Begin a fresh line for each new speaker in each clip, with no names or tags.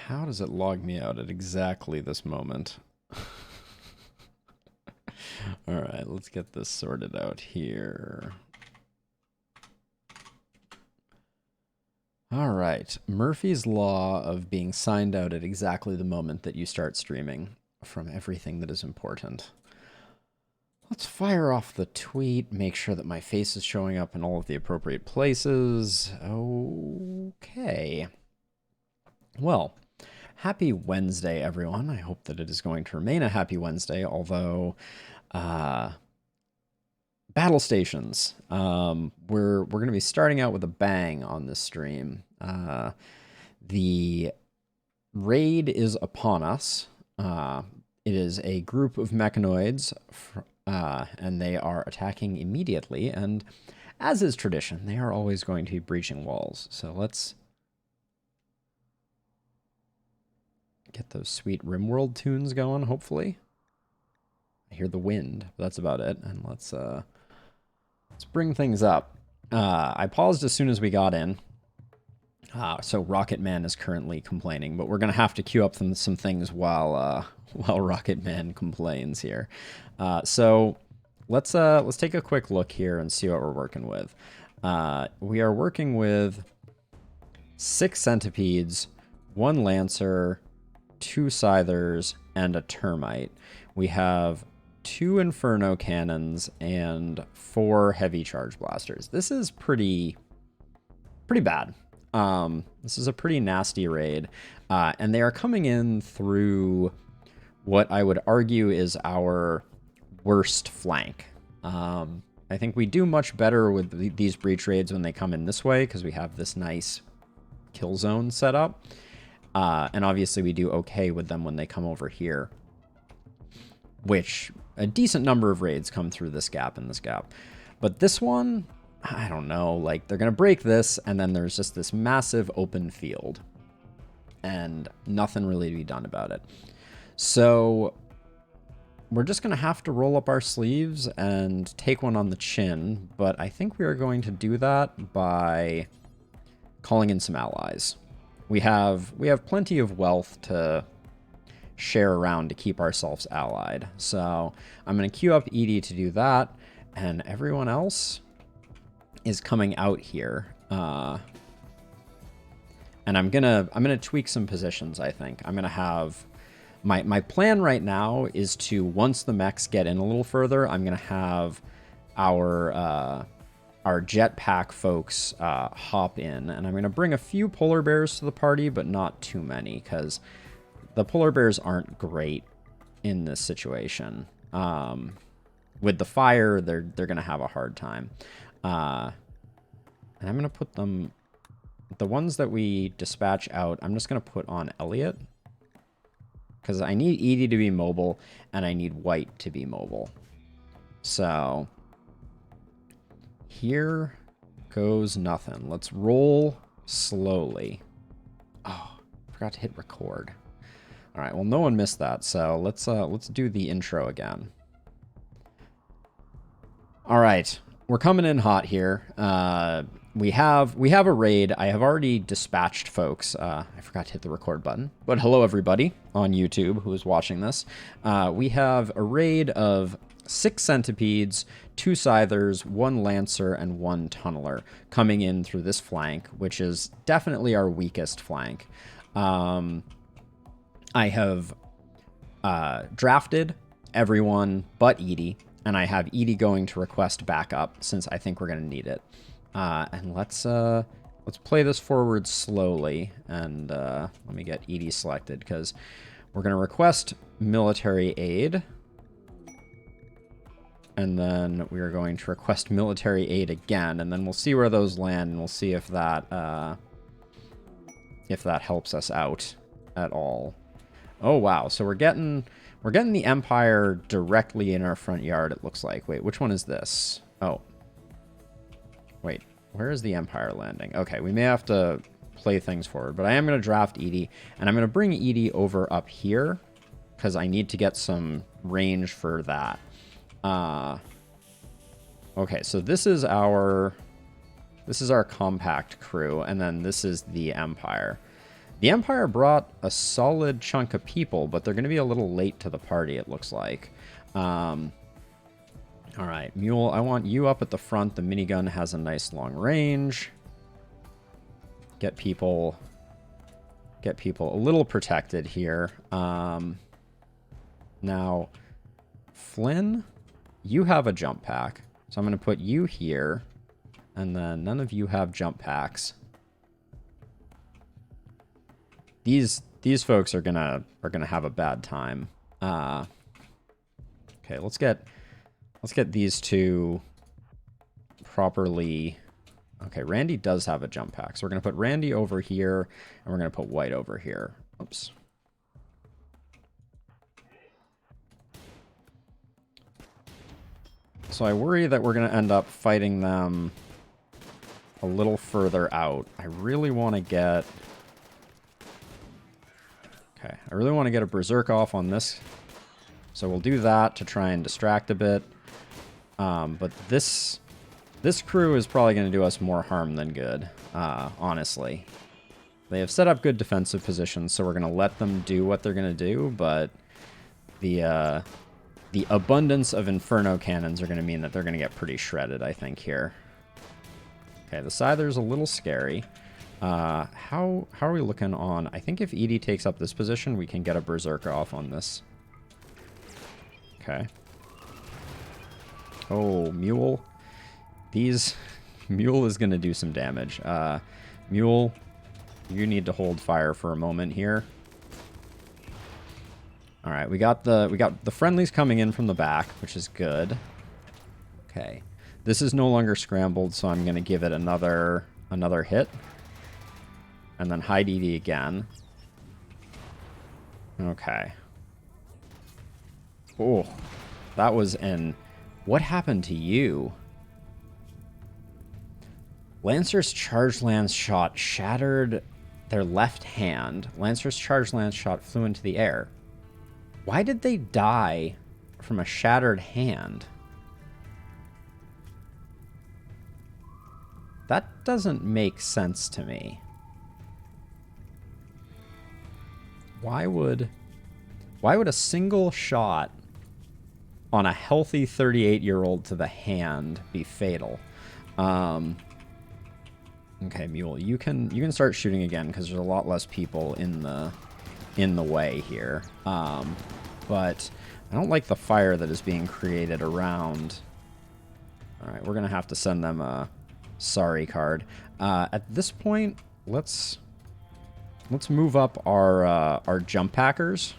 How does it log me out at exactly this moment? All right, let's get this sorted out here. All right, Murphy's Law of being signed out at exactly the moment that you start streaming from everything that is important. Let's fire off the tweet, make sure that my face is showing up in all of the appropriate places. Okay. Well, happy Wednesday, everyone. I hope that it is going to remain a happy Wednesday, although battle stations. We're going to be starting out with a bang on this stream. The raid is upon us. It is a group of mechanoids, and they are attacking immediately. And as is tradition, they are always going to be breaching walls. So let's get those sweet RimWorld tunes going, hopefully. I hear the wind, but that's about it. And let's bring things up. I paused as soon as we got in. So Rocket Man is currently complaining, but we're going to have to queue up some things while Rocket Man complains here. So let's take a quick look here and see what we're working with. We are working with 6 centipedes, 1 lancer, 2 scythers, and a termite. We have 2 inferno cannons and 4 heavy charge blasters. This is pretty bad. This is a pretty nasty raid, and they are coming in through what I would argue is our worst flank. I think we do much better with these breach raids when they come in this way because we have this nice kill zone set up, and obviously we do okay with them when they come over here, which a decent number of raids come through this gap and this gap. But this one, I don't know, like they're going to break this and then there's just this massive open field and nothing really to be done about it. So we're just going to have to roll up our sleeves and take one on the chin, but I think we are going to do that by calling in some allies. We have plenty of wealth to share around to keep ourselves allied. So I'm going to queue up Edie to do that, and everyone else is coming out here. And I'm gonna tweak some positions, I think. I'm gonna have my plan right now is to, once the mechs get in a little further, I'm gonna have our jetpack folks hop in, and I'm gonna bring a few polar bears to the party, but not too many, because the polar bears aren't great in this situation. With the fire, they're gonna have a hard time. And I'm gonna put them, the ones that we dispatch out, I'm just gonna put on Elliot, because I need Edie to be mobile and I need White to be mobile. So here goes nothing. Let's roll slowly. Oh, forgot to hit record. All right, well, no one missed that, so let's do the intro again. All right, we're coming in hot here. We have a raid. I have already dispatched folks. I forgot to hit the record button, but hello everybody on YouTube who is watching this. We have a raid of 6 centipedes, 2 scythers, 1 lancer, and 1 tunneler coming in through this flank, which is definitely our weakest flank. I have drafted everyone but Edie, and I have Edie going to request backup since I think we're going to need it. And let's play this forward slowly, and let me get Edie selected, because we're going to request military aid, and then we are going to request military aid again, and then we'll see where those land, and we'll see if that helps us out at all. Oh wow, so we're getting the Empire directly in our front yard, it looks like. Wait, which one is this? Oh. Wait, where is the Empire landing? Okay, we may have to play things forward, but I am going to draft Edie, and I'm going to bring Edie over up here, because I need to get some range for that. Okay, so this is our compact crew, and then this is the Empire. The Empire brought a solid chunk of people, but they're going to be a little late to the party, it looks like. All right, Mule, I want you up at the front. The minigun has a nice long range. Get people a little protected here. Now, Flynn, you have a jump pack. So I'm going to put you here, and then none of you have jump packs. These folks are gonna have a bad time. Okay, let's get these two properly. Okay, Randy does have a jump pack, so we're gonna put Randy over here, and we're gonna put White over here. Oops. So I worry that we're gonna end up fighting them a little further out. I really want to get. Okay, I really want to get a Berserk off on this. So we'll do that to try and distract a bit. But this crew is probably going to do us more harm than good, honestly. They have set up good defensive positions, so we're going to let them do what they're going to do, but the abundance of Inferno cannons are going to mean that they're going to get pretty shredded, I think, here. Okay, the Scyther's a little scary. How are we looking on? I think if Edie takes up this position, we can get a Berserker off on this. Okay. Oh, Mule. Mule is going to do some damage. Mule, you need to hold fire for a moment here. All right, we got the friendlies coming in from the back, which is good. Okay. This is no longer scrambled, so I'm going to give it another hit. And then hide Edie again. Okay. Oh, that was an... What happened to you? Lancer's charged lance shot shattered their left hand. Lancer's charged lance shot flew into the air. Why did they die from a shattered hand? That doesn't make sense to me. Why would a single shot on a healthy 38-year-old to the hand be fatal? Okay, Mule, you can start shooting again because there's a lot less people in the way here. But I don't like the fire that is being created around. All right, we're gonna have to send them a sorry card. At this point, let's move up our jump packers.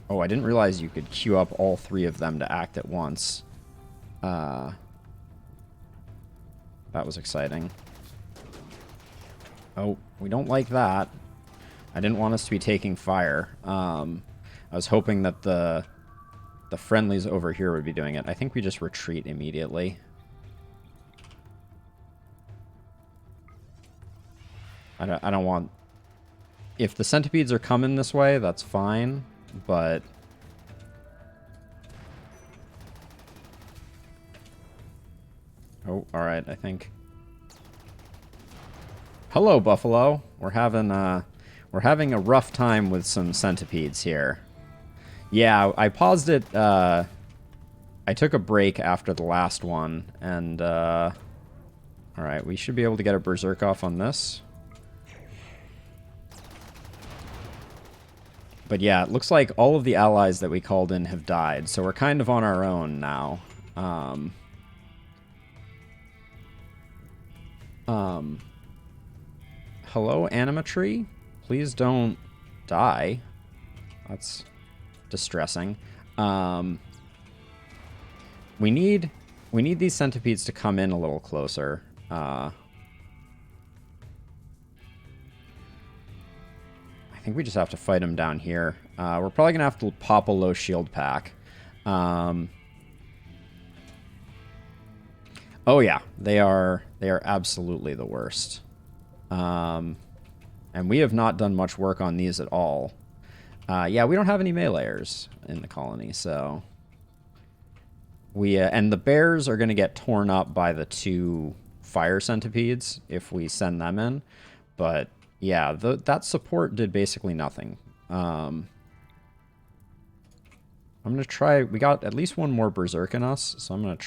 Oh, I didn't realize you could queue up all three of them to act at once. That was exciting. Oh, we don't like that. I didn't want us to be taking fire. I was hoping that the friendlies over here would be doing it. I think we just retreat immediately. I don't want... If the centipedes are coming this way, that's fine, but... Oh, alright, I think... Hello, Buffalo. We're having a rough time with some centipedes here. Yeah, I paused it, I took a break after the last one, and, alright, we should be able to get a Berserk off on this. But yeah, it looks like all of the allies that we called in have died, so we're kind of on our own now. Hello, Vanimetric? Please don't die. That's distressing. We need these centipedes to come in a little closer. I think we just have to fight them down here. We're probably gonna have to pop a low shield pack. Oh yeah, they are absolutely the worst. And we have not done much work on these at all. Yeah, we don't have any meleeers in the colony, so we and the bears are gonna get torn up by the two fire centipedes if we send them in. But yeah, that support did basically nothing. I'm going to try... We got at least one more berserk in us, so I'm going to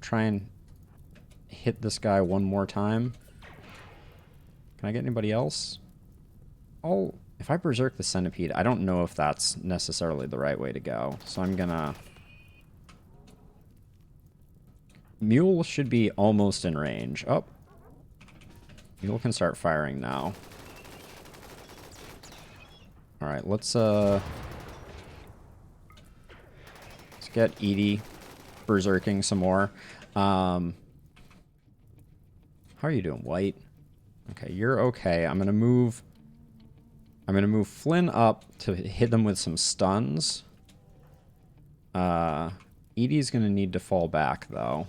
try and hit this guy one more time. Can I get anybody else? If I berserk the centipede, I don't know if that's necessarily the right way to go. So I'm gonna... Mule should be almost in range. Oh. Mule can start firing now. Alright, let's get Edie berserking some more. How are you doing, White? Okay, you're okay. I'm gonna move Flynn up to hit them with some stuns. Edie's gonna need to fall back though.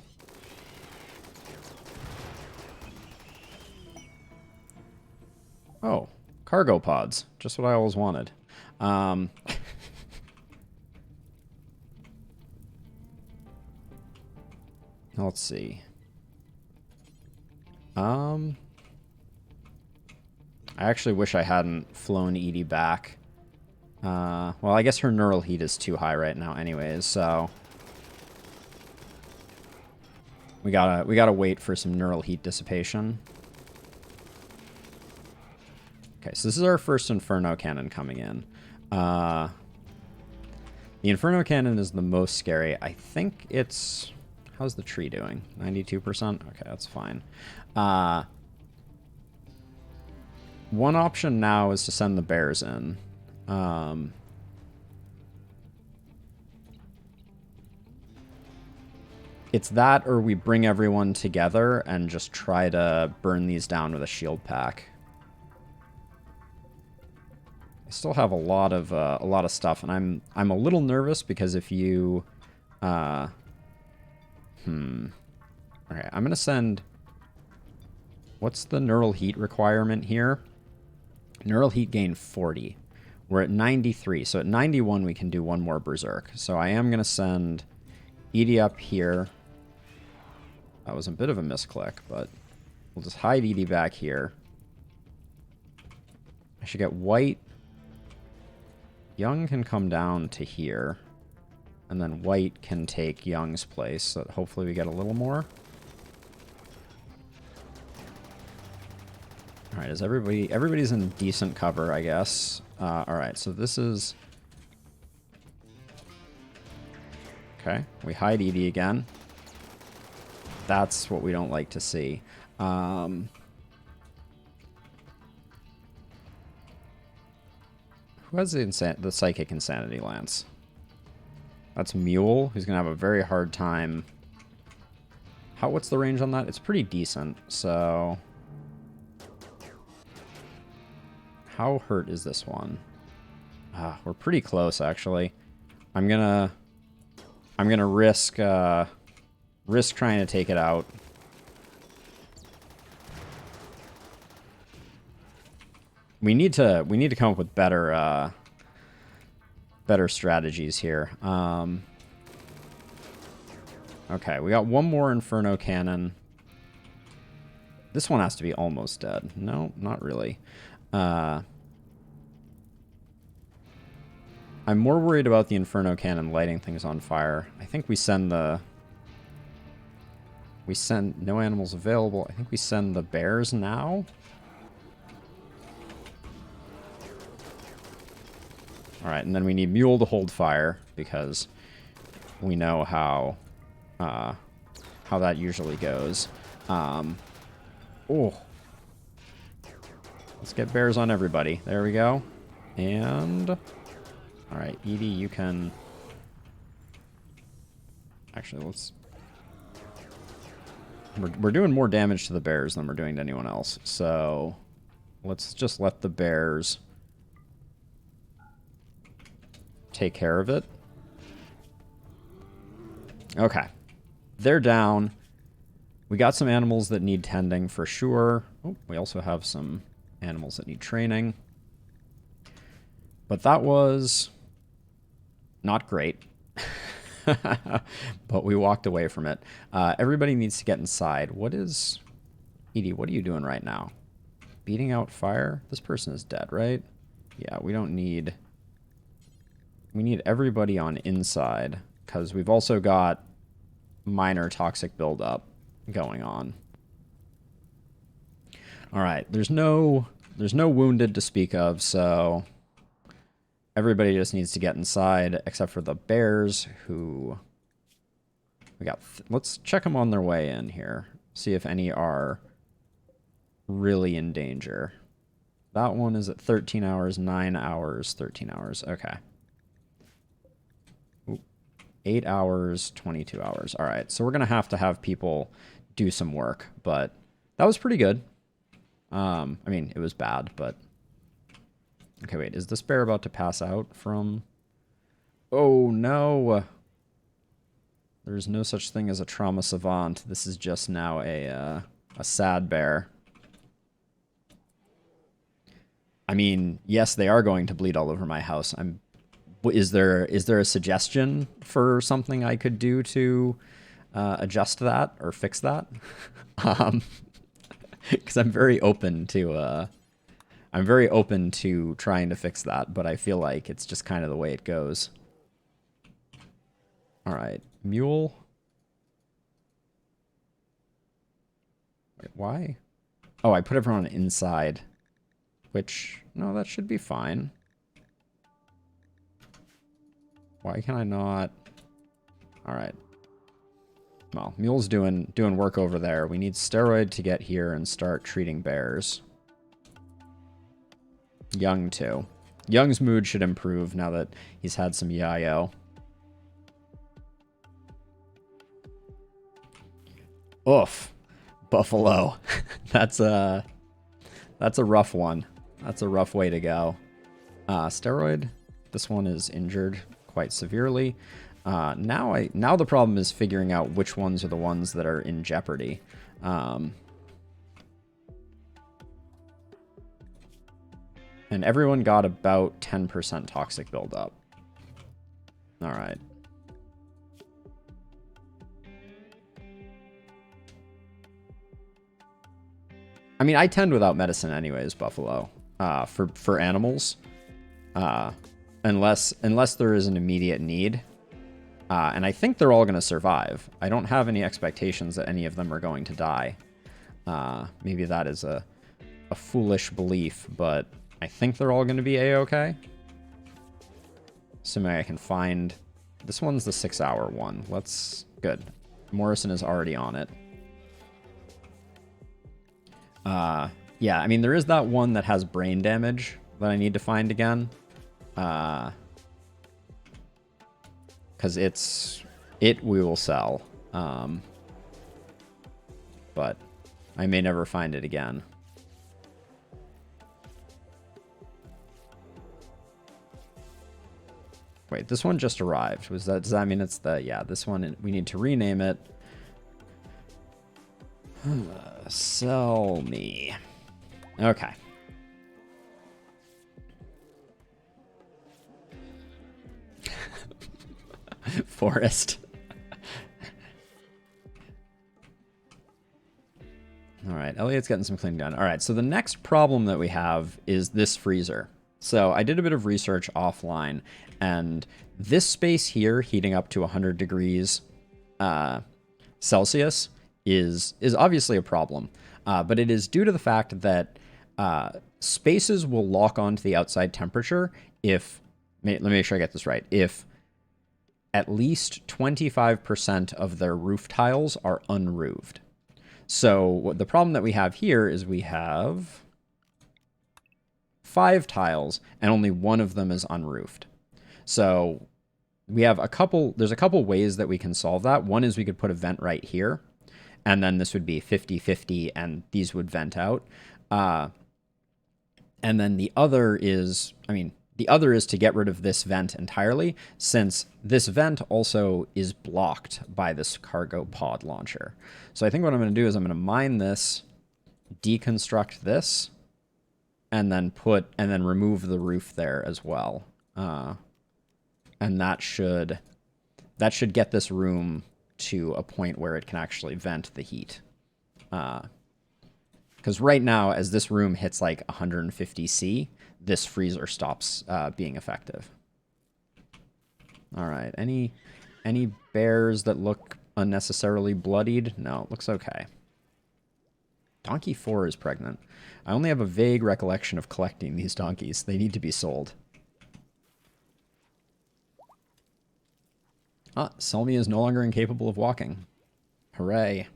Oh, cargo pods. Just what I always wanted. Let's see. I actually wish I hadn't flown Edie back. Well, I guess her neural heat is too high right now anyways, so... We gotta wait for some neural heat dissipation. Okay, so this is our first Inferno Cannon coming in. The Inferno Cannon is the most scary. I think it's... How's the tree doing? 92%? Okay, that's fine. One option now is to send the bears in. It's that, or we bring everyone together and just try to burn these down with a shield pack. I still have a lot of stuff, and I'm a little nervous because if you, okay, I'm gonna send. What's the neural heat requirement here? Neural heat gain 40. We're at 93, so at 91 we can do one more berserk. So I am gonna send Edie up here. That was a bit of a misclick, but we'll just hide Edie back here. I should get White. Young can come down to here. And then White can take Young's place, so that hopefully we get a little more. Alright, is everybody's in decent cover, I guess. Alright, so this is... Okay, we hide Edie again. That's what we don't like to see. Who has the Psychic Insanity Lance? That's Mule, who's going to have a very hard time. What's the range on that? It's pretty decent, so... How hurt is this one? We're pretty close, actually. I'm gonna risk trying to take it out. We need to come up with better strategies here. Okay, we got one more Inferno Cannon. This one has to be almost dead. No, not really. I'm more worried about the Inferno Cannon lighting things on fire. I think we send no animals available. I think we send the bears now. Alright, and then we need Mule to hold fire, because we know how that usually goes. Oh. Let's get bears on everybody. There we go. And... Alright, Edie, you can... Actually, let's... We're doing more damage to the bears than we're doing to anyone else. So, let's just let the bears take care of it. Okay. They're down. We got some animals that need tending for sure. Oh, we also have some animals that need training. But that was not great. But we walked away from it. Everybody needs to get inside. What is... Edie, what are you doing right now? Beating out fire? This person is dead, right? Yeah, we don't need... We need everybody on inside, because we've also got minor toxic buildup going on. All right, there's no wounded to speak of, so everybody just needs to get inside, except for the bears, who we got. Let's check them on their way in here. See if any are really in danger. That one is at 13 hours, 9 hours, 13 hours. Okay. 8 hours, 22 hours. All right, so we're going to have people do some work, but that was pretty good. I mean, it was bad, but... Okay, wait, is this bear about to pass out from... Oh, no! There's no such thing as a trauma savant. This is just now a sad bear. I mean, yes, they are going to bleed all over my house. Is there a suggestion for something I could do to adjust that or fix that? Because I'm very open to trying to fix that, but I feel like it's just kind of the way it goes. All right, mule. Wait, why? Oh, I put everyone inside, which no, that should be fine. Why can I not? All right. Well, mule's doing work over there. We need steroid to get here and start treating bears. Young too. Young's mood should improve now that he's had some yayo. Oof. Buffalo. That's a rough one. That's a rough way to go. Steroid. This one is injured quite severely. Now the problem is figuring out which ones are the ones that are in jeopardy. And everyone got about 10% toxic buildup. All right. I mean, I tend without medicine anyways, Buffalo, for animals, unless there is an immediate need. And I think they're all going to survive. I don't have any expectations that any of them are going to die. Maybe that is a foolish belief, but I think they're all going to be A-okay. Assuming I can find... This one's the 6-hour one. Let's... Good. Morrison is already on it. Yeah, I mean, there is that one that has brain damage that I need to find again. Because we will sell. But I may never find it again. Wait, this one just arrived. Does that mean it's the... Yeah, this one, we need to rename it. Sell me. Okay. Forest. All right, Elliot's getting some cleaning done. All right, so the next problem that we have is this freezer. So I did a bit of research offline, and this space here heating up to 100 degrees Celsius is obviously a problem, but it is due to the fact that spaces will lock onto the outside temperature if, let me make sure I get this right, if at least 25% of their roof tiles are unroofed. So the problem that we have here is we have 5 tiles and only one of them is unroofed. So we have there's a couple ways that we can solve that. One is we could put a vent right here, and then this would be 50-50 and these would vent out. And then the other is to get rid of this vent entirely, since this vent also is blocked by this cargo pod launcher. So I think what I'm going to do is I'm going to mine this, deconstruct this, and then remove the roof there as well. And that should that should get this room to a point where it can actually vent the heat. Because right now, as this room hits like 150°C, this freezer stops being effective. All right, any bears that look unnecessarily bloodied? No, it looks okay. Donkey 4 is pregnant. I only have a vague recollection of collecting these donkeys. They need to be sold. Ah, Selmy is no longer incapable of walking. Hooray.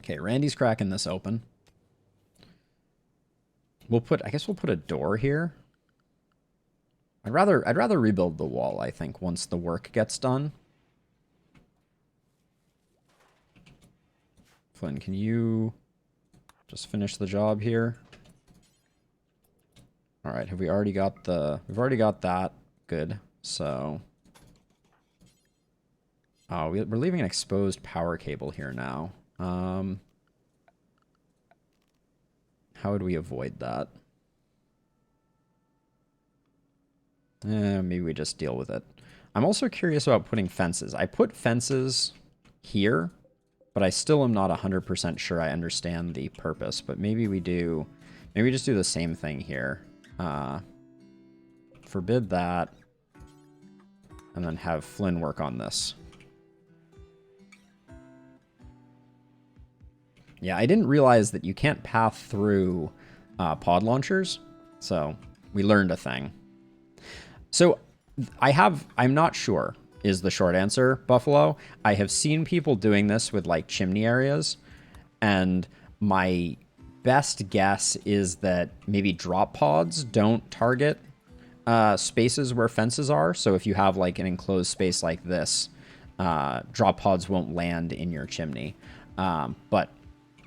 Okay, Randy's cracking this open. I guess we'll put a door here. I'd rather rebuild the wall, I think, once the work gets done. Flynn, can you just finish the job here? All right, we've already got that. Good. So, oh, we're leaving an exposed power cable here now. How would we avoid that? Maybe we just deal with it. I'm also curious about putting fences. I put fences here, but I still am not 100% sure I understand the purpose. But maybe we just do the same thing here. Forbid that, and then have Flynn work on this. Yeah, I didn't realize that you can't path through pod launchers, so we learned a thing. So I'm not sure is the short answer, Buffalo. I have seen people doing this with like chimney areas, and my best guess is that maybe drop pods don't target spaces where fences are. So if you have like an enclosed space like this, drop pods won't land in your chimney. But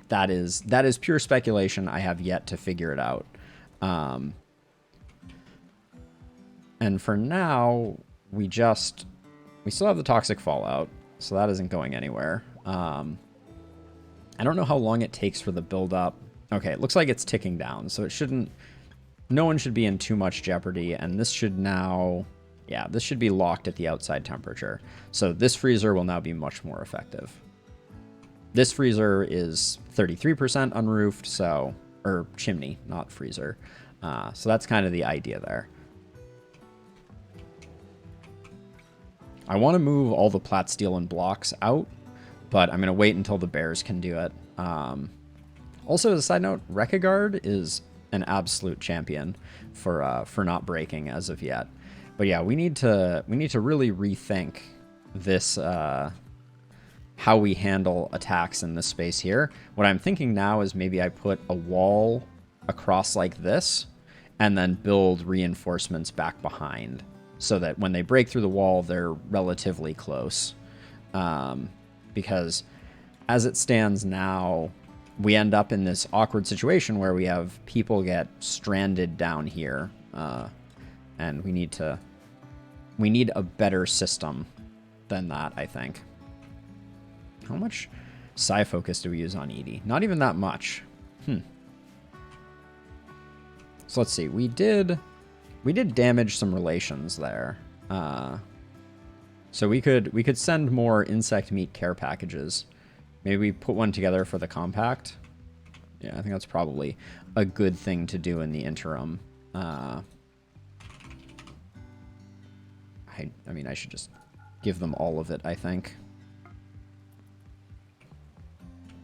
that is pure speculation. I have yet to figure it out. And for now, we still have the toxic fallout, so that isn't going anywhere. I don't know how long it takes for the build-up. Okay, it looks like it's ticking down, so no one should be in too much jeopardy, and this should be locked at the outside temperature. So this freezer will now be much more effective. This freezer is 33% unroofed, or chimney, not freezer. So that's kind of the idea there. I want to move all the plat steel and blocks out, but I'm going to wait until the bears can do it. Also, as a side note, Rekagard is an absolute champion for not breaking as of yet. But yeah, we need to really rethink this, how we handle attacks in this space here. What I'm thinking now is maybe I put a wall across like this, and then build reinforcements back behind, so that when they break through the wall, they're relatively close. Because as it stands now, we end up in this awkward situation where we have people get stranded down here. And we need a better system than that, I think. How much Psi Focus do we use on Edie? Not even that much. So let's see. We did damage some relations there. So we could send more insect meat care packages. Maybe we put one together for the compact. Yeah, I think that's probably a good thing to do in the interim. I mean, I should just give them all of it, I think.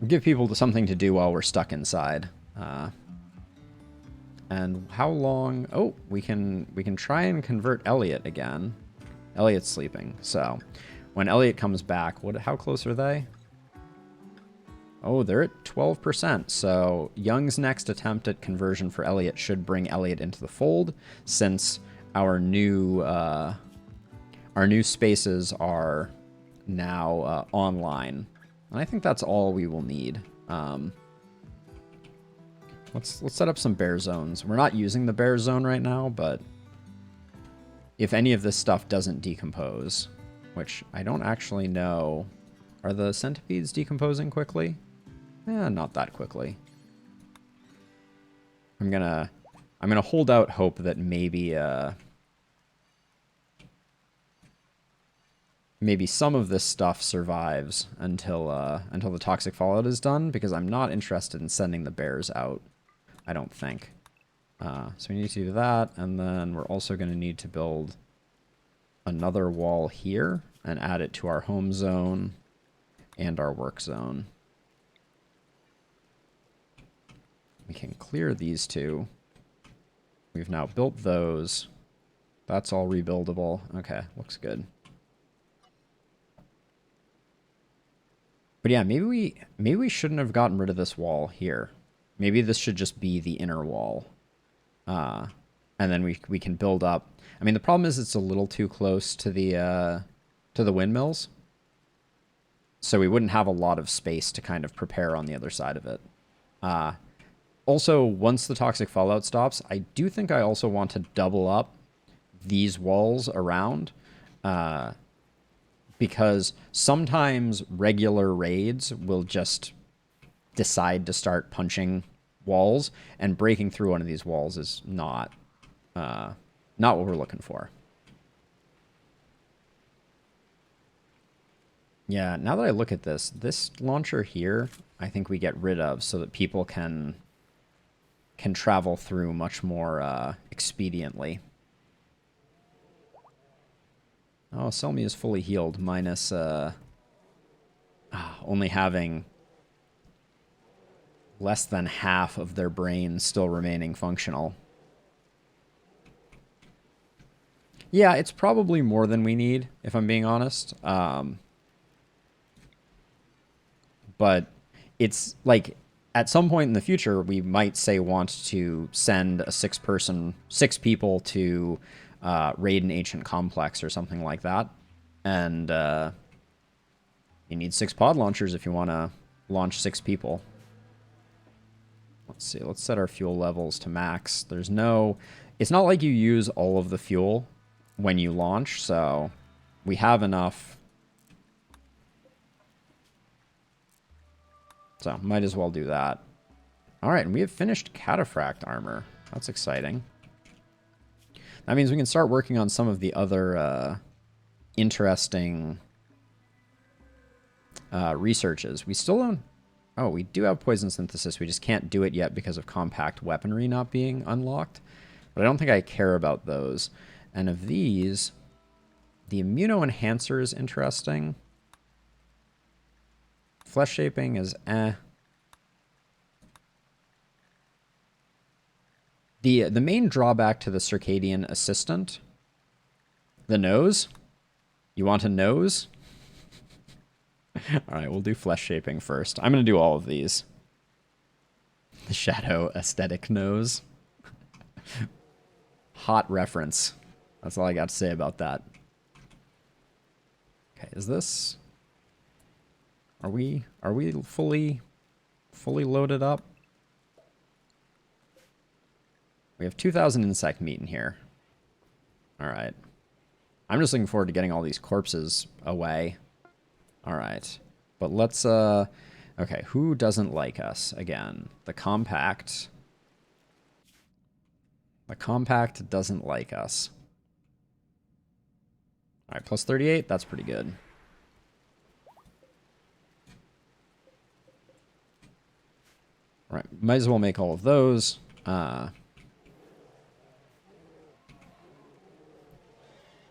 Give people something to do while we're stuck inside. And how long? Oh, we can try and convert Elliot again. Elliot's sleeping, so when Elliot comes back, how close are they? Oh, they're at 12%. So Young's next attempt at conversion for Elliot should bring Elliot into the fold, since our new spaces are now online, and I think that's all we will need. Let's set up some bear zones. We're not using the bear zone right now, but if any of this stuff doesn't decompose, which I don't actually know, are the centipedes decomposing quickly? Not that quickly. I'm gonna hold out hope that maybe maybe some of this stuff survives until the toxic fallout is done, because I'm not interested in sending the bears out, I don't think. So we need to do that, and then we're also going to need to build another wall here and add it to our home zone and our work zone. We can clear these two. We've now built those. That's all rebuildable. Okay, looks good. But yeah, maybe we shouldn't have gotten rid of this wall here. Maybe this should just be the inner wall. And then we can build up. I mean, the problem is it's a little too close to the windmills. So we wouldn't have a lot of space to kind of prepare on the other side of it. Also, once the toxic fallout stops, I do think I also want to double up these walls around. Because sometimes regular raids will just decide to start punching walls, and breaking through one of these walls is not what we're looking for. Yeah, now that I look at this launcher here, I think we get rid of so that people can travel through much more expediently. Oh, Selmy is fully healed, minus only having less than half of their brains still remaining functional. Yeah, it's probably more than we need, if I'm being honest. But it's like, at some point in the future, we might say want to send a six people to raid an ancient complex or something like that. And you need 6 pod launchers if you want to launch 6 people. Let's see, let's set our fuel levels to max. It's not like you use all of the fuel when you launch, so we have enough. So might as well do that. All right, and we have finished cataphract armor. That's exciting. That means we can start working on some of the other interesting researches. We still don't... Oh, we do have poison synthesis. We just can't do it yet because of compact weaponry not being unlocked. But I don't think I care about those. And of these, the immuno-enhancer is interesting. Flesh shaping is eh. The main drawback to the circadian assistant, the nose. You want a nose? All right, we'll do flesh shaping first. I'm going to do all of these. The shadow aesthetic nose. Hot reference. That's all I got to say about that. Okay, is this... Are we fully loaded up? We have 2,000 insect meat in here. All right. I'm just looking forward to getting all these corpses away. All right. But let's... Okay, who doesn't like us? Again, the compact. The compact doesn't like us. All right, plus 38. That's pretty good. All right, might as well make all of those.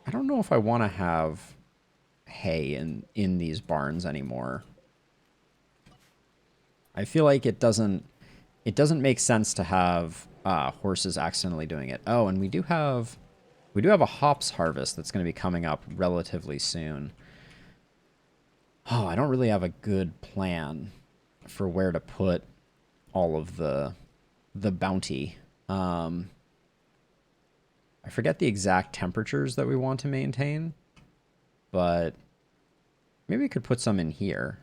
I don't know if I want to have hay in these barns anymore. I feel like it doesn't make sense to have horses accidentally doing it. Oh, and we do have a hops harvest that's going to be coming up relatively soon. Oh, I don't really have a good plan for where to put all of the bounty. I forget the exact temperatures that we want to maintain, but maybe we could put some in here.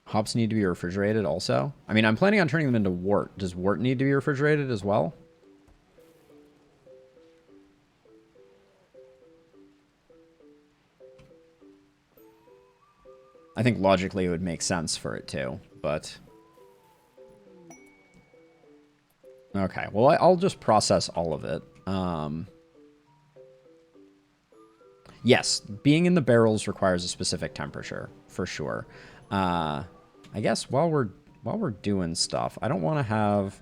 Hops need to be refrigerated also. I mean, I'm planning on turning them into wort. Does wort need to be refrigerated as well? I think logically it would make sense for it to, but... Okay, well, I'll just process all of it. Yes, being in the barrels requires a specific temperature, for sure. I guess while we're doing stuff, I don't want to have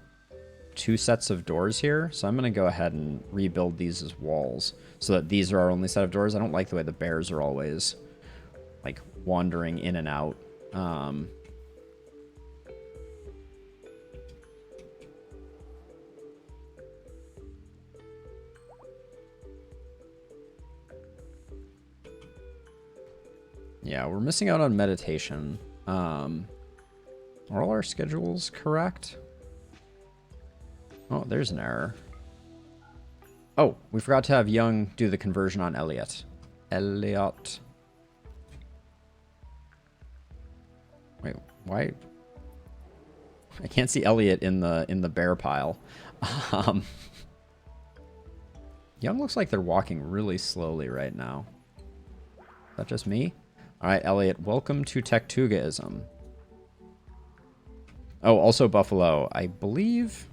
two sets of doors here, so I'm going to go ahead and rebuild these as walls so that these are our only set of doors. I don't like the way the bears are always like wandering in and out. Yeah, we're missing out on meditation. Are all our schedules correct? Oh, there's an error. Oh, we forgot to have Young do the conversion on Elliot. Elliot. Wait, why? I can't see Elliot in the bear pile. Young looks like they're walking really slowly right now. Is that just me? All right, Elliot, welcome to Tektugaism. Oh, also Buffalo. I believe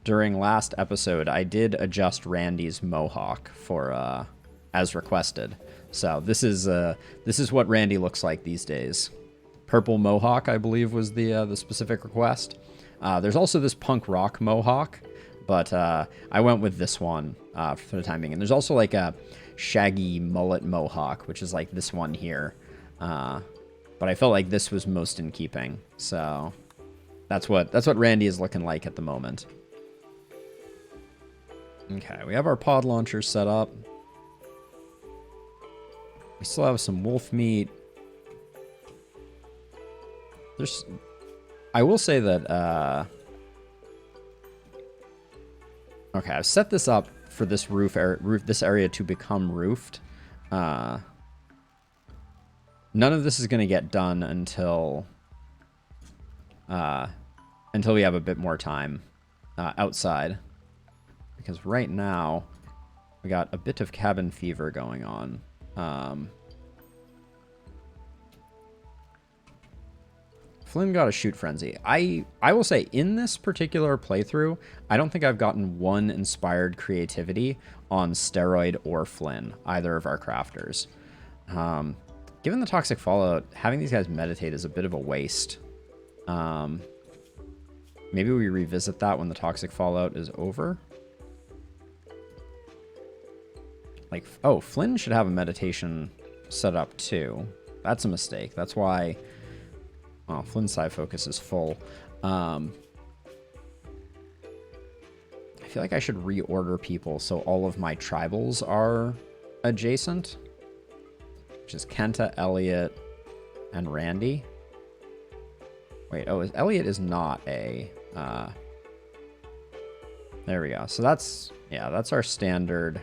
during last episode, I did adjust Randy's mohawk for as requested. So this is what Randy looks like these days. Purple mohawk, I believe, was the specific request. There's also this punk rock mohawk, but I went with this one for the time being. And there's also like a shaggy mullet mohawk, which is like this one here. But I felt like this was most in keeping. So that's what Randy is looking like at the moment. Okay, we have our pod launcher set up. We still have some wolf meat. I will say that, okay, I've set this up for this this area to become roofed. None of this is going to get done until we have a bit more time outside. Because right now, we got a bit of cabin fever going on. Flynn got a shoot frenzy. I will say, in this particular playthrough, I don't think I've gotten one inspired creativity on Steroid or Flynn, either of our crafters. Given the toxic fallout, having these guys meditate is a bit of a waste. Maybe we revisit that when the toxic fallout is over. Like, oh, Flynn should have a meditation set up too. That's a mistake. That's why... Oh, Flynn's side focus is full. I feel like I should reorder people so all of my tribals are adjacent. Which is Kenta, Elliot, and Randy. Wait, oh, Elliot is not a... there we go. So that's our standard...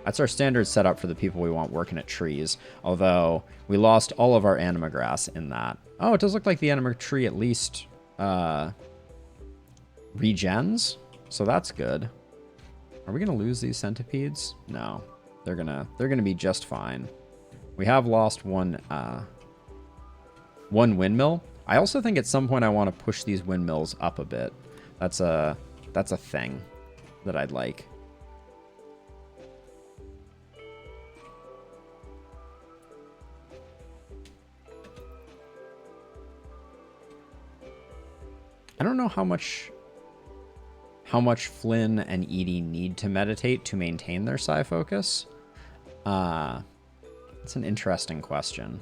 That's our standard setup for the people we want working at trees. Although, we lost all of our anima grass in that. Oh, it does look like the anima tree at least regens. So that's good. Are we going to lose these centipedes? No. They're gonna be just fine. We have lost one windmill. I also think at some point I want to push these windmills up a bit. That's a thing that I'd like. I don't know how much Flynn and Edie need to meditate to maintain their psi focus. That's an interesting question.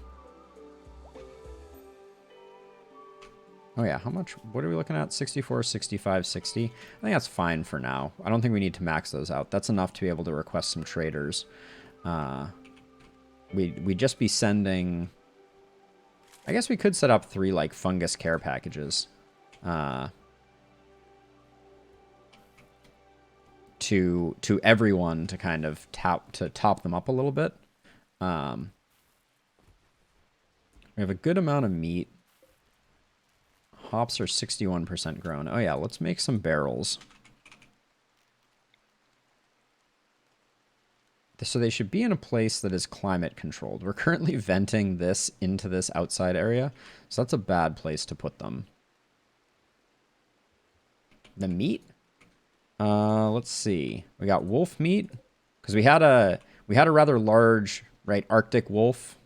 Oh yeah, how much? What are we looking at? 64, 65, 60? I think that's fine for now. I don't think we need to max those out. That's enough to be able to request some traders. We'd just be sending... I guess we could set up 3 like fungus care packages. To everyone to kind of top them up a little bit. We have a good amount of meat. Hops are 61% grown. Oh yeah, let's make some barrels. So they should be in a place that is climate controlled. We're currently venting this into this outside area, so that's a bad place to put them. The meat? Let's see. We got wolf meat because we had We had a rather large, right, Arctic wolf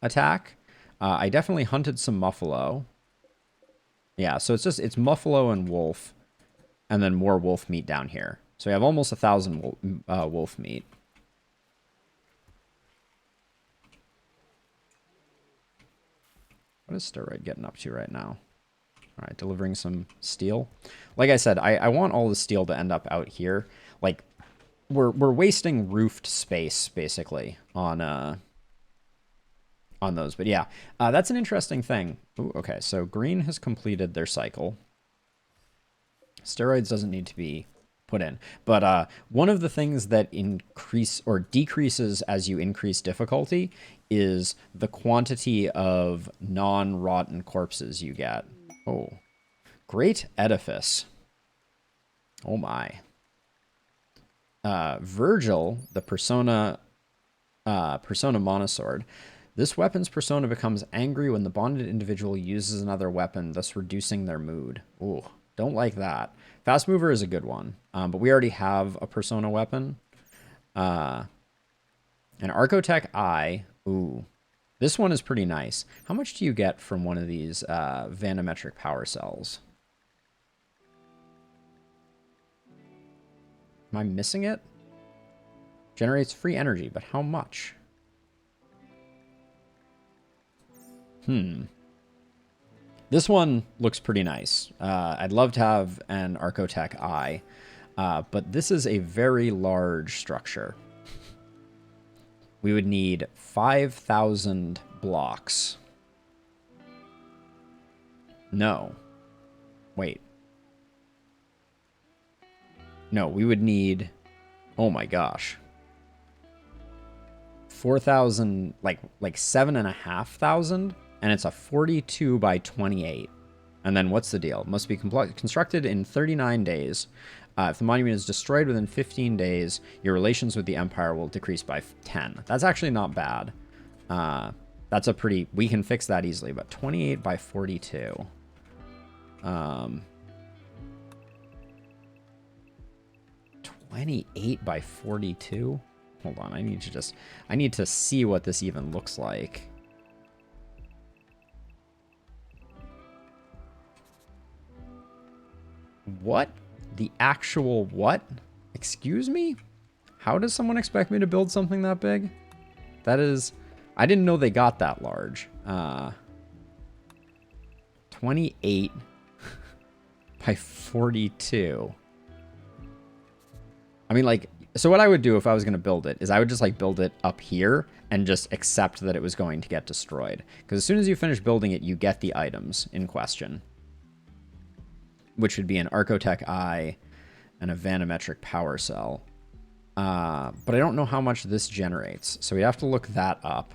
attack. I definitely hunted some muffalo. Yeah, so it's muffalo and wolf, and then more wolf meat down here. So we have almost 1,000 wolf meat. What is Steroid getting up to right now? All right, delivering some steel. Like I said, I want all the steel to end up out here. Like, we're wasting roofed space, basically, on those. But yeah, that's an interesting thing. Ooh, okay, so green has completed their cycle. Steroids doesn't need to be put in. But one of the things that increase or decreases as you increase difficulty is the quantity of non-rotten corpses you get. Oh, great edifice. Oh my. Virgil, the persona monosword. This weapon's persona becomes angry when the bonded individual uses another weapon, thus reducing their mood. Ooh, don't like that. Fast mover is a good one, but we already have a persona weapon. An Archotech Eye. Ooh, this one is pretty nice. How much do you get from one of these Vanimetric power cells? Am I missing it? Generates free energy, but how much? This one looks pretty nice. I'd love to have an Archotech Eye, but this is a very large structure. We would need 5,000 blocks. No. Wait. No, we would need... Oh my gosh. 4,000, like 7,500, and it's a 42 by 28. And then what's the deal? It must be constructed in 39 days. If the monument is destroyed within 15 days, your relations with the Empire will decrease by 10. That's actually not bad. That's a pretty... We can fix that easily, but 28 by 42. 28 by 42? Hold on, I need to see what this even looks like. What? The actual what? Excuse me? How does someone expect me to build something that big? That is... I didn't know they got that large. 28 by 42. I mean, like... So what I would do if I was going to build it is I would just like build it up here and just accept that it was going to get destroyed. Because as soon as you finish building it, you get the items in question. Which would be an Archotech Eye and a Vanimetric power cell. But I don't know how much this generates. So we have to look that up.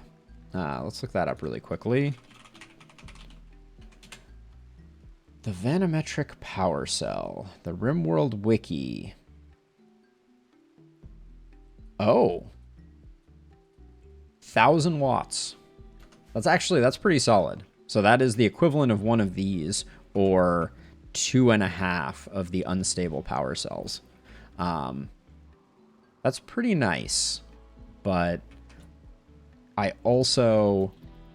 Let's look that up really quickly. The Vanimetric power cell. The RimWorld wiki. Oh. 1,000 watts. That's pretty solid. So that is the equivalent of one of these, or 2.5 of the unstable power cells. That's pretty nice, but I also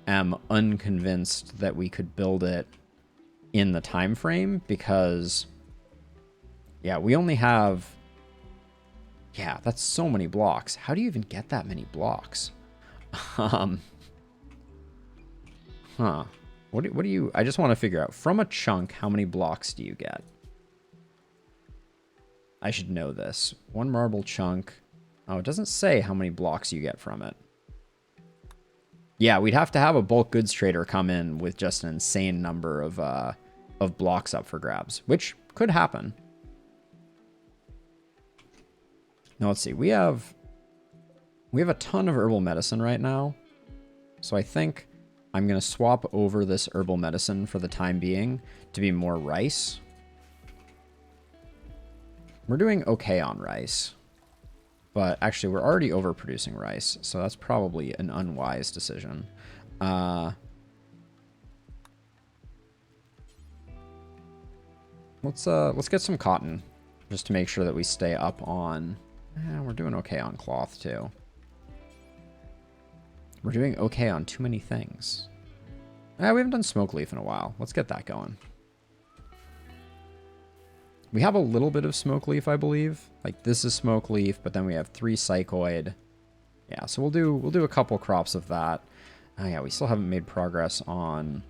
am unconvinced that we could build it in the time frame because, yeah, we only have... Yeah, that's so many blocks. How do you even get that many blocks? Huh. What do you... I just want to figure out. From a chunk, how many blocks do you get? I should know this. One marble chunk. Oh, it doesn't say how many blocks you get from it. Yeah, we'd have to have a bulk goods trader come in with just an insane number of blocks up for grabs, which could happen. Now, let's see. We have a ton of herbal medicine right now. So I think I'm going to swap over this herbal medicine for the time being to be more rice. We're doing okay on rice. But actually, we're already overproducing rice. So that's probably an unwise decision. Let's get some cotton just to make sure that we stay up on... we're doing okay on cloth, too. We're doing okay on too many things. We haven't done smoke leaf in a while. Let's get that going. We have a little bit of smoke leaf, I believe. Like this is smoke leaf, but then we have 3 psychoid. Yeah, so we'll do a couple crops of that. Oh yeah, we still haven't made progress on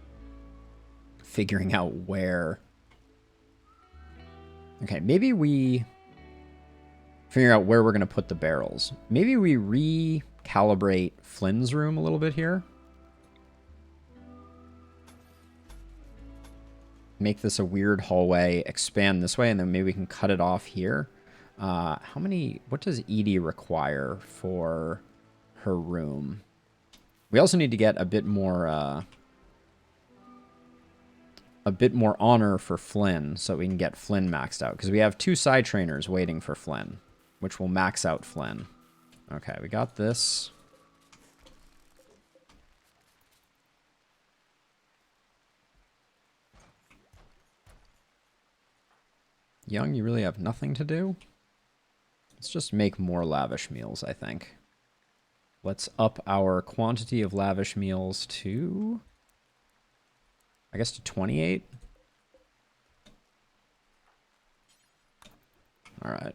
figuring out where. Okay, maybe we figure out where we're going to put the barrels. Maybe we recalibrate Flynn's room a little bit here. Make this a weird hallway, expand this way, and then maybe we can cut it off here. What does Edie require for her room? We also need to get a bit more honor for Flynn so we can get Flynn maxed out. Because we have 2 side trainers waiting for Flynn, which will max out Flynn. Okay, we got this. Young, you really have nothing to do? Let's just make more lavish meals, I think. Let's up our quantity of lavish meals to, I guess, to 28. All right.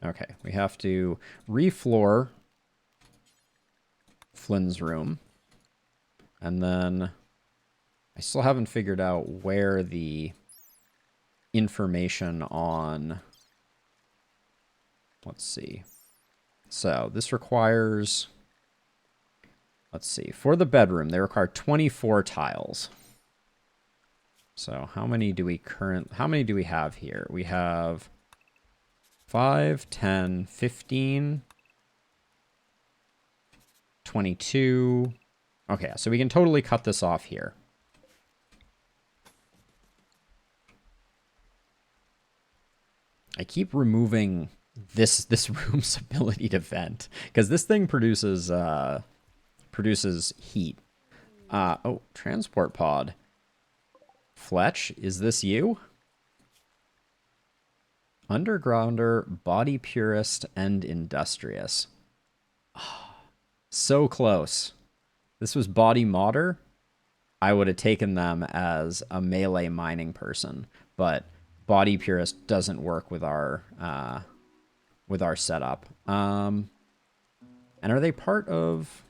Okay, we have to refloor Flynn's room. And then I still haven't figured out where the information on, let's see. So this requires, let's see, for the bedroom, they require 24 tiles. So how many do we have here? We have 5, 10, 15, 22. Okay, so we can totally cut this off here. I keep removing this room's ability to vent because this thing produces heat. Oh, transport pod. Fletch, is this you? Undergrounder, body purist, and industrious. Oh, so close. This was body modder. I would have taken them as a melee mining person, but body purist doesn't work with our setup. And are they part of?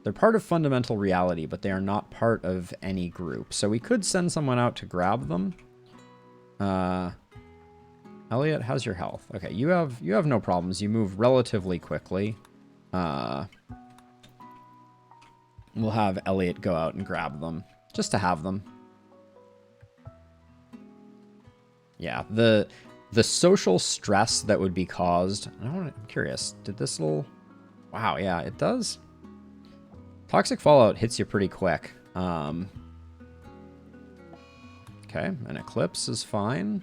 They're part of fundamental reality, but they are not part of any group. So we could send someone out to grab them. Elliot, how's your health? Okay, you have no problems. You move relatively quickly. We'll have Elliot go out and grab them, just to have them. Yeah, the social stress that would be caused. I'm curious. Did this little? Wow, yeah, it does. Toxic Fallout hits you pretty quick. Okay, an Eclipse is fine.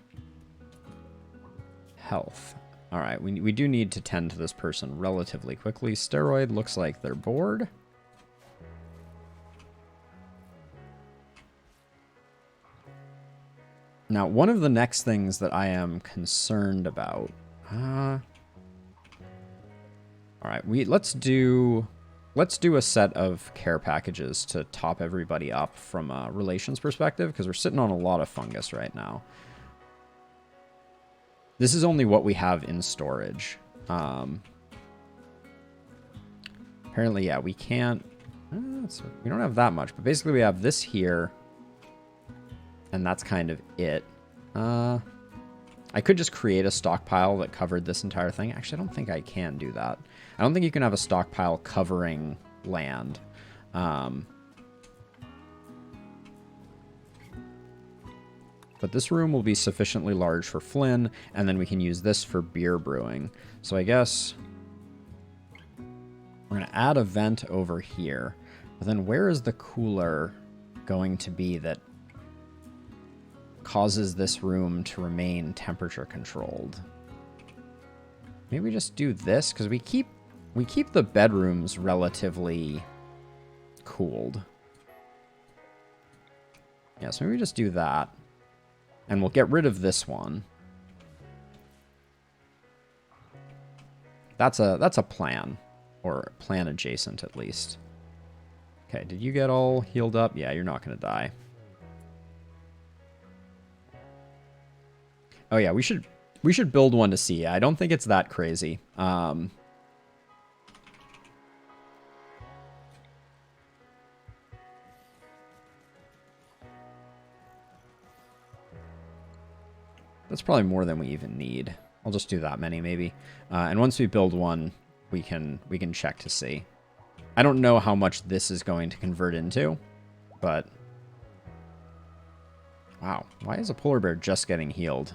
Health. All right, we do need to tend to this person relatively quickly. Steroid looks like they're bored. Now, one of the next things that I am concerned about. All right, let's do a set of care packages to top everybody up from a relations perspective, because we're sitting on a lot of fungus right now. This is only what we have in storage. Apparently, yeah, we can't. We don't have that much, but basically we have this here, and that's kind of it. I could just create a stockpile that covered this entire thing. Actually, I don't think I can do that. I don't think you can have a stockpile covering land. But this room will be sufficiently large for Flynn, and then we can use this for beer brewing. So I guess we're going to add a vent over here. But then where is the cooler going to be that causes this room to remain temperature controlled? Maybe we just do this, because we keep the bedrooms relatively cooled. Yeah, so maybe we just do that. And we'll get rid of this one. That's a plan. Or plan adjacent, at least. Okay, did you get all healed up? Yeah, you're not going to die. Oh yeah, we should build one to see. I don't think it's that crazy. That's probably more than we even need. I'll just do that many, maybe. And once we build one, we can check to see. I don't know how much this is going to convert into, but... Wow, why is a polar bear just getting healed?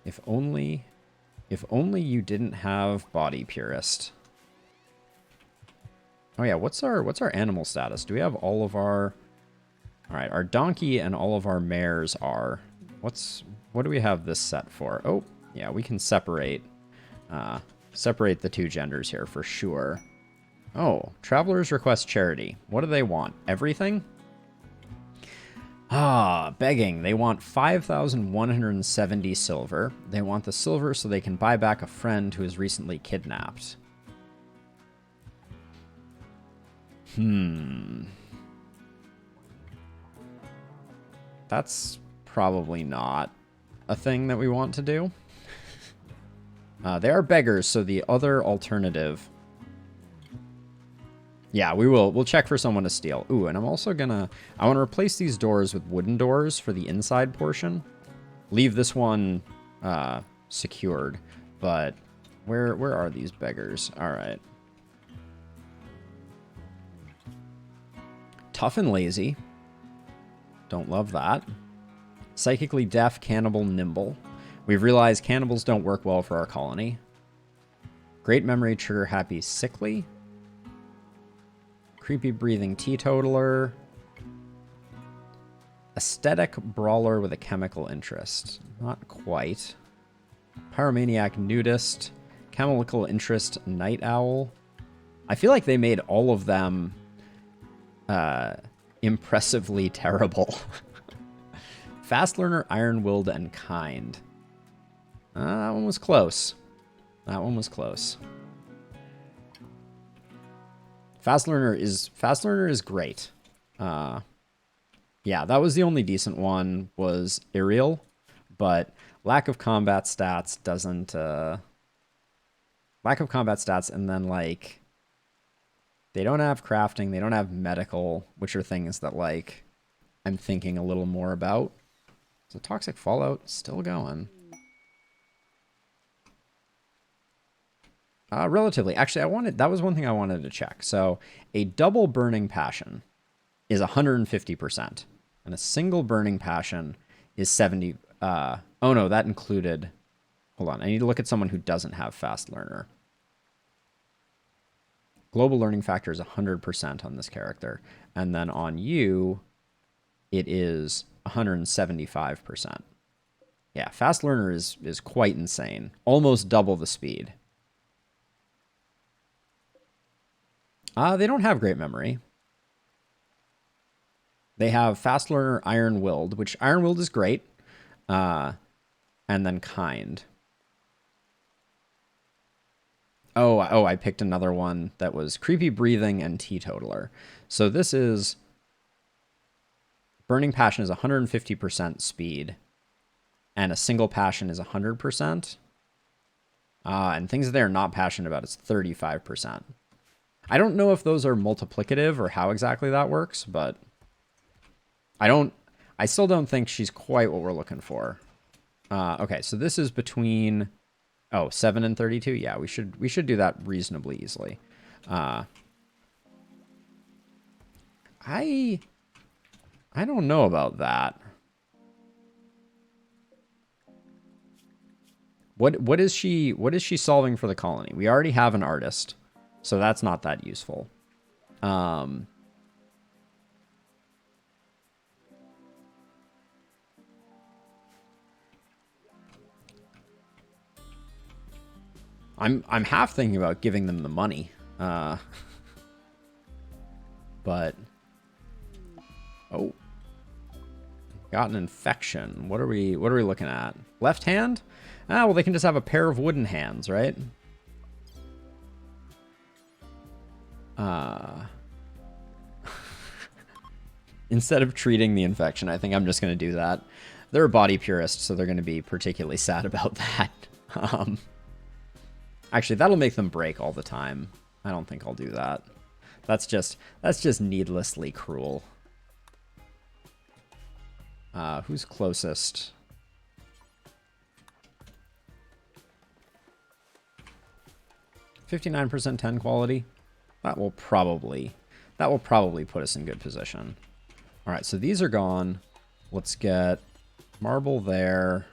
If only you didn't have Body Purist. Oh yeah, what's our animal status? Do we have all of our... Alright, our donkey and all of our mares are... What do we have this set for? Oh, yeah, we can separate the two genders here for sure. Oh, travelers request charity. What do they want? Everything? Ah, begging. They want 5,170 silver. They want the silver so they can buy back a friend who was recently kidnapped. That's probably not a thing that we want to do. They are beggars, so the other alternative... Yeah, we'll check for someone to steal. Ooh, and I'm also gonna... I want to replace these doors with wooden doors for the inside portion. Leave this one secured. But where are these beggars? Alright. Tough and lazy. Don't love that. Psychically deaf, cannibal, nimble. We've realized cannibals don't work well for our colony. Great memory, trigger happy, sickly. Creepy breathing teetotaler. Aesthetic brawler with a chemical interest. Not quite. Pyromaniac nudist. Chemical interest night owl. I feel like they made all of them impressively terrible. Fast learner, iron-willed, and kind. That one was close. That one was close. Fast learner is great. Yeah, that was the only decent one, was aerial, but lack of combat stats doesn't... lack of combat stats, and then, like, they don't have crafting, they don't have medical, which are things that, like, I'm thinking a little more about. So Toxic Fallout still going. Relatively. Actually, that was one thing I wanted to check. So a double burning passion is 150%. And a single burning passion is 70. Oh no, that included... Hold on, I need to look at someone who doesn't have fast learner. Global learning factor is 100% on this character. And then on you, it is 175%. Yeah, fast learner is quite insane. Almost double the speed. They don't have great memory. They have fast learner, iron-willed, which iron-willed is great. And then kind. Oh, I picked another one that was creepy breathing and teetotaler. So this is... Burning passion is 150% speed. And a single passion is 100%. And things that they're not passionate about is 35%. I don't know if those are multiplicative or how exactly that works, but I still don't think she's quite what we're looking for. Okay, so this is between 7 and 32. Yeah, we should do that reasonably easily. I don't know about that. What is she solving for the colony? We already have an artist. So that's not that useful. I'm half thinking about giving them the money. But got Got an infection. What are we looking at? Left hand? Ah, well, they can just have a pair of wooden hands, right? Instead of treating the infection, I think I'm just going to do that. They're a body purist, so they're going to be particularly sad about that. Actually, that'll make them break all the time. I don't think I'll do that. That's just needlessly cruel. Who's closest? %59% 10 quality. That will probably put us in good position. All right, so these are gone. Let's get marble there.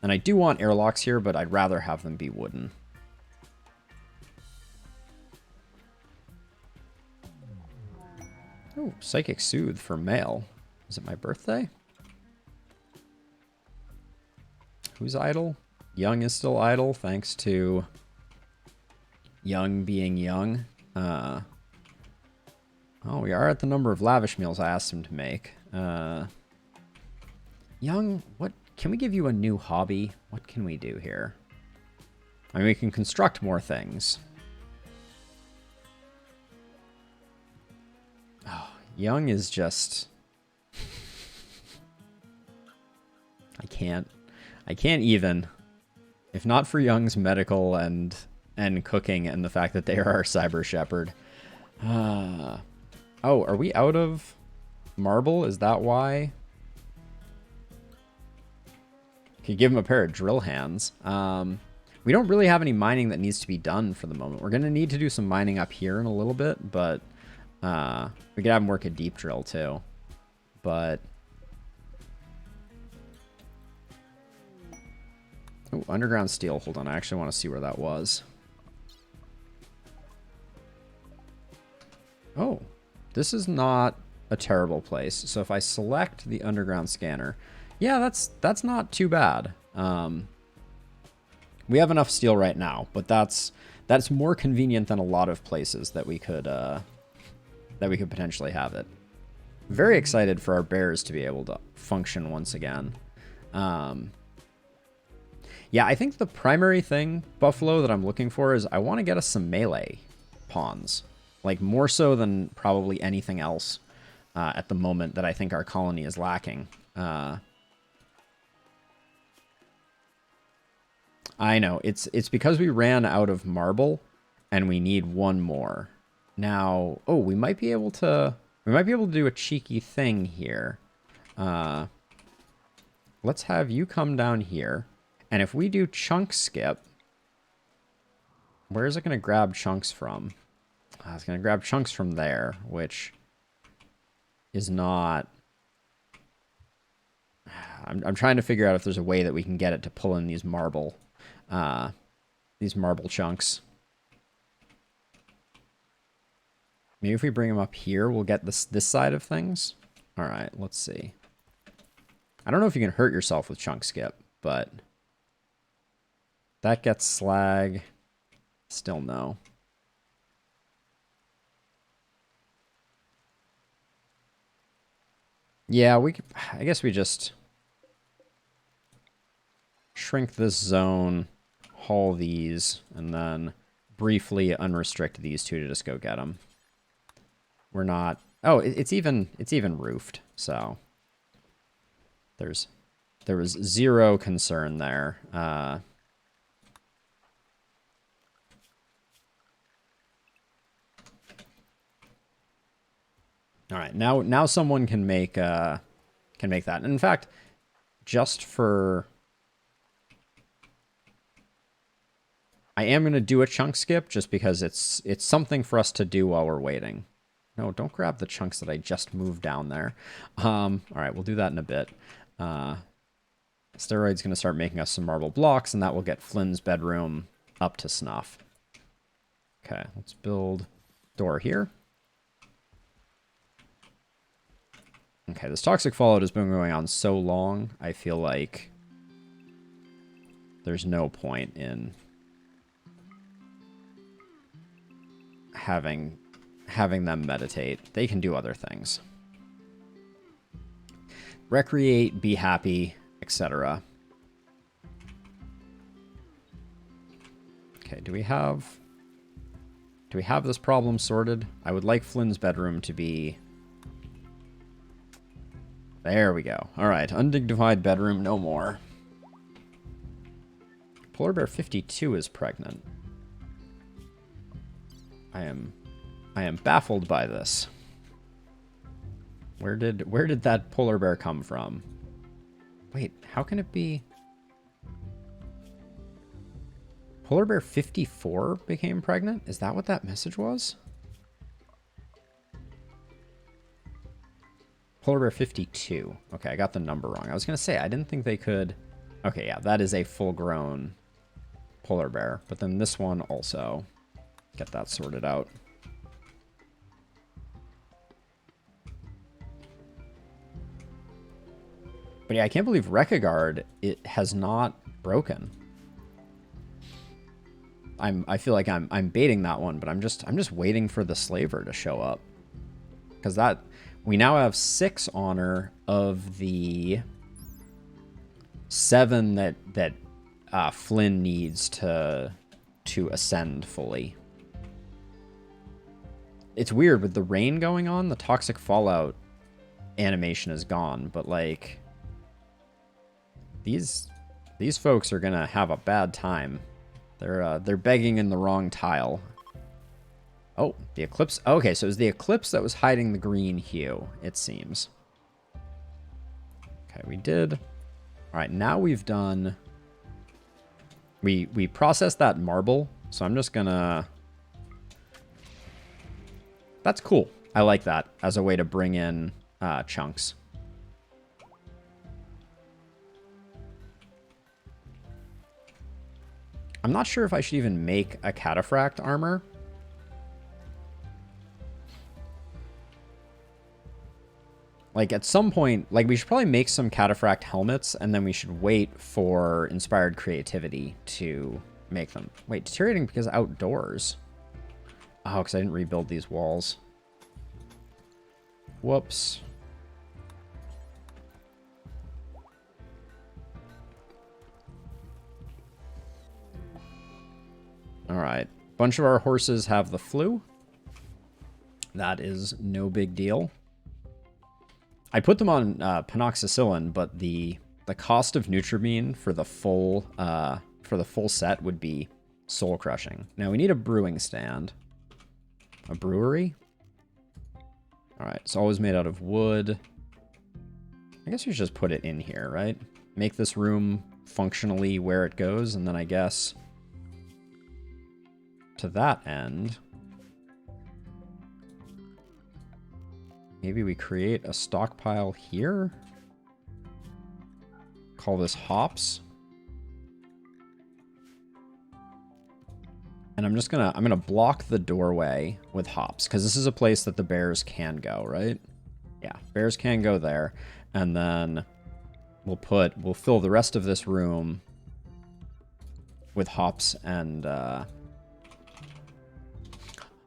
And I do want airlocks here, but I'd rather have them be wooden. Oh, Psychic Soothe for male. Is it my birthday? Who's idle? Young is still idle, thanks to Young being young. Oh, we are at the number of lavish meals I asked him to make. Young, what? Can we give you a new hobby? What can we do here? I mean, we can construct more things. Oh, Young is just... I can't even. If not for Young's medical and cooking and the fact that they are our cyber shepherd. Oh, are we out of marble? Is that why? Could give him a pair of drill hands. We don't really have any mining that needs to be done for the moment. We're going to need to do some mining up here in a little bit, but we could have him work a deep drill too. But... oh, underground steel. Hold on, I actually want to see where that was. Oh, this is not a terrible place. So if I select the underground scanner, yeah, that's not too bad. We have enough steel right now, but that's more convenient than a lot of places that we could potentially have it. Very excited for our bears to be able to function once again. Yeah, I think the primary thing, Buffalo, that I'm looking for is I want to get us some melee pawns. Like, more so than probably anything else at the moment that I think our colony is lacking. I know. It's because we ran out of marble, and we need one more. Now, oh, we might be able to do a cheeky thing here. Let's have you come down here. And if we do chunk skip, where is it going to grab chunks from? It's going to grab chunks from there, which is not... I'm trying to figure out if there's a way that we can get it to pull in these marble chunks. Maybe if we bring them up here, we'll get this side of things. All right, let's see. I don't know if you can hurt yourself with chunk skip, but... that gets slag. Still no. Yeah, we could, I guess we just shrink this zone, haul these, and then briefly unrestrict these two to just go get them. We're not... oh, it's even roofed, so there was zero concern there. All right, now someone can make that. And in fact, just for... I am going to do a chunk skip just because it's something for us to do while we're waiting. No, don't grab the chunks that I just moved down there. All right, we'll do that in a bit. Steroid's going to start making us some marble blocks, and that will get Flynn's bedroom up to snuff. Okay, let's build door here. Okay, this toxic fallout has been going on so long, I feel like there's no point in having them meditate. They can do other things. recreate, be happy, etc. Okay, do we have this problem sorted? I would like Flynn's bedroom to be... There we go. All right, undignified bedroom, no more. Polar Bear 52 is pregnant. I am baffled by this. Where did that polar bear come from? Wait, how can it be? Polar Bear 54 became pregnant? Is that what that message was? Polar Bear 52. Okay, I got the number wrong. I was going to say, I didn't think they could... Okay, yeah, that is a full-grown polar bear. But then this one also. Get that sorted out. But yeah, I can't believe Rekagard, it has not broken. I feel like I'm baiting that one, but I'm just waiting for the slaver to show up. Because that we now have 6 honor of the 7 that Flynn needs to ascend fully. It's weird with the rain going on, the toxic fallout animation is gone, but like these folks are gonna have a bad time. They're begging in the wrong tile. Oh, the eclipse. Okay, so it was the eclipse that was hiding the green hue, it seems. Okay, we did. All right, now we've done... We processed that marble, so I'm just gonna... That's cool. I like that as a way to bring in chunks. I'm not sure if I should even make a cataphract armor. Like, at some point, like, we should probably make some cataphract helmets, and then we should wait for inspired creativity to make them. Wait, deteriorating because outdoors. Oh, because I didn't rebuild these walls. Whoops. All right. Bunch of our horses have the flu. That is no big deal. I put them on panoxicillin, but the cost of Nutrimine for the full set would be soul crushing. Now we need a brewing stand. A brewery? All right. It's always made out of wood. I guess you should just put it in here, right? Make this room functionally where it goes, and then I guess... to that end, maybe we create a stockpile here. Call this hops. And I'm gonna block the doorway with hops, because this is a place that the bears can go, right? Yeah, bears can go there. And then we'll fill the rest of this room with hops and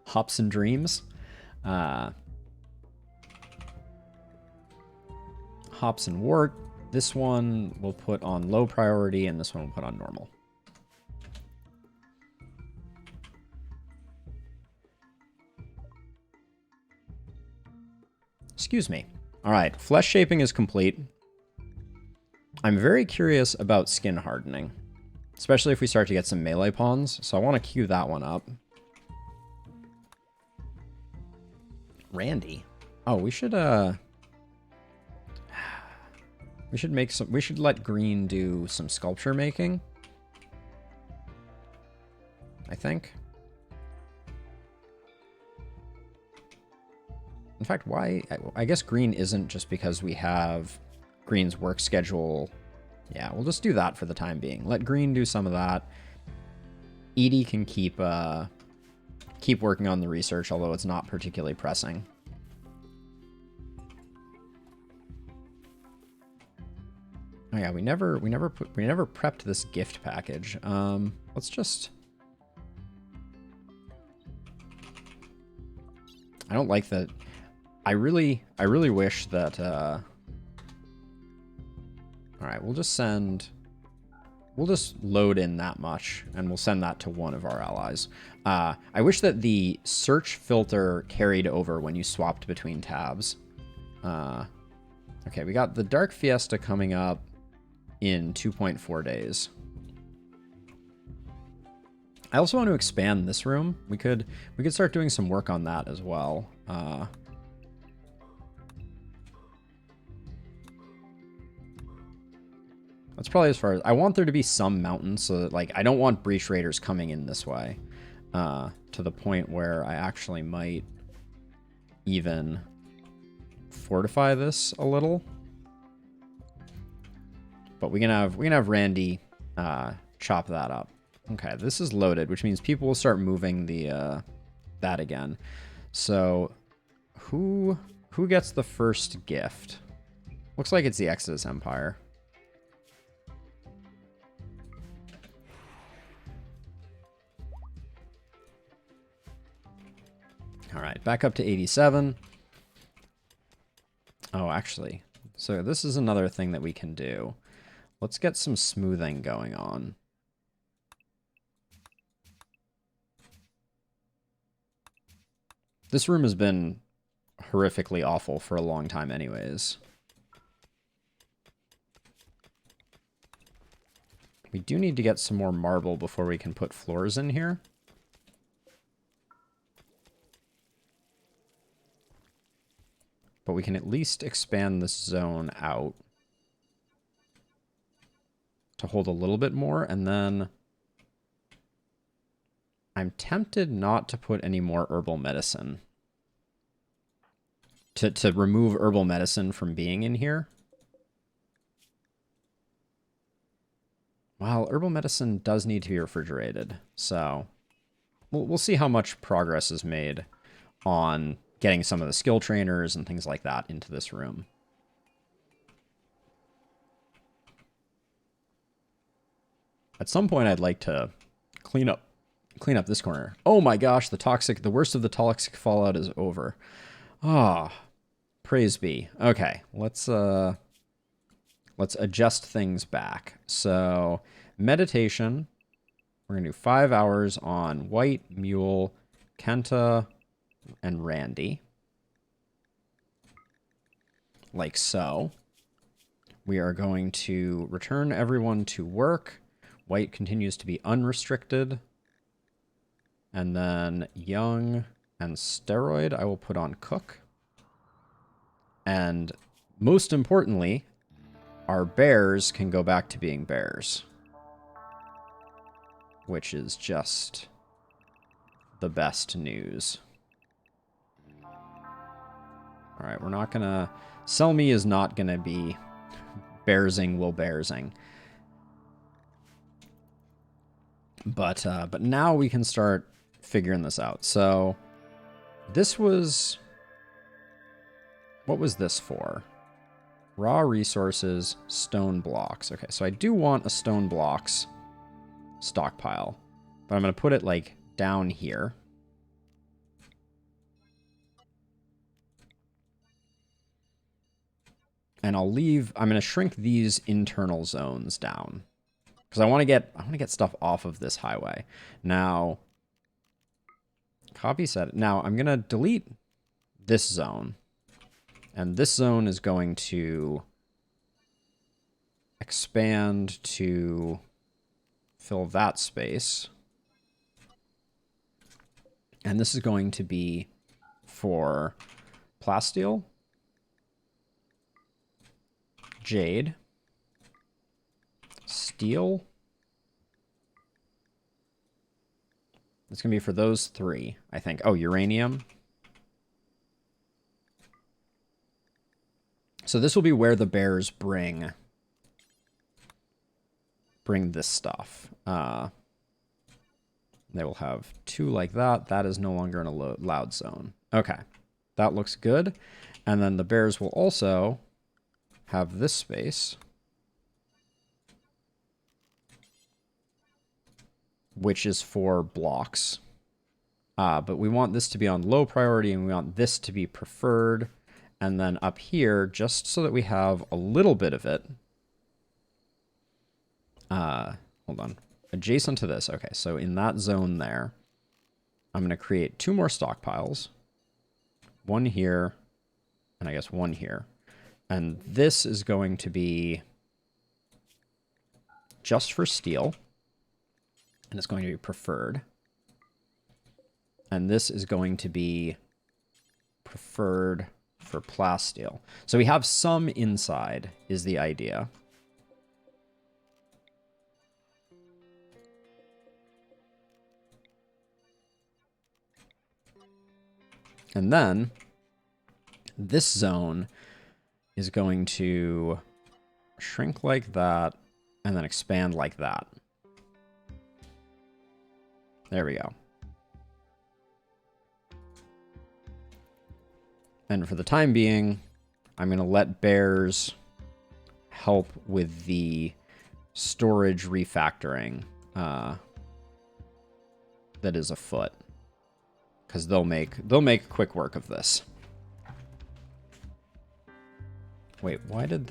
hops and dreams. Hops and wart. This one we'll put on low priority, and this one we'll put on normal. Excuse me. All right, flesh shaping is complete. I'm very curious about skin hardening, especially if we start to get some melee pawns, so I want to queue that one up. Randy. Oh, we should make some, we should let Green do some sculpture making, I think. In fact, why? I guess Green isn't just because we have Green's work schedule. Yeah, we'll just do that for the time being. Let Green do some of that. Edie can keep working on the research, although it's not particularly pressing. Oh yeah, we never prepped this gift package. Let's just... I don't like that. I really wish that All right, we'll just load in that much, and we'll send that to one of our allies. I wish that the search filter carried over when you swapped between tabs. Okay, we got the Dark Fiesta coming up in 2.4 days. I also want to expand this room. We could start doing some work on that as well. That's probably as far as I want there to be some mountains, so that, like, I don't want breach raiders coming in this way, to the point where I actually might even fortify this a little. But we can have Randy chop that up. Okay, this is loaded, which means people will start moving the that again. So who gets the first gift? Looks like it's the Exodus Empire. All right, back up to 87. Oh, actually, so this is another thing that we can do. Let's get some smoothing going on. This room has been horrifically awful for a long time anyways. We do need to get some more marble before we can put floors in here. But we can at least expand this zone out to hold a little bit more, and then I'm tempted not to put any more herbal medicine. To remove herbal medicine from being in here. Well, herbal medicine does need to be refrigerated, so we'll see how much progress is made on getting some of the skill trainers and things like that into this room. At some point, I'd like to clean up this corner. Oh my gosh, the worst of the toxic fallout is over. Ah, praise be. Okay, let's adjust things back. So, meditation, we're gonna do 5 hours on White, Mule, Kenta, and Randy. Like so. We are going to return everyone to work. White continues to be unrestricted. And then Young and Steroid I will put on Cook. And most importantly, our bears can go back to being bears. Which is just the best news. Alright, we're not gonna... Sell Me is not gonna be bearsing will bearsing. But now we can start figuring this out. So, this was... What was this for? Raw resources, stone blocks. Okay, so I do want a stone blocks stockpile. But I'm going to put it, like, down here. And I'm going to shrink these internal zones down. Because I want to get stuff off of this highway. Now, copy set. Now, I'm going to delete this zone. And this zone is going to expand to fill that space. And this is going to be for plasteel, jade, steel. It's going to be for those three, I think. Oh, uranium. So this will be where the bears bring this stuff. They will have 2 like that. That is no longer in a loud zone. Okay, that looks good. And then the bears will also have this space, which is for blocks. But we want this to be on low priority, and we want this to be preferred. And then up here, just so that we have a little bit of it, Hold on. Adjacent to this. Okay, so in that zone there, I'm going to create 2 more stockpiles. 1 here, and I guess 1 here. And this is going to be just for steel. And it's going to be preferred. And this is going to be preferred for plasteel. So we have some inside, is the idea. And then this zone is going to shrink like that and then expand like that. There we go. And for the time being, I'm going to let bears help with the storage refactoring that is afoot, because they'll make quick work of this. Wait, why did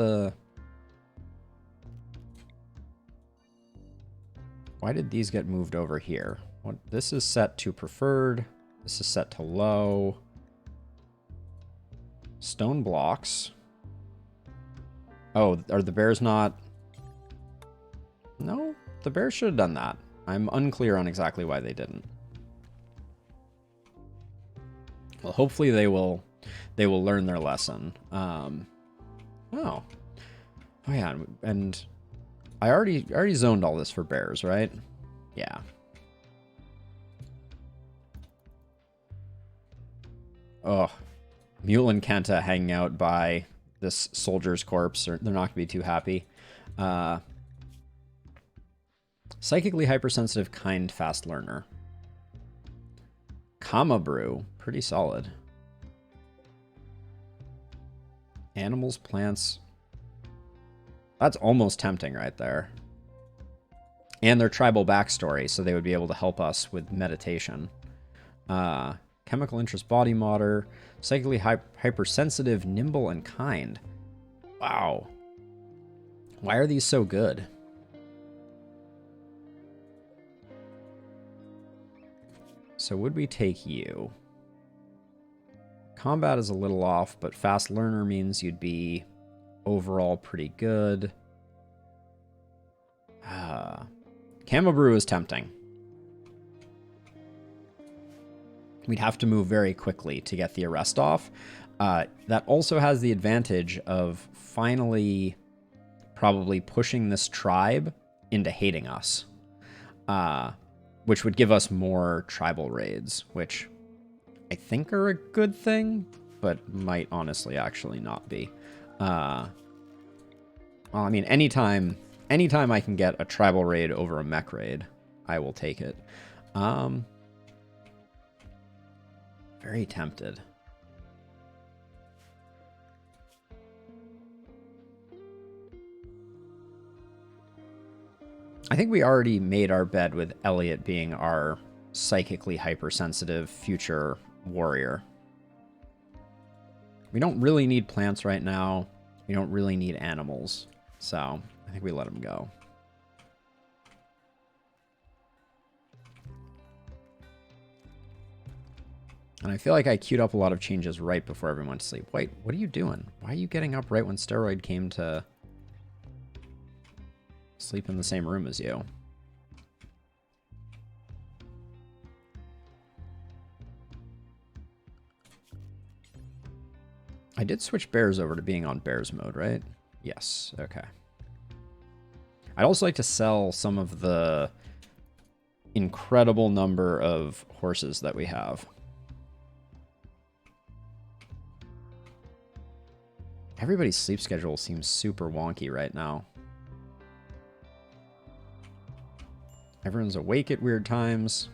these get moved over here? What, this is set to preferred. This is set to low. Stone blocks. Oh, are the bears not? No, the bears should have done that. I'm unclear on exactly why they didn't. Well, hopefully they will learn their lesson. Oh yeah, and I already zoned all this for bears, right? Yeah. Oh, Mule and Kenta hanging out by this soldier's corpse, or they're not gonna be too happy. Psychically hypersensitive, kind, fast learner. Kama brew, pretty solid. Animals, plants. That's almost tempting right there. And their tribal backstory, so they would be able to help us with meditation. Chemical interest, body modder. Psychically hypersensitive, nimble, and kind. Wow. Why are these so good? So would we take you? Combat is a little off, but fast learner means you'd be overall pretty good. Camo brew is tempting. We'd have to move very quickly to get the arrest off. That also has the advantage of finally probably pushing this tribe into hating us. Which would give us more tribal raids, which I think are a good thing, but might honestly actually not be. Well, I mean, anytime I can get a tribal raid over a mech raid, I will take it. Very tempted. I think we already made our bed with Elliot being our psychically hypersensitive future warrior. We don't really need plants right now. We don't really need animals. So I think we let him go. And I feel like I queued up a lot of changes right before everyone went to sleep. Wait, what are you doing? Why are you getting up right when Steroid came to sleep in the same room as you? I did switch bears over to being on bears mode, right? Yes, okay. I'd also like to sell some of the incredible number of horses that we have. Everybody's sleep schedule seems super wonky right now. Everyone's awake at weird times.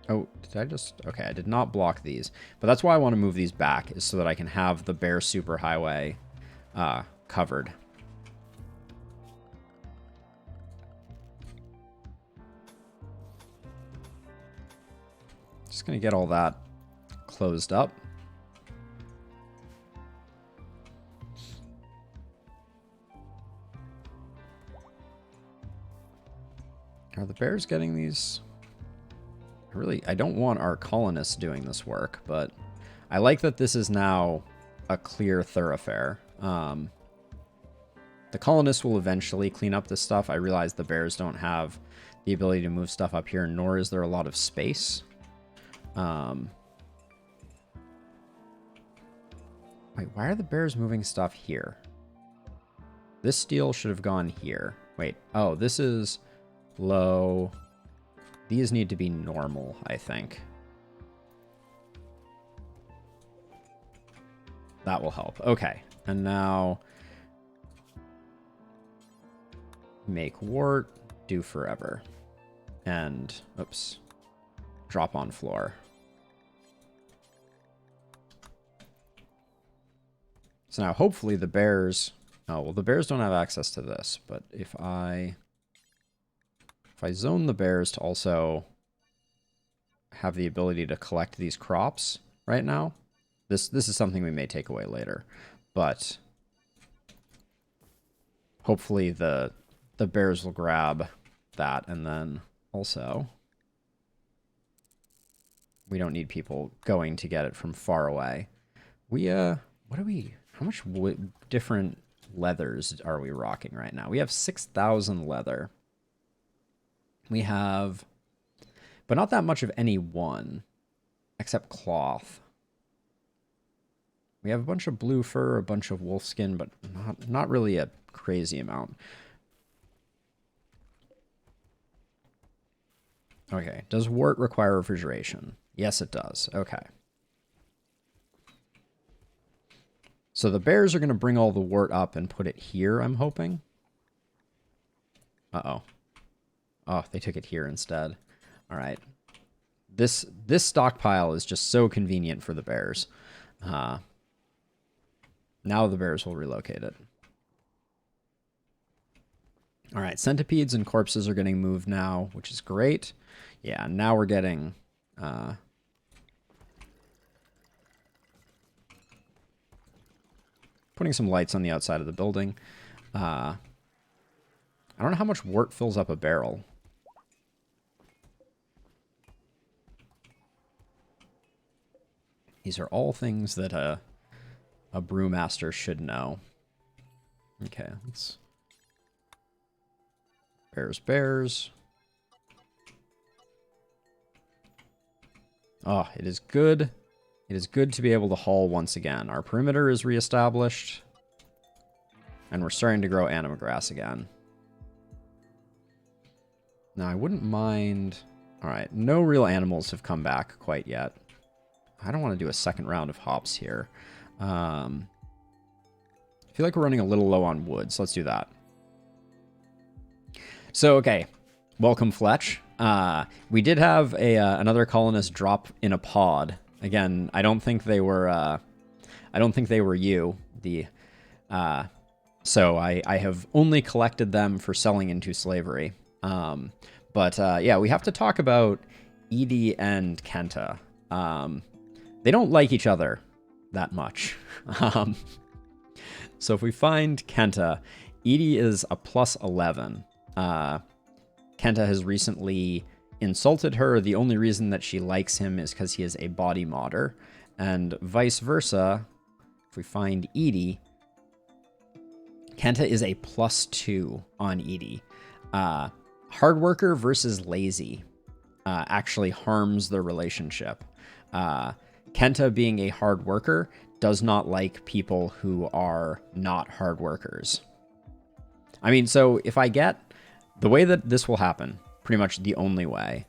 Oh, did I just... Okay, I did not block these. But that's why I want to move these back, is so that I can have the bear superhighway covered. Just going to get all that closed up. Are the bears getting these? I don't want our colonists doing this work, but I like that this is now a clear thoroughfare. The colonists will eventually clean up this stuff. I realize the bears don't have the ability to move stuff up here, nor is there a lot of space. Wait, why are the bears moving stuff here? This steel should have gone here. Wait, oh, this is low. These need to be normal, I think. That will help. Okay, and now make wart, do forever. And, oops, drop on floor. So now hopefully the bears, oh, well, the bears don't have access to this, but if I zone the bears to also have the ability to collect these crops right now, this is something we may take away later, but hopefully the bears will grab that, and then also we don't need people going to get it from far away. How much different leathers are we rocking right now? We have 6,000 leather. We have, but not that much of any one, except cloth. We have a bunch of blue fur, a bunch of wolf skin, but not really a crazy amount. Okay, does wart require refrigeration? Yes, it does. Okay. So the bears are going to bring all the wart up and put it here, I'm hoping. Uh-oh. Oh, they took it here instead. All right. This stockpile is just so convenient for the bears. Now the bears will relocate it. All right, centipedes and corpses are getting moved now, which is great. Yeah, now we're getting... putting some lights on the outside of the building. I don't know how much wart fills up a barrel. These are all things that a brewmaster should know. Okay, let's... Bears. Oh, it is good. It is good to be able to haul once again. Our perimeter is reestablished. And we're starting to grow animagrass again. Now, I wouldn't mind... Alright, no real animals have come back quite yet. I don't want to do a second round of hops here. I feel like we're running a little low on wood, so let's do that. So, okay. Welcome, Fletch. We did have another colonist drop in a pod. Again, I don't think they were you. So I have only collected them for selling into slavery. Yeah, we have to talk about Edie and Kenta. They don't like each other that much. So if we find Kenta, Edie is a +11. Kenta has recently insulted her. The only reason that she likes him is because he is a body modder. And vice versa, if we find Edie, Kenta is a +2 on Edie. Hard worker versus lazy actually harms the relationship. Kenta, being a hard worker, does not like people who are not hard workers. I mean, so if I get... The way that this will happen, pretty much the only way,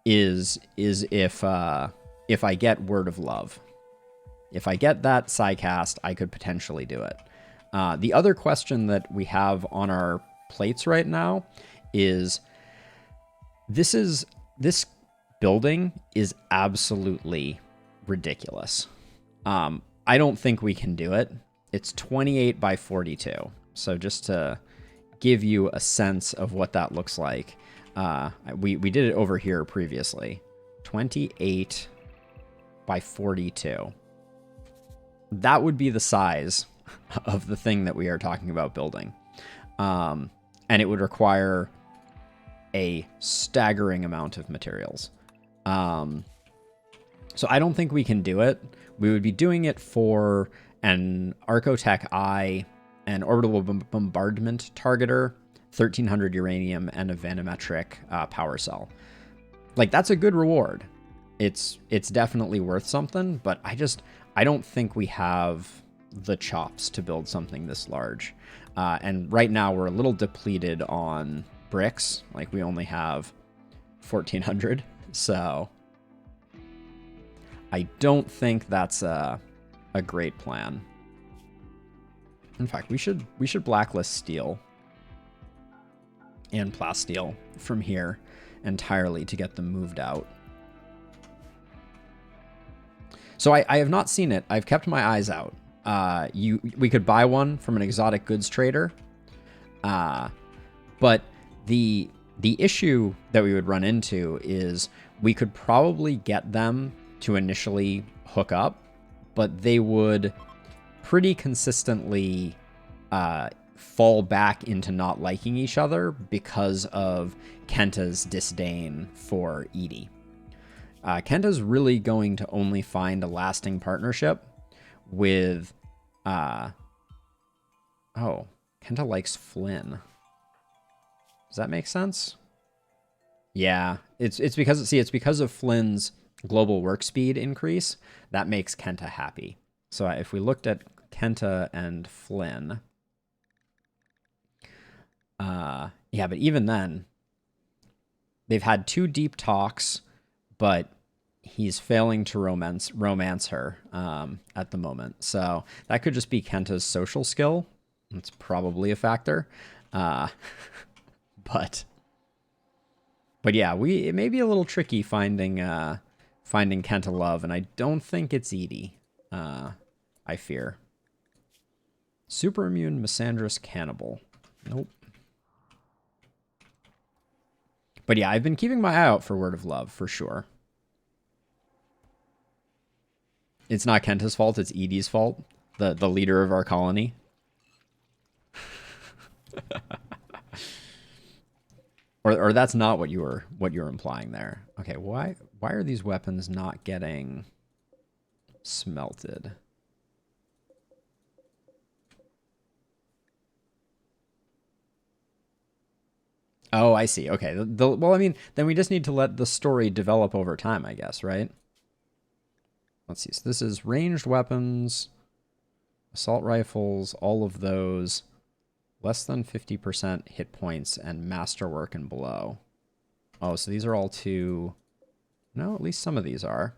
is if I get Word of Love. If I get that Psycast, I could potentially do it. The other question that we have on our plates right now is this building is absolutely ridiculous. I don't think we can do it. It's 28 by 42. So just to give you a sense of what that looks like, we did it over here previously. 28 by 42. That would be the size of the thing that we are talking about building. And and it would require a staggering amount of materials. So I don't think we can do it. We would be doing it for an Archotech Eye, an orbital bombardment targeter, 1300 uranium, and a Vanimetric power cell. Like, that's a good reward. It's definitely worth something, but I don't think we have the chops to build something this large. And right now we're a little depleted on bricks. Like, we only have 1400, so I don't think that's a great plan. In fact, we should blacklist steel and plasteel from here entirely to get them moved out. So I have not seen it. I've kept my eyes out. We could buy one from an exotic goods trader, but the issue that we would run into is we could probably get them to initially hook up, but they would pretty consistently fall back into not liking each other because of Kenta's disdain for Edie. Kenta's really going to only find a lasting partnership with... Kenta likes Flynn. Does that make sense? Yeah, it's because of Flynn's global work speed increase that makes Kenta happy. So if we looked at Kenta and Flynn, yeah, but even then, they've had 2 deep talks, but he's failing to romance her at the moment. So that could just be Kenta's social skill. It's probably a factor. But yeah, it may be a little tricky finding Kenta love, and I don't think it's Edie. I fear. Super immune Misandrous Cannibal. Nope. But yeah, I've been keeping my eye out for Word of Love, for sure. It's not Kenta's fault, it's Edie's fault. The leader of our colony. or that's not what you're implying there. Okay, why are these weapons not getting smelted? Oh, I see. Okay. Well, I mean, then we just need to let the story develop over time, I guess, right? Let's see. So this is ranged weapons, assault rifles, all of those, less than 50% hit points, and masterwork and below. Oh, so these are all two... No, at least some of these are.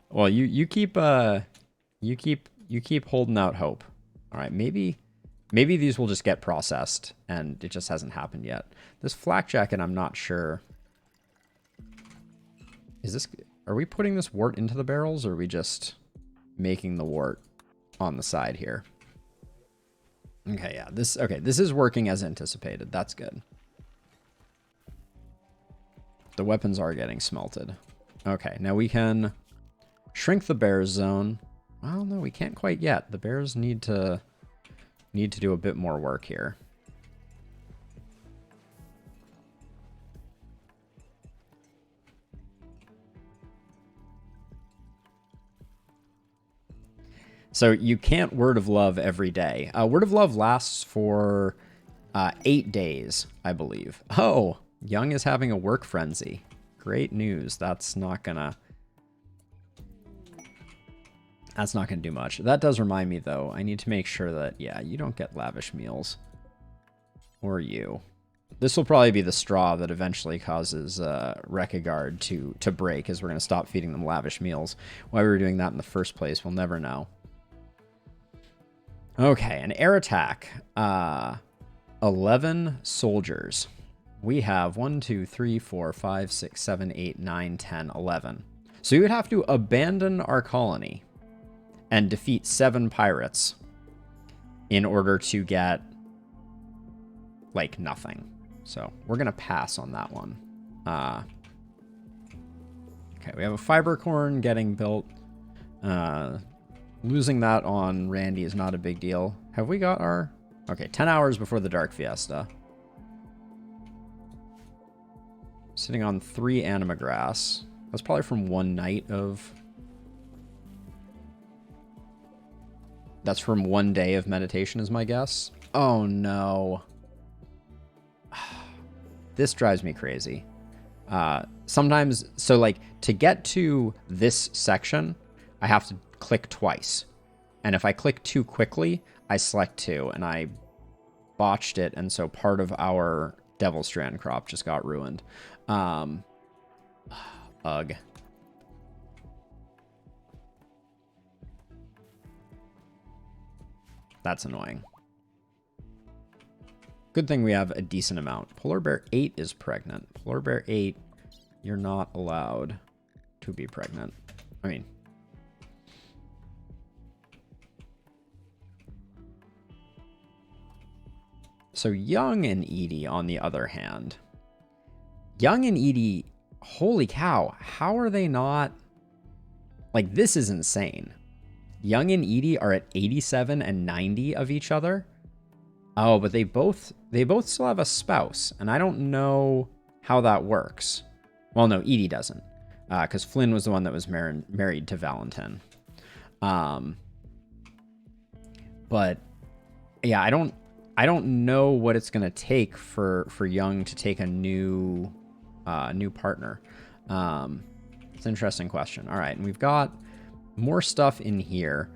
Well, you keep holding out hope. All right, maybe these will just get processed, and it just hasn't happened yet. This flak jacket, I'm not sure. Are we putting this wart into the barrels, or are we just making the wart on the side here? Okay, yeah, this is working as anticipated. That's good. The weapons are getting smelted. Okay, now we can shrink the bears zone. Well, no, we can't quite yet. The bears need to do a bit more work here. So you can't Word of Love every day. Word of Love lasts for 8 days, I believe. Oh, Young is having a work frenzy. Great news. That's not gonna do much. That does remind me, though. I need to make sure that, yeah, you don't get lavish meals. Or you. This will probably be the straw that eventually causes Rekagard to break, as we're going to stop feeding them lavish meals. Why we were doing that in the first place, we'll never know. Okay, an air attack. 11 soldiers. We have 1, 2, 3, 4, 5, 6, 7, 8, 9, 10, 11. So you would have to abandon our colony and defeat 7 pirates in order to get, like, nothing. So we're going to pass on that one. Okay, we have a fiber corn getting built. Losing that on Randy is not a big deal. Have we got our... Okay, 10 hours before the Dark Fiesta. Sitting on 3 anima grass. That's probably from one night of... That's from one day of meditation is my guess. Oh no. This drives me crazy. Sometimes, so like to get to this section, I have to click twice. And if I click too quickly, I select 2 and I botched it. And so part of our Devil Strand crop just got ruined. Ugh. That's annoying. Good thing we have a decent amount. Polar Bear 8 is pregnant. Polar Bear 8, you're not allowed to be pregnant. I mean... So Young and Edie, on the other hand. Young and Edie, holy cow, how are they not... Like, this is insane. Young and Edie are at 87 and 90 of each other. Oh, but they both still have a spouse, and I don't know how that works. Well, no, Edie doesn't, because Flynn was the one that was married to Valentin. But yeah, I don't know what it's gonna take for Young to take a new partner. It's an interesting question. All right, and we've got more stuff in here.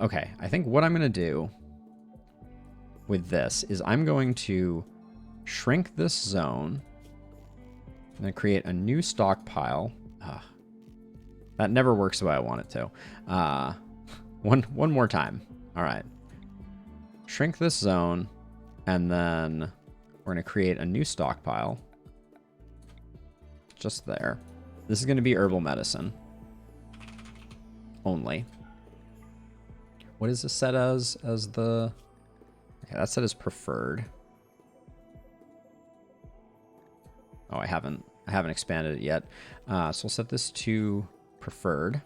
Okay, I think what I'm gonna do with this is I'm going to shrink this zone. I'm going to create a new stockpile. That never works the way I want it to. One more time. All right. Shrink this zone, and then we're going to create a new stockpile. Just there. This is going to be herbal medicine. Only. What is this set as the... Okay, that's set as preferred. Oh, I haven't expanded it yet. So we'll set this to preferred.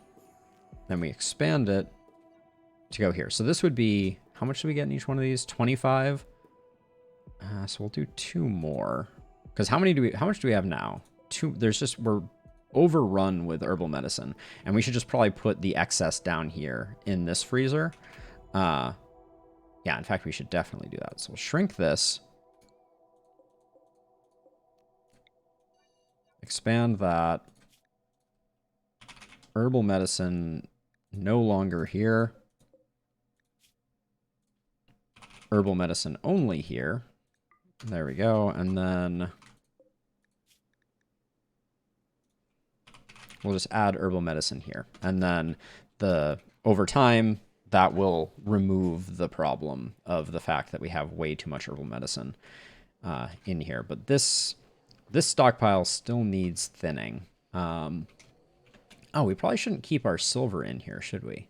Then we expand it to go here. So this would be, how much do we get in each one of these? 25. So we'll do 2 more. Because how much do we have now? 2. We're overrun with herbal medicine, and we should just probably put the excess down here in this freezer. Yeah, in fact, we should definitely do that. So we'll shrink this. Expand that. Herbal medicine no longer here. Herbal medicine only here. There we go. And then we'll just add herbal medicine here. And then over time, that will remove the problem of the fact that we have way too much herbal medicine in here. But this stockpile still needs thinning. Oh, we probably shouldn't keep our silver in here, should we?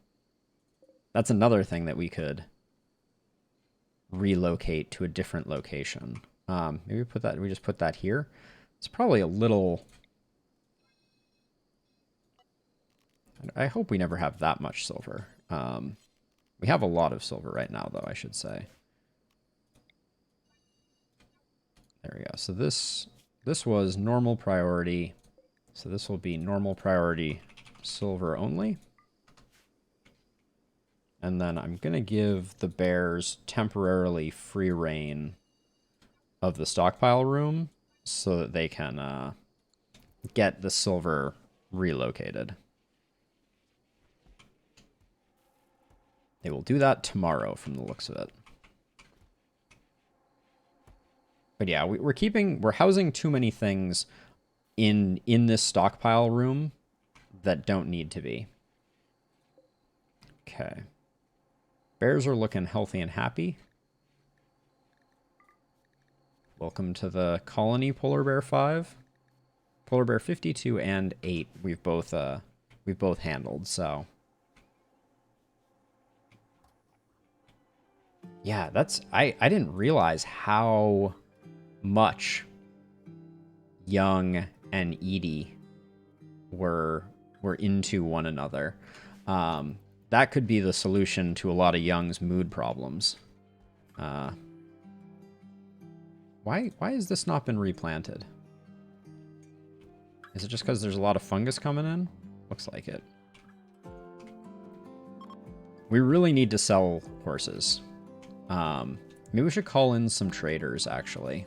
That's another thing that we could relocate to a different location. Maybe we just put that here. It's probably a little... I hope we never have that much silver. We have a lot of silver right now, though, I should say. There we go. So this was normal priority. So this will be normal priority silver only. And then I'm going to give the bears temporarily free reign of the stockpile room so that they can get the silver relocated. They will do that tomorrow from the looks of it. But yeah, we're housing too many things in this stockpile room that don't need to be. Okay. Bears are looking healthy and happy. Welcome to the colony, Polar Bear 5. Polar Bear 52 and 8 we've both handled, so... Yeah, I didn't realize how much Young and Edie were into one another. that could be the solution to a lot of Young's mood problems. Why has this not been replanted? Is it just because there's a lot of fungus coming in? Looks like it. We really need to sell horses. Maybe we should call in some traders, actually.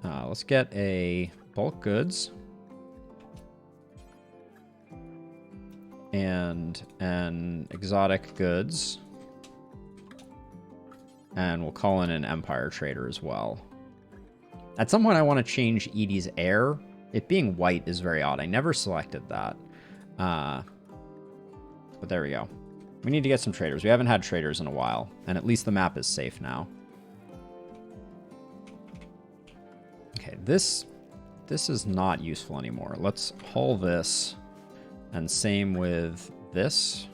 Let's get a bulk goods. And an exotic goods. And we'll call in an empire trader as well. At some point, I want to change Edie's heir. It being white is very odd. I never selected that. But there we go. We need to get some traders. We haven't had traders in a while. And at least the map is safe now. Okay, this is not useful anymore. Let's haul this. And same with this.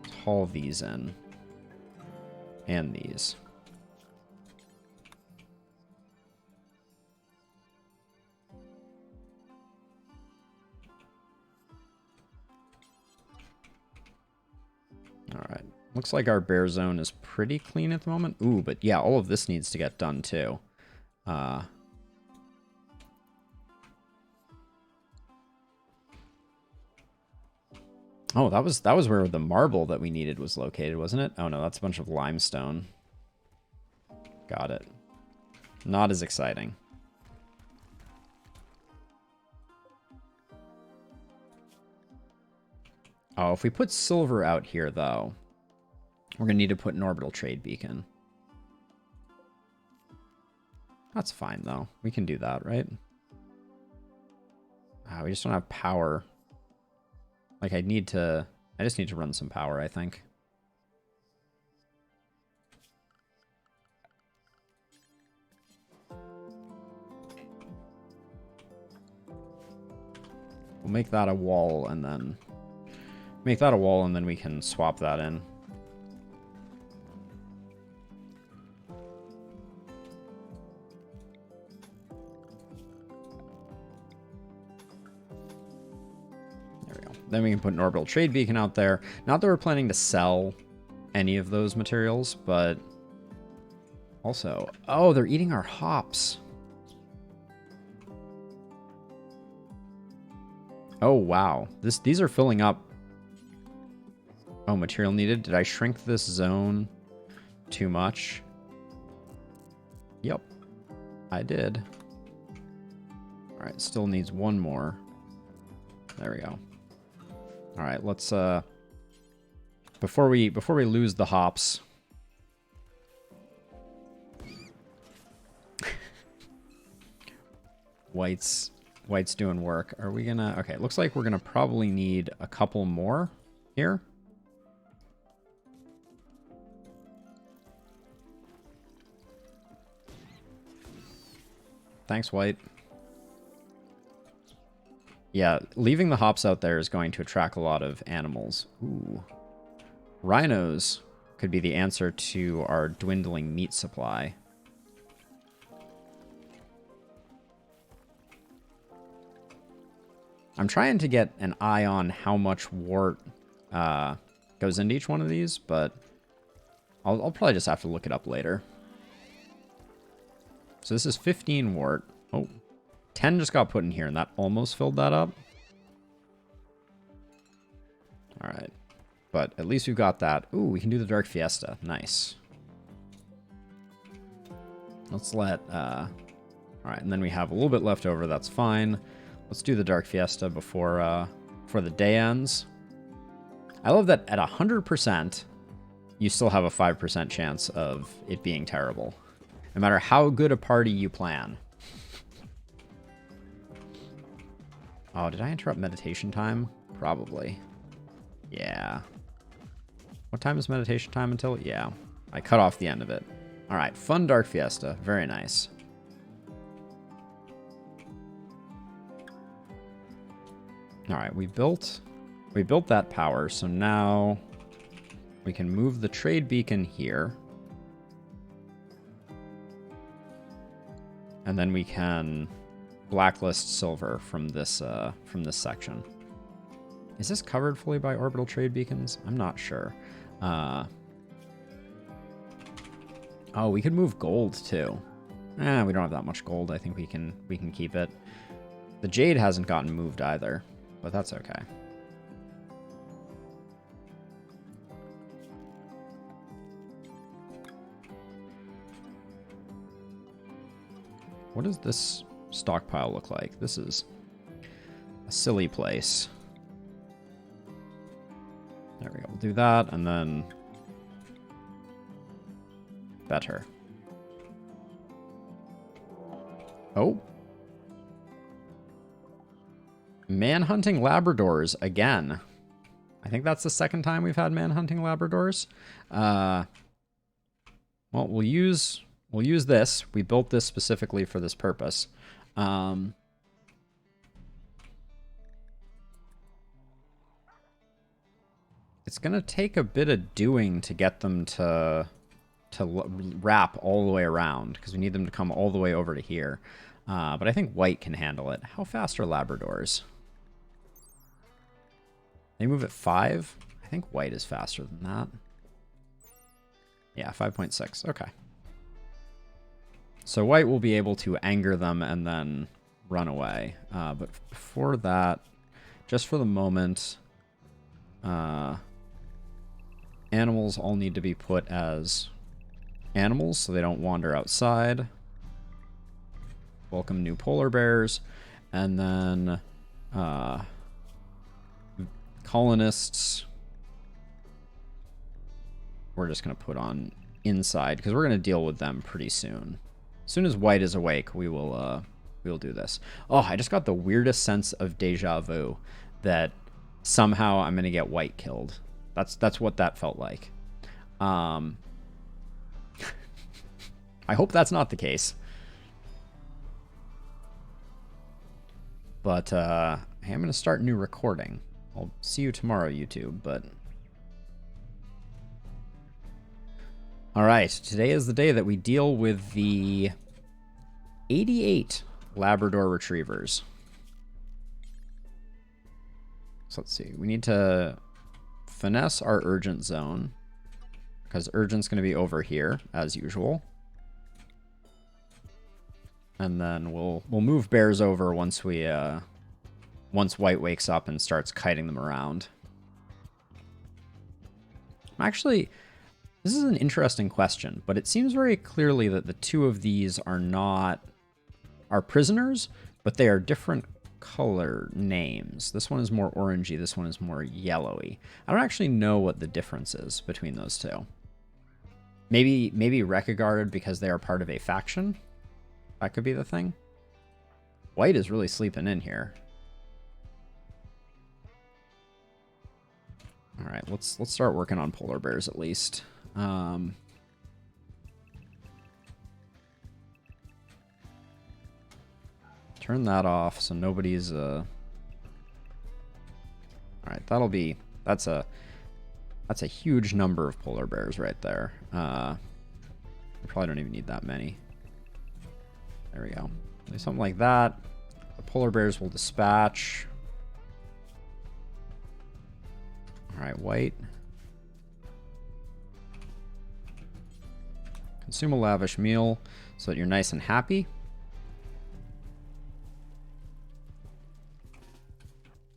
Let's haul these in. And these. All right. Looks like our bear zone is pretty clean at the moment. Ooh, but yeah, all of this needs to get done too. Oh, that was where the marble that we needed was located, wasn't it? Oh no, that's a bunch of limestone. Got it. Not as exciting. Oh, if we put silver out here, though, we're going to need to put an orbital trade beacon. That's fine, though. We can do that, right? We just don't have power. Like, I just need to run some power, I think. We'll make that a wall and then... Make that a wall and then we can swap that in. There we go. Then we can put an orbital trade beacon out there. Not that we're planning to sell any of those materials, but also... Oh, they're eating our hops. Oh, wow. These are filling up. Oh, material needed. Did I shrink this zone too much? Yep, I did. All right, still needs one more. There we go. All right, let's before we lose the hops. White's doing work. Are we gonna... Okay, looks like we're gonna probably need a couple more here. Thanks, White. Yeah, leaving the hops out there is going to attract a lot of animals. Ooh. Rhinos could be the answer to our dwindling meat supply. I'm trying to get an eye on how much wart goes into each one of these, but I'll probably just have to look it up later. So this is 15 wart. Oh, 10 just got put in here, and that almost filled that up. All right. But at least we've got that. Ooh, we can do the Dark Fiesta. Nice. Let's let... all right, and then we have a little bit left over. That's fine. Let's do the Dark Fiesta before the day ends. I love that at 100%, you still have a 5% chance of it being terrible. No matter how good a party you plan. Oh, did I interrupt meditation time? Probably. Yeah. What time is meditation time until? Yeah. I cut off the end of it. All right, fun Dark Fiesta. Very nice. All right, we built that power, so now we can move the trade beacon here. And then we can blacklist silver from this section. Is this covered fully by orbital trade beacons? I'm not sure. Oh, we could move gold too. We don't have that much gold. I think we can keep it. The jade hasn't gotten moved either, but that's okay. What does this stockpile look like? This is a silly place. There we go. We'll do that, and then better. Oh. Manhunting Labradors again. I think that's the second time we've had manhunting Labradors. Well, we'll use this. We built this specifically for this purpose. It's gonna take a bit of doing to get them to wrap all the way around, because we need them to come all the way over to here. But I think white can handle it. How fast are Labradors? They move at 5? I think white is faster than that. Yeah, 5.6. Okay. So white will be able to anger them and then run away. But before that, just for the moment, animals all need to be put as animals so they don't wander outside. Welcome new polar bears. And then colonists, we're just going to put on inside because we're going to deal with them pretty soon. As soon as white is awake, we will do this. Oh, I just got the weirdest sense of deja vu that somehow I'm going to get white killed. That's what that felt like. I hope that's not the case. But I'm going to start a new recording. I'll see you tomorrow, YouTube, but... Alright, today is the day that we deal with the 88 Labrador Retrievers. So let's see. We need to finesse our urgent zone, because urgent's going to be over here, as usual. And then we'll move bears over once we once white wakes up and starts kiting them around. Actually, this is an interesting question, but it seems very clearly that the two of these are prisoners, but they are different color names. This one is more orangey, this one is more yellowy. I don't actually know what the difference is between those two. Maybe Recogarded because they are part of a faction? That could be the thing. White is really sleeping in here. All right, let's start working on polar bears at least. Turn that off so nobody's all right, that's a huge number of polar bears right there. We probably don't even need that many. There we go. Do something like that. The polar bears will dispatch. All right, white. Consume a lavish meal so that you're nice and happy.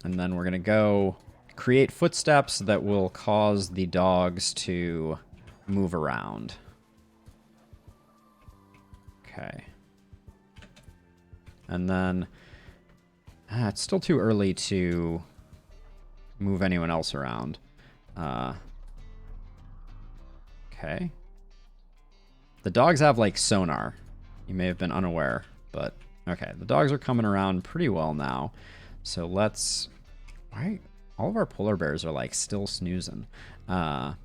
And then we're going to go create footsteps that will cause the dogs to move around. Okay. And then it's still too early to move anyone else around. Okay. The dogs have like sonar. You may have been unaware, but okay. The dogs are coming around pretty well now. So let's... Why? All of our polar bears are like still snoozing. Hold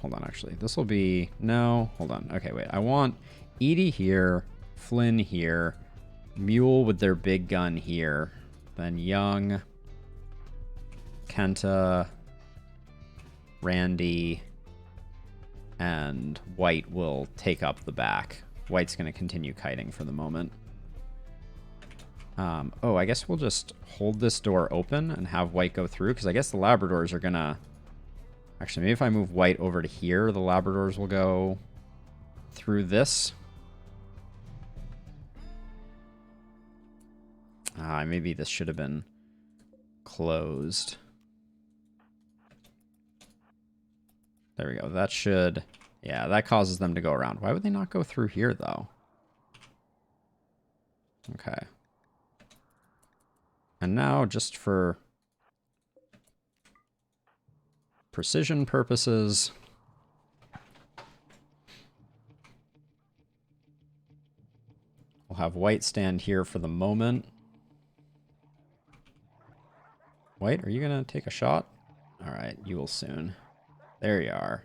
on, actually. This will be... No, hold on. Okay, wait. I want Edie here, Flynn here, Mule with their big gun here, then Young, Kenta, Randy, and White will take up the back. White's going to continue kiting for the moment. Oh, I guess we'll just hold this door open and have white go through, because I guess the Labradors are gonna... Actually, maybe if I move white over to here, the Labradors will go through this. Maybe this should have been closed. There we go. That should... Yeah, that causes them to go around. Why would they not go through here, though? Okay. And now, just for precision purposes, we'll have white stand here for the moment. White, are you going to take a shot? All right, you will soon. There you are.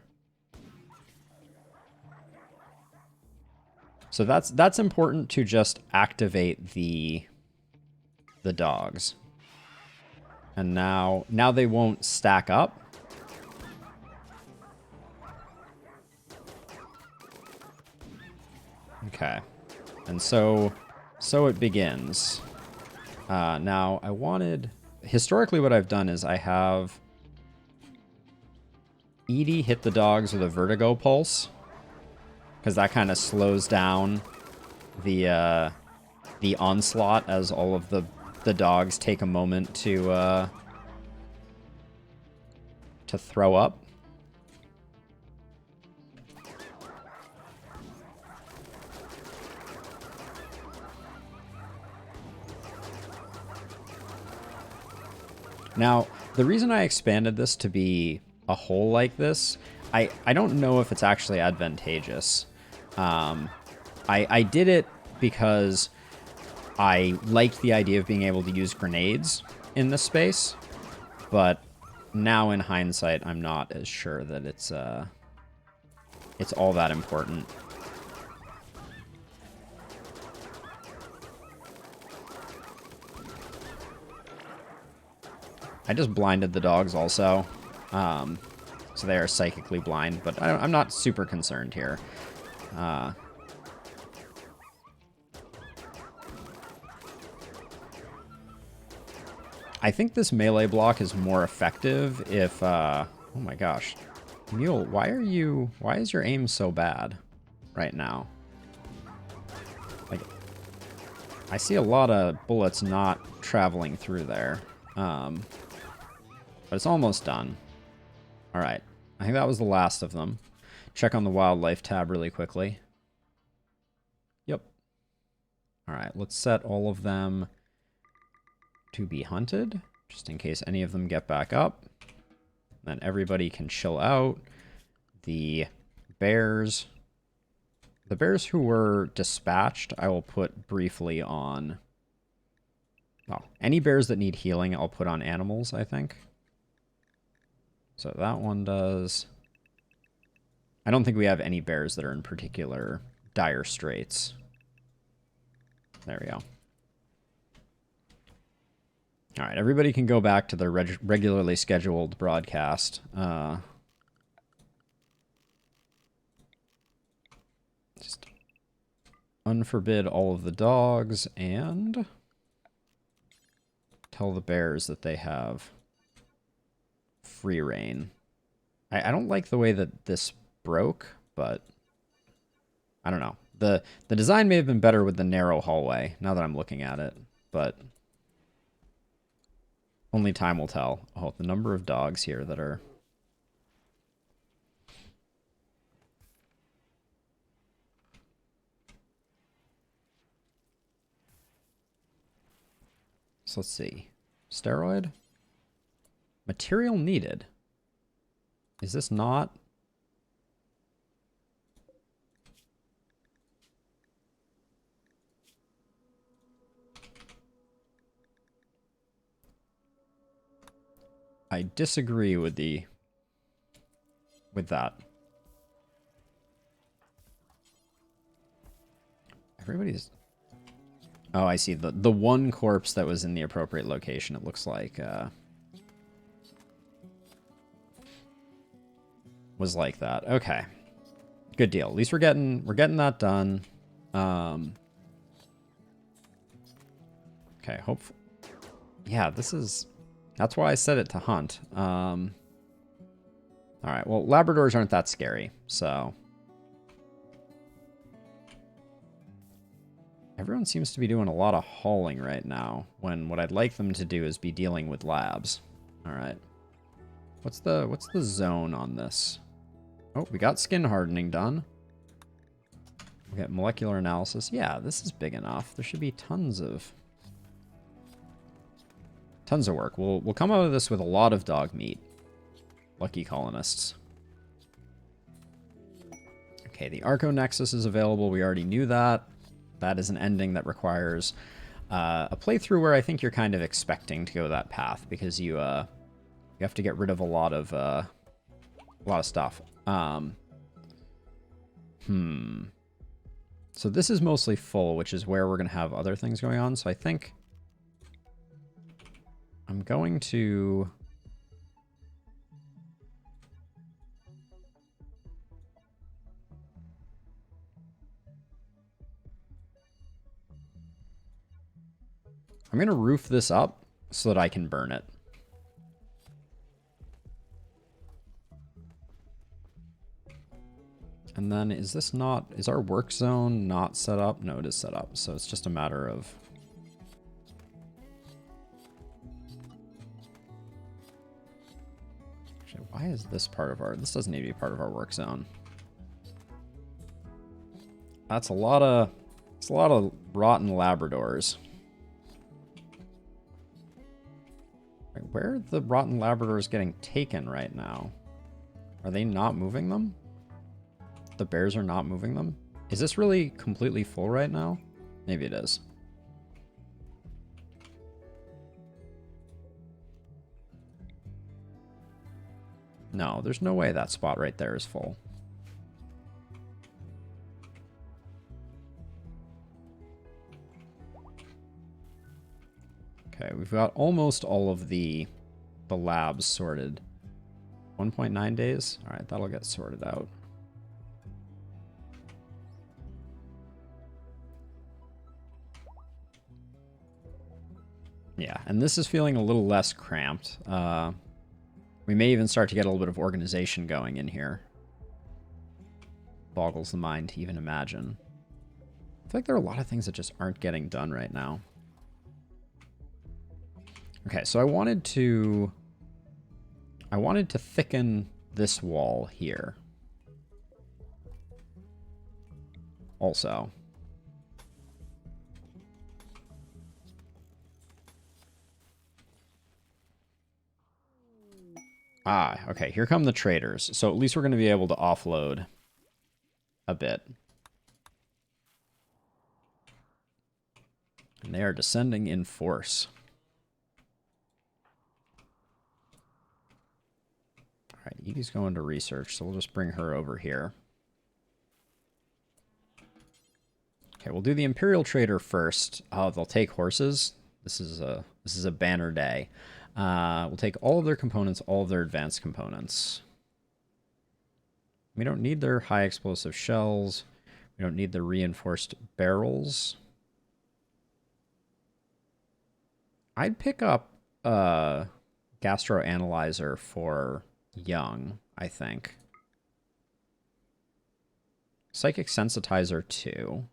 So that's important to just activate the dogs. And now they won't stack up. Okay. And so it begins. Now I wanted... Historically what I've done is I have Edie hit the dogs with a vertigo pulse, because that kind of slows down the onslaught as all of the dogs take a moment to throw up. Now, the reason I expanded this to be a hole like this, I don't know if it's actually advantageous. I did it because I liked the idea of being able to use grenades in this space, but now in hindsight, I'm not as sure that it's all that important. I just blinded the dogs also, so they are psychically blind, but I'm not super concerned here. I think this melee block is more effective if, oh my gosh. Mule, why is your aim so bad right now? Like, I see a lot of bullets not traveling through there. But it's almost done. All right. I think that was the last of them. Check on the wildlife tab really quickly. Yep. All right. Let's set all of them to be hunted, just in case any of them get back up. Then everybody can chill out. The bears who were dispatched, I will put briefly on... Well, any bears that need healing, I'll put on animals, I think. So that one does. I don't think we have any bears that are in particular dire straits. There we go. All right, everybody can go back to their regularly scheduled broadcast. Just unforbid all of the dogs and tell the bears that they have free reign. I don't like the way that this broke, but I don't know. The design may have been better with the narrow hallway, now that I'm looking at it, but only time will tell. Oh, the number of dogs here that are... So let's see. Steroid? Material needed. Is this not? I disagree with that. Everybody's... Oh, I see. The one corpse that was in the appropriate location, it looks like, was like that. Okay. Good deal. At least we're getting that done. Okay, hopefully. Yeah, this is... That's why I set it to hunt. Alright, well, Labradors aren't that scary, so... Everyone seems to be doing a lot of hauling right now, when what I'd like them to do is be dealing with labs. Alright. What's the zone on this? Oh, we got skin hardening done. We got molecular analysis. Yeah, this is big enough. There should be tons of work. We'll come out of this with a lot of dog meat. Lucky colonists. Okay, the Arco Nexus is available. We already knew that. That is an ending that requires a playthrough where I think you're kind of expecting to go that path because you have to get rid of a lot of stuff. So this is mostly full, which is where we're going to have other things going on. So I think I'm going to... I'm going to roof this up so that I can burn it. And then is our work zone not set up? No, it is set up. So it's just a matter of... Actually, why is this part of this doesn't need to be part of our work zone. That's a lot of rotten Labradors. Where are the rotten Labradors getting taken right now? Are they not moving them? The bears are not moving them? Is this really completely full right now? Maybe it is. No, there's no way that spot right there is full. Okay, we've got almost all of the labs sorted. 1.9 days? All right, that'll get sorted out. Yeah, and this is feeling a little less cramped. We may even start to get a little bit of organization going in here. Boggles the mind to even imagine. I feel like there are a lot of things that just aren't getting done right now. Okay, so I wanted to thicken this wall here. Also. Ah, okay, here come the traders. So at least we're going to be able to offload a bit. And they are descending in force. All right, Edie's going to research, so we'll just bring her over here. Okay, we'll do the Imperial Trader first. Oh, they'll take horses. This is a banner day. We'll take all of their components, all of their advanced components. We don't need their high explosive shells. We don't need the reinforced barrels. I'd pick up a gastroanalyzer for young, I think. Psychic sensitizer 2.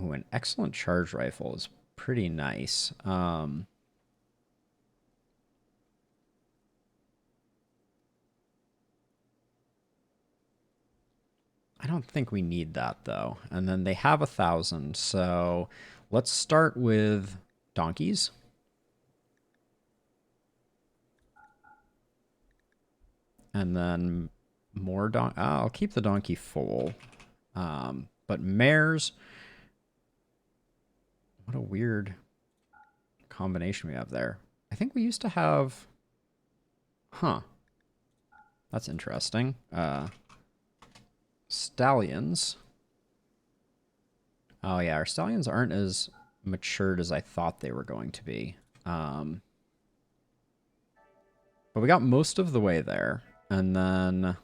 Ooh, an excellent charge rifle is pretty nice. I don't think we need that, though. And then they have 1,000, so let's start with donkeys. And then more I'll keep the donkey full. But mares... What a weird combination we have there. I think we used to have... Huh. That's interesting. Stallions. Oh yeah, our stallions aren't as matured as I thought they were going to be. But we got most of the way there. And then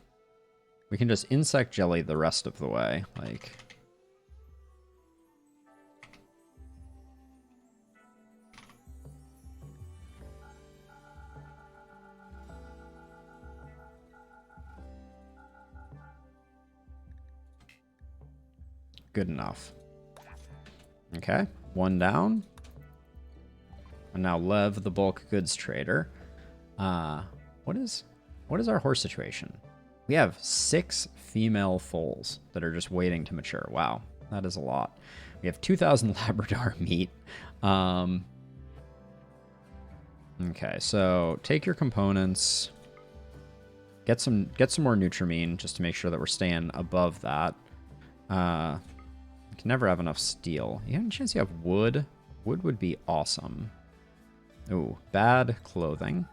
we can just insect jelly the rest of the way. Like... good enough. Okay, one down. And now Lev, the bulk goods trader. What is our horse situation? We have 6 female foals that are just waiting to mature. Wow, that is a lot. We have 2,000 Labrador meat. Okay, so take your components. Get some more Nutrimine just to make sure that we're staying above that. You can never have enough steel. You have a chance you have wood? Wood would be awesome. Ooh, bad clothing.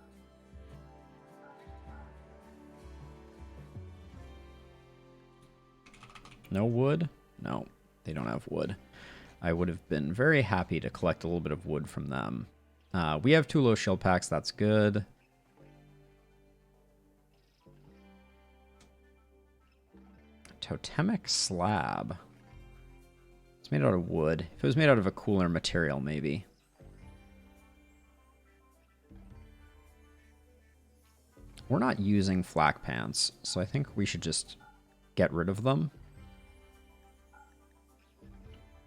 No wood? No, they don't have wood. I would have been very happy to collect a little bit of wood from them. We have 2 low shield packs. That's good. Totemic slab. It's made out of wood. If it was made out of a cooler material, maybe. We're not using flak pants, so I think we should just get rid of them.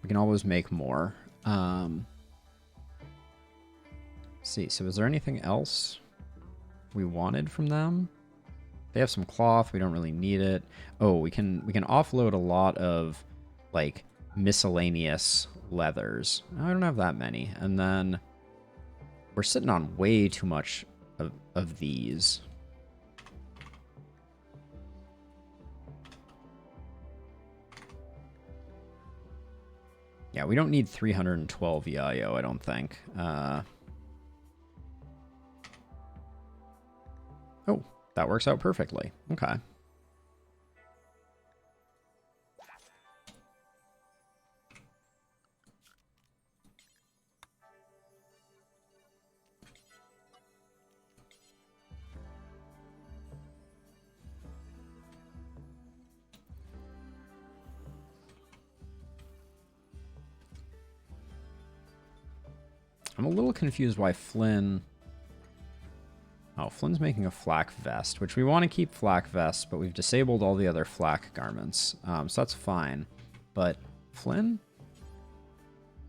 We can always make more. See, so is there anything else we wanted from them? They have some cloth. We don't really need it. Oh, we can offload a lot of like miscellaneous leathers. I don't have that many. And then we're sitting on way too much of these. Yeah, we don't need 312 Yayo, I don't think. Oh, that works out perfectly. Okay. I'm a little confused why Flynn... Oh, Flynn's making a flak vest, which we want to keep flak vests, but we've disabled all the other flak garments. So that's fine. But Flynn?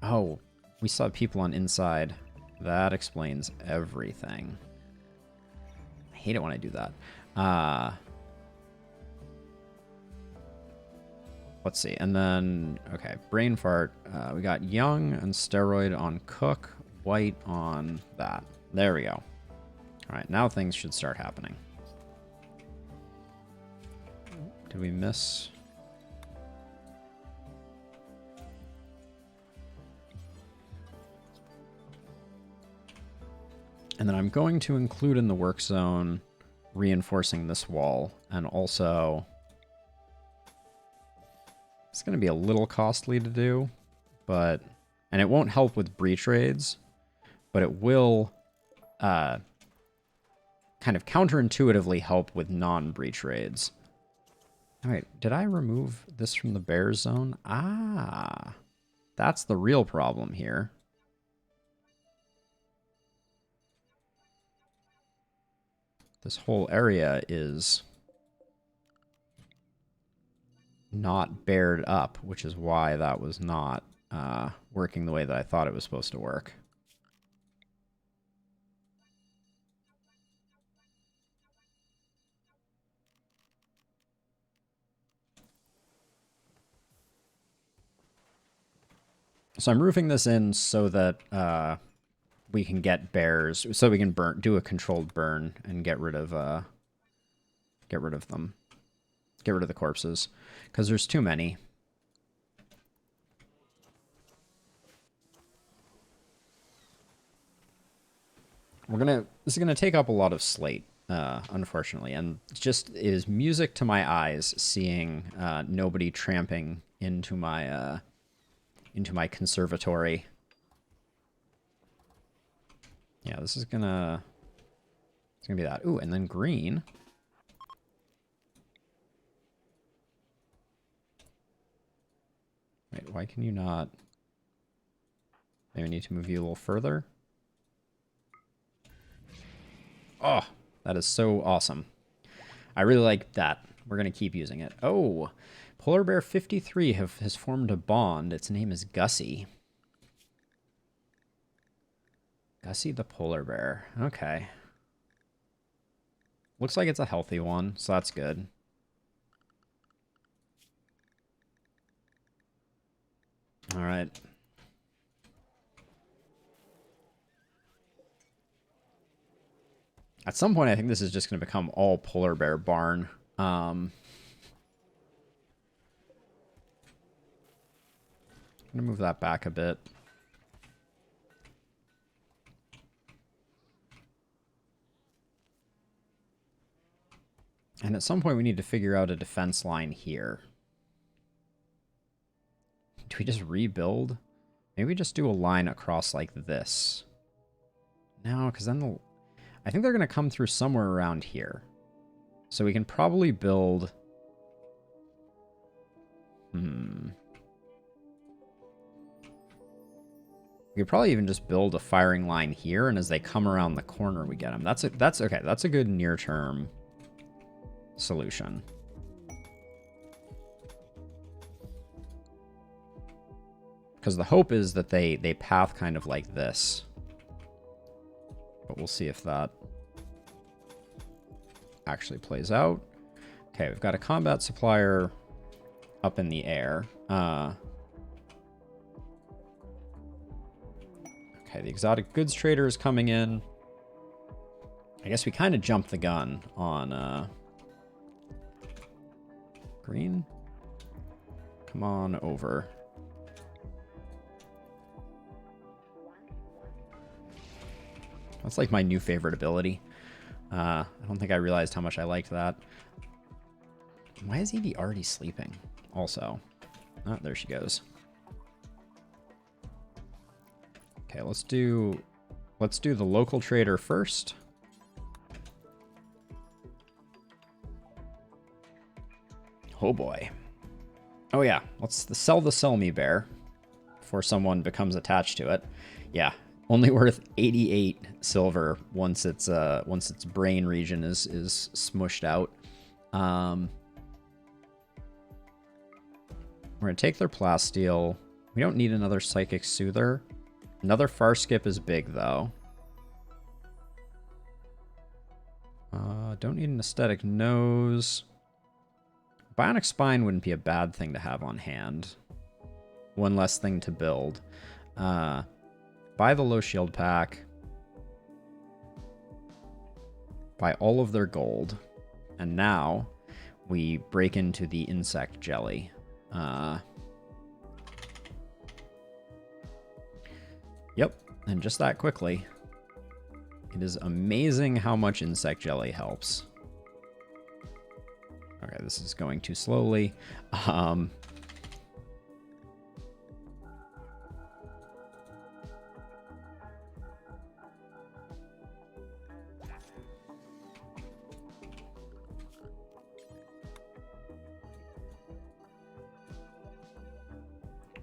Oh, we saw people on inside. That explains everything. I hate it when I do that. Let's see. And then, okay, brain fart. We got young and steroid on cook, white on that. There we go. All right, now things should start happening. Did we miss? And then I'm going to include in the work zone reinforcing this wall, and also it's going to be a little costly to do, but and it won't help with breach raids, but it will kind of counterintuitively help with non-breach raids. All right, did I remove this from the bear zone? Ah, that's the real problem here. This whole area is not bared up, which is why that was not working the way that I thought it was supposed to work. So I'm roofing this in so that we can get bears, so we can do a controlled burn and get rid of them, get rid of the corpses, because there's too many. This is gonna take up a lot of slate, unfortunately, and it just is music to my eyes seeing nobody tramping into my conservatory. Yeah, this is gonna... It's gonna be that. Ooh, and then green. Wait, why can you not... Maybe I need to move you a little further. Oh, that is so awesome. I really like that. We're gonna keep using it. Oh, Polar Bear 53 has formed a bond. Its name is Gussie. Gussie the polar bear. Okay. Looks like it's a healthy one, so that's good. All right. At some point, I think this is just going to become all polar bear barn. I'm going to move that back a bit. And at some point, we need to figure out a defense line here. Do we just rebuild? Maybe we just do a line across like this. No, because then I think they're going to come through somewhere around here. So we can probably build... We could probably even just build a firing line here, and as they come around the corner, we get them. That's okay. That's a good near-term solution. Because the hope is that they path kind of like this. But we'll see if that actually plays out. Okay, we've got a combat supplier up in the air. Okay, the exotic goods trader is coming in. I guess we kind of jumped the gun on green. Come on over. That's like my new favorite ability. I don't think I realized how much I liked that. Why is Evie already sleeping? Also. Oh, there she goes. Okay, let's do the local trader first. Oh boy. Oh yeah, let's sell the Sell Me Bear before someone becomes attached to it. Yeah, only worth 88 silver once its brain region is smushed out. We're gonna take their plasteel. We don't need another psychic soother. Another far skip is big though. Don't need an aesthetic nose. Bionic spine wouldn't be a bad thing to have on hand. One less thing to build. Buy the low shield pack. Buy all of their gold. And now we break into the insect jelly. Yep, and just that quickly. It is amazing how much insect jelly helps. Okay, this is going too slowly.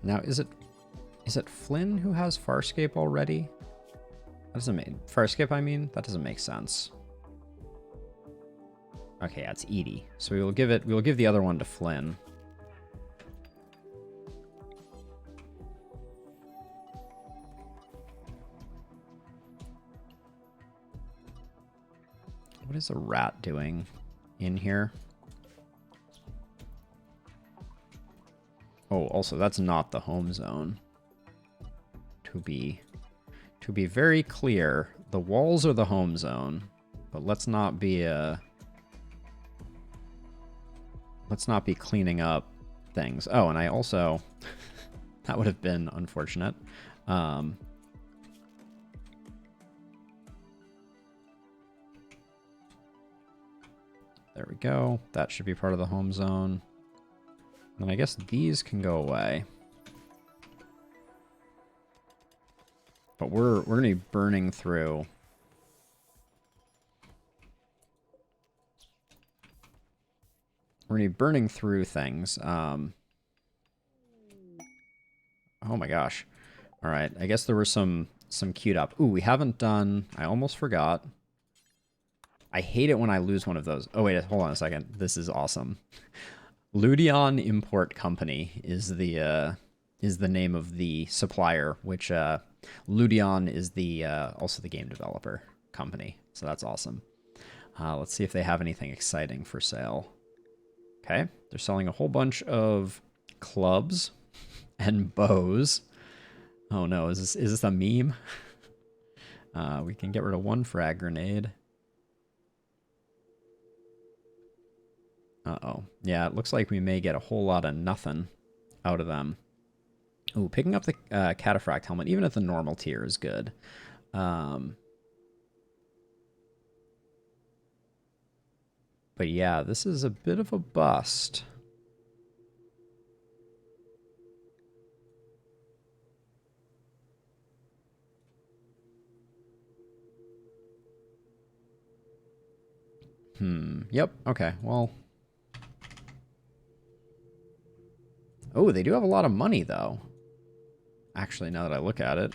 Now, is it Flynn who has Farscape already? That doesn't make Farscape, I mean? That doesn't make sense. Okay, yeah, it's Edie. So we will give the other one to Flynn. What is a rat doing in here? Oh, also, that's not the home zone. To be very clear, the walls are the home zone, but let's not be cleaning up things. Oh, and I also that would have been unfortunate. There we go. That should be part of the home zone. And I guess these can go away. But we're going to be burning through. We're going to be burning through things. Oh my gosh. All right. I guess there were some queued up. Ooh, we haven't done... I almost forgot. I hate it when I lose one of those. Oh, wait. Hold on a second. This is awesome. Ludion Import Company is the name of the supplier, which Ludion is the also the game developer company. So that's awesome. Let's see if they have anything exciting for sale. Okay, they're selling a whole bunch of clubs and bows. Oh no, is this a meme? We can get rid of one frag grenade. Uh-oh. Yeah, it looks like we may get a whole lot of nothing out of them. Ooh, picking up the Cataphract helmet, even at the normal tier, is good. But yeah, this is a bit of a bust. Yep, okay, well. Oh, they do have a lot of money, though. Actually, now that I look at it.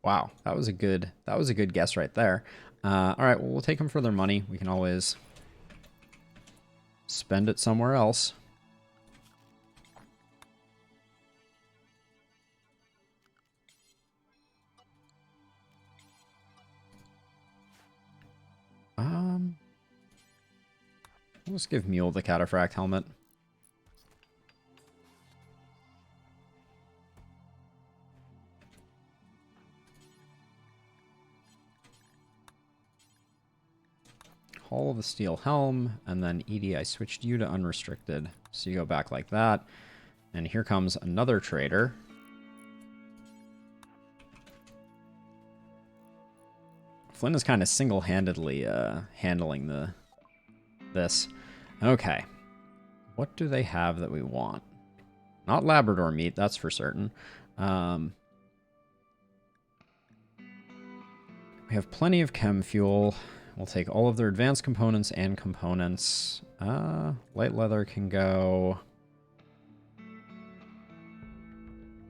Wow, that was a good guess right there. All right, well, we'll take them for their money. We can always spend it somewhere else. Let's give Mule the Cataphract helmet. Hall of the Steel Helm, and then Edie, I switched you to unrestricted, so you go back like that. And here comes another trader. Flynn is kind of single-handedly handling this. Okay. What do they have that we want? Not Labrador meat, that's for certain. We have plenty of chem fuel. We'll take all of their advanced components and components. Light leather can go.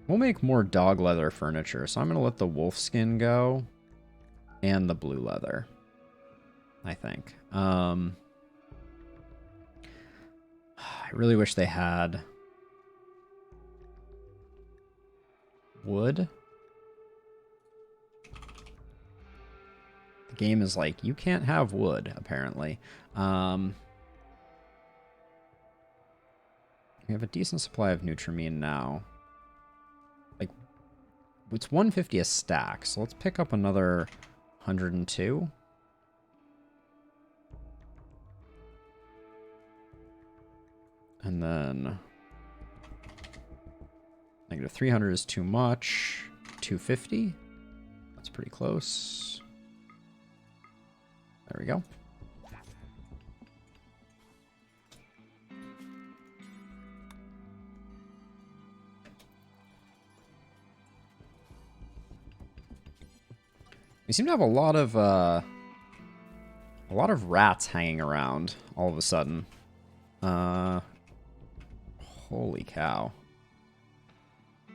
We'll make more dog leather furniture, so I'm going to let the wolf skin go. And the blue leather, I think. I really wish they had wood. The game is like, you can't have wood, apparently. We have a decent supply of Nutrimine now. Like, it's 150 a stack, so let's pick up another 102. And then negative 300 is too much. 250. That's pretty close. There we go. We seem to have a lot of rats hanging around all of a sudden. Holy cow.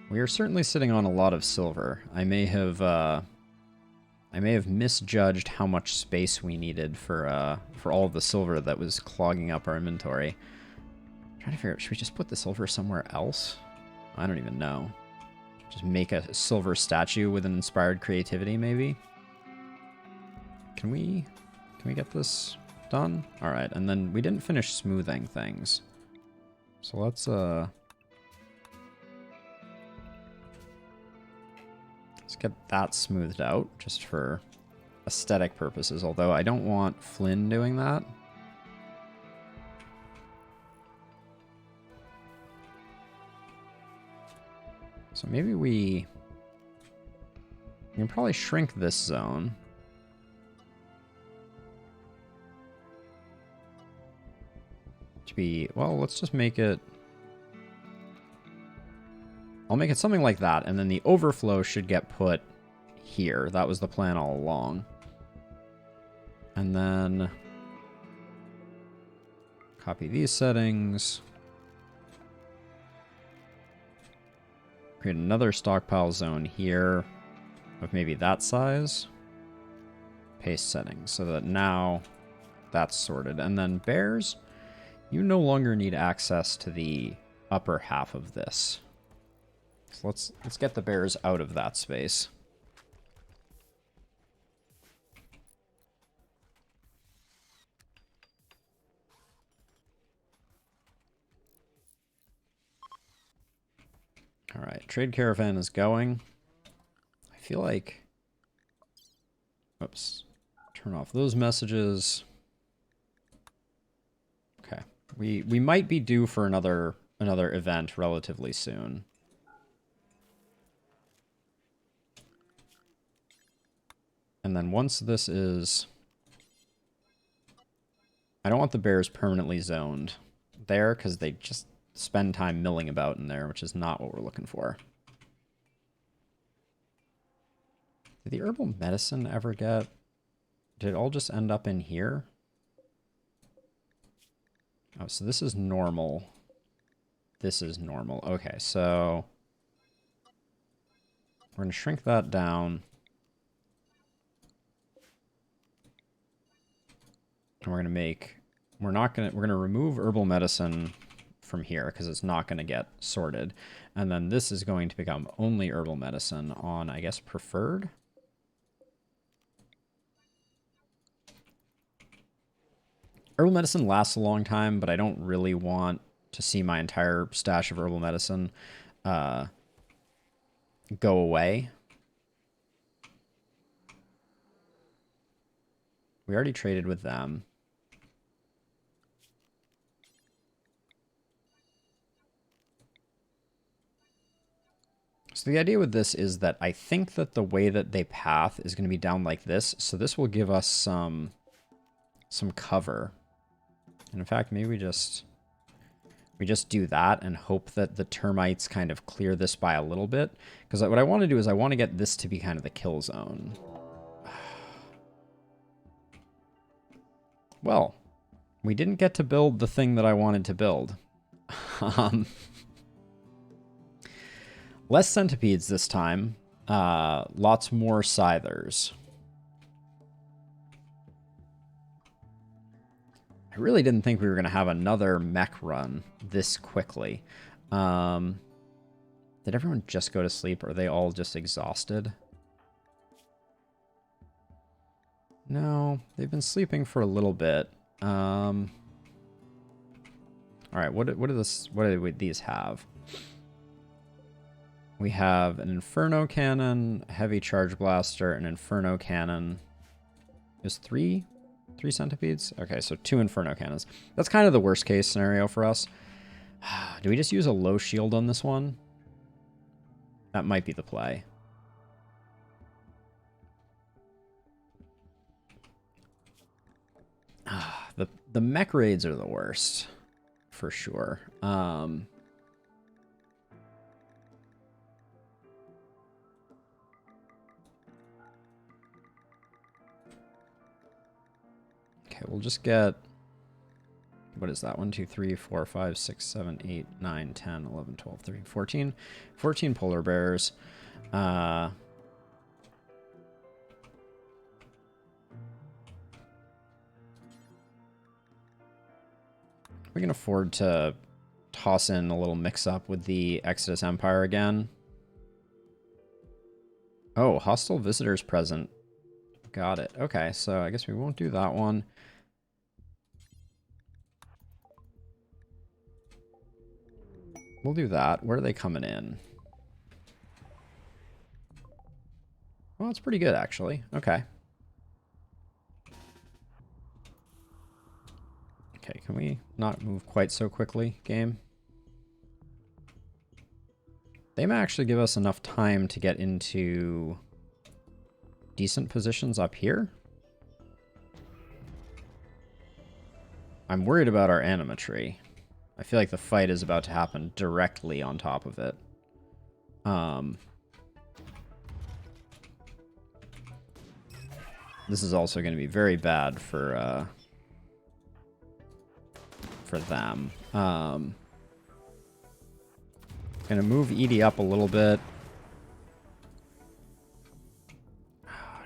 We are certainly sitting on a lot of silver. I may have misjudged how much space we needed for all of the silver that was clogging up our inventory. I'm trying to figure out, should we just put the silver somewhere else? I don't even know. Just make a silver statue with an inspired creativity, maybe? Can we get this done? All right, and then we didn't finish smoothing things. So let's get that smoothed out just for aesthetic purposes, although I don't want Flynn doing that. So maybe we can probably shrink this zone. To be, well, let's just make it, I'll make it something like that, and then the overflow should get put here. That was the plan all along. And then copy these settings. Create another stockpile zone here. of maybe that size. Paste settings so that now that's sorted. And then bears, you no longer need access to the upper half of this. So let's get the bears out of that space. All right, trade caravan is going. I feel like, oops, turn off those messages. Okay, we might be due for another event relatively soon. And then once this is, I don't want the bears permanently zoned there because they just spend time milling about in there, which is not what we're looking for. Did the herbal medicine ever get... Did it all just end up in here? Oh, so this is normal. This is normal. Okay, so... We're going to shrink that down. And we're going to make... We're going to remove herbal medicine from here because it's not going to get sorted. And then this is going to become only herbal medicine on, I guess, preferred. Herbal medicine lasts a long time, but I don't really want to see my entire stash of herbal medicine go away. We already traded with them. So the idea with this is that I think that the way that they path is going to be down like this. So this will give us some cover. And in fact, maybe we just do that and hope that the termites kind of clear this by a little bit. Because what I want to do is I want to get this to be kind of the kill zone. Well, we didn't get to build the thing that I wanted to build. Less centipedes this time. Lots more scythers. I really didn't think we were going to have another mech run this quickly. Did everyone just go to sleep? Or are they all just exhausted? No, they've been sleeping for a little bit. All right, what do these have? We have an Inferno Cannon, a Heavy Charge Blaster, an Inferno Cannon. Is three centipedes? Okay, so 2 Inferno Cannons. That's kind of the worst case scenario for us. Do we just use a low shield on this one? That might be the play. The mech raids are the worst, for sure. Okay, we'll just get... What is that? 1, 2, 3, 4, 5, 6, 7, 8, 9, 10, 11, 12, 13, 14. 14 polar bears. We can afford to toss in a little mix-up with the Exodus Empire again. Oh, hostile visitors present. Got it. Okay, so I guess we won't do that one. We'll do that. Where are they coming in? Well, it's pretty good, actually. Okay. Okay, can we not move quite so quickly, game? They may actually give us enough time to get into decent positions up here. I'm worried about our Vanimetric. I feel like the fight is about to happen directly on top of it. This is also going to be very bad for them. Gonna move Edie up a little bit.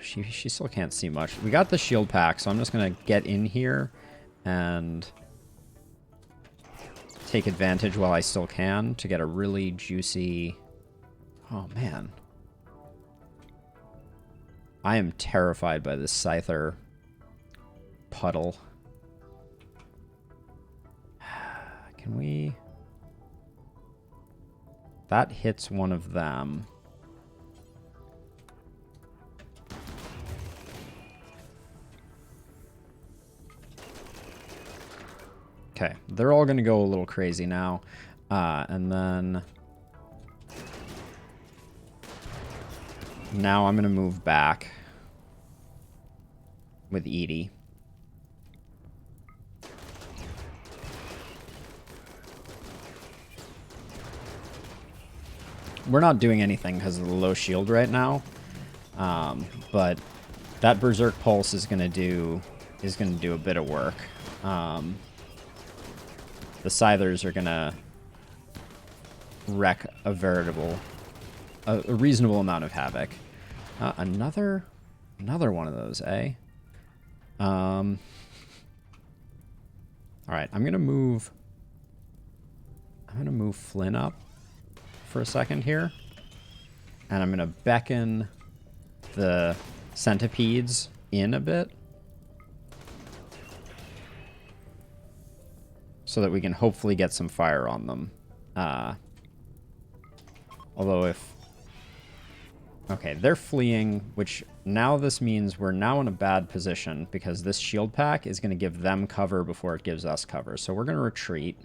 She still can't see much. We got the shield pack, so I'm just going to get in here and take advantage while I still can to get a really juicy... Oh, man. I am terrified by this Scyther puddle. Can we... That hits one of them. Okay, they're all going to go a little crazy now. And then... Now I'm going to move back with Edie. We're not doing anything because of the low shield right now. But that Berserk Pulse is going to do a bit of work. The Scythers are going to wreck a reasonable amount of havoc. Another one of those, eh? All right, I'm gonna move Flynn up for a second here, and I'm gonna beckon the centipedes in a bit so that we can hopefully get some fire on them. Although if... Okay, they're fleeing, which now this means we're now in a bad position because this shield pack is going to give them cover before it gives us cover. So we're going to retreat.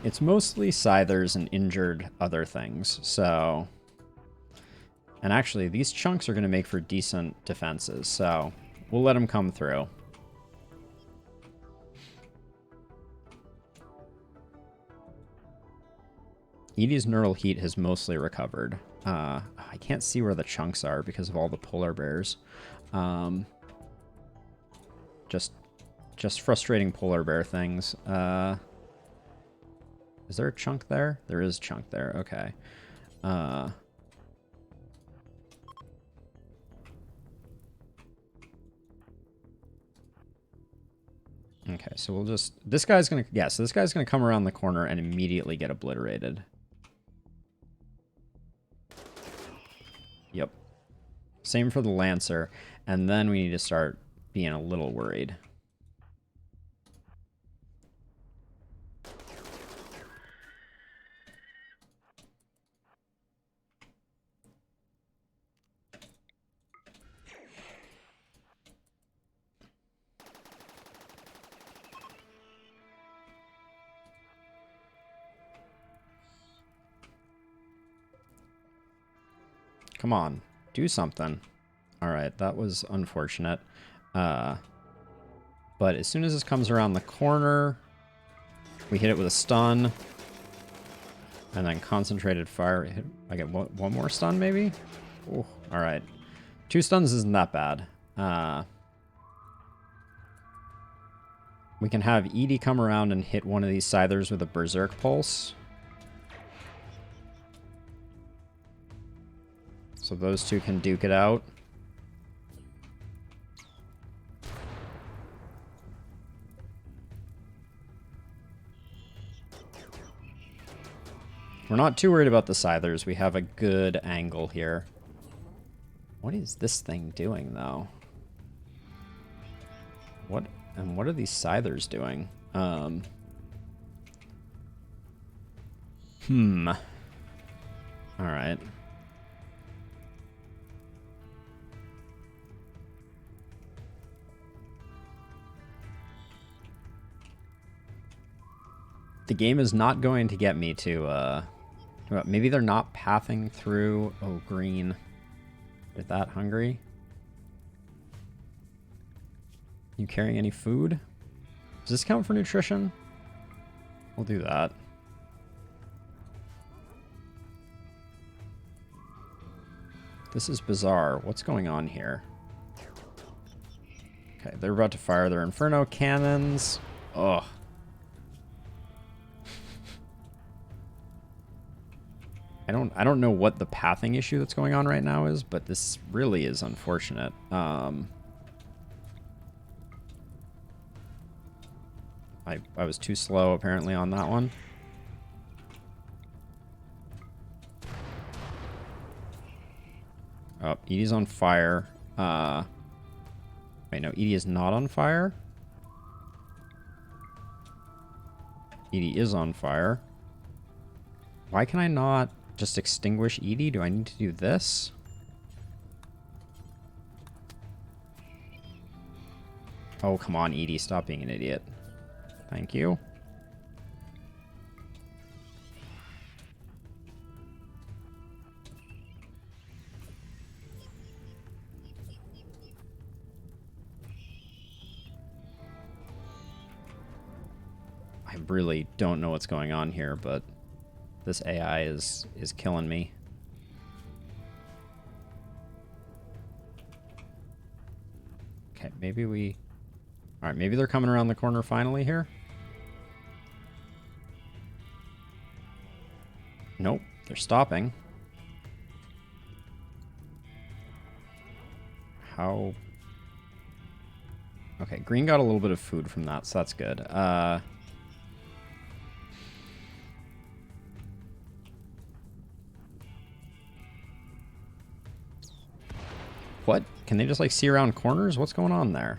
It's mostly Scythers and injured other things, so... And actually, these chunks are going to make for decent defenses, so we'll let them come through. Edie's neural heat has mostly recovered. I can't see where the chunks are because of all the polar bears. Just frustrating polar bear things. Is there a chunk there? There is a chunk there. Okay. Okay, so we'll just... This guy's gonna... Yeah, so this guy's gonna come around the corner and immediately get obliterated. Yep. Same for the Lancer. And then we need to start being a little worried. Come on, do something. All right, that was unfortunate. But as soon as this comes around the corner, we hit it with a stun. And then concentrated fire. I get one more stun, maybe? Ooh, all right. 2 stuns isn't that bad. We can have Edie come around and hit one of these Scythers with a Berserk Pulse. So those two can duke it out. We're not too worried about the Scythers. We have a good angle here. What is this thing doing, though? What are these Scythers doing? Alright. The game is not going to get me to, maybe they're not pathing through... Oh, green. They're that hungry? You carrying any food? Does this count for nutrition? We'll do that. This is bizarre. What's going on here? Okay, they're about to fire their Inferno cannons. Ugh. I don't know what the pathing issue that's going on right now is, but this really is unfortunate. I was too slow apparently on that one. Oh, Edie's on fire. Wait, no, Edie is not on fire. Edie is on fire. Why can I not just extinguish Edie? Do I need to do this? Oh, come on, Edie. Stop being an idiot. Thank you. I really don't know what's going on here, but this AI is killing me. Okay, maybe we... Alright, maybe they're coming around the corner finally here. Nope, they're stopping. How... Okay, green got a little bit of food from that, so that's good. What? Can they just, like, see around corners? What's going on there?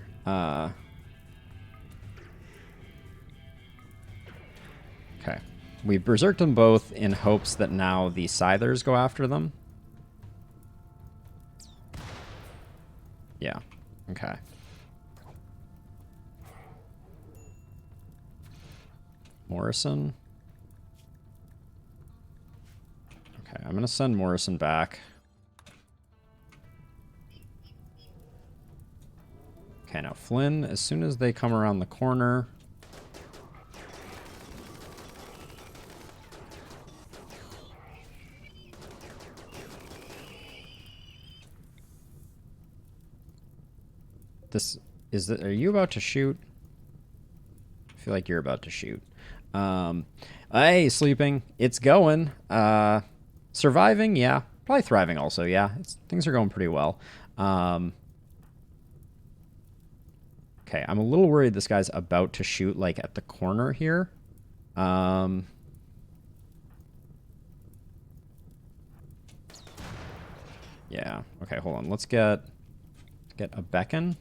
Okay. We berserked them both in hopes that now the Scythers go after them. Yeah. Okay. Morrison. Okay, I'm going to send Morrison back. Okay, now Flynn, as soon as they come around the corner... This is the, are you about to shoot? I feel like you're about to shoot. Hey, sleeping. It's going. Surviving, yeah. Probably thriving also, yeah. Things are going pretty well. Okay, I'm a little worried this guy's about to shoot, like, at the corner here. Yeah, okay, hold on. Let's get a beacon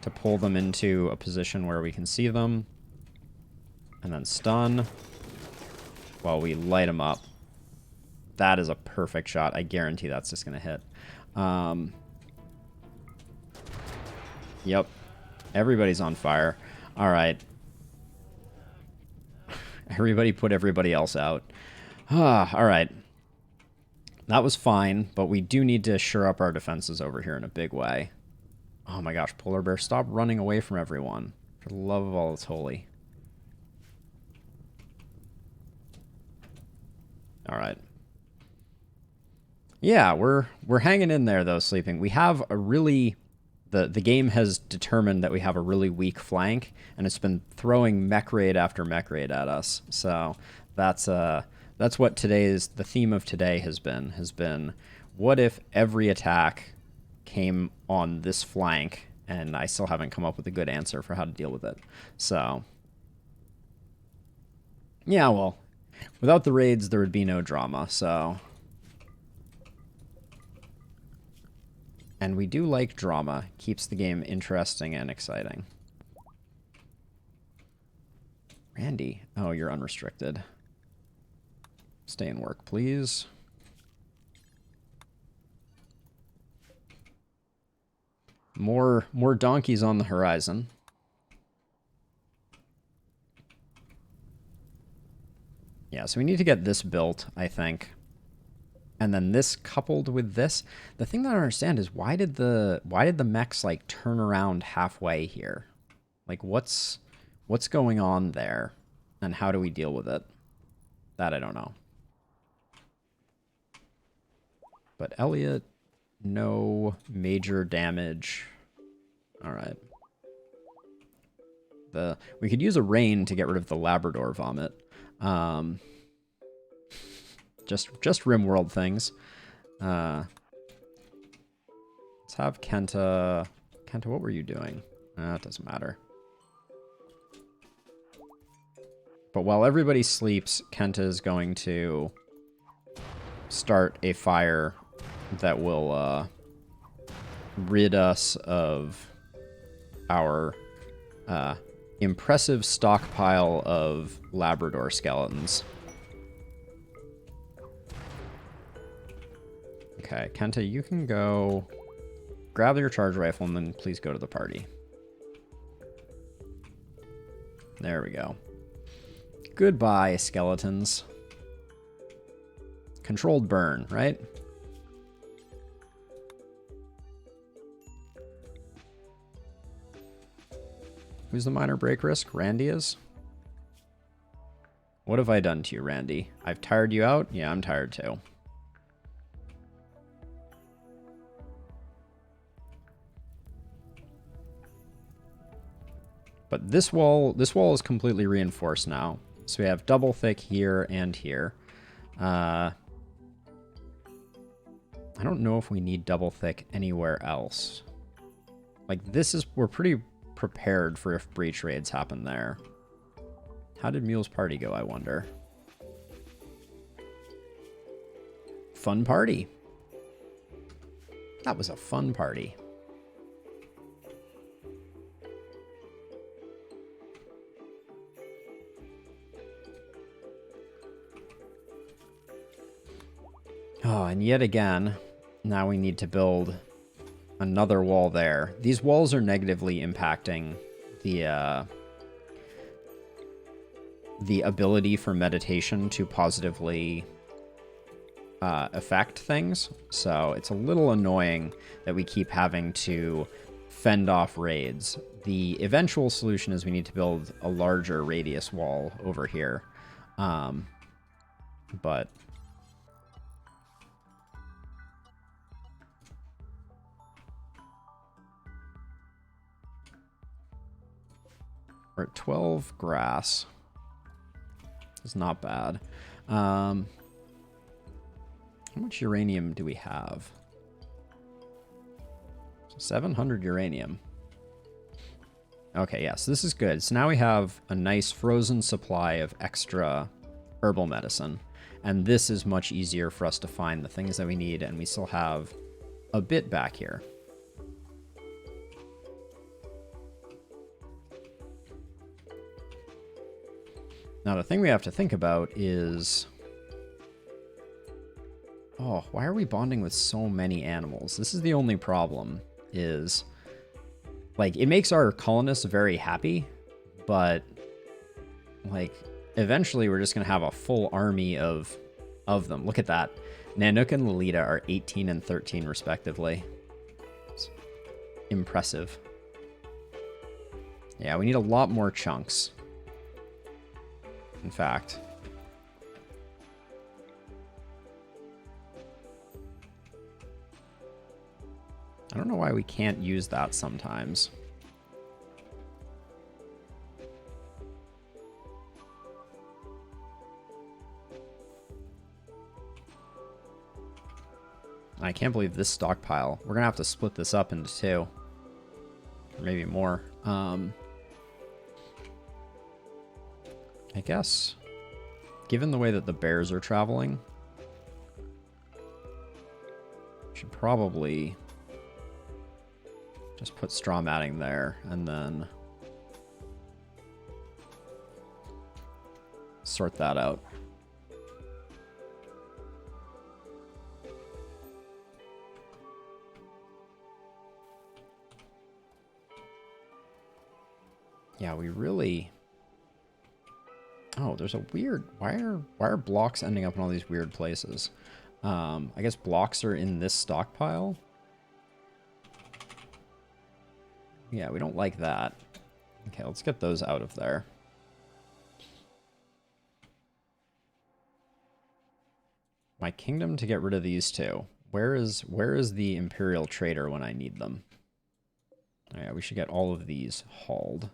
to pull them into a position where we can see them. And then stun while we light them up. That is a perfect shot. I guarantee that's just going to hit. Yep. Everybody's on fire. All right. Everybody put everybody else out. All right. That was fine, but we do need to shore up our defenses over here in a big way. Oh my gosh, Polar Bear, stop running away from everyone. For the love of all that's holy. All right. Yeah, we're hanging in there though, sleeping. We have a really the game has determined that we have a really weak flank, and it's been throwing mech raid after mech raid at us. So that's what the theme of today has been what if every attack came on this flank, and I still haven't come up with a good answer for how to deal with it. So yeah, well, without the raids, there would be no drama, so... And we do like drama. Keeps the game interesting and exciting. Randy. Oh, you're unrestricted. Stay in work, please. More donkeys on the horizon. Yeah, so we need to get this built, I think. And then this coupled with this. The thing that I don't understand is why did the mechs like turn around halfway here? Like what's going on there? And how do we deal with it? That I don't know. But Elliot, no major damage. All right. We could use a rain to get rid of the Labrador vomit. Just RimWorld things. Let's have Kenta. Kenta, what were you doing? It doesn't matter. But while everybody sleeps, Kenta is going to start a fire that will rid us of our impressive stockpile of Labrador skeletons. Okay, Kenta, you can go grab your charge rifle and then please go to the party. There we go. Goodbye, skeletons. Controlled burn, right? Who's the minor break risk? Randy is? What have I done to you, Randy? I've tired you out? Yeah, I'm tired too. But this wall is completely reinforced now. So we have double thick here and here. I don't know if we need double thick anywhere else. Like we're pretty prepared for if breach raids happen there. How did Mule's party go, I wonder? Fun party. That was a fun party. Oh, and yet again, now we need to build another wall there. These walls are negatively impacting the ability for meditation to positively affect things. So it's a little annoying that we keep having to fend off raids. The eventual solution is we need to build a larger radius wall over here. But we're at 12 grass. It's not bad. How much uranium do we have? 700 uranium. Okay, yeah, so this is good. So now we have a nice frozen supply of extra herbal medicine. And this is much easier for us to find the things that we need, and we still have a bit back here. Now, the thing we have to think about is... Oh, why are we bonding with so many animals? This is the only problem, is... Like, it makes our colonists very happy, but... Like, eventually we're just going to have a full army of them. Look at that. Nanook and Lolita are 18 and 13, respectively. It's impressive. Yeah, we need a lot more chunks. In fact. I don't know why we can't use that sometimes. I can't believe this stockpile. We're gonna have to split this up into two. Or maybe more. I guess, given the way that the bears are traveling, should probably just put straw matting there and then sort that out. Yeah, we really... Oh, there's a weird... Why are blocks ending up in all these weird places? I guess blocks are in this stockpile. Yeah, we don't like that. Okay, let's get those out of there. My kingdom to get rid of these two. Where is the Imperial Trader when I need them? Oh, yeah, we should get all of these hauled.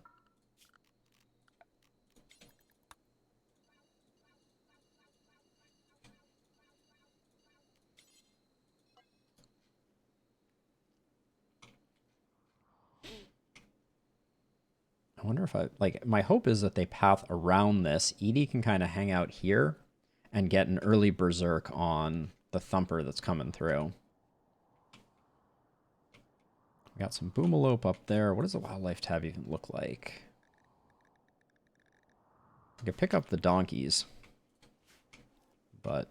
wonder if like, my hope is that they path around this. Edie can kind of hang out here and get an early berserk on the thumper that's coming through. We got some boomalope up there. What does the wildlife tab even look like? I could pick up the donkeys, but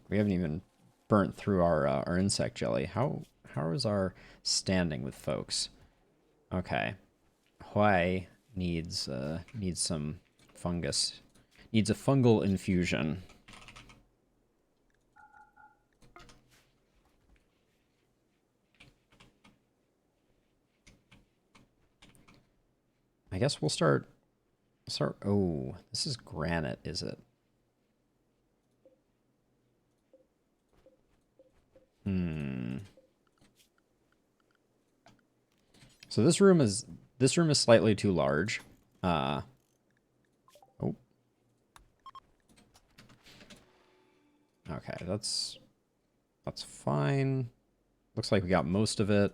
we haven't even burnt through our insect jelly. How is our standing with folks? Okay, Hawaii needs some fungus. Needs a fungal infusion. I guess we'll start. Oh, this is granite, is it? So this room is slightly too large. Oh. Okay, that's fine. Looks like we got most of it.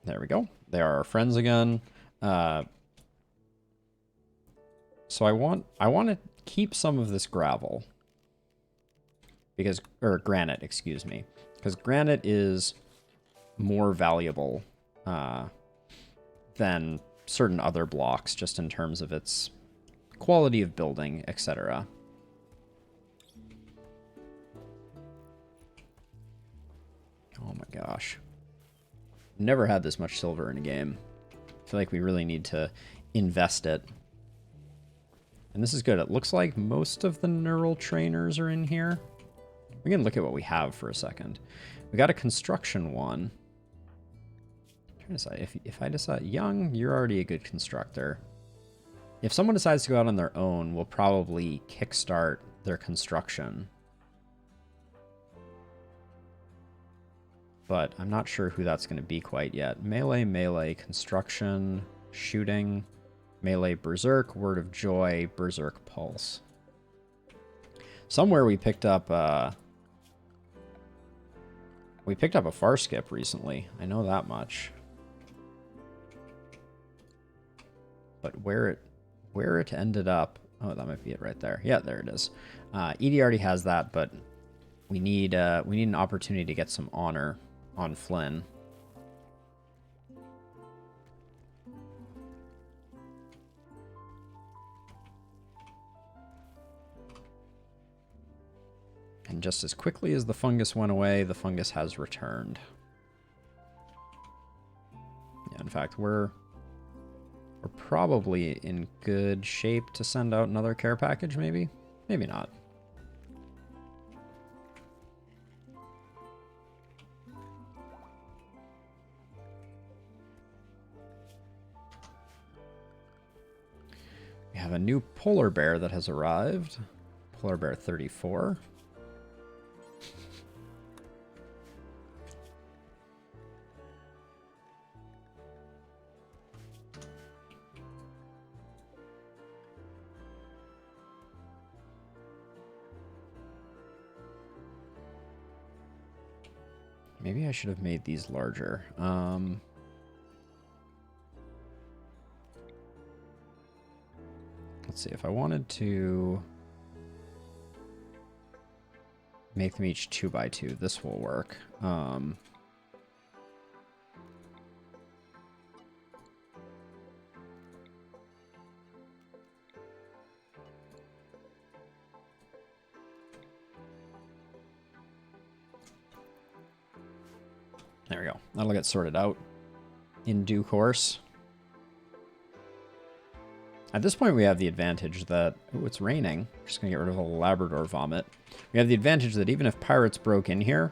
There we go. They are our friends again. So I want to keep some of this gravel. Because, or granite, excuse me. Because granite is more valuable than certain other blocks, just in terms of its quality of building, etc. Oh my gosh. Never had this much silver in a game. I feel like we really need to invest it. And this is good. It looks like most of the neural trainers are in here. We can look at what we have for a second. We got a construction one. I'm trying to decide if I decide young, you're already a good constructor. If someone decides to go out on their own, we'll probably kickstart their construction. But I'm not sure who that's going to be quite yet. Melee, construction, shooting, melee, berserk, word of joy, berserk, pulse. Somewhere we picked up a far skip recently. I know that much. But where it ended up, oh, that might be it right there. Yeah, there it is. Edie already has that, but we need an opportunity to get some honor on Flynn. And just as quickly as the fungus went away, the fungus has returned. Yeah, in fact, we're probably in good shape to send out another care package, maybe? Maybe not. We have a new polar bear that has arrived. Polar bear 34. Maybe I should have made these larger. Let's see, if I wanted to make them each 2x2, this will work. There we go. That'll get sorted out in due course. At this point, we have the advantage that... Oh, it's raining. We're just going to get rid of a Labrador vomit. We have the advantage that even if pirates broke in here,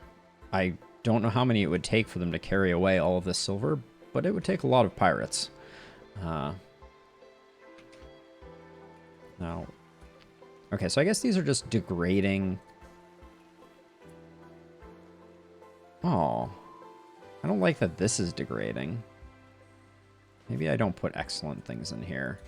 I don't know how many it would take for them to carry away all of this silver, but it would take a lot of pirates. Now... Okay, so I guess these are just degrading... Oh... I don't like that this is degrading. Maybe I don't put excellent things in here.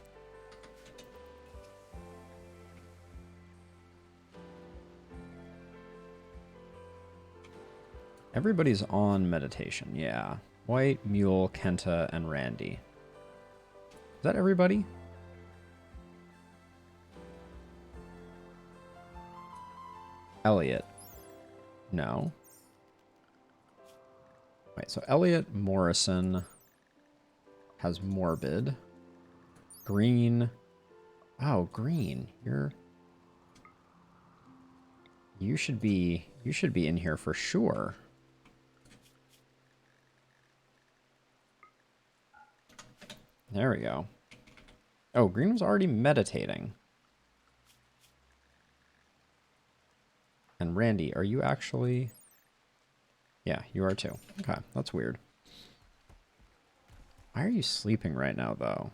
Everybody's on meditation, yeah. White, Mule, Kenta, and Randy. Is that everybody? Elliot. No. Wait, so Elliot Morrison has Morbid. Green. Oh, Green. You should be in here for sure. There we go. Oh, Green was already meditating. And Randy, are you actually... Yeah, you are too. Okay, that's weird. Why are you sleeping right now, though?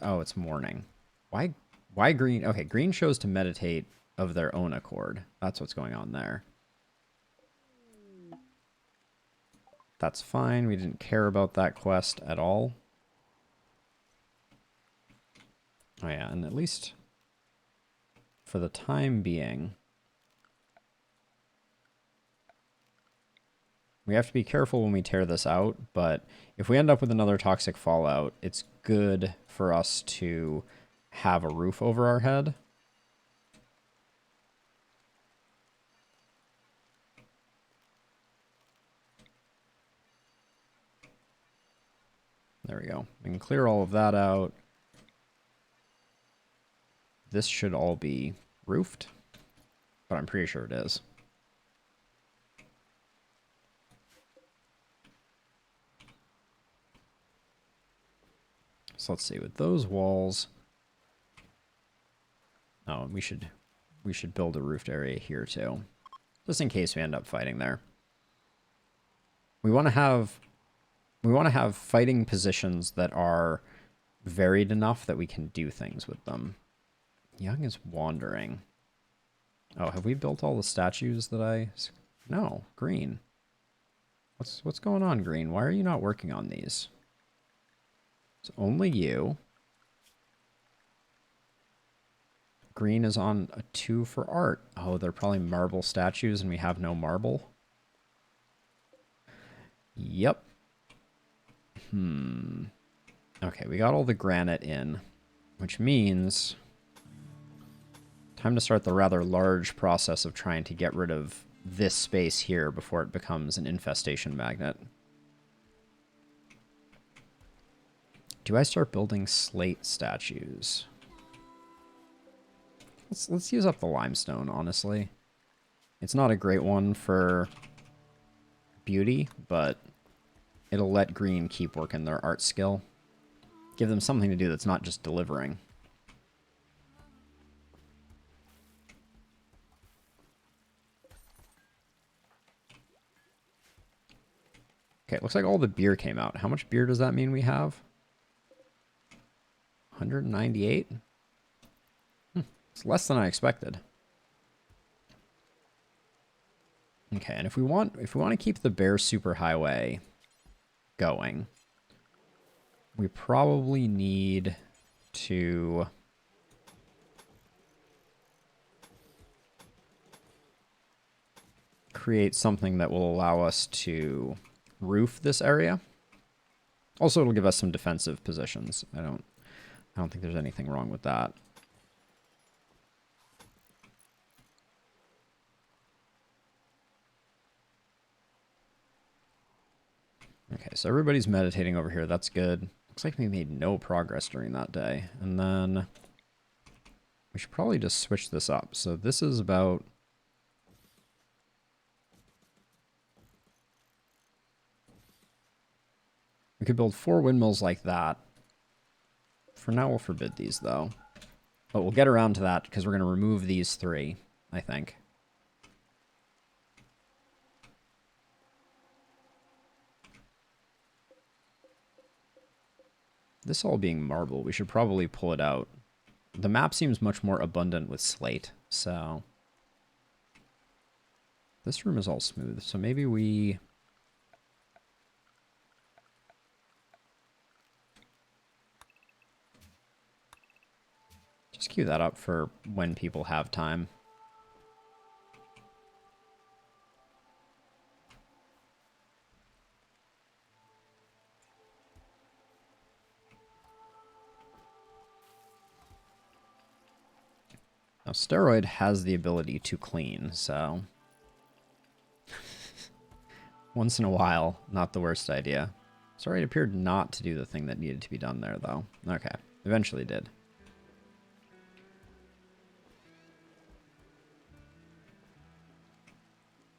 Oh, it's morning. Why Green? Okay, Green chose to meditate of their own accord. That's what's going on there. That's fine. We didn't care about that quest at all. Oh yeah, and at least for the time being, we have to be careful when we tear this out, but if we end up with another toxic fallout, it's good for us to have a roof over our head. There we go. We can clear all of that out. This should all be roofed, but I'm pretty sure it is. So let's see, with those walls... Oh, we should build a roofed area here too, just in case we end up fighting there. We want to have fighting positions that are varied enough that we can do things with them. Young is wandering. Oh, have we built all the statues that I... No, Green. What's going on, Green? Why are you not working on these? It's only you. Green is on a 2 for art. Oh, they're probably marble statues and we have no marble. Yep. Okay, we got all the granite in, which means time to start the rather large process of trying to get rid of this space here before it becomes an infestation magnet. Do I start building slate statues? Let's use up the limestone, honestly. It's not a great one for beauty, but it'll let Green keep working their art skill. Give them something to do that's not just delivering. Okay, it looks like all the beer came out. How much beer does that mean we have? 198? It's less than I expected. Okay, and if we want to keep the Bear Superhighway going, we probably need to create something that will allow us to roof this area. Also, it'll give us some defensive positions. I don't think there's anything wrong with that. Okay, so everybody's meditating over here. That's good. Looks like we made no progress during that day. And then we should probably just switch this up. So this is about... We could build 4 windmills like that. For now, we'll forbid these, though. But we'll get around to that because we're going to remove these 3, I think. This all being marble, we should probably pull it out. The map seems much more abundant with slate, so... This room is all smooth, so maybe we... Just queue that up for when people have time. Steroid has the ability to clean, so once in a while, not the worst idea. Sorry, it appeared not to do the thing that needed to be done there, though. Okay, eventually did.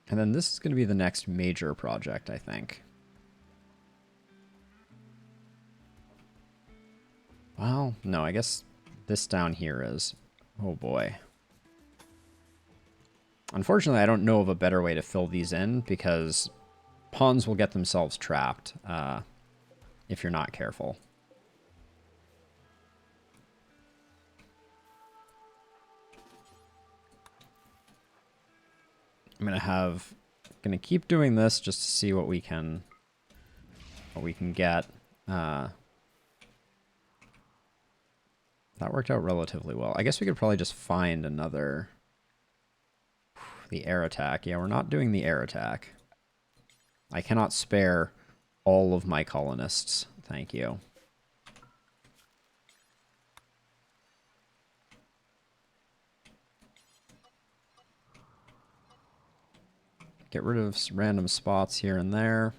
And then this is going to be the next major project, I think. Well, no, I guess this down here is... Oh, boy. Unfortunately, I don't know of a better way to fill these in, because pawns will get themselves trapped if you're not careful. I'm gonna keep doing this just to see what we can get. That worked out relatively well. I guess we could probably just find another... The air attack. Yeah, we're not doing the air attack. I cannot spare all of my colonists. Thank you. Get rid of random spots here and there.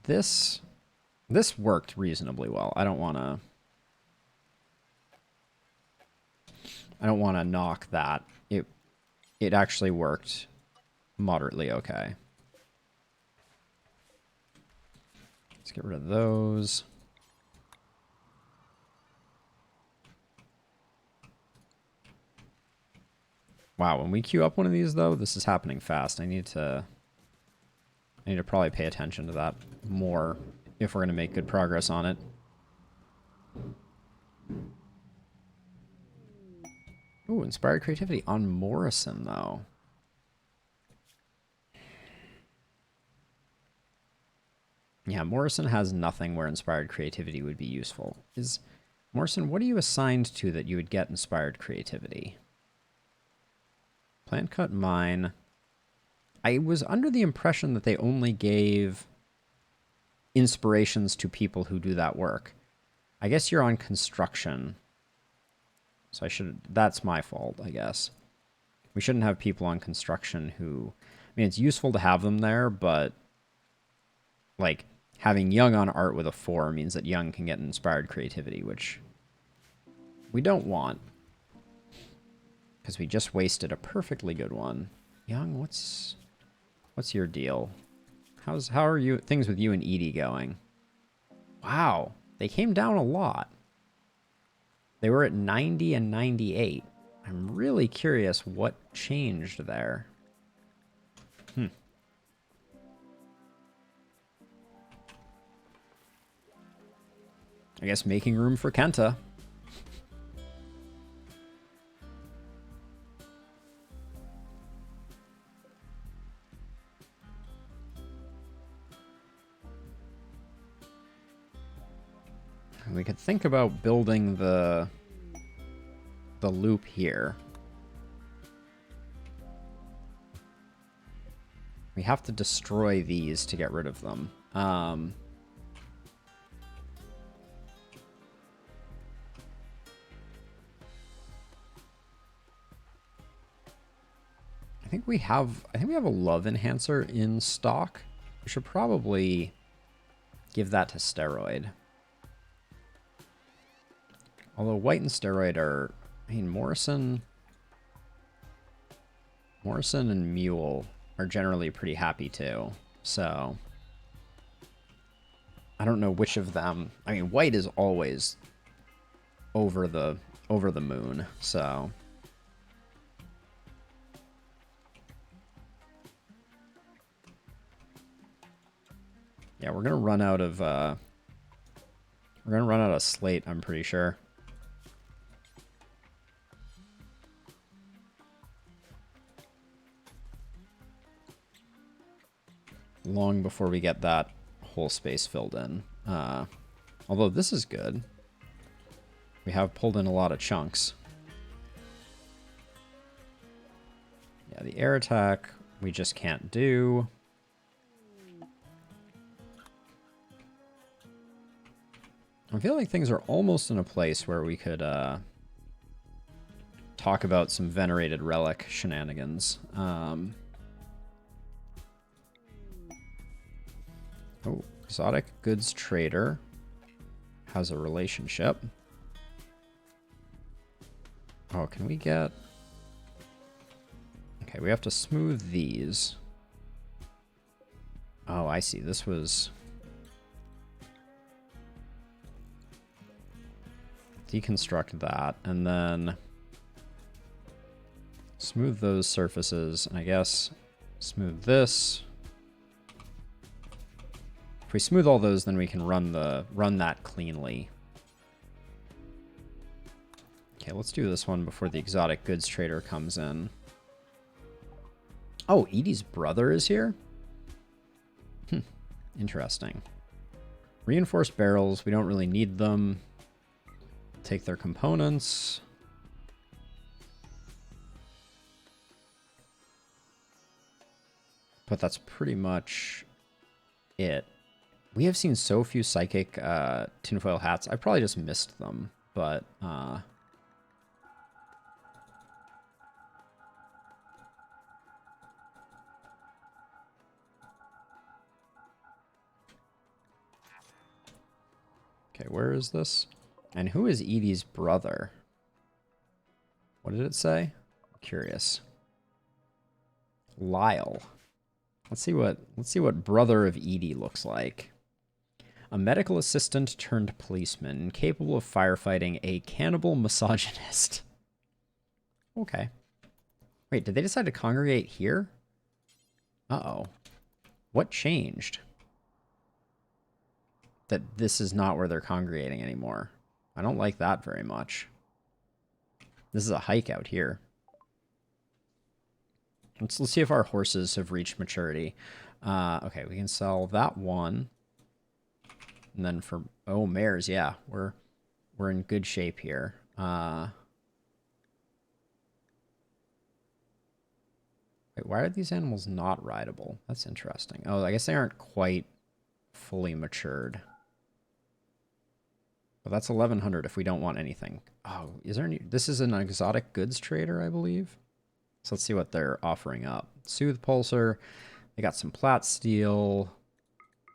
This worked reasonably well. I don't want to knock that. It actually worked moderately okay. Let's get rid of those. Wow, when we queue up one of these though, this is happening fast. I need to probably pay attention to that more if we're going to make good progress on it. Ooh, inspired creativity on Morrison, though. Yeah, Morrison has nothing where inspired creativity would be useful. Morrison, what are you assigned to that you would get inspired creativity? Plant cut mine. I was under the impression that they only gave inspirations to people who do that work. I guess you're on construction. So that's my fault, I guess. We shouldn't have people on construction who, I mean, it's useful to have them there, but like having Young on art with a 4 means that Young can get inspired creativity, which we don't want. Because we just wasted a perfectly good one. Young, what's your deal? How are things with you and Edie going? Wow, they came down a lot. They were at 90 and 98. I'm really curious what changed there. I guess making room for Kenta. We could think about building the loop here. We have to destroy these to get rid of them. I think we have a love enhancer in stock. We should probably give that to Steroid. Although White and Steroid are, I mean, Morrison and Mule are generally pretty happy too. So I don't know which of them. I mean, White is always over the moon. So yeah, we're gonna run out of slate, I'm pretty sure. Long before we get that whole space filled in. Although this is good. We have pulled in a lot of chunks. Yeah, the air attack we just can't do. I feel like things are almost in a place where we could talk about some venerated relic shenanigans. Oh, exotic goods trader has a relationship. Oh, can we get... Okay, we have to smooth these. Oh, I see. This was... Deconstruct that, and then smooth those surfaces, and I guess smooth this. If we smooth all those, then we can run that cleanly. Okay, let's do this one before the exotic goods trader comes in. Oh, Edie's brother is here? Interesting. Reinforced barrels, we don't really need them. Take their components. But that's pretty much it. We have seen so few psychic tinfoil hats. I probably just missed them, but okay, where is this? And who is Edie's brother? What did it say? I'm curious. Lyle. Let's see what brother of Edie looks like. A medical assistant turned policeman, incapable of firefighting, a cannibal misogynist. Okay. Wait, did they decide to congregate here? Uh-oh. What changed? That this is not where they're congregating anymore. I don't like that very much. This is a hike out here. Let's see if our horses have reached maturity. Okay, we can sell that one. And then for... Oh, mares, yeah. We're in good shape here. Wait, why are these animals not rideable? That's interesting. Oh, I guess they aren't quite fully matured. Well, that's 1,100 if we don't want anything. Oh, is there any... This is an exotic goods trader, I believe. So let's see what they're offering up. Soothe Pulsar. They got some plat steel,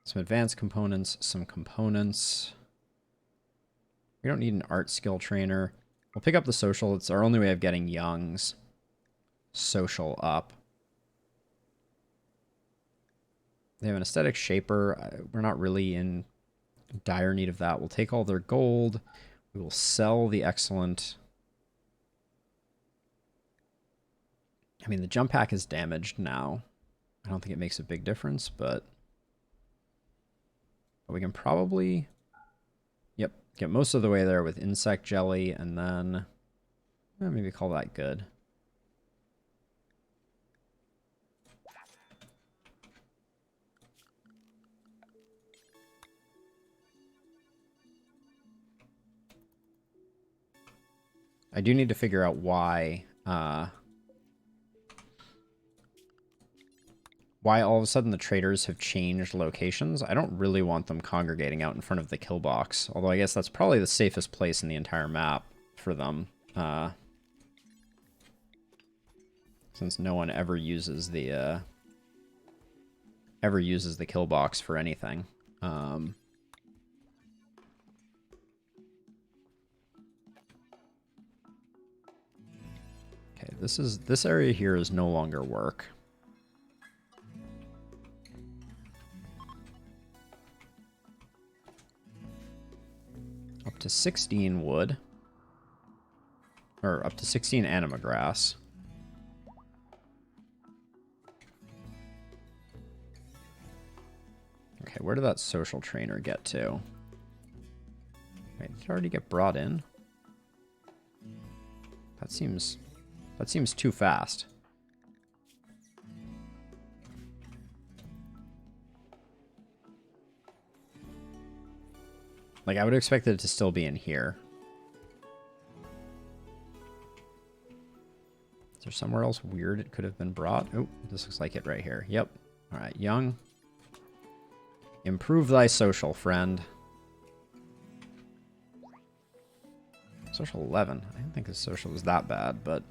some advanced components, some components. We don't need an art skill trainer. We'll pick up the social. It's our only way of getting Young's social up. They have an aesthetic shaper. We're not really in dire need of that. We'll take all their gold. We will sell the excellent. I mean, the jump pack is damaged now. I don't think it makes a big difference, but we can probably, yep, get most of the way there with insect jelly, and then maybe call that good. I do need to figure out why all of a sudden the traders have changed locations. I don't really want them congregating out in front of the kill box, although I guess that's probably the safest place in the entire map for them, since no one ever uses the kill box for anything. Okay, this area here is no longer work. Up to 16 wood. Or up to 16 anima grass. Okay, where did that social trainer get to? Wait, did it already get brought in? That seems too fast. Like, I would expect it to still be in here. Is there somewhere else weird it could have been brought? Oh, this looks like it right here. Yep. All right, Young. Improve thy social, friend. So Social 11. I didn't think his social was that bad, but...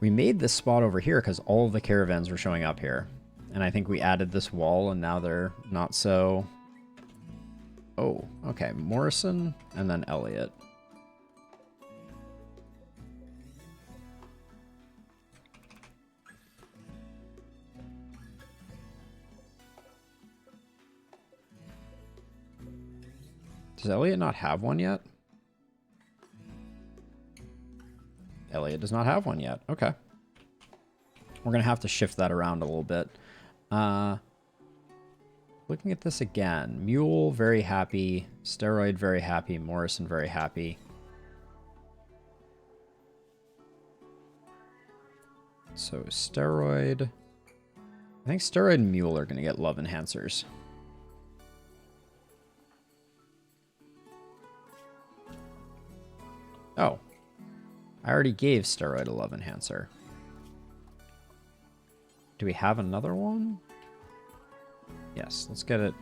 We made this spot over here because all of the caravans were showing up here. And I think we added this wall, and now they're not so... Oh, okay. Morrison, and then Elliot. Does Elliot not have one yet? Elliot does not have one yet. Okay. We're going to have to shift that around a little bit. Looking at this again. Mule, very happy. Steroid, very happy. Morrison, very happy. So, Steroid... I think Steroid and Mule are going to get love enhancers. Oh. I already gave Steroid a love enhancer. Do we have another one? Yes, let's get it.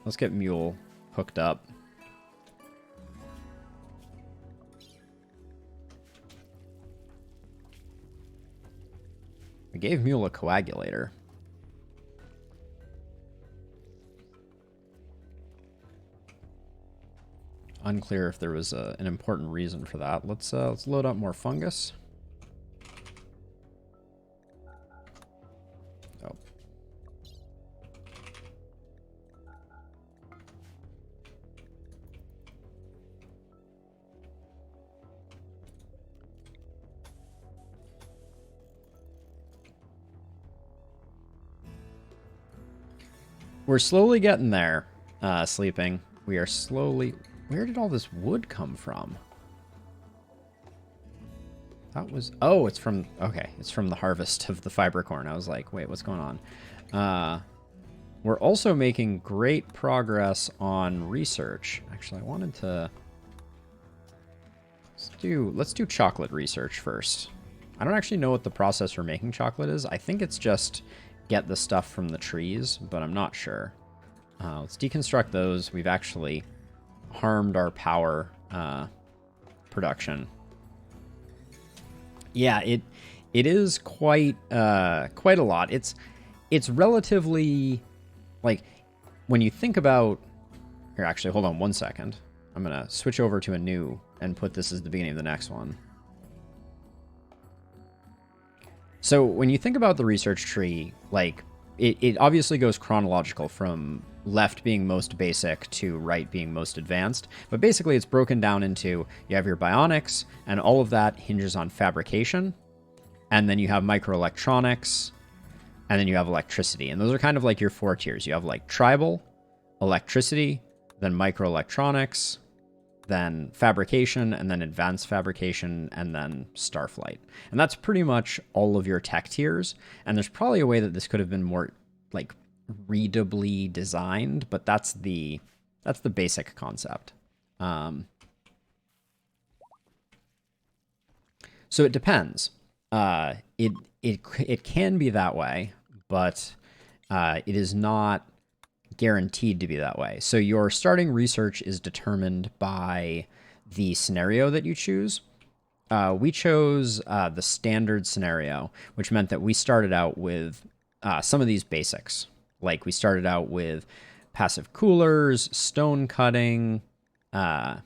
Let's get Mule hooked up. We gave Mule a coagulator. Unclear if there was an important reason for that. Let's load up more fungus. Oh. We're slowly getting there, sleeping. We are slowly... Where did all this wood come from? That was... Oh, it's from... Okay, it's from the harvest of the fiber corn. I was like, wait, what's going on? We're also making great progress on research. Actually, I wanted to... Let's do chocolate research first. I don't actually know what the process for making chocolate is. I think it's just get the stuff from the trees, but I'm not sure. Let's deconstruct those. We've actually... harmed our power production. Yeah, it is quite a lot. It's relatively, like, when you think about... Here, actually, hold on one second. I'm gonna switch over to a new and put this as the beginning of the next one. So when you think about the research tree, like, it obviously goes chronological from left being most basic to right being most advanced. But basically it's broken down into, you have your bionics, and all of that hinges on fabrication. And then you have microelectronics, and then you have electricity. And those are kind of like your 4 tiers. You have like tribal, electricity, then microelectronics, then fabrication, and then advanced fabrication, and then starflight. And that's pretty much all of your tech tiers. And there's probably a way that this could have been more like readably designed, but that's the basic concept. So it depends. It can be that way, but it is not guaranteed to be that way. So your starting research is determined by the scenario that you choose. We chose the standard scenario, which meant that we started out with some of these basics. Like we started out with passive coolers, stone cutting. I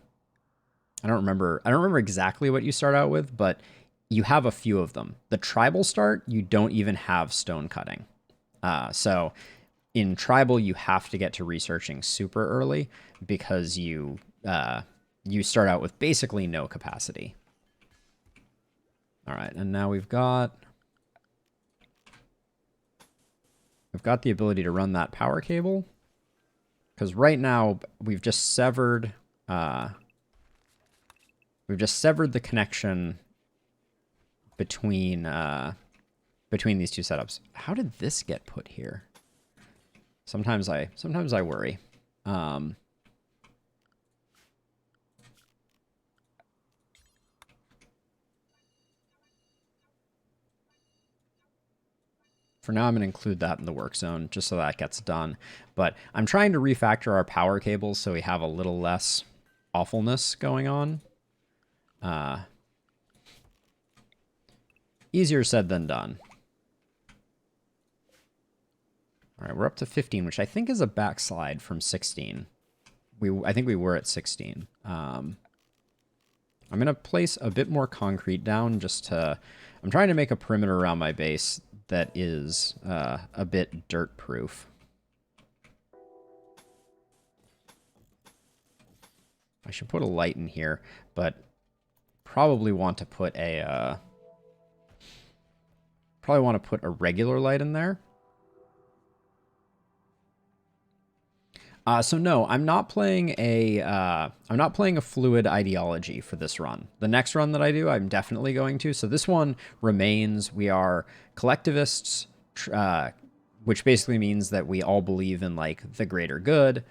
don't remember exactly what you start out with, but you have a few of them. The tribal start, you don't even have stone cutting. So in tribal, you have to get to researching super early because you start out with basically no capacity. All right, and now we've got the ability to run that power cable, because right now we've just severed the connection between these two setups. How did this get put here? Sometimes I worry. For now, I'm going to include that in the work zone just so that gets done. But I'm trying to refactor our power cables so we have a little less awfulness going on. Easier said than done. All right, we're up to 15, which I think is a backslide from 16. I think we were at 16. I'm going to place a bit more concrete down just to... I'm trying to make a perimeter around my base that is a bit dirt-proof. I should put a light in here, but probably want to put a... probably want to put a regular light in there. So no, I'm not playing a fluid ideology for this run. The next run that I do, I'm definitely going to. So this one remains. We are collectivists, which basically means that we all believe in like the greater good.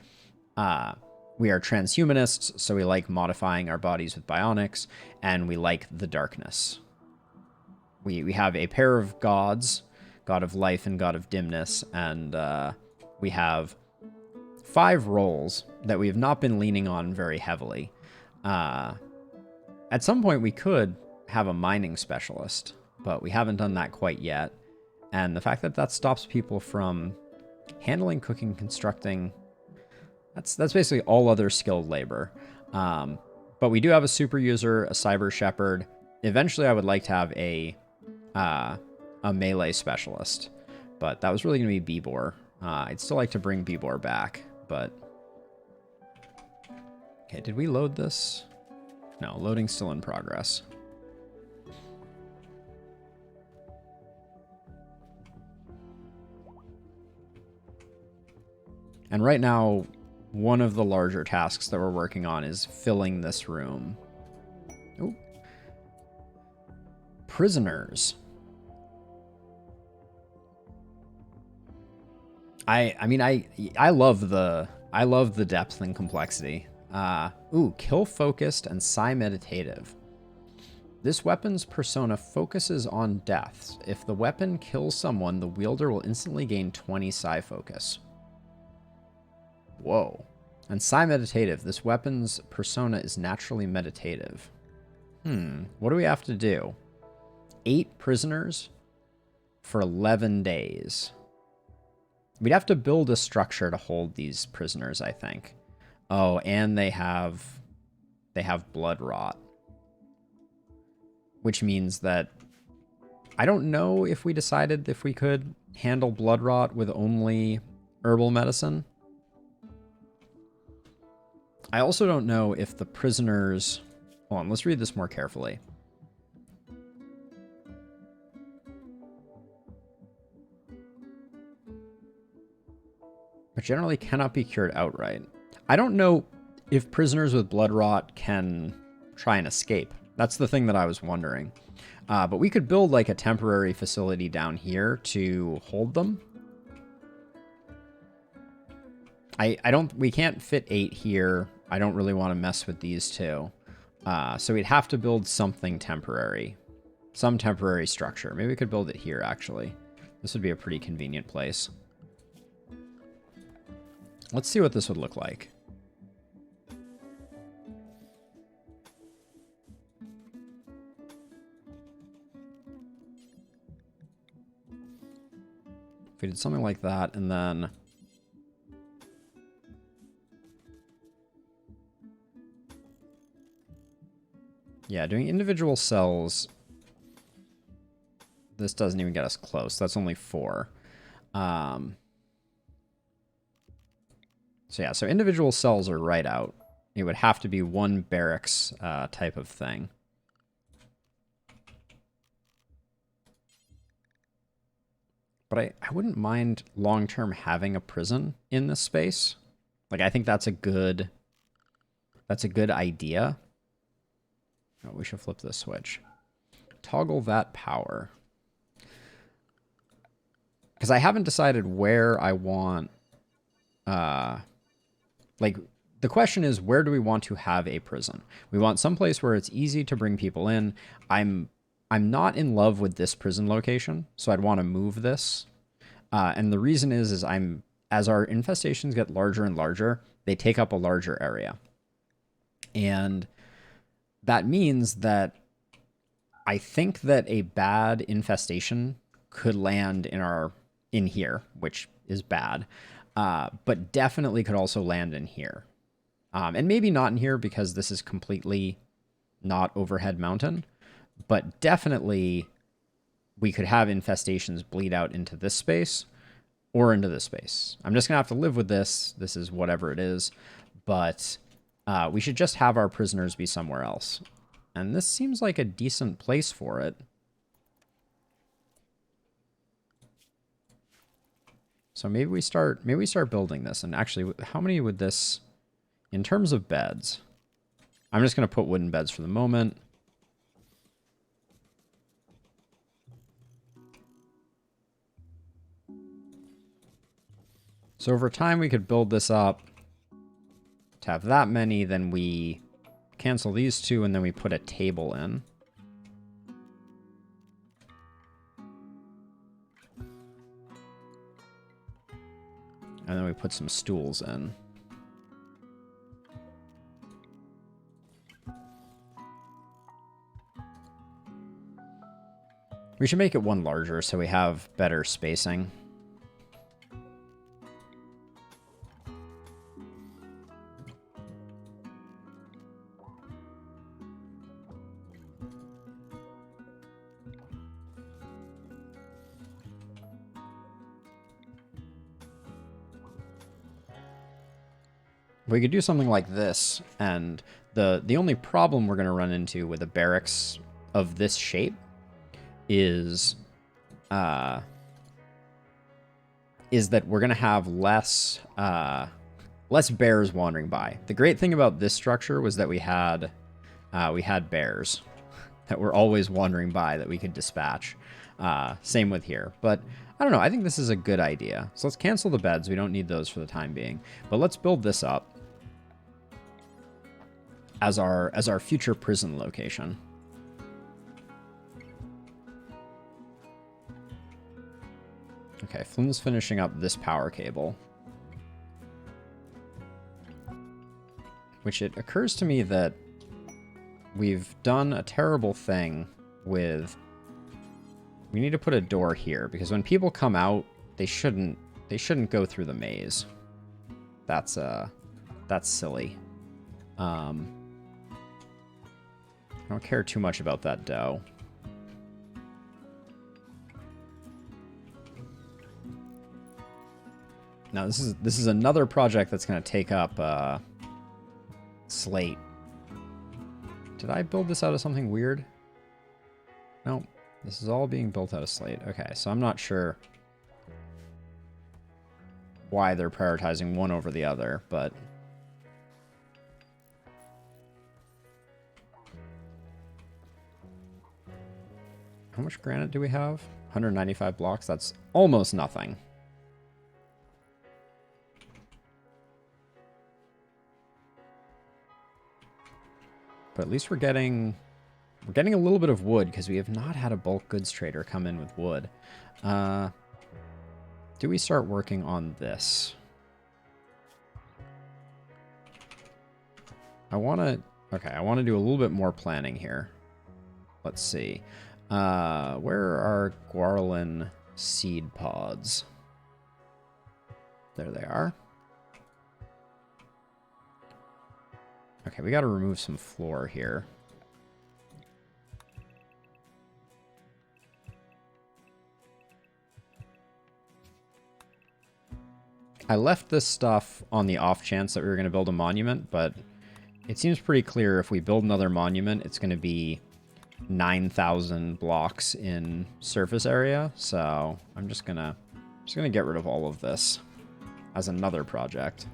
We are transhumanists, so we like modifying our bodies with bionics, and we like the darkness. We have a pair of gods, God of life and God of dimness, and we have 5 roles that we have not been leaning on very heavily. At some point, we could have a mining specialist, but we haven't done that quite yet. And the fact that that stops people from handling, cooking, constructing, that's basically all other skilled labor. But we do have a super user, a cyber shepherd. Eventually, I would like to have a melee specialist, but that was really going to be Bibor. I'd still like to bring Bibor back, but... Okay, did we load this? No, loading's still in progress. And right now, one of the larger tasks that we're working on is filling this room. Ooh. Prisoners. I love the depth and complexity. Kill focused and psi meditative. This weapon's persona focuses on deaths. If the weapon kills someone, the wielder will instantly gain 20 psi focus. Whoa. And psi meditative. This weapon's persona is naturally meditative. What do we have to do? 8 prisoners for 11 days. We'd have to build a structure to hold these prisoners, I think. Oh, and they have blood rot. Which means that I don't know if we decided if we could handle blood rot with only herbal medicine. I also don't know if the prisoners... Hold on, let's read this more carefully. But generally cannot be cured outright. I don't know if prisoners with blood rot can try and escape. That's the thing that I was wondering. But we could build like a temporary facility down here to hold them. We can't fit 8 here. I don't really want to mess with these 2. So we'd have to build something temporary. Some temporary structure. Maybe we could build it here, actually. This would be a pretty convenient place. Let's see what this would look like. If we did something like that, and then... Yeah, doing individual cells... This doesn't even get us close. That's only 4. So yeah, so individual cells are right out. It would have to be one barracks type of thing. But I wouldn't mind long-term having a prison in this space. Like, I think that's a good idea. Oh, we should flip this switch. Toggle that power. Because I haven't decided where I want... Like, the question is, where do we want to have a prison? We want someplace where it's easy to bring people in. I'm not in love with this prison location, so I'd want to move this And the reason is as our infestations get larger and larger, they take up a larger area. And that means that I think that a bad infestation could land in here, which is bad, but definitely could also land in here. And maybe not in here because this is completely not overhead mountain, but definitely we could have infestations bleed out into this space or into this space. I'm just going to have to live with this. This is whatever it is, but we should just have our prisoners be somewhere else. And this seems like a decent place for it. So maybe we start building this. And actually, how many would this, in terms of beds, I'm just going to put wooden beds for the moment. So over time, we could build this up to have that many, then we cancel these two, and then we put a table in. And then we put some stools in. We should make it one larger so we have better spacing. We could do something like this, and the only problem we're going to run into with a barracks of this shape is that we're going to have less bears wandering by. The great thing about this structure was that we had bears that were always wandering by that we could dispatch. Same with here, but I don't know. I think this is a good idea. So let's cancel the beds. We don't need those for the time being, but let's build this up as our future prison location. Okay, Flynn's finishing up this power cable. Which it occurs to me that we've done a terrible thing with... We need to put a door here, because when people come out, they shouldn't go through the maze. That's silly. I don't care too much about that dough. Now this is another project that's going to take up slate. Did I build this out of something weird? No, this is all being built out of slate. Okay, so I'm not sure why they're prioritizing one over the other, but how much granite do we have? 195 blocks. That's almost nothing. But at least we're getting a little bit of wood, because we have not had a bulk goods trader come in with wood. Do we start working on this? I want to do a little bit more planning here. Let's see. Where are Guarlin seed pods? There they are. Okay, we got to remove some floor here. I left this stuff on the off chance that we were going to build a monument, but it seems pretty clear if we build another monument, it's going to be 9,000 blocks in surface area. So I'm just gonna get rid of all of this as another project.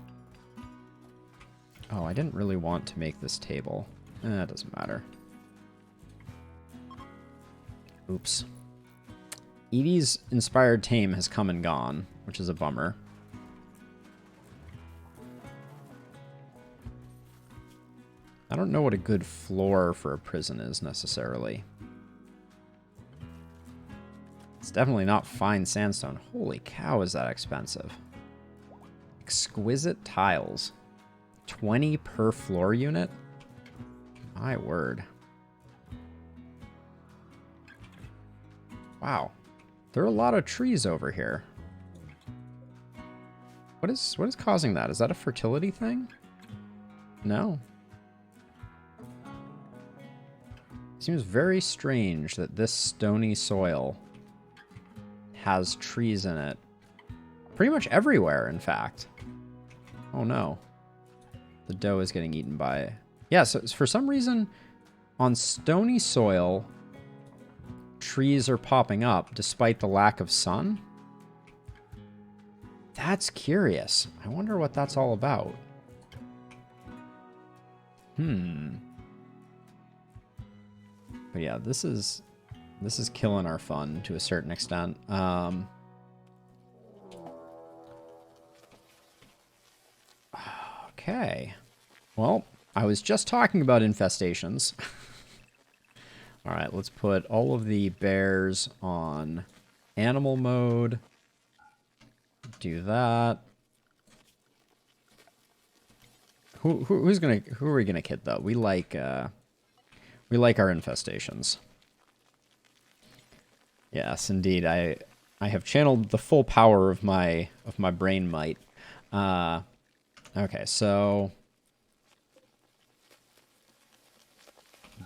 Oh, I didn't really want to make this table. It doesn't matter. Oops. Edie's inspired tame has come and gone, which is a bummer. I don't know what a good floor for a prison is necessarily. Let's It's definitely not fine sandstone. Holy cow, is that expensive. Exquisite tiles. 20 per floor unit? My word. Wow. There are a lot of trees over here. What is causing that? Is that a fertility thing? No. Seems very strange that this stony soil has trees in it. Pretty much everywhere, in fact. Oh no. The dough is getting eaten by... Yeah, so for some reason, on stony soil, trees are popping up despite the lack of sun. That's curious. I wonder what that's all about. But yeah, this is killing our fun to a certain extent. Okay. Well, I was just talking about infestations. All right, let's put all of the bears on animal mode. Do that. Who are we gonna kid though? We like our infestations. Yes, indeed. I have channeled the full power of my brain might. Okay, so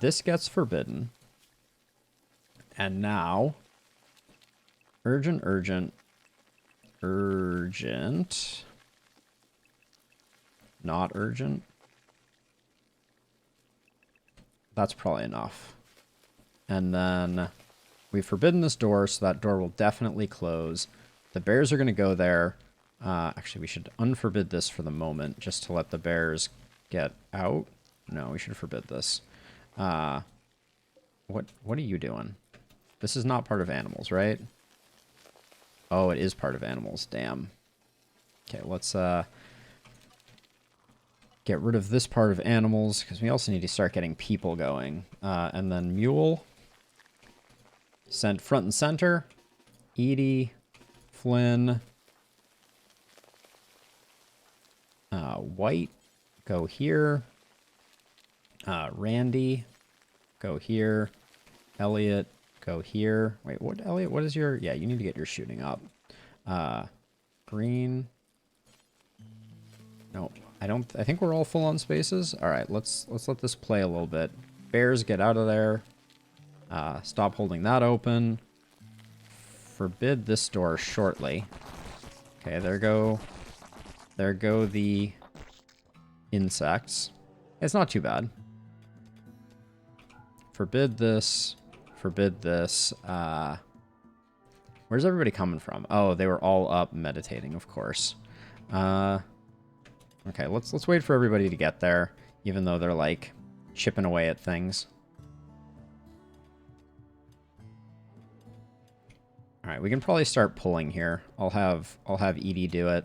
this gets forbidden. And now urgent. Not urgent. That's probably enough. And then we've forbidden this door, so that door will definitely close. The bears are going to go there. Actually, we should unforbid this for the moment, just to let the bears get out. No, we should forbid this. What are you doing? This is not part of animals, right? Oh, it is part of animals. Damn. Okay, let's get rid of this part of animals, because we also need to start getting people going. And then mule. Sent front and center. Edie. Flynn. White. Go here. Randy. Go here. Elliot. Go here. Wait, what, Elliot? What is your... Yeah, you need to get your shooting up. Green. No, I think we're all full on spaces. All right, let's let this play a little bit. Bears, get out of there. Stop holding that open. Forbid this door shortly. Okay, there go the insects. It's not too bad. Forbid this. Forbid this. Where's everybody coming from? Oh, they were all up meditating, of course. Okay, let's wait for everybody to get there, even though they're like chipping away at things. All right, we can probably start pulling here. I'll have Edie do it.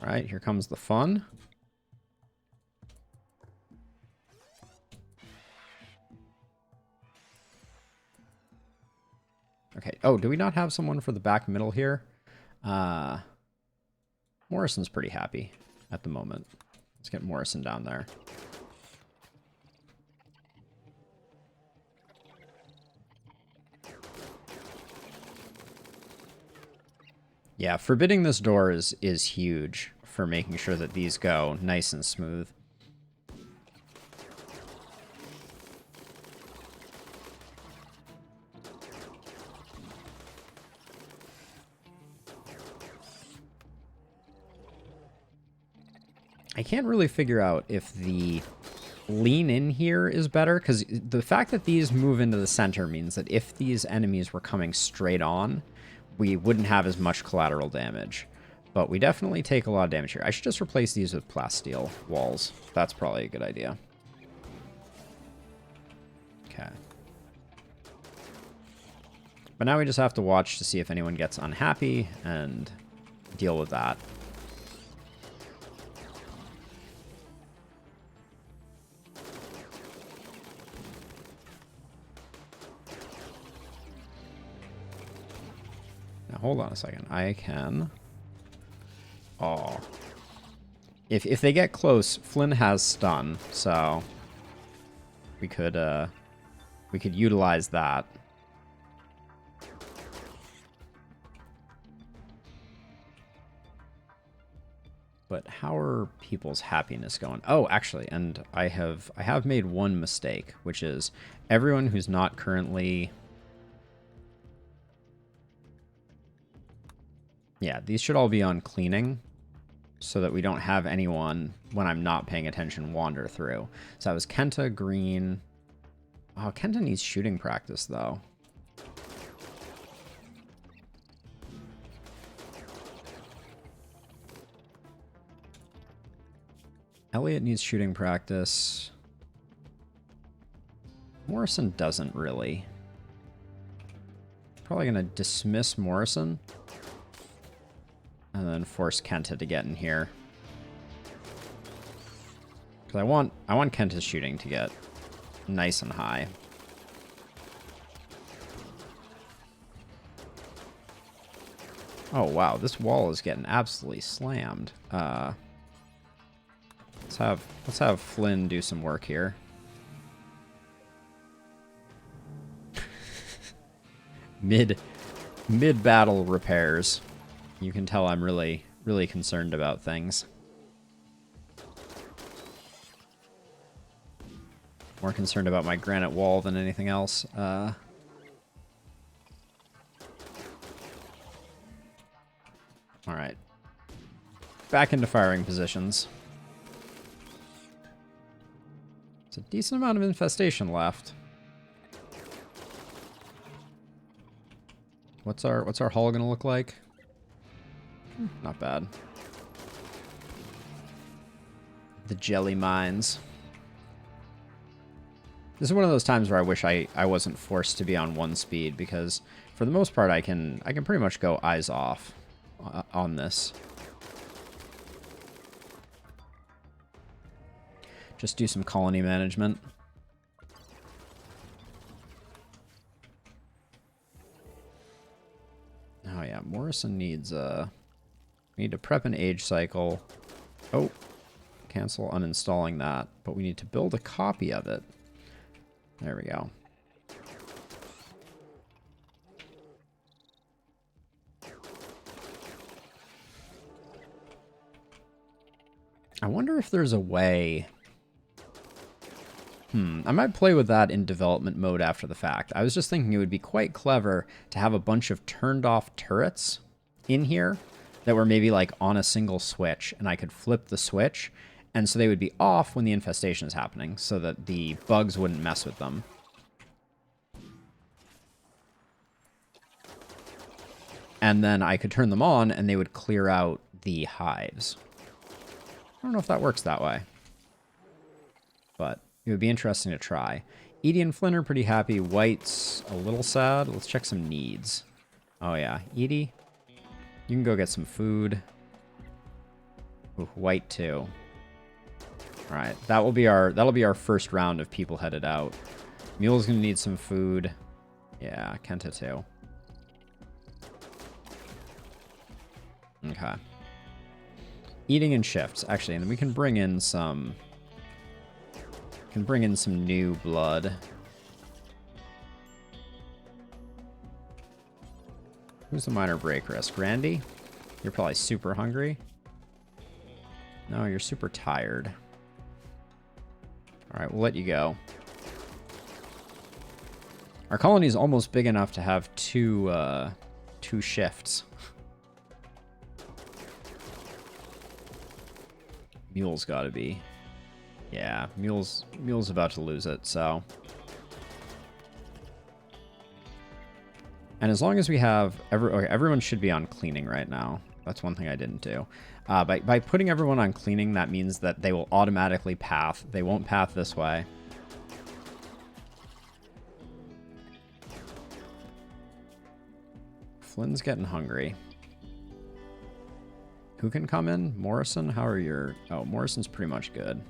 All right, here comes the fun. Okay. Oh, do we not have someone for the back middle here? Morrison's pretty happy at the moment. Let's get Morrison down there. Yeah, forbidding this door is huge for making sure that these go nice and smooth. I can't really figure out if the lean in here is better, because the fact that these move into the center means that if these enemies were coming straight on, we wouldn't have as much collateral damage. But we definitely take a lot of damage here. I should just replace these with plasteel walls. That's probably a good idea. Okay. But now we just have to watch to see if anyone gets unhappy and deal with that. hold on a second. I can... Oh. If they get close, Flynn has stun, so... We could utilize that. But how are people's happiness going? Oh, actually, and I have made one mistake, which is everyone who's not currently... Yeah, these should all be on cleaning so that we don't have anyone, when I'm not paying attention, wander through. So that was Kenta, Green... Oh, Kenta needs shooting practice, though. Elliot needs shooting practice. Morrison doesn't really. Probably going to dismiss Morrison. And then force Kenta to get in here. Because I want Kenta's shooting to get nice and high. Oh wow, this wall is getting absolutely slammed. Let's have Flynn do some work here. Mid battle repairs. You can tell I'm really concerned about things. More concerned about my granite wall than anything else. All right. Back into firing positions. It's a decent amount of infestation left. What's our hull gonna look like? Not bad. The jelly mines. This is one of those times where I wish I wasn't forced to be on one speed, because for the most part I can pretty much go eyes off on this. Just do some colony management. Oh yeah, Morrison needs we need to prep an age cycle. Oh, cancel uninstalling that, but we need to build a copy of it. There we go. I wonder if there's a way... I might play with that in development mode after the fact. I was just thinking it would be quite clever to have a bunch of turned off turrets in here that were maybe like on a single switch, and I could flip the switch, and so they would be off when the infestation is happening so that the bugs wouldn't mess with them. And then I could turn them on and they would clear out the hives. I don't know if that works that way, but it would be interesting to try. Edie and Flynn are pretty happy. White's a little sad. Let's check some needs. Oh yeah, Edie, you can go get some food. Ooh, White too. All right, that'll be our first round of people headed out. Mule's gonna need some food. Yeah, Kenta too. Okay. Eating in shifts, actually, and then we can bring in some. Bring in some new blood. Who's the minor break risk? Randy? You're probably super hungry. No, you're super tired. All right, we'll let you go. Our colony is almost big enough to have two shifts. Mule's got to be. Yeah, Mule's about to lose it, so. And as long as we have... everyone should be on cleaning right now. That's one thing I didn't do. By putting everyone on cleaning, that means that they will automatically path. They won't path this way. Flynn's getting hungry. Who can come in? Morrison? How are your... Oh, Morrison's pretty much good.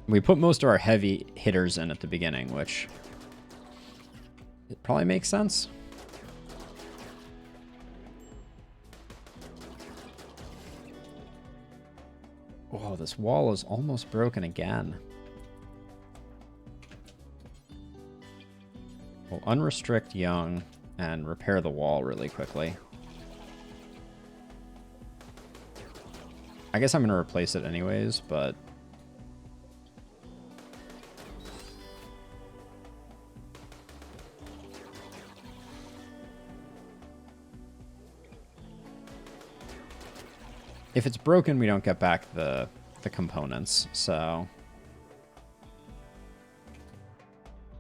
We put most of our heavy hitters in at the beginning, which it probably makes sense. Whoa, this wall is almost broken again. We'll unrestrict Young and repair the wall really quickly. I guess I'm going to replace it anyways, but... if it's broken, we don't get back the components, so...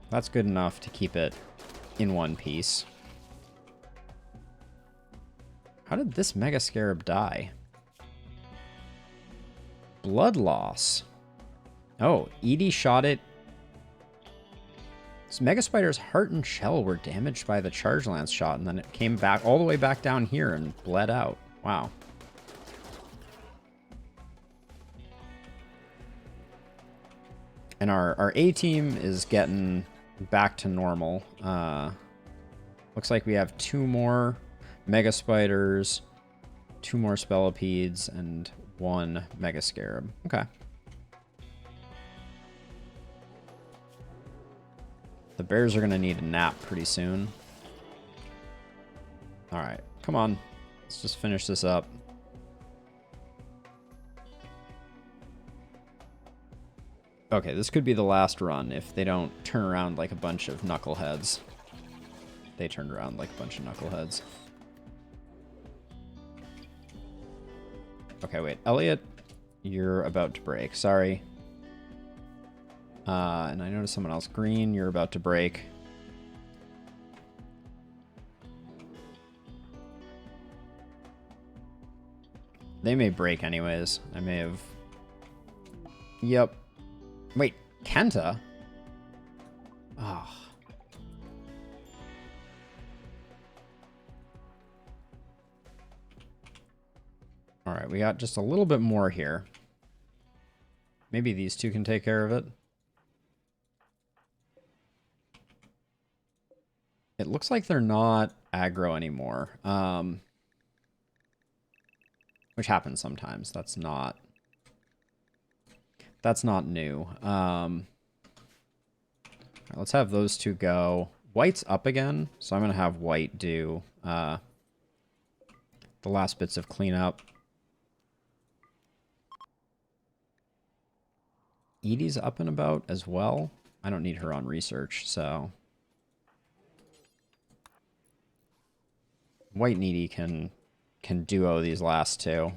that's good enough to keep it in one piece. How did this Mega Scarab die? Blood loss. Oh, Edie shot it. This Mega Spider's heart and shell were damaged by the Charge Lance shot, and then it came back all the way back down here and bled out. Wow. And our A-team is getting back to normal. Looks like we have 2 more Mega Spiders, 2 more Spellipedes, and 1 Mega Scarab. Okay. The bears are going to need a nap pretty soon. Alright, come on. Let's just finish this up. Okay, this could be the last run if they don't turn around like a bunch of knuckleheads. They turned around like a bunch of knuckleheads. Okay, wait. Elliot, you're about to break. Sorry. And I noticed someone else. Green, you're about to break. They may break anyways. I may have... Yep. Wait, Kenta? Oh. Alright, we got just a little bit more here. Maybe these two can take care of it. It looks like they're not aggro anymore. Which happens sometimes. That's not new. Right, let's have those two go. White's up again, so I'm going to have White do the last bits of cleanup. Edie's up and about as well. I don't need her on research, so... White and Edie can duo these last two.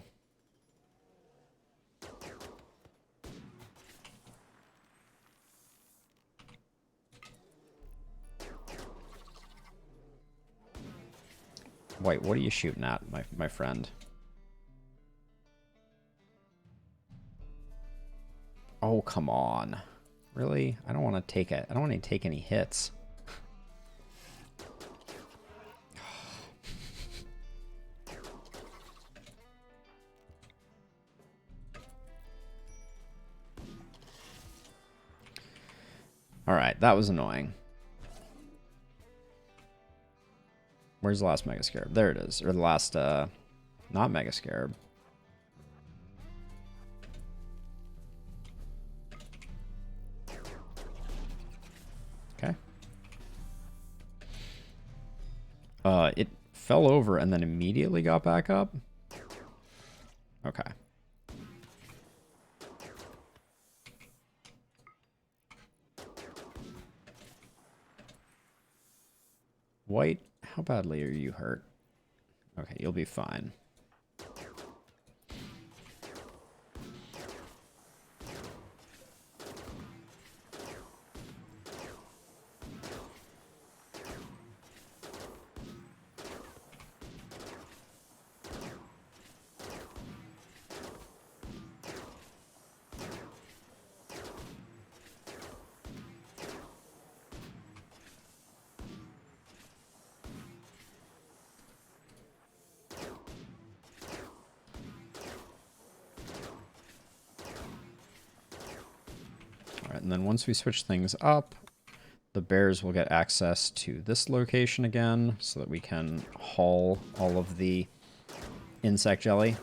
White, what are you shooting at, my friend? Oh, come on. Really? I don't want to take it. I don't want to take any hits. Alright, that was annoying. Where's the last Mega Scarab? There it is. Or the last, not Mega Scarab. Okay. It fell over and then immediately got back up? Okay. White, how badly are you hurt? Okay, you'll be fine. and then once we switch things up, the bears will get access to this location again so that we can haul all of the insect jelly.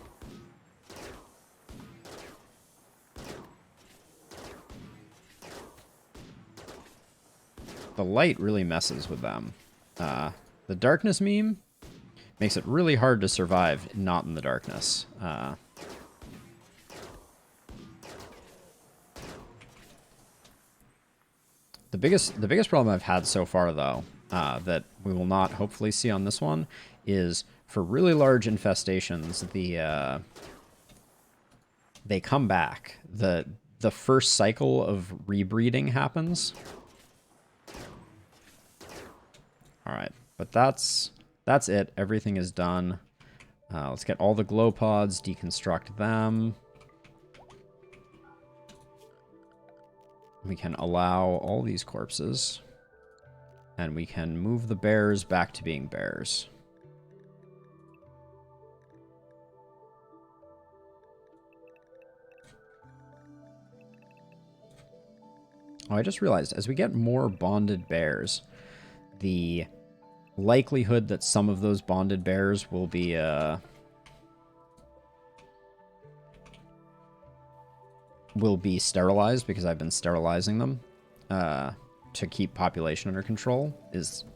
The light really messes with them. The darkness meme makes it really hard to survive not in the darkness. The biggest problem I've had so far, though, that we will not hopefully see on this one, is for really large infestations, they come back. The first cycle of rebreeding happens. All right, but that's it. Everything is done. Let's get all the glow pods, deconstruct them. We can allow all these corpses, and we can move the bears back to being bears. Oh, I just realized, as we get more bonded bears, the likelihood that some of those bonded bears will be sterilized, because I've been sterilizing them to keep population under control,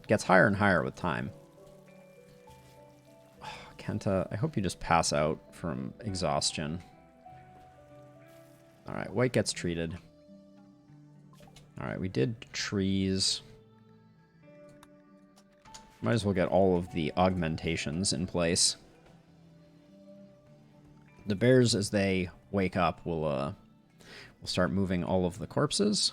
gets higher and higher with time. Oh, Kenta, I hope you just pass out from exhaustion. All right, white gets treated. All right, we did trees. Might as well get all of the augmentations in place. The bears, as they wake up, will we'll start moving all of the corpses.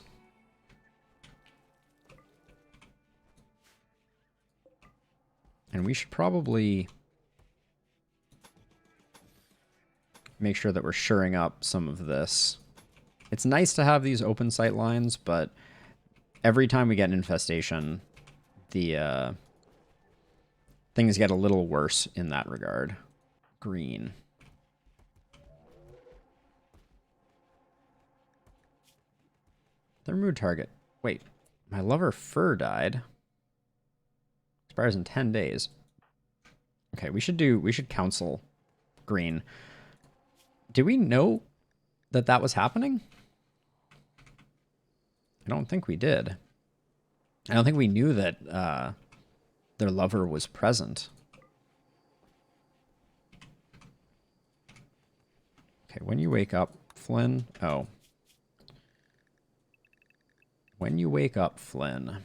And we should probably make sure that we're shoring up some of this. It's nice to have these open sight lines, but every time we get an infestation, the things get a little worse in that regard. Green. Their mood target. Wait, my lover fur died. Expires in 10 days. Okay, we should counsel green. Did we know that that was happening? I don't think we did. I don't think we knew that their lover was present. Okay, when you wake up, Flynn. Oh. When you wake up, Flynn,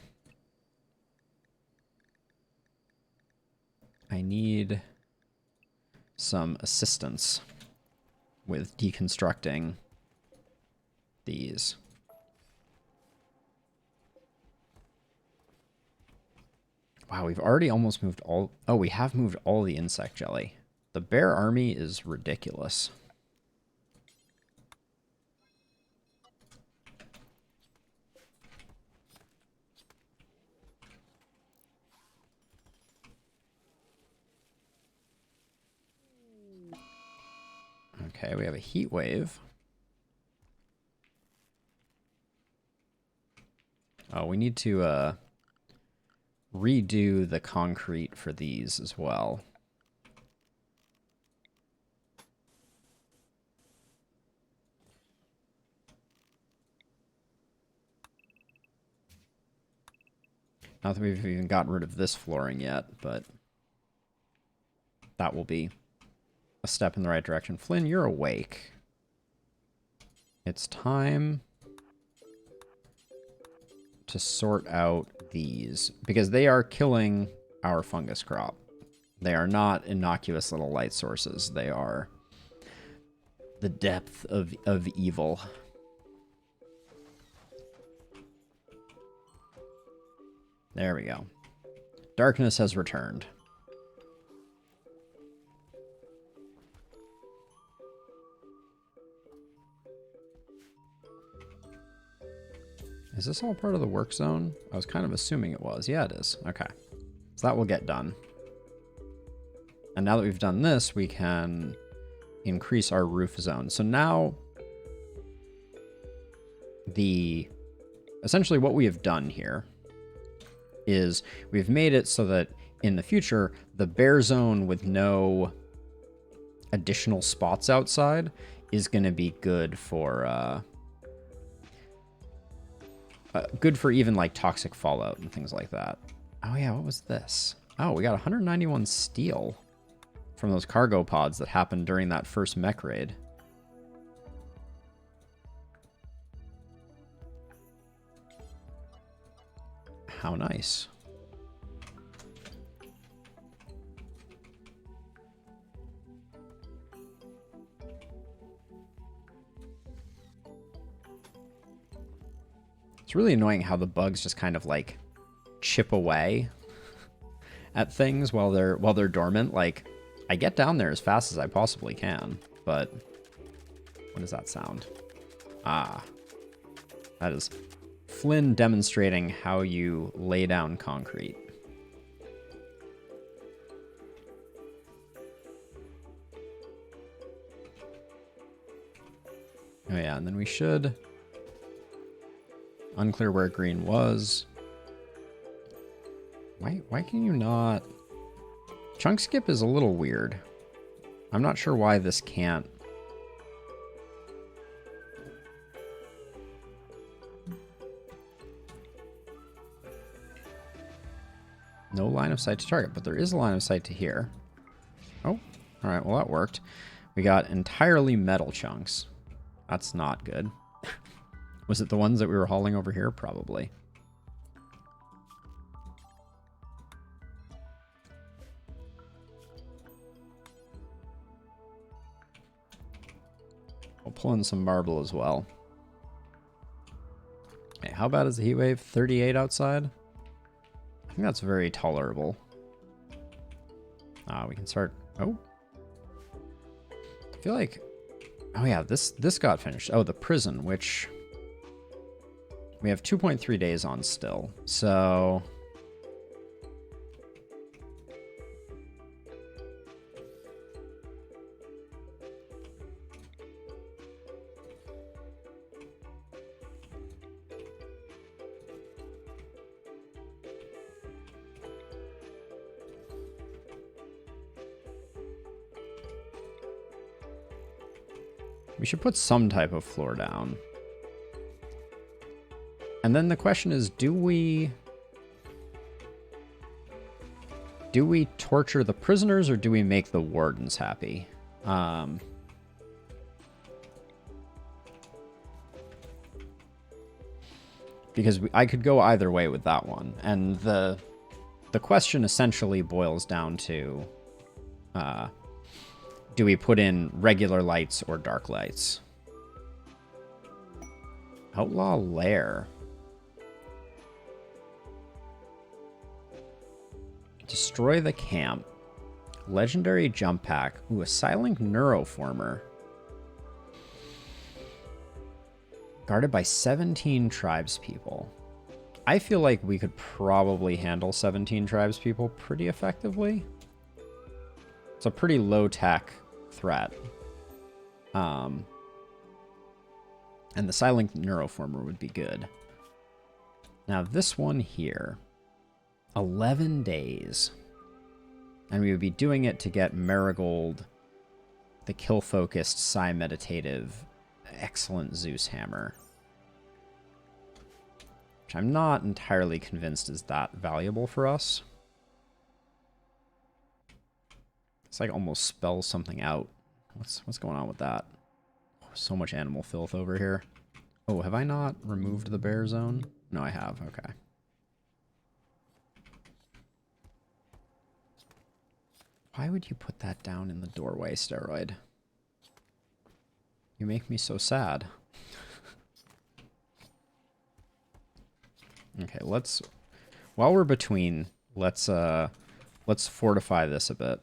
I need some assistance with deconstructing these. Wow, we've already almost moved all... Oh, we have moved all the insect jelly. The bear army is ridiculous. Okay, we have a heat wave. Oh, we need to redo the concrete for these as well. Not that we've even gotten rid of this flooring yet, but that will be a step in the right direction. Flynn, you're awake. It's time to sort out these, because they are killing our fungus crop. They are not innocuous little light sources. They are the depth of evil. There we go. Darkness has returned. Is this all part of the work zone? I was kind of assuming it was. Yeah, it is. Okay. So that will get done. And now that we've done this, we can increase our roof zone. So now the essentially what we have done here is we've made it so that in the future, the bear zone with no additional spots outside is going to be good for even like toxic fallout and things like that. Oh yeah, what was this? Oh, we got 191 steel from those cargo pods that happened during that first mech raid. How nice. It's really annoying how the bugs just kind of like chip away at things while they're dormant. Like, I get down there as fast as I possibly can, but what does that sound? Ah, that is Flynn demonstrating how you lay down concrete. Oh yeah, and then we should... Unclear where green was. Why can you not... Chunk skip is a little weird. I'm not sure why this can't. No line of sight to target, but there is a line of sight to here. Oh, all right, well that worked. We got entirely metal chunks. That's not good. Was it the ones that we were hauling over here? Probably. We'll pull in some marble as well. Hey, how bad is the heat wave? 38 outside? I think that's very tolerable. We can start... Oh. I feel like... Oh yeah, this got finished. Oh, the prison, which... We have 2.3 days on still, so... We should put some type of floor down. And then the question is, do we torture the prisoners or do we make the wardens happy? Because I could go either way with that one. And the question essentially boils down to, do we put in regular lights or dark lights? Outlaw Lair. Destroy the camp. Legendary jump pack. Ooh, a silent neuroformer. Guarded by 17 tribespeople. I feel like we could probably handle 17 tribespeople pretty effectively. It's a pretty low-tech threat. And the silent neuroformer would be good. Now this one here... 11 days. And we would be doing it to get Marigold, the kill-focused, psi-meditative, excellent Zeus hammer. Which I'm not entirely convinced is that valuable for us. It's like almost spells something out. What's going on with that? Oh, so much animal filth over here. Oh, have I not removed the bear zone? No, I have. Okay. Why would you put that down in the doorway, Steroid? You make me so sad. Okay, let's... While we're between, let's fortify this a bit.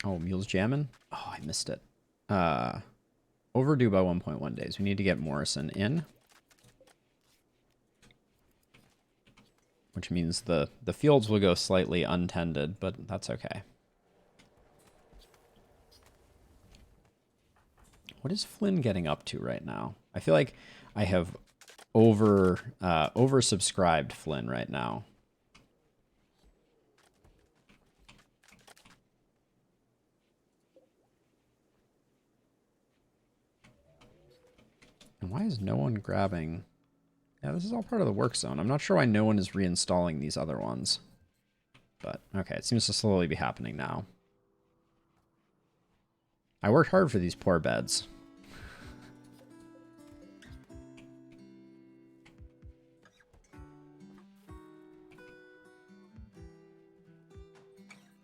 Oh, Mule's jamming? Oh, I missed it. Overdue by 1.1 days. We need to get Morrison in. Which means the fields will go slightly untended, but that's okay. What is Flynn getting up to right now? I feel like I have oversubscribed Flynn right now. And why is no one grabbing... Yeah, this is all part of the work zone. I'm not sure why no one is reinstalling these other ones. But, okay, it seems to slowly be happening now. I worked hard for these poor beds.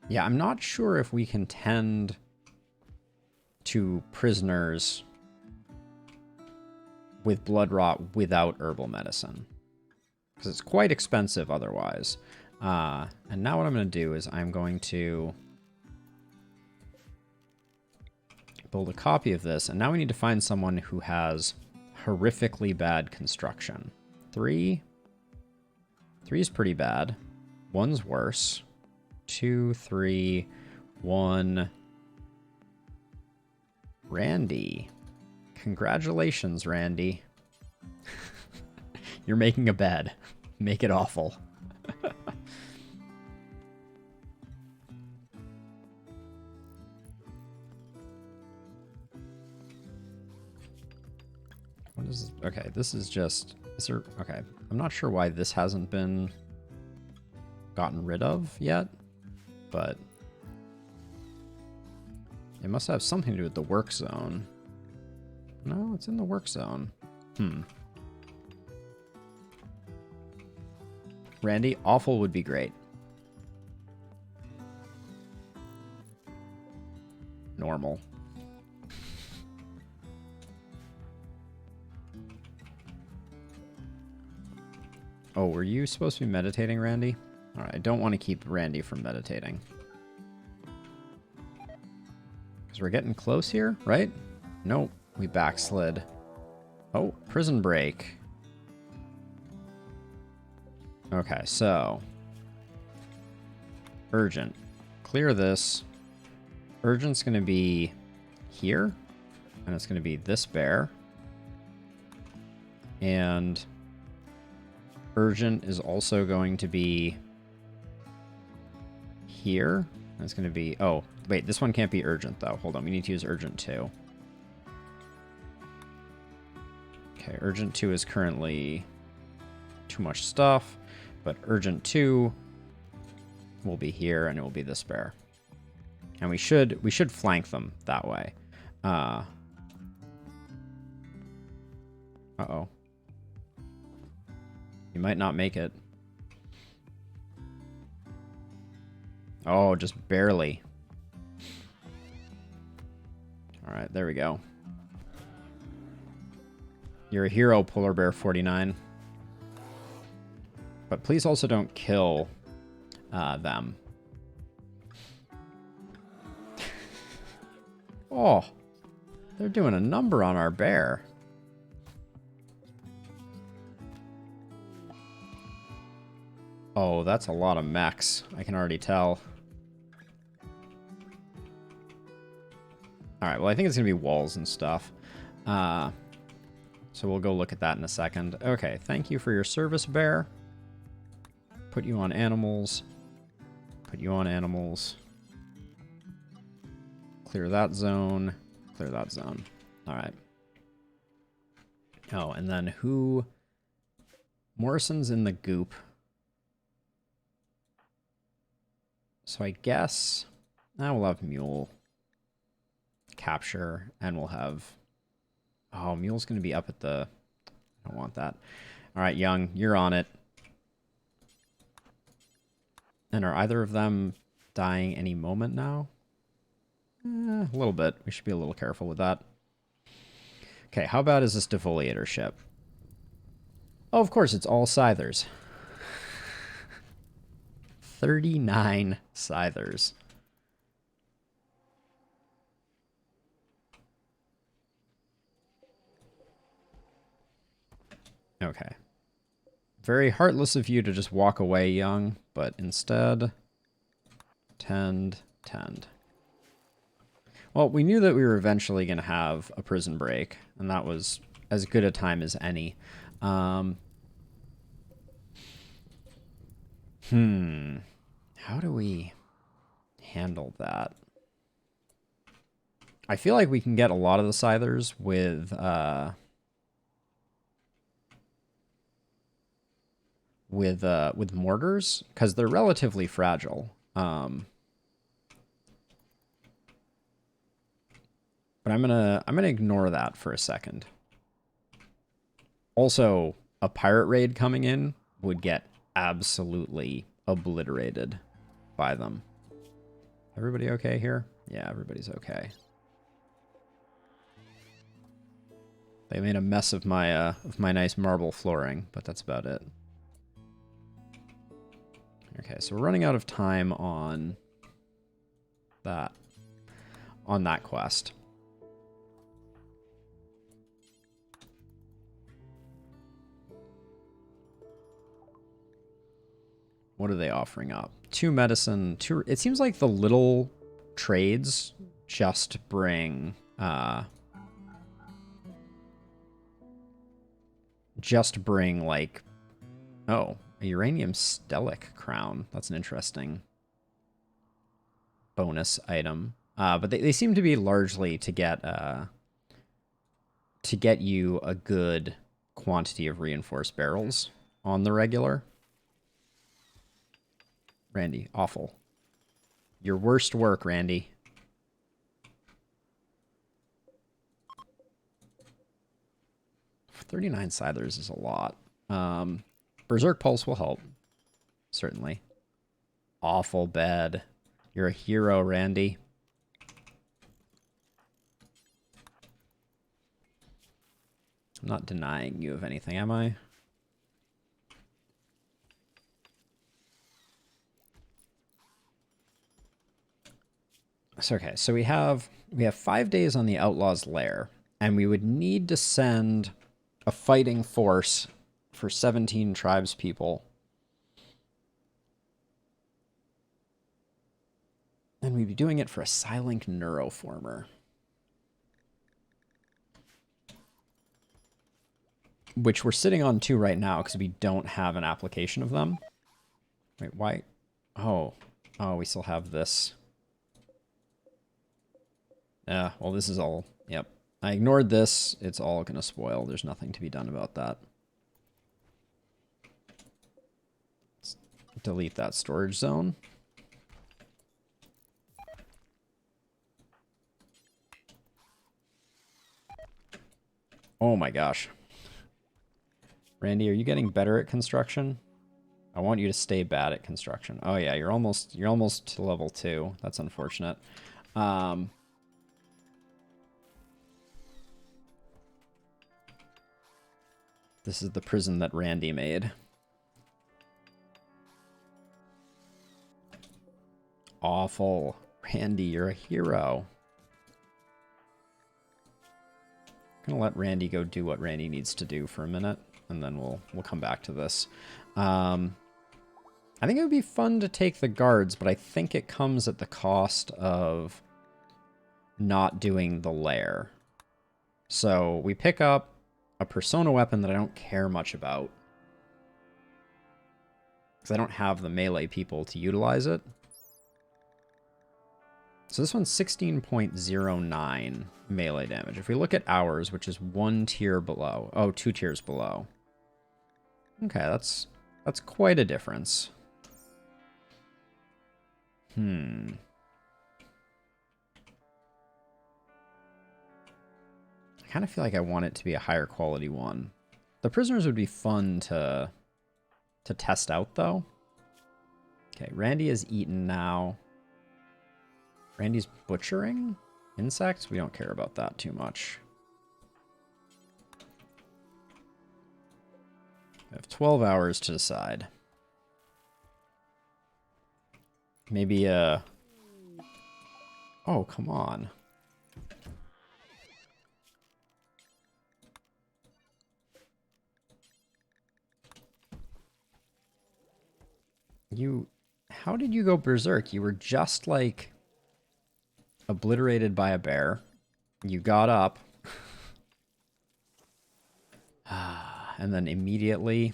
Yeah, I'm not sure if we can tend to prisoners with blood rot without herbal medicine, because it's quite expensive otherwise. And now what I'm going to do is I'm going to build a copy of this, and now we need to find someone who has horrifically bad construction. 3 is pretty bad. 1's worse. 2, 3, 1. Randy. Congratulations, Randy. You're making a bed. Make it awful. What is this? Okay, this is just... Is there... Okay, I'm not sure why this hasn't been gotten rid of yet, but it must have something to do with the work zone. No, it's in the work zone. Randy, awful would be great. Normal. Oh, were you supposed to be meditating, Randy? Alright, I don't want to keep Randy from meditating. Because we're getting close here, right? Nope, we backslid. Oh, prison break. Okay, so... Urgent. Clear this. Urgent's going to be here. And it's going to be this bear. And... Urgent is also going to be here. And it's going to be... Oh, wait, this one can't be urgent, though. Hold on, we need to use urgent 2. Okay, urgent 2 is currently too much stuff, but urgent 2 will be here, and it will be this bear. And we should flank them that way. Uh-oh. You might not make it. Oh, just barely. All right, there we go. You're a hero, Polar Bear 49. But please also don't kill them. Oh, they're doing a number on our bear. Oh, that's a lot of mechs. I can already tell. Alright, well, I think it's going to be walls and stuff. So we'll go look at that in a second. Okay, thank you for your service, bear. Put you on animals. Put you on animals. Clear that zone. Clear that zone. Alright. Oh, and then who... Morrison's in the goop. So I guess now we'll have Mule capture, and we'll have... Oh, Mule's going to be up at the... I don't want that. All right, Young, you're on it. And are either of them dying any moment now? A little bit. We should be a little careful with that. Okay, how bad is this defoliator ship? Oh, of course, it's all Scythers. 39 Scythers. Okay. Very heartless of you to just walk away, young, but instead, tend. Well, we knew that we were eventually going to have a prison break, and that was as good a time as any. How do we handle that? I feel like we can get a lot of the Scythers with mortars, because they're relatively fragile. But I'm gonna ignore that for a second. Also, a pirate raid coming in would get absolutely obliterated by them. Everybody okay here? Yeah, everybody's okay. They made a mess of my nice marble flooring, but that's about it. Okay, so we're running out of time on that quest. What are they offering up? 2 medicine, 2... It seems like the little trades just bring... like... Oh, a uranium stellic crown. That's an interesting bonus item. But they seem to be largely to get you a good quantity of reinforced barrels on the regular. Randy, awful. Your worst work, Randy. $39 Scythers is a lot. Berserk Pulse will help. Certainly. Awful bed. You're a hero, Randy. I'm not denying you of anything, am I? So, okay, so we have 5 days on the Outlaw's Lair, and we would need to send a fighting force for 17 tribespeople. And we'd be doing it for a Silink Neuroformer. Which we're sitting on 2 right now because we don't have an application of them. Wait, why? Oh, we still have this. Yeah, well, this is all... Yep. I ignored this. It's all going to spoil. There's nothing to be done about that. Let's delete that storage zone. Oh my gosh. Randy, are you getting better at construction? I want you to stay bad at construction. Oh yeah, you're almost to level 2. That's unfortunate. This is the prison that Randy made. Awful. Randy, you're a hero. I'm gonna let Randy go do what Randy needs to do for a minute, and then we'll come back to this. I think it would be fun to take the guards, but I think it comes at the cost of not doing the lair. So we pick up a persona weapon that I don't care much about, because I don't have the melee people to utilize it. So this one's 16.09 melee damage. If we look at ours, which is 1 tier below. Oh, 2 tiers below. Okay, that's quite a difference. I kind of feel like I want it to be a higher quality one. The prisoners would be fun to test out, though. Okay, Randy is eaten now. Randy's butchering insects? We don't care about that too much. I have 12 hours to decide. Maybe oh, come on. How did you go berserk? You were just, like, obliterated by a bear. You got up. And then immediately...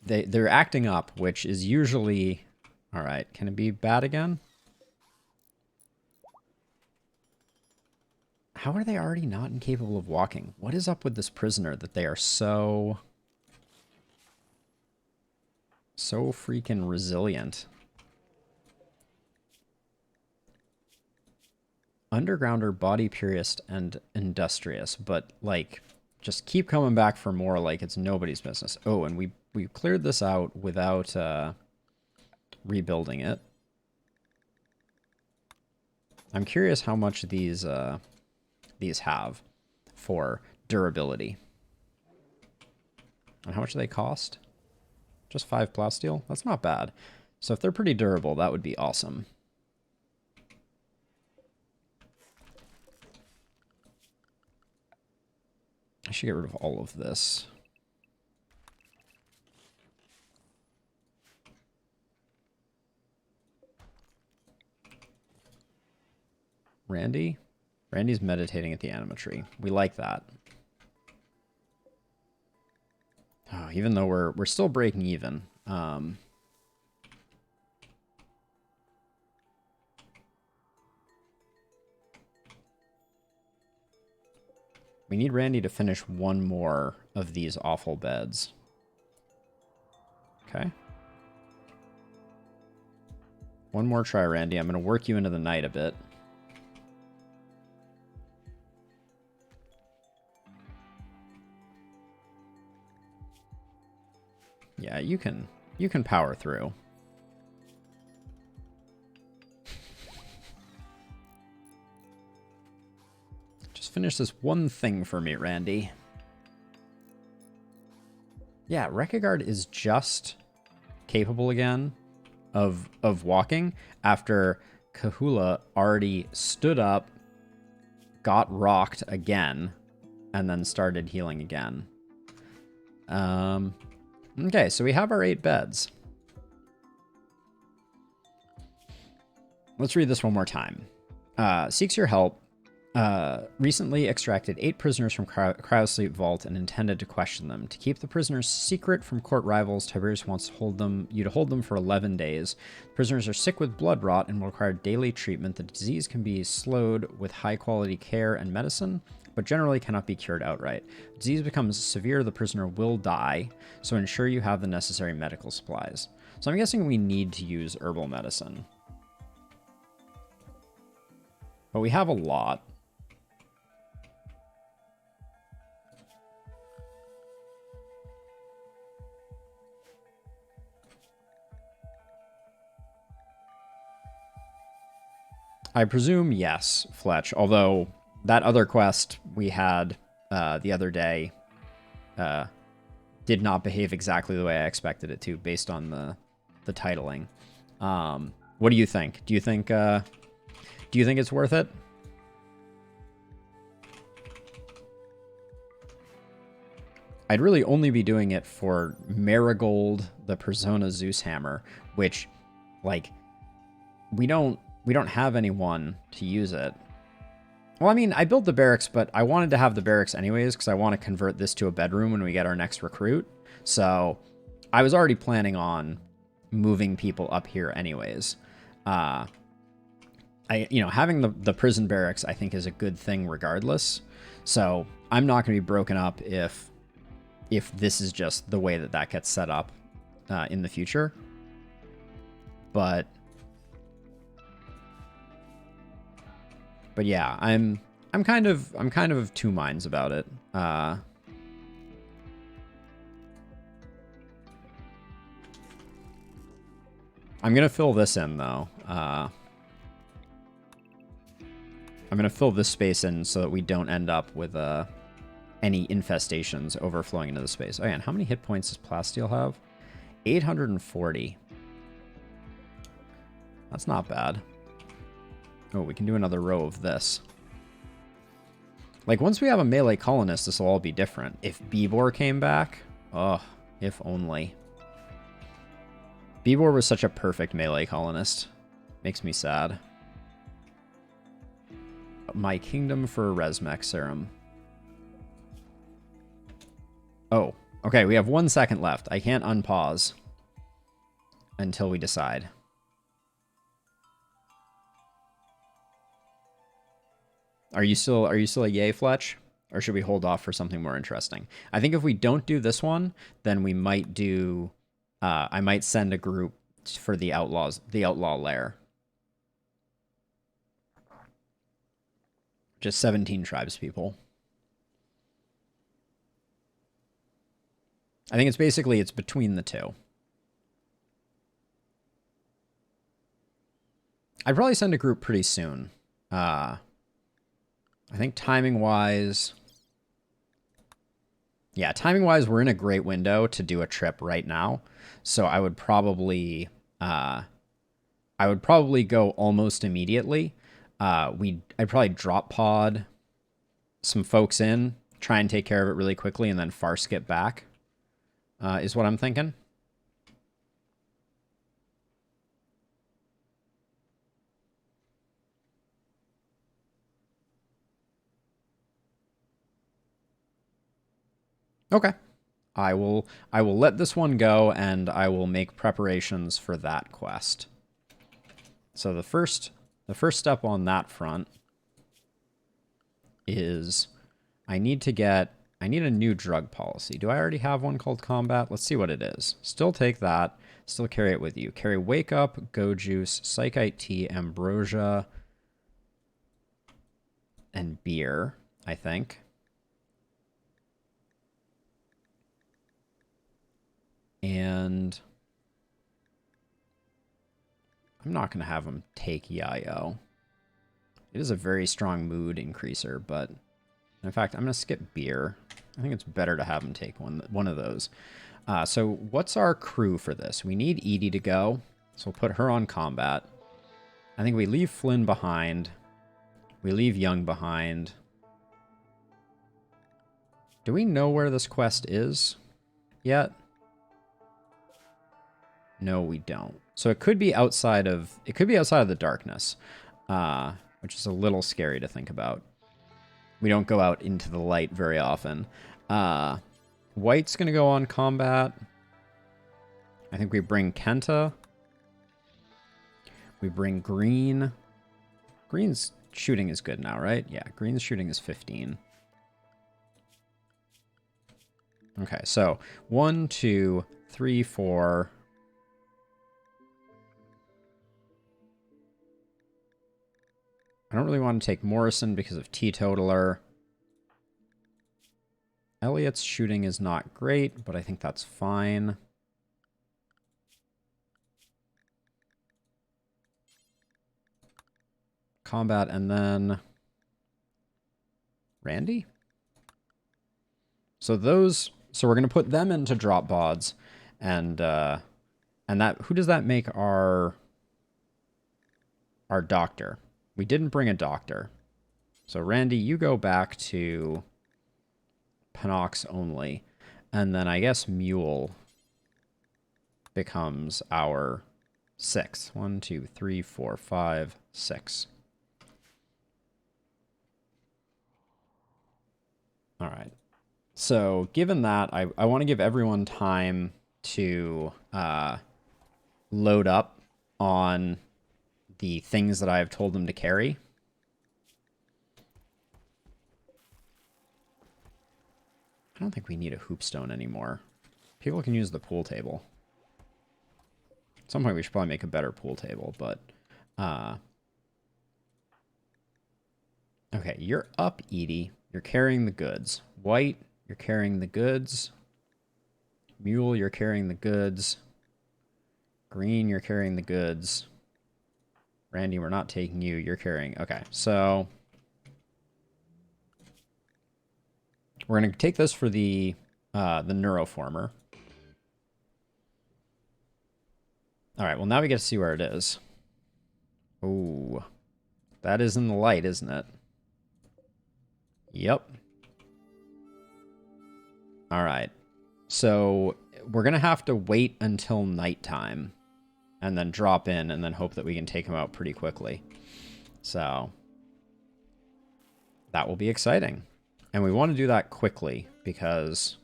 They're acting up, which is usually... Alright, can it be bad again? How are they already not incapable of walking? What is up with this prisoner that they are so freaking resilient? Undergrounder, body purist, and industrious, but, like, just keep coming back for more like it's nobody's business. Oh, and we cleared this out without rebuilding it. I'm curious how much these have for durability. And how much do they cost? Just 5 plasteel? That's not bad. So if they're pretty durable, that would be awesome. I should get rid of all of this. Randy? Randy's meditating at the Vanimetric. We like that. Oh, even though we're still breaking even. We need Randy to finish one more of these awful beds. Okay. One more try, Randy. I'm going to work you into the night a bit. Yeah, you can power through. Just finish this one thing for me, Randy. Yeah, Rekagard is just capable again of walking after Kahula already stood up, got rocked again, and then started healing again. Okay, so we have our 8 beds. Let's read this one more time. Seeks your help. Recently extracted 8 prisoners from Cryosleep Vault and intended to question them. To keep the prisoners secret from court rivals, Tiberius wants to hold them for 11 days. Prisoners are sick with blood rot and will require daily treatment. The disease can be slowed with high-quality care and medicine, but generally cannot be cured outright. If the disease becomes severe, the prisoner will die, so ensure you have the necessary medical supplies. So I'm guessing we need to use herbal medicine. But we have a lot. I presume yes, Fletch, although that other quest we had the other day did not behave exactly the way I expected it to, based on the titling. What do you think? Do you think it's worth it? I'd really only be doing it for Marigold, the Persona Zeus Hammer, which, like, we don't have anyone to use it. Well, I mean, I built the barracks, but I wanted to have the barracks anyways because I want to convert this to a bedroom when we get our next recruit. So I was already planning on moving people up here anyways. Having the prison barracks, I think, is a good thing regardless. So I'm not going to be broken up if this is just the way that gets set up in the future. But yeah, I'm kind of two minds about it. I'm gonna fill this in though. I'm gonna fill this space in so that we don't end up with any infestations overflowing into the space. Oh yeah, and how many hit points does Plasteel have? 840. That's not bad. Oh, we can do another row of this. Like, once we have a melee colonist, this will all be different. If Bibor came back, oh, if only. Bibor was such a perfect melee colonist. Makes me sad. My kingdom for a Resmec serum. Oh, okay, we have 1 second left. I can't unpause until we decide. Are you still a yay, Fletch? Or should we hold off for something more interesting? I think if we don't do this one, then we might do I might send a group for the outlaw lair. Just 17 tribes people. I think it's between the two. I'd probably send a group pretty soon. I think timing-wise... Yeah, timing-wise, we're in a great window to do a trip right now. So I would probably go almost immediately. I'd probably drop pod some folks in, try and take care of it really quickly, and then far skip back, is what I'm thinking. Okay. I will let this one go, and I will make preparations for that quest. So the first step on that front is I need a new drug policy. Do I already have one called Combat? Let's see what it is. Still take that. Still carry it with you. Carry Wake Up, Go Juice, Psychite Tea, Ambrosia, and beer, I think. And I'm not going to have him take Yayo. It is a very strong mood increaser, but in fact, I'm going to skip beer. I think it's better to have him take one of those. So what's our crew for this? We need Edie to go, so we'll put her on combat. I think we leave Flynn behind. We leave Young behind. Do we know where this quest is yet? No, we don't. So it could be outside of the darkness, which is a little scary to think about. We don't go out into the light very often. White's gonna go on combat. I think we bring Kenta. We bring Green. Green's shooting is good now, right? Yeah, Green's shooting is 15. Okay, so 1, 2, 3, 4. I don't really want to take Morrison because of Teetotaler. Elliot's shooting is not great, but I think that's fine. Combat, and then Randy? So we're going to put them into drop bods, and that, who does that make our doctor? We didn't bring a doctor. So Randy, you go back to Panox only. And then I guess Mule becomes our 6th. 1, 2, 3, 4, 5, 6. All right. So given that, I want to give everyone time to load up on the things that I have told them to carry. I don't think we need a hoopstone anymore. People can use the pool table. At some point we should probably make a better pool table, but okay, you're up, Edie. You're carrying the goods. White, you're carrying the goods. Mule, you're carrying the goods. Green, you're carrying the goods. Randy, we're not taking you. You're carrying. Okay, so we're going to take this for the neuroformer. All right, well, now we get to see where it is. Ooh. That is in the light, isn't it? Yep. All right. So we're going to have to wait until nighttime and then drop in and then hope that we can take him out pretty quickly. So that will be exciting. And we want to do that quickly because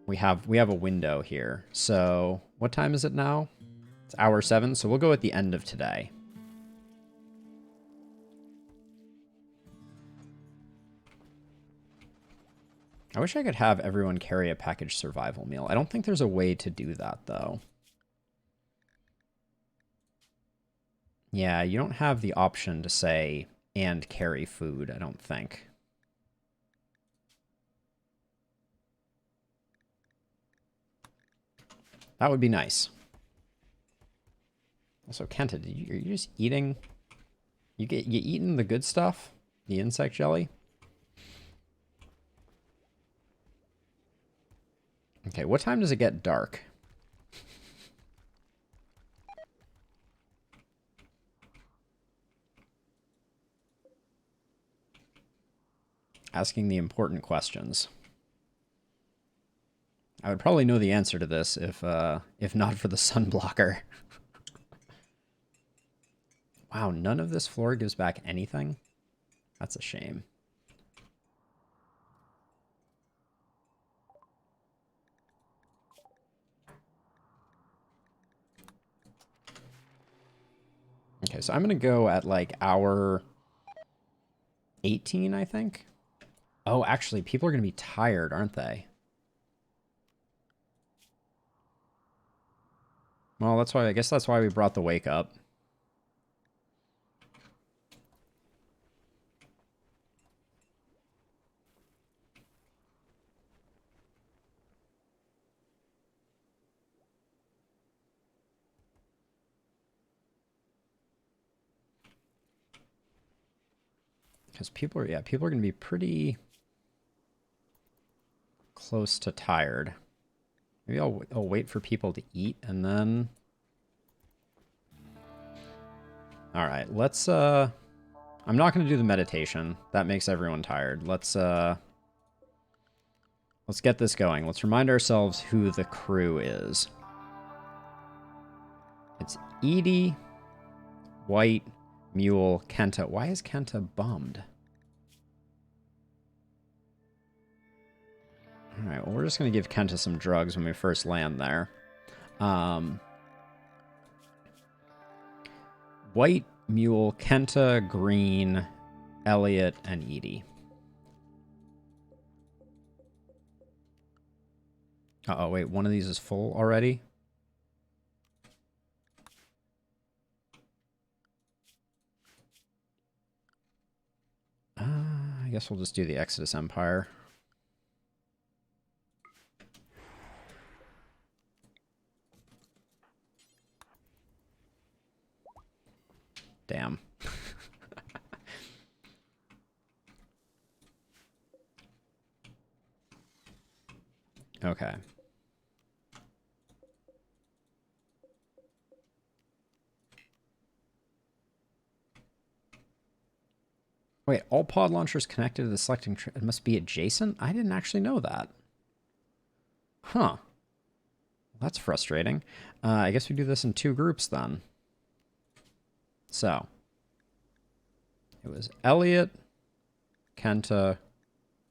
we have a window here. So what time is it now? It's hour 7, so we'll go at the end of today. I wish I could have everyone carry a packaged survival meal. I don't think there's a way to do that, though. Yeah, you don't have the option to say, and carry food, I don't think. That would be nice. Also, Kenta, are you just eating? You eating the good stuff? The insect jelly? Okay, what time does it get dark? Asking the important questions. I would probably know the answer to this if not for the sun blocker. Wow, none of this floor gives back anything? That's a shame. Okay, so I'm going to go at like hour 18, I think. Oh, actually, people are going to be tired, aren't they? Well, that's why, I guess that's why we brought the wake up. Because people are going to be pretty close to tired. Maybe I'll wait for people to eat and then... All right, let's, I'm not going to do the meditation. That makes everyone tired. Let's get this going. Let's remind ourselves who the crew is. It's Edie, White, Mule, Kenta. Why is Kenta bummed? All right, well, we're just going to give Kenta some drugs when we first land there. White, Mule, Kenta, Green, Elliot, and Edie. Uh-oh, wait, one of these is full already? I guess we'll just do the Exodus Empire. Damn. Okay. Wait, all pod launchers connected to the selecting... It must be adjacent? I didn't actually know that. Huh. Well, that's frustrating. I guess we do this in 2 groups then. So. It was Elliot, Kenta,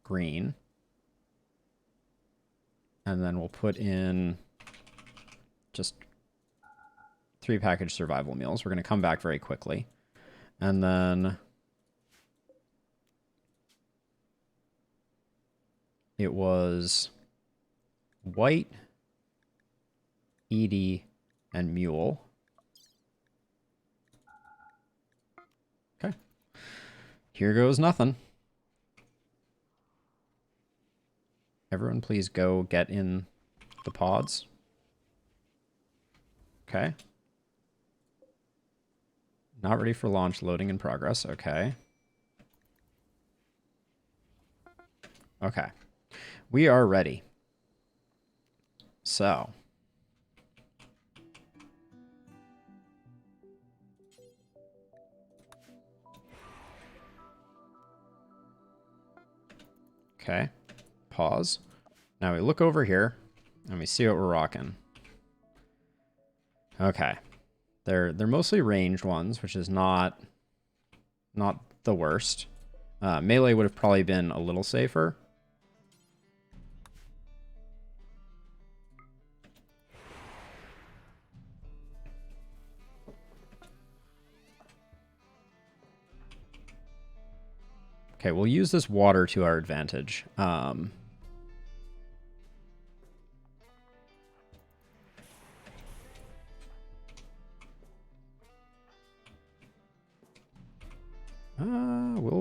Green. And then we'll put in just 3 packaged survival meals. We're going to come back very quickly. And then... It was White, Edie, and Mule. Okay. Here goes nothing. Everyone please go get in the pods. Okay. Not ready for launch, loading in progress. Okay. Okay. We are ready. So. Okay. Pause. Now we look over here and we see what we're rocking. Okay. They're mostly ranged ones, which is not the worst. Melee would have probably been a little safer. Okay, we'll use this water to our advantage. Will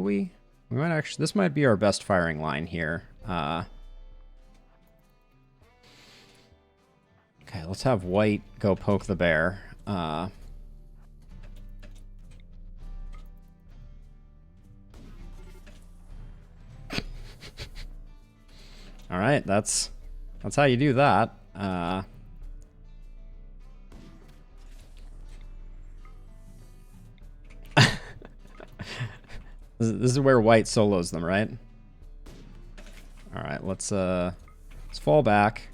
we? We might actually... This might be our best firing line here. Okay, let's have white go poke the bear. All right, that's how you do that. This is where white solos them, right? All right, let's fall back.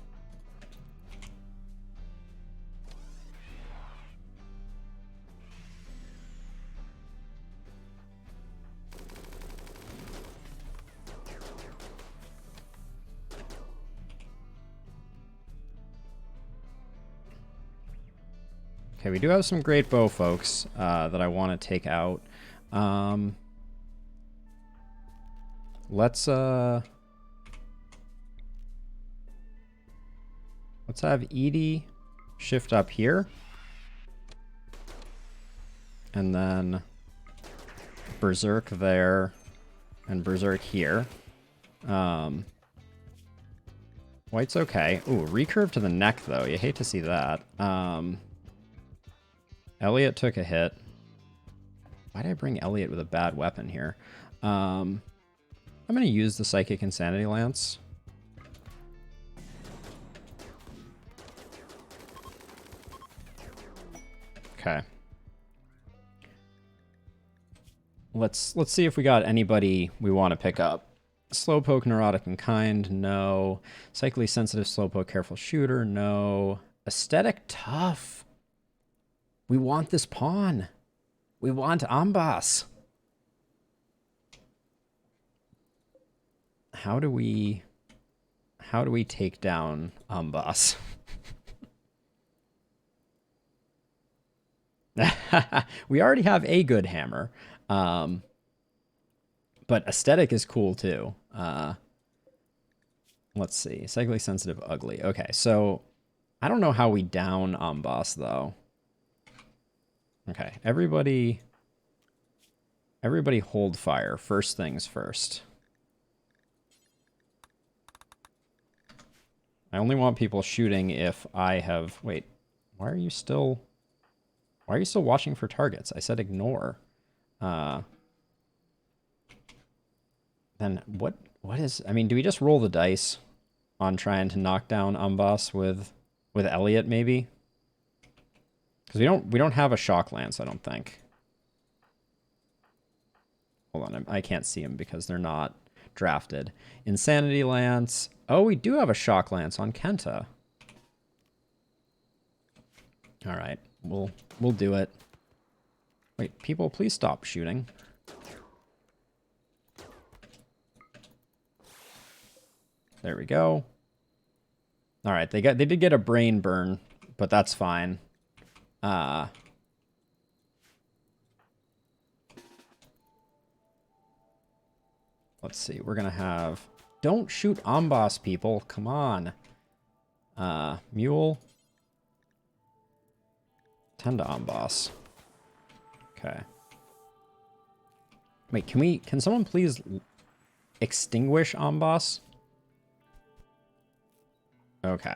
Okay, we do have some great bow folks that I want to take out. Let's have Edie shift up here. And then Berserk there and Berserk here. White's okay. Ooh, recurve to the neck though. You hate to see that. Elliot took a hit. Why did I bring Elliot with a bad weapon here? I'm going to use the Psychic Insanity Lance. Okay. Let's see if we got anybody we want to pick up. Slowpoke, Neurotic and Kind, no. Psychically Sensitive, Slowpoke, Careful Shooter, no. Aesthetic, Tough. We want this pawn. We want Ambas. How do we take down Ambas? We already have a good hammer. But aesthetic is cool too. Let's see. Psychically sensitive, ugly. Okay, so I don't know how we down Ambas though. Okay, everybody hold fire. First things first. I only want people shooting if I have... Wait, why are you still watching for targets? I said ignore. Then what is... I mean, do we just roll the dice on trying to knock down Ambas with Elliot, maybe? Because we don't have a shock lance, I don't think. Hold on, I can't see them because they're not drafted. Insanity Lance. Oh, we do have a shock lance on Kenta. All right, we'll do it. Wait, people, please stop shooting. There we go. All right, they did get a brain burn, but that's fine. Let's see. We're gonna have... Don't shoot Ambas, people. Come on. Mule. 10 to Ambas. Okay. Wait, can someone please extinguish Ambas? Okay.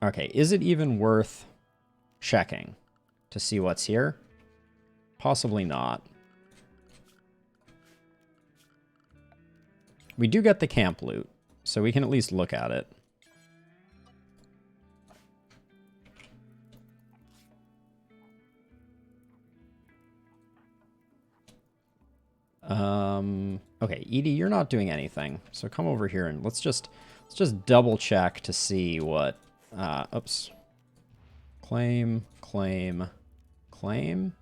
Okay, is it even worth checking to see what's here? Possibly not. We do get the camp loot, so we can at least look at it. Okay, Edie, you're not doing anything. So come over here and let's just double check to see what, oops. Claim, claim, claim.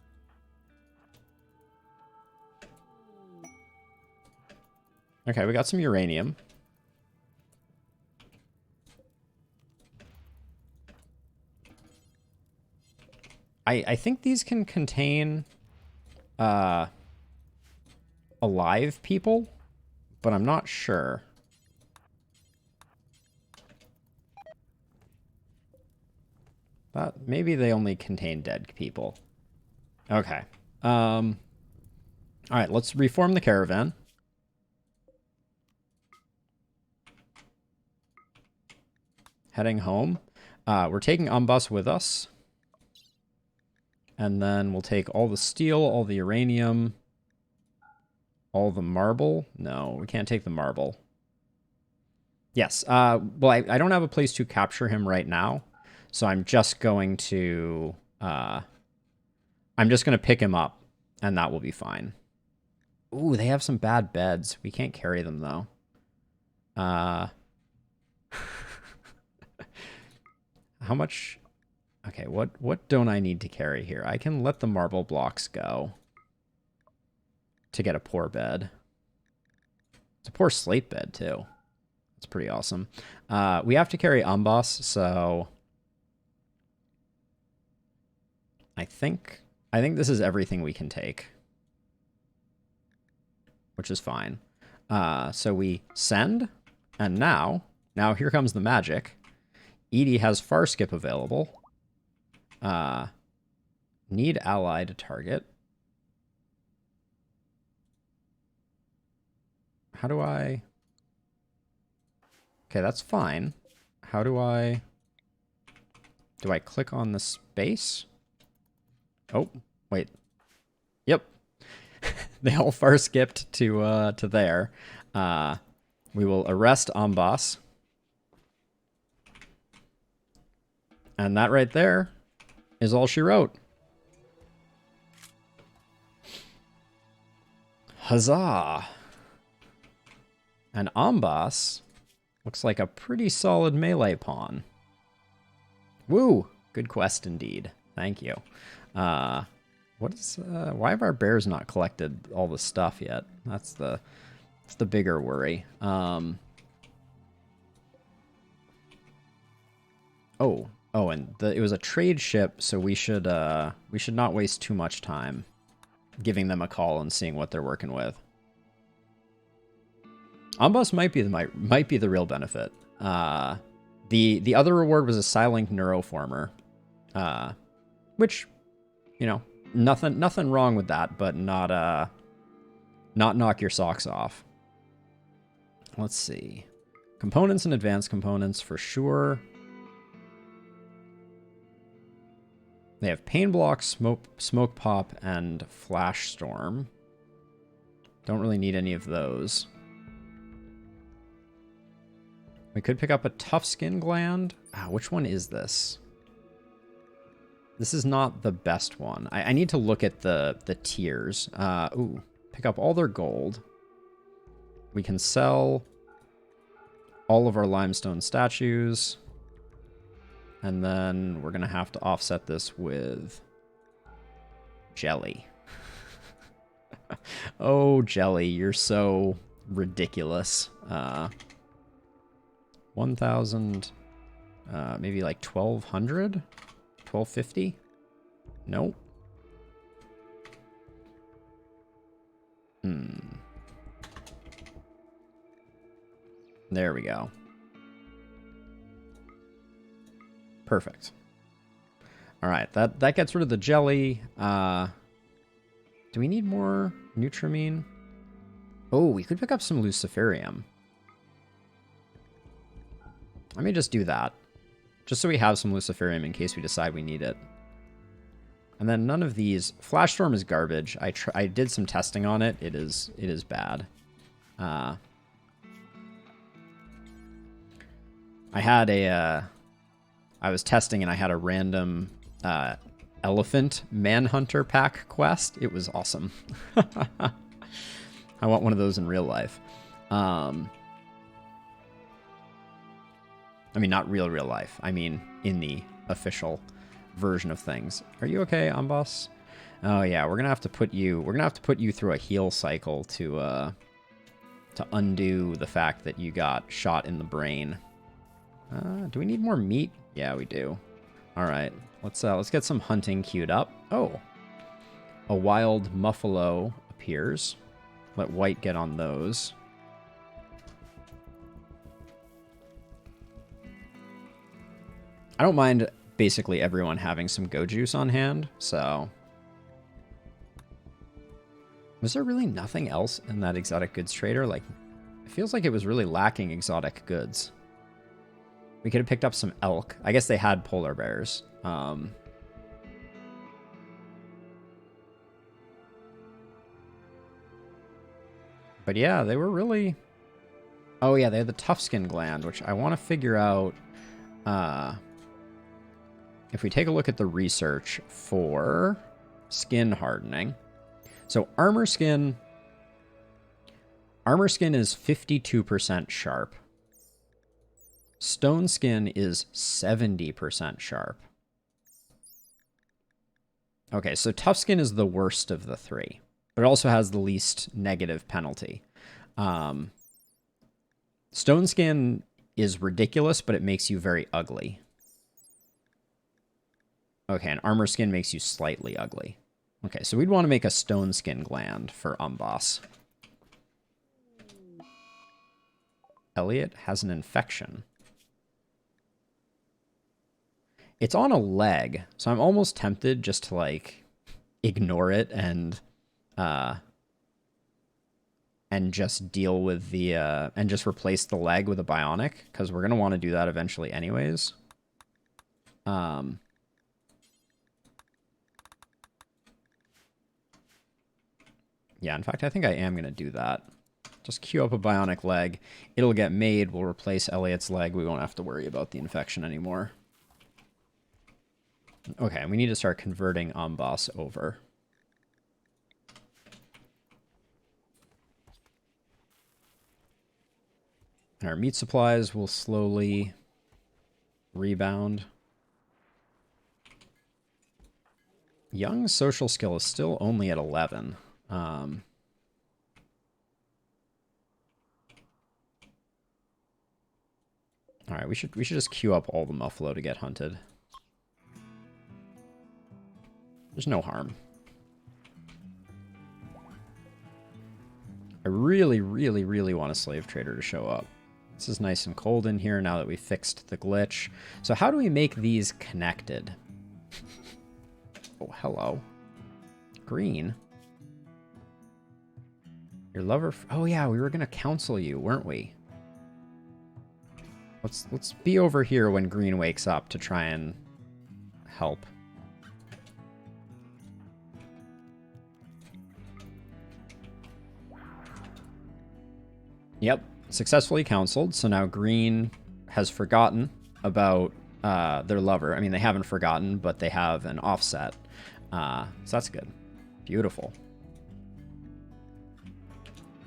Okay, we got some uranium. I think these can contain alive people, but I'm not sure. But maybe they only contain dead people. Okay. All right, let's reform the caravan. Heading home. We're taking Umbus with us. And then we'll take all the steel, all the uranium, all the marble. No, we can't take the marble. Yes. Well, I don't have a place to capture him right now. So I'm just going to... I'm just going to pick him up, and that will be fine. Ooh, they have some bad beds. We can't carry them, though. How much... Okay, what don't I need to carry here? I can let the marble blocks go to get a poor bed. It's a poor slate bed, too. It's pretty awesome. We have to carry Umbus, so... I think this is everything we can take. Which is fine. So we send, and now here comes the magic. Edie has far skip available. Need ally to target. How do I... Okay, that's fine. How do I... Do I click on the space? Oh, wait. Yep. They all far skipped to there. We will arrest Umbus. And that right there is all she wrote. Huzzah! And Umbus looks like a pretty solid melee pawn. Woo! Good quest indeed. Thank you. What is... why have our bears not collected all the stuff yet? That's the bigger worry. Oh, and it was a trade ship, so we should not waste too much time giving them a call and seeing what they're working with. Umbus might be the real benefit. The other reward was a Psylink Neuroformer, which, you know, nothing wrong with that, but not knock your socks off. Let's see, components and advanced components for sure. They have Pain Block, Smoke Pop, and Flash Storm. Don't really need any of those. We could pick up a Tough Skin Gland. Which one is this? This is not the best one. I need to look at the tiers. Ooh, pick up all their gold. We can sell all of our limestone statues. And then we're going to have to offset this with jelly. Oh, jelly, you're so ridiculous. 1,000, maybe like 1,200? 1,250? Nope. There we go. Perfect. All right, that gets rid of the jelly. Do we need more Nutramine? Oh, we could pick up some Luciferium. Let me just do that. Just so we have some Luciferium in case we decide we need it. And then none of these... Flash Storm is garbage. I did some testing on it. It is bad. I had a... I was testing and I had a random Elephant Manhunter pack quest. It was awesome. I want one of those in real life. I mean, not real life. I mean, in the official version of things. Are you okay, Amboss? Oh yeah, we're gonna have to put you through a heal cycle to undo the fact that you got shot in the brain. Do we need more meat? Yeah, we do. All right, let's get some hunting queued up. Oh, a wild muffalo appears. Let White get on those. I don't mind basically everyone having some go juice on hand, so... Was there really nothing else in that exotic goods trader? Like, it feels like it was really lacking exotic goods. We could have picked up some elk. I guess they had polar bears. But yeah, they were really... Oh yeah, they had the tough skin gland, which I want to figure out... If we take a look at the research for skin hardening. So armor skin is 52% sharp. Stone skin is 70% sharp. Okay, so tough skin is the worst of the three, but it also has the least negative penalty. Stone skin is ridiculous, but it makes you very ugly. Okay, and armor skin makes you slightly ugly. Okay, so we'd want to make a stone skin gland for Umboss. Elliot has an infection. It's on a leg, so I'm almost tempted just to, like, ignore it and just deal with the, and just replace the leg with a bionic, because we're going to want to do that eventually anyways. Yeah, in fact, I think I am going to do that. Just queue up a bionic leg. It'll get made. We'll replace Elliot's leg. We won't have to worry about the infection anymore. Okay, we need to start converting Amboss over. And our meat supplies will slowly rebound. Young's social skill is still only at 11. All right, we should just queue up all the muffalo to get hunted. There's no harm. I really, really, really want a slave trader to show up. This is nice and cold in here now that we fixed the glitch. So how do we make these connected? Oh, hello. Green. Your lover... Oh, yeah, we were going to counsel you, weren't we? Let's be over here when Green wakes up to try and help. Yep, successfully counseled. So now Green has forgotten about their lover. I mean, they haven't forgotten, but they have an offset. So that's good. Beautiful.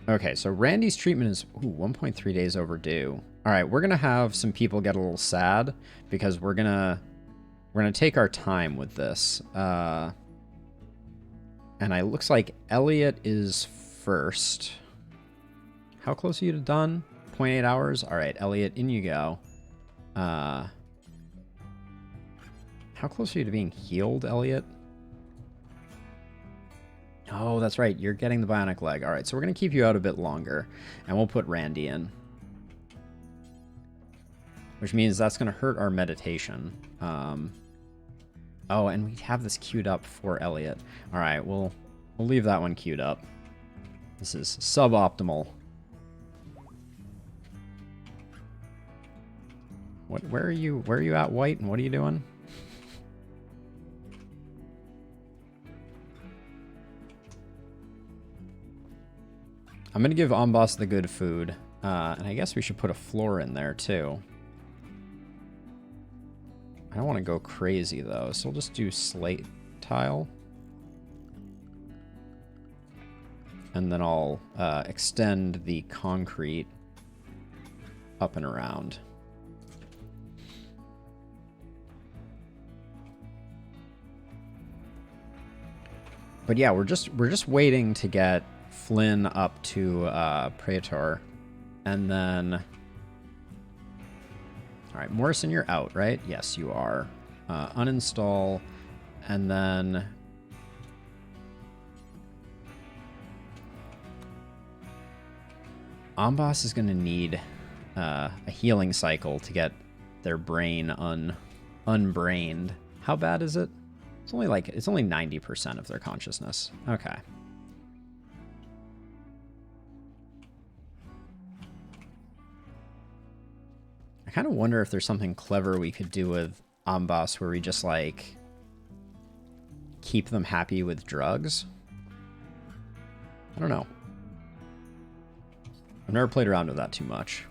Okay, so Randy's treatment is 1.3 days overdue. All right, we're gonna have some people get a little sad because we're gonna take our time with this. And it looks like Elliot is first. How close are you to done? 0.8 hours? All right, Elliot, in you go. How close are you to being healed, Elliot? Oh, that's right. You're getting the bionic leg. All right, so we're going to keep you out a bit longer, and we'll put Randy in. Which means that's going to hurt our meditation. Oh, and we have this queued up for Elliot. All right, we'll leave that one queued up. This is suboptimal. Where are you at, White, and what are you doing? I'm going to give Amboss the good food. And I guess we should put a floor in there, too. I don't want to go crazy, though, so we'll just do slate tile. And then I'll extend the concrete up and around. But yeah, we're just waiting to get Flynn up to Praetor, and then all right, Morrison, you're out, right? Yes, you are. Uninstall, and then Amboss is going to need a healing cycle to get their brain unbrained. How bad is it? It's only 90% of their consciousness. Okay. I kind of wonder if there's something clever we could do with Amboss where we just like keep them happy with drugs. I don't know. I've never played around with that too much.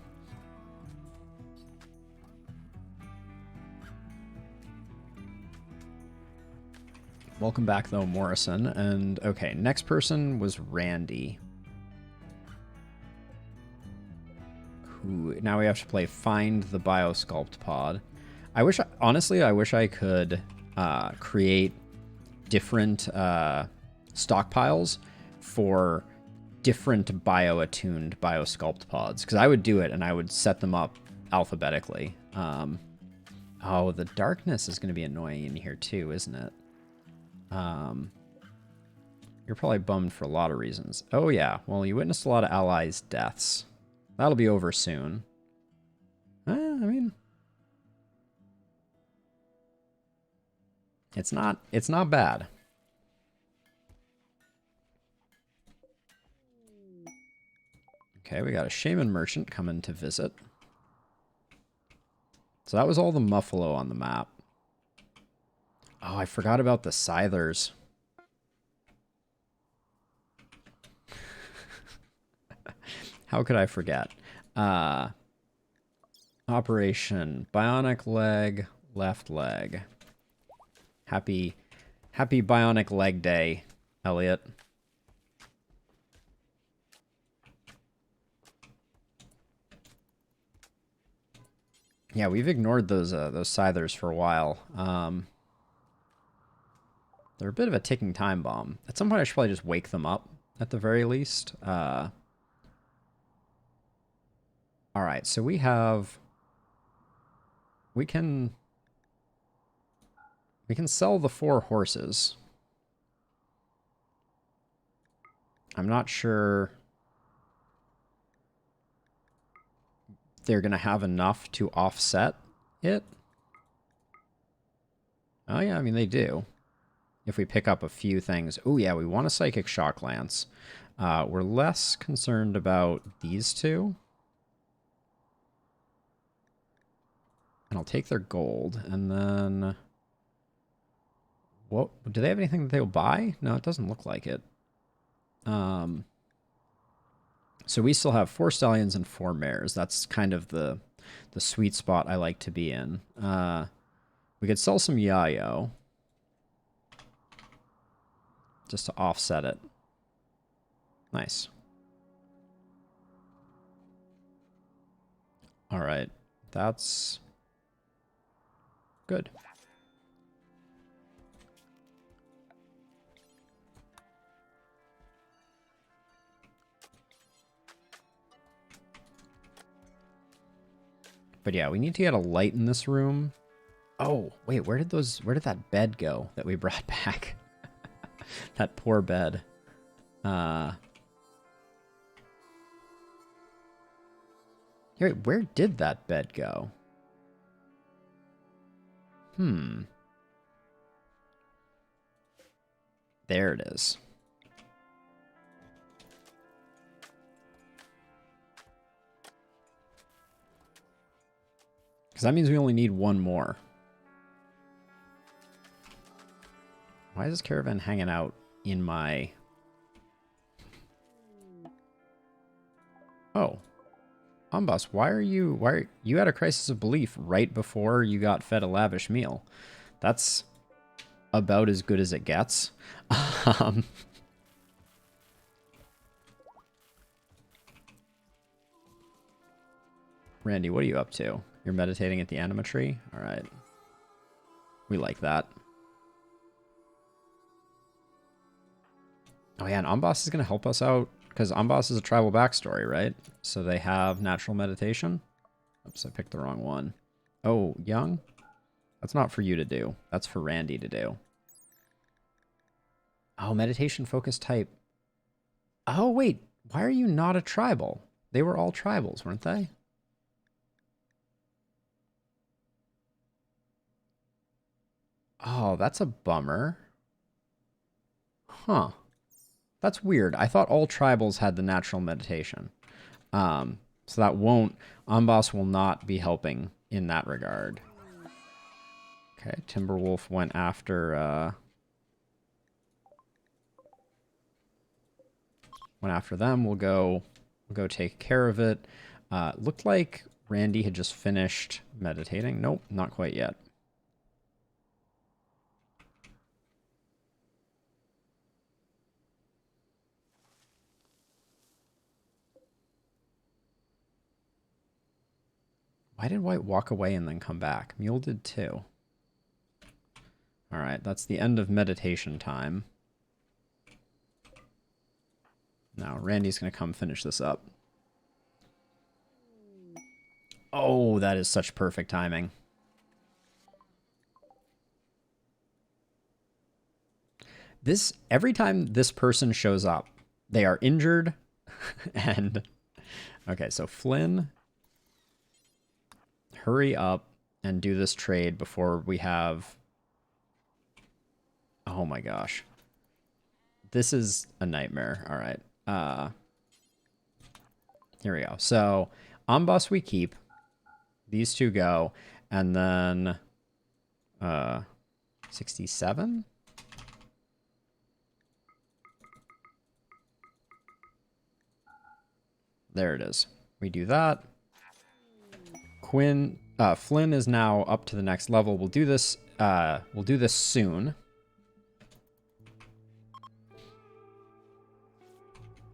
Welcome back, though, Morrison. And, okay, next person was Randy. Who, now we have to play Find the Biosculpt Pod. Honestly, I wish I could create different stockpiles for different bio-attuned biosculpt pods. Because I would do it, and I would set them up alphabetically. Oh, the darkness is going to be annoying in here, too, isn't it? You're probably bummed for a lot of reasons. Oh yeah, well, you witnessed a lot of allies' deaths. That'll be over soon. I mean, it's not bad. Okay, we got a shaman merchant coming to visit. So that was all the Muffalo on the map. Oh, I forgot about the Scythers. How could I forget? Operation Bionic Leg, Left Leg. Happy Bionic Leg Day, Elliot. Yeah, we've ignored those Scythers for a while. They're a bit of a ticking time bomb. At some point, I should probably just wake them up, at the very least. All right, so we can sell the 4 horses. I'm not sure they're going to have enough to offset it. Oh, yeah, I mean, they do. If we pick up a few things. Oh, yeah, we want a Psychic Shock Lance. We're less concerned about these two. And I'll take their gold. And then... what? Do they have anything that they'll buy? No, it doesn't look like it. So we still have 4 stallions and 4 mares. That's kind of the sweet spot I like to be in. We could sell some Yayo. Just to offset it. Nice. All right. That's good. But yeah, we need to get a light in this room. Oh, wait, where did that bed go that we brought back? That poor bed. Wait, where did that bed go? There it is. Because that means we only need 1 more. Why is this caravan hanging out in my... Oh. Amboss, why are you had a crisis of belief right before you got fed a lavish meal. That's about as good as it gets. Randy, what are you up to? You're meditating at the anima tree? All right. We like that. Oh yeah, and Amboss is going to help us out because Amboss is a tribal backstory, right? So they have natural meditation. Oops, I picked the wrong one. Oh, Young? That's not for you to do. That's for Randy to do. Oh, meditation focus type. Oh, wait. Why are you not a tribal? They were all tribals, weren't they? Oh, that's a bummer. Huh. That's weird. I thought all tribals had the natural meditation. So that won't... Amboss will not be helping in that regard. Okay, Timberwolf went after... went after them. We'll go take care of it. Looked like Randy had just finished meditating. Nope, not quite yet. Why did White walk away and then come back? Mule did too. All right, that's the end of meditation time. Now Randy's going to come finish this up. Oh, that is such perfect timing. Every time this person shows up, they are injured and... Okay, so Flynn, hurry up and do this trade before we have... Oh my gosh. This is a nightmare. All right. Here we go. So, Amboss we keep. These two go. And then... 67? There it is. We do that. Flynn is now up to the next level. We'll do this soon.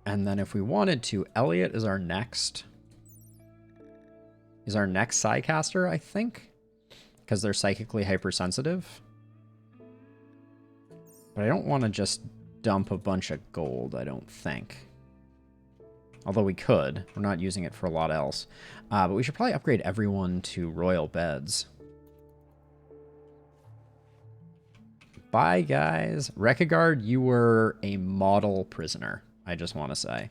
And then if we wanted to, Elliot is our next Psycaster, I think. Because they're psychically hypersensitive. But I don't want to just dump a bunch of gold, I don't think. Although we could. We're not using it for a lot else. But we should probably upgrade everyone to royal beds. Bye, guys. Rekagard, you were a model prisoner, I just want to say.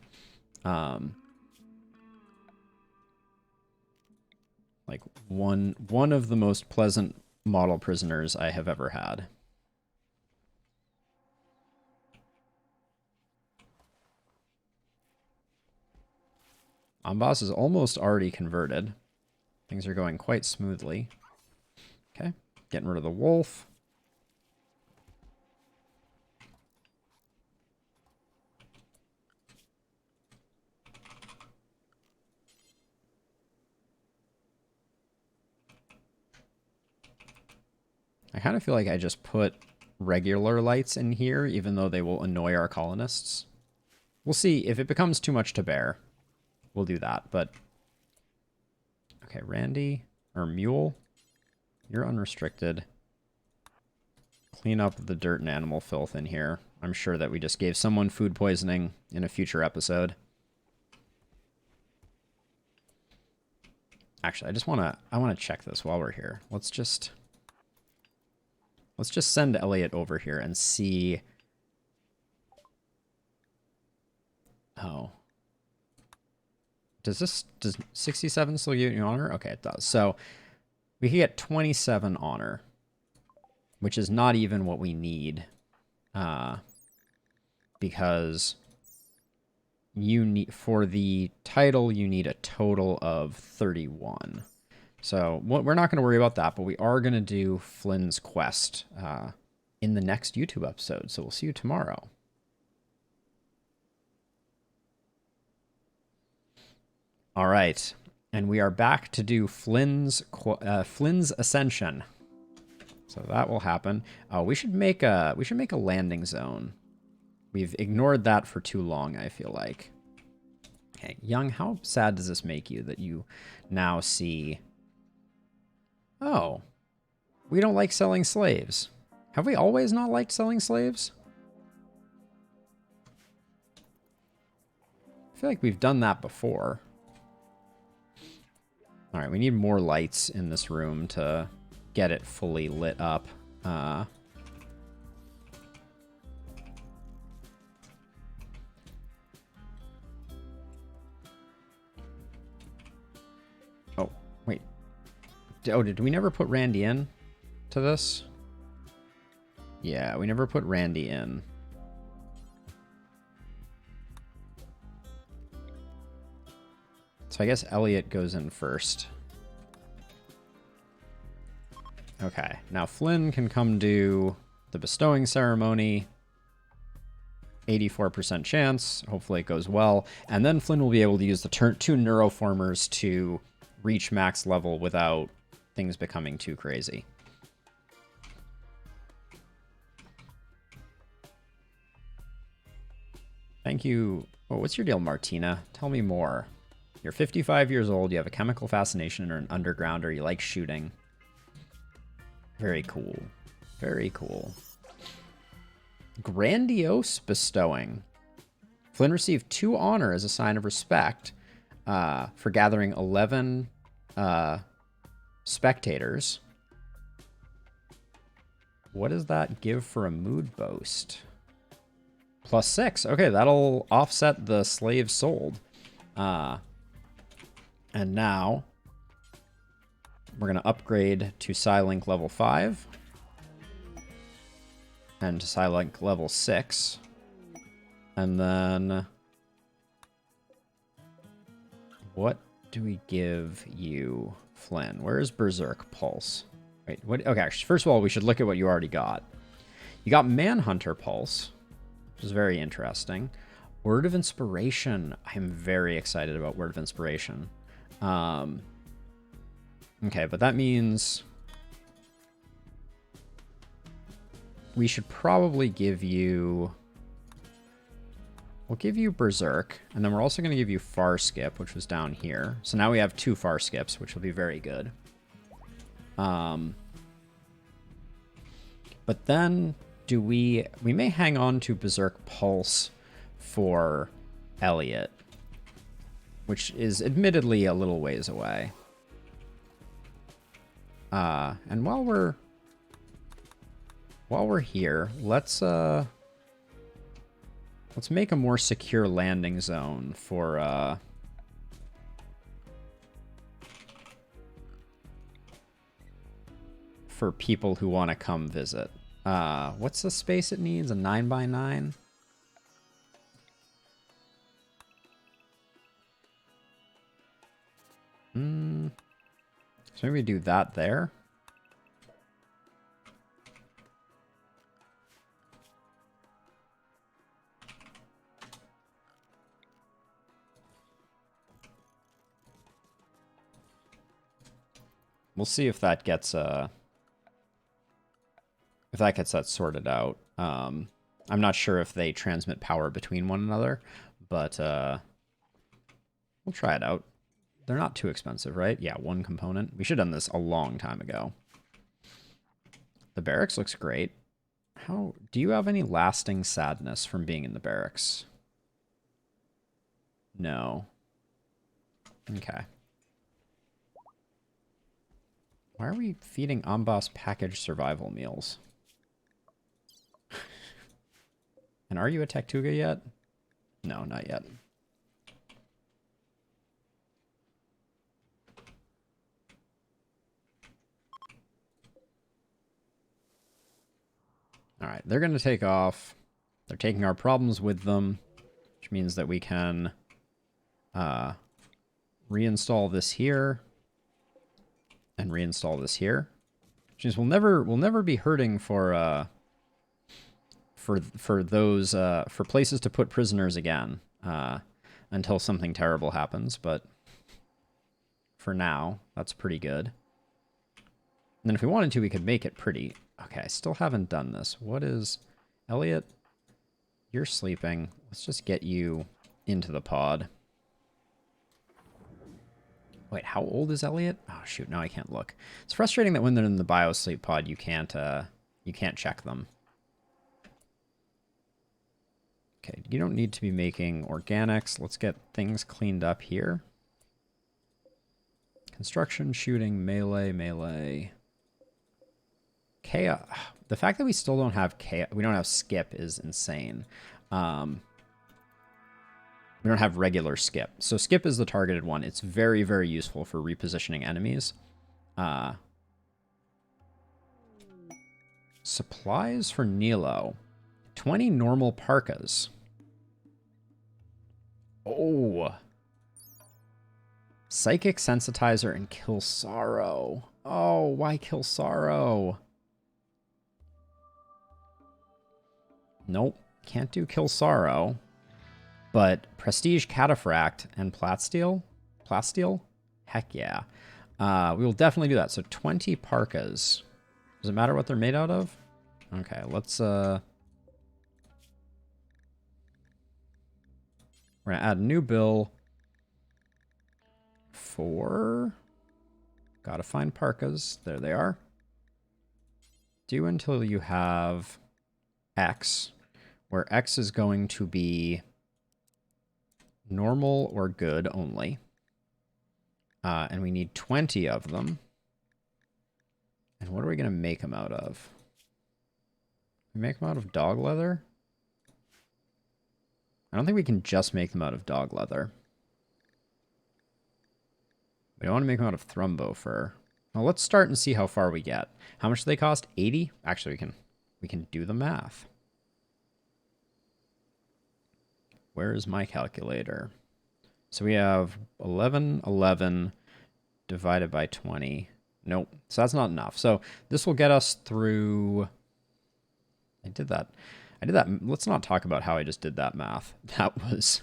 Like, one of the most pleasant model prisoners I have ever had. Amboss is almost already converted. Things are going quite smoothly. Okay, getting rid of the wolf. I kind of feel like I just put regular lights in here, even though they will annoy our colonists. We'll see. If it becomes too much to bear, we'll do that. But, okay, Randy, or Mule, you're unrestricted. Clean up the dirt and animal filth in here. I'm sure that we just gave someone food poisoning in a future episode. Actually, I want to check this while we're here. Let's just send Elliot over here and see. Oh. Does 67 still give you honor? Okay, it does. So we can get 27 honor, which is not even what we need. Because for the title, you need a total of 31. So we're not going to worry about that, but we are going to do Flynn's quest in the next YouTube episode. So we'll see you tomorrow. All right, and we are back to do Flynn's Ascension. So that will happen. We should make a landing zone. We've ignored that for too long, I feel like. Okay, Young, how sad does this make you that you now see... Oh, we don't like selling slaves. Have we always not liked selling slaves? I feel like we've done that before. All right, we need more lights in this room to get it fully lit up. Oh, wait. Oh, did we never put Randy in to this? Yeah, we never put Randy in. So I guess Elliot goes in first. Okay, now Flynn can come do the bestowing ceremony. 84% chance. Hopefully it goes well. And then Flynn will be able to use the two neuroformers to reach max level without things becoming too crazy. Thank you. Oh, what's your deal, Martina? Tell me more. You're 55 years old, you have a chemical fascination or an undergrounder, you like shooting. Very cool. Very cool. Grandiose bestowing. Flynn received 2 honor as a sign of respect for gathering 11 spectators. What does that give for a mood boast? +6. Okay, that'll offset the slaves sold. And now we're going to upgrade to Psylink level 5 and to Psylink level 6. And then what do we give you, Flynn? Where is Berserk Pulse? Wait, what? Okay, actually, first of all, we should look at what you already got. You got Manhunter Pulse, which is very interesting. Word of Inspiration. I'm very excited about Word of Inspiration. Okay, but that means we should probably give you... We'll give you Berserk, and then we're also going to give you Far Skip, which was down here. So now we have 2 Far Skips, which will be very good. But then we may hang on to Berserk Pulse for Elliot, which is admittedly a little ways away. And while we're here, let's make a more secure landing zone for people who want to come visit. What's the space it needs? A 9x9? So maybe do that there. We'll see if that gets that sorted out. I'm not sure if they transmit power between one another, but we'll try it out. They're not too expensive, right? Yeah, 1 component. We should have done this a long time ago. The barracks looks great. How do you have any lasting sadness from being in the barracks? No. Okay. Why are we feeding Amboss packaged survival meals? And are you a Tektuga yet? No, not yet. All right, they're going to take off. They're taking our problems with them, which means that we can reinstall this here and reinstall this here. Which means we'll never be hurting for those for places to put prisoners again until something terrible happens. But for now, that's pretty good. And then if we wanted to, we could make it pretty. Okay, I still haven't done this. What is... Elliot, you're sleeping. Let's just get you into the pod. Wait, how old is Elliot? Oh shoot, now I can't look. It's frustrating that when they're in the biosleep pod, you can't check them. Okay, you don't need to be making organics. Let's get things cleaned up here. Construction, shooting, melee. Chaos. The fact that we still don't have chaos, we don't have skip is insane. We don't have regular skip. So skip is the targeted one. It's very, very useful for repositioning enemies. Supplies for Nilo. 20 normal parkas. Oh. Psychic Sensitizer and Kill Sorrow. Oh, why Kill Sorrow? Nope, can't do Kill Sorrow. But Prestige Cataphract and Plasteel? Heck yeah. We will definitely do that. So 20 parkas. Does it matter what they're made out of? Okay, let's... We're going to add a new bill for... Gotta find parkas. There they are. Do until you have X, where X is going to be normal or good only. And we need 20 of them. And what are we going to make them out of? We make them out of dog leather? I don't think we can just make them out of dog leather. We don't want to make them out of thrumbo fur. Well, let's start and see how far we get. How much do they cost? 80? Actually, we can do the math. Where is my calculator? So we have 11 divided by 20. Nope. So that's not enough. So this will get us through... I did that. Let's not talk about how I just did that math. That was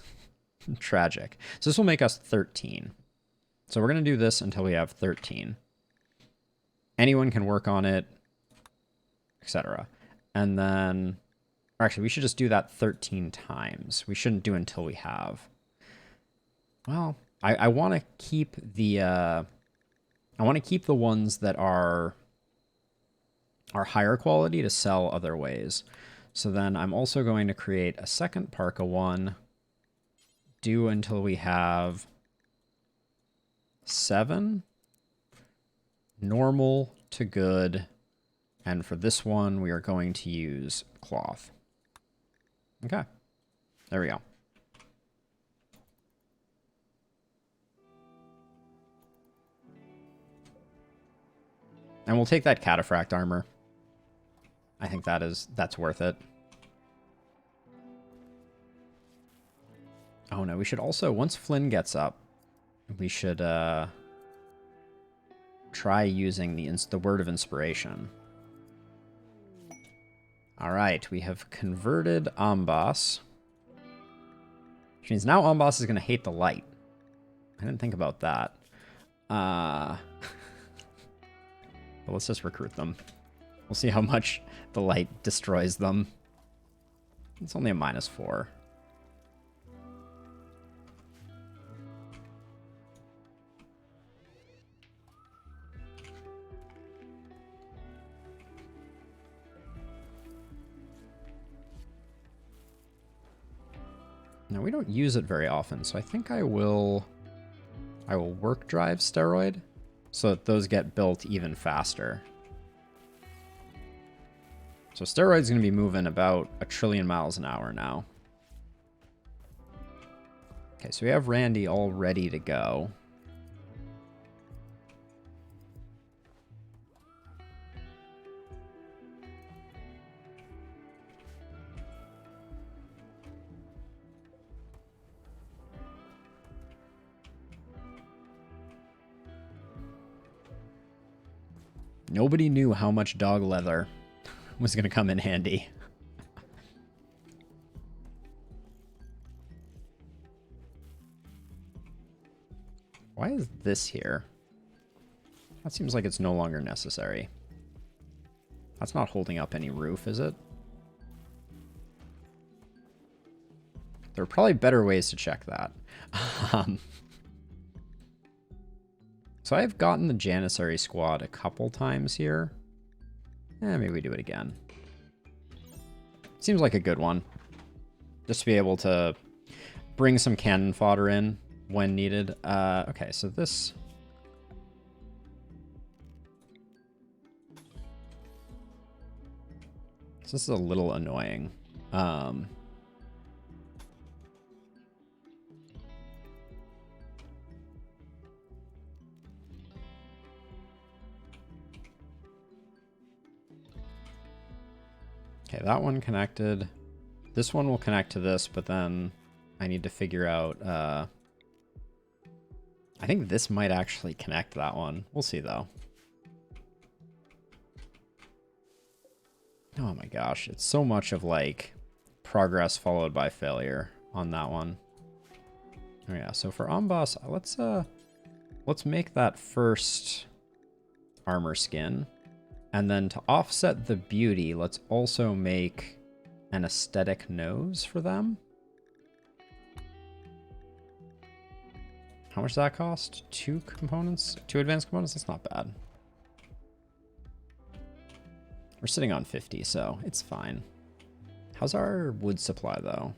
tragic. So this will make us 13. So we're going to do this until we have 13. Anyone can work on it, etc. And then... Actually, we should just do that 13 times. We shouldn't do until we have. Well, I want to keep the... I want to keep the ones that are higher quality to sell other ways. So then I'm also going to create a second parka one. Do until we have 7. Normal to good. And for this one, we are going to use cloth. Okay. There we go. And we'll take that cataphract armor. I think that's worth it. Oh no, we should also, once Flynn gets up, we should try using the word of inspiration. Alright, we have converted Amboss. Which means now Amboss is going to hate the light. I didn't think about that. But let's just recruit them. We'll see how much the light destroys them. It's only a -4. Now, we don't use it very often, so I think I will work drive steroid so that those get built even faster. So steroid's going to be moving about 1 trillion miles an hour now. Okay, so we have Randy all ready to go. Nobody knew how much dog leather was going to come in handy. Why is this here? That seems like it's no longer necessary. That's not holding up any roof, is it? There are probably better ways to check that. So I've gotten the Janissary squad a couple times here. Maybe we do it again. Seems like a good one. Just to be able to bring some cannon fodder in when needed. Okay, so this... So this is a little annoying. Okay, that one connected. This one will connect to this, but then I need to figure out... I think this might actually connect that one. We'll see, though. Oh my gosh, it's so much of, like, progress followed by failure on that one. Oh yeah, so for Amboss, let's make that first armor skin. And then to offset the beauty, let's also make an aesthetic nose for them. How much does that cost? 2 components? 2 advanced components? That's not bad. We're sitting on 50, so it's fine. How's our wood supply, though?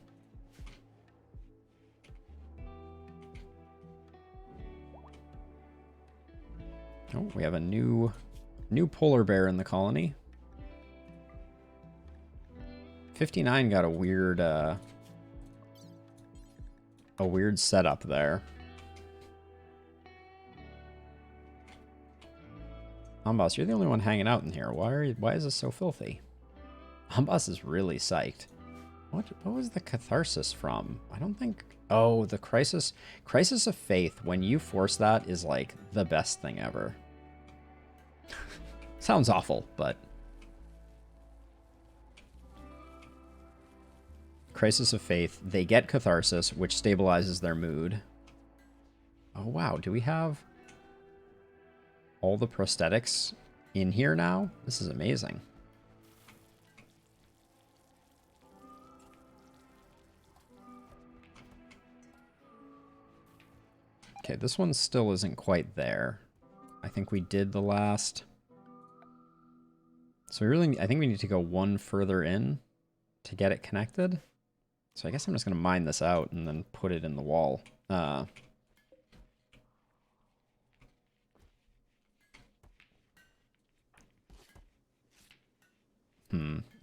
Oh, we have a new polar bear in the colony. 59 got a weird setup there. Amboss, you're the only one hanging out in here. Why is this so filthy? Amboss is really psyched. What was the catharsis from? I don't think... Oh, the crisis of faith. When you force that is like the best thing ever. Sounds awful, but... Crisis of faith. They get catharsis, which stabilizes their mood. Oh, wow. Do we have all the prosthetics in here now? This is amazing. Okay, this one still isn't quite there. I think we did the last... So I think we need to go one further in to get it connected. So I guess I'm just going to mine this out and then put it in the wall. I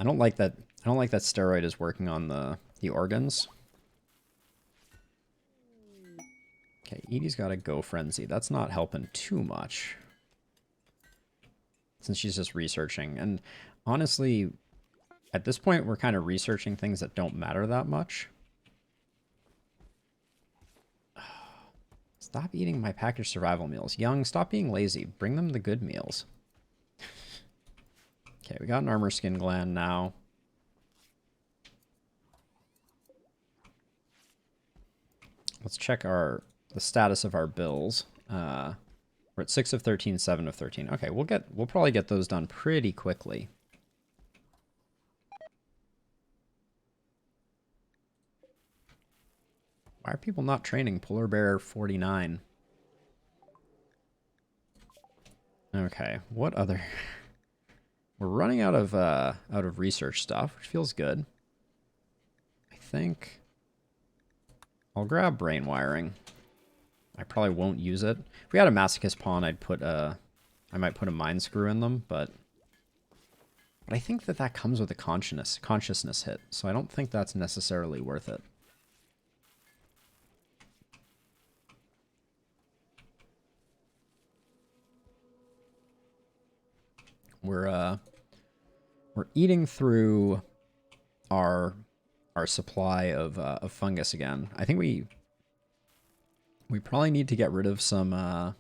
don't like that. I don't like that steroid is working on the organs. Okay, Edie's got a go frenzy. That's not helping too much, since she's just researching. And honestly, at this point, we're kind of researching things that don't matter that much. Stop eating my packaged survival meals. Young, stop being lazy. Bring them the good meals. Okay, we got an armor skin gland now. Let's check the status of our bills. We're at 6 of 13, 7 of 13. Okay, we'll probably get those done pretty quickly. Why are people not training Polar Bear 49? Okay, what other... We're running out of research stuff, which feels good. I think I'll grab brain wiring. I probably won't use it. If we had a masochist pawn, I might put a mind screw in them, but I think that comes with a consciousness hit, so I don't think that's necessarily worth it. We're eating through our supply of fungus again. I think we probably need to get rid of some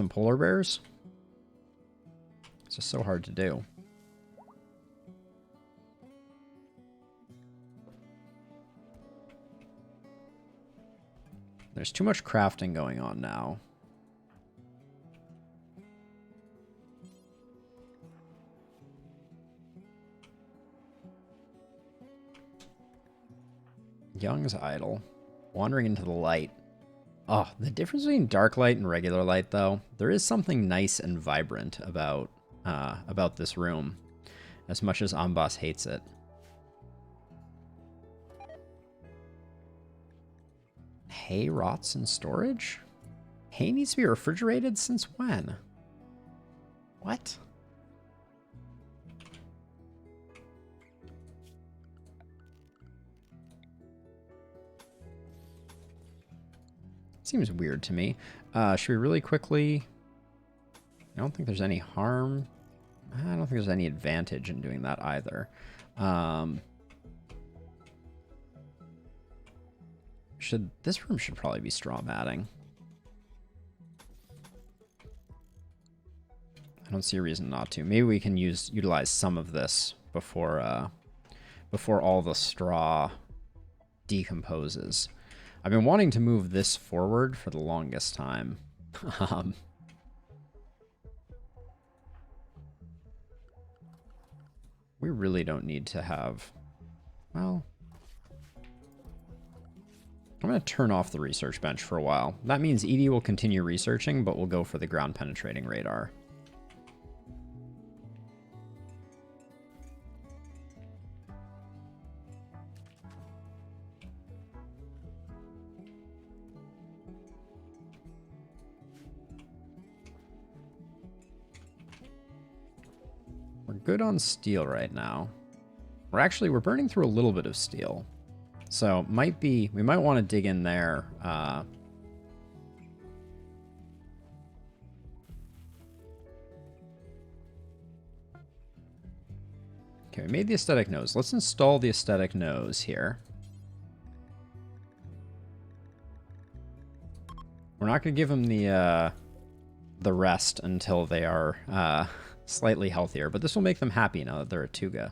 polar bears. It's just so hard to do. There's too much crafting going on now. Young's idle. Wandering into the light. Oh, the difference between dark light and regular light, though, there is something nice and vibrant about this room, as much as Ambas hates it. Hay rots in storage? Hay needs to be refrigerated since when? What? Seems weird to me. Should we really quickly... I don't think there's any harm. I don't think there's any advantage in doing that either. This room should probably be straw matting. I don't see a reason not to. Maybe we can utilize some of this before all the straw decomposes. I've been wanting to move this forward for the longest time. We really don't need to have... Well... I'm going to turn off the research bench for a while. That means Edie will continue researching, but we'll go for the ground-penetrating radar. We're good on steel right now. We're burning through a little bit of steel. So we might want to dig in there. Okay, we made the aesthetic nose. Let's install the aesthetic nose here. We're not going to give them the rest until they are slightly healthier, but this will make them happy now that they're a Tuga.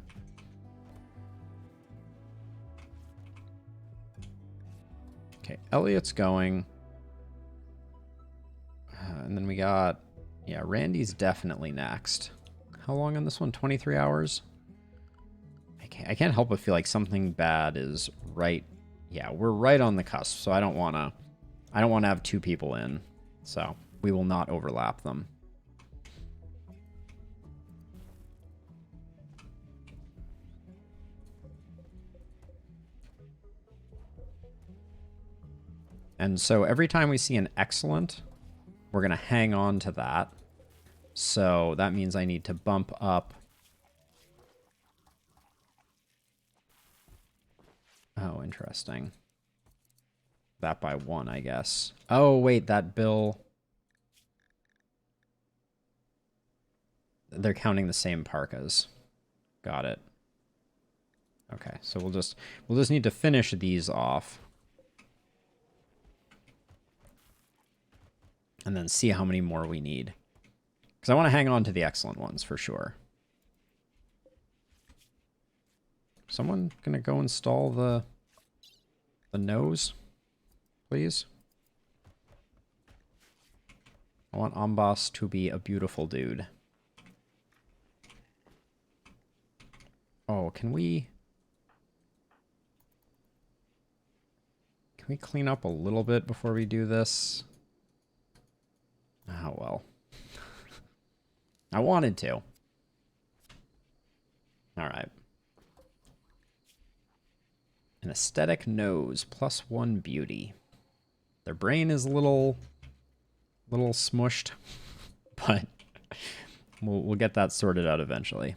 Okay, Elliot's going. And then we got... Yeah, Randy's definitely next. How long on this one? 23 hours? I can't help but feel like something bad is right... Yeah, we're right on the cusp, so I don't want to have two people in. So, we will not overlap them. And so every time we see an excellent, we're going to hang on to that. So that means I need to bump up. Oh, interesting. That by 1, I guess. Oh, wait, that bill. They're counting the same parkas. Got it. Okay, so we'll just need to finish these off. And then see how many more we need. Because I want to hang on to the excellent ones for sure. Someone gonna go install the nose, please? I want Ambas to be a beautiful dude. Oh, can we clean up a little bit before we do this? Oh, well. I wanted to. All right. An aesthetic nose, +1 beauty. Their brain is a little smushed, but we'll get that sorted out eventually.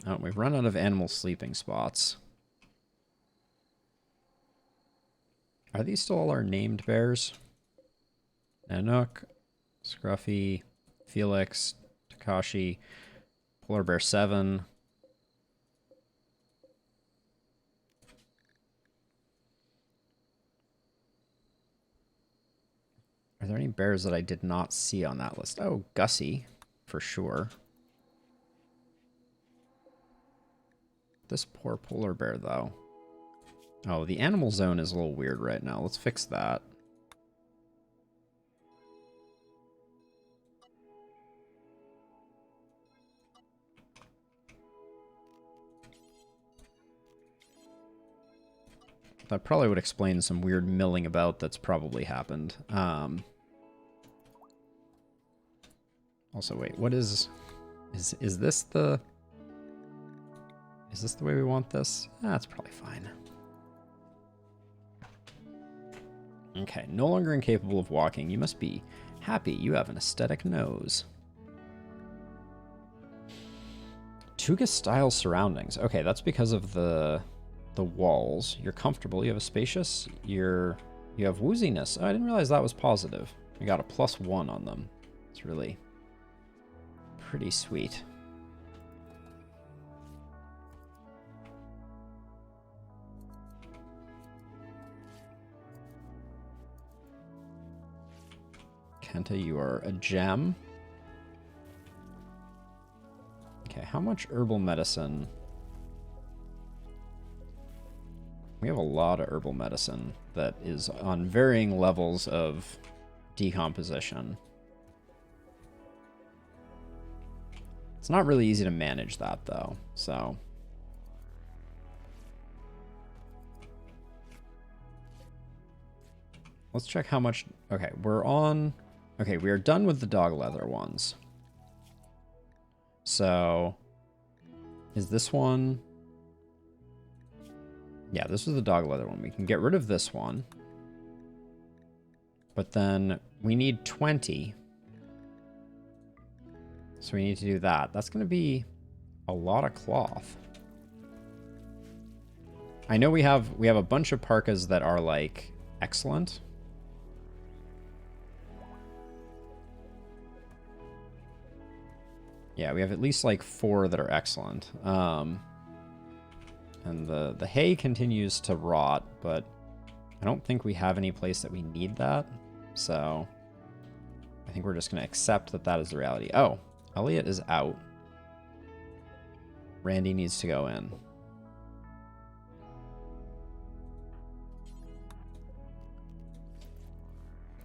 Oh, we've run out of animal sleeping spots. Are these still all our named bears? Nanook, Scruffy, Felix, Takashi, Polar Bear 7. Are there any bears that I did not see on that list? Oh, Gussie, for sure. This poor polar bear, though. Oh, the animal zone is a little weird right now. Let's fix that. That probably would explain some weird milling about that's probably happened. Also, wait, what is this the... Is this the way we want this? That's probably fine. Okay, no longer incapable of walking. You must be happy you have an aesthetic nose. Tuga-style surroundings. Okay, that's because of the walls. You're comfortable. You have a spacious. You have wooziness. Oh, I didn't realize that was positive. We got a +1 on them. It's really pretty sweet. Kenta, you are a gem. Okay, how much herbal medicine? We have a lot of herbal medicine that is on varying levels of decomposition. It's not really easy to manage that, though, so... Let's check how much... Okay, we're on... Okay, we are done with the dog leather ones. So... Is this one... Yeah, this is the dog leather one. We can get rid of this one. But then we need 20. So we need to do that. That's going to be a lot of cloth. I know we have a bunch of parkas that are like excellent. Yeah, we have at least like 4 that are excellent. And the hay continues to rot, but I don't think we have any place that we need that. So I think we're just going to accept that that is the reality. Oh, Elliot is out. Randy needs to go in.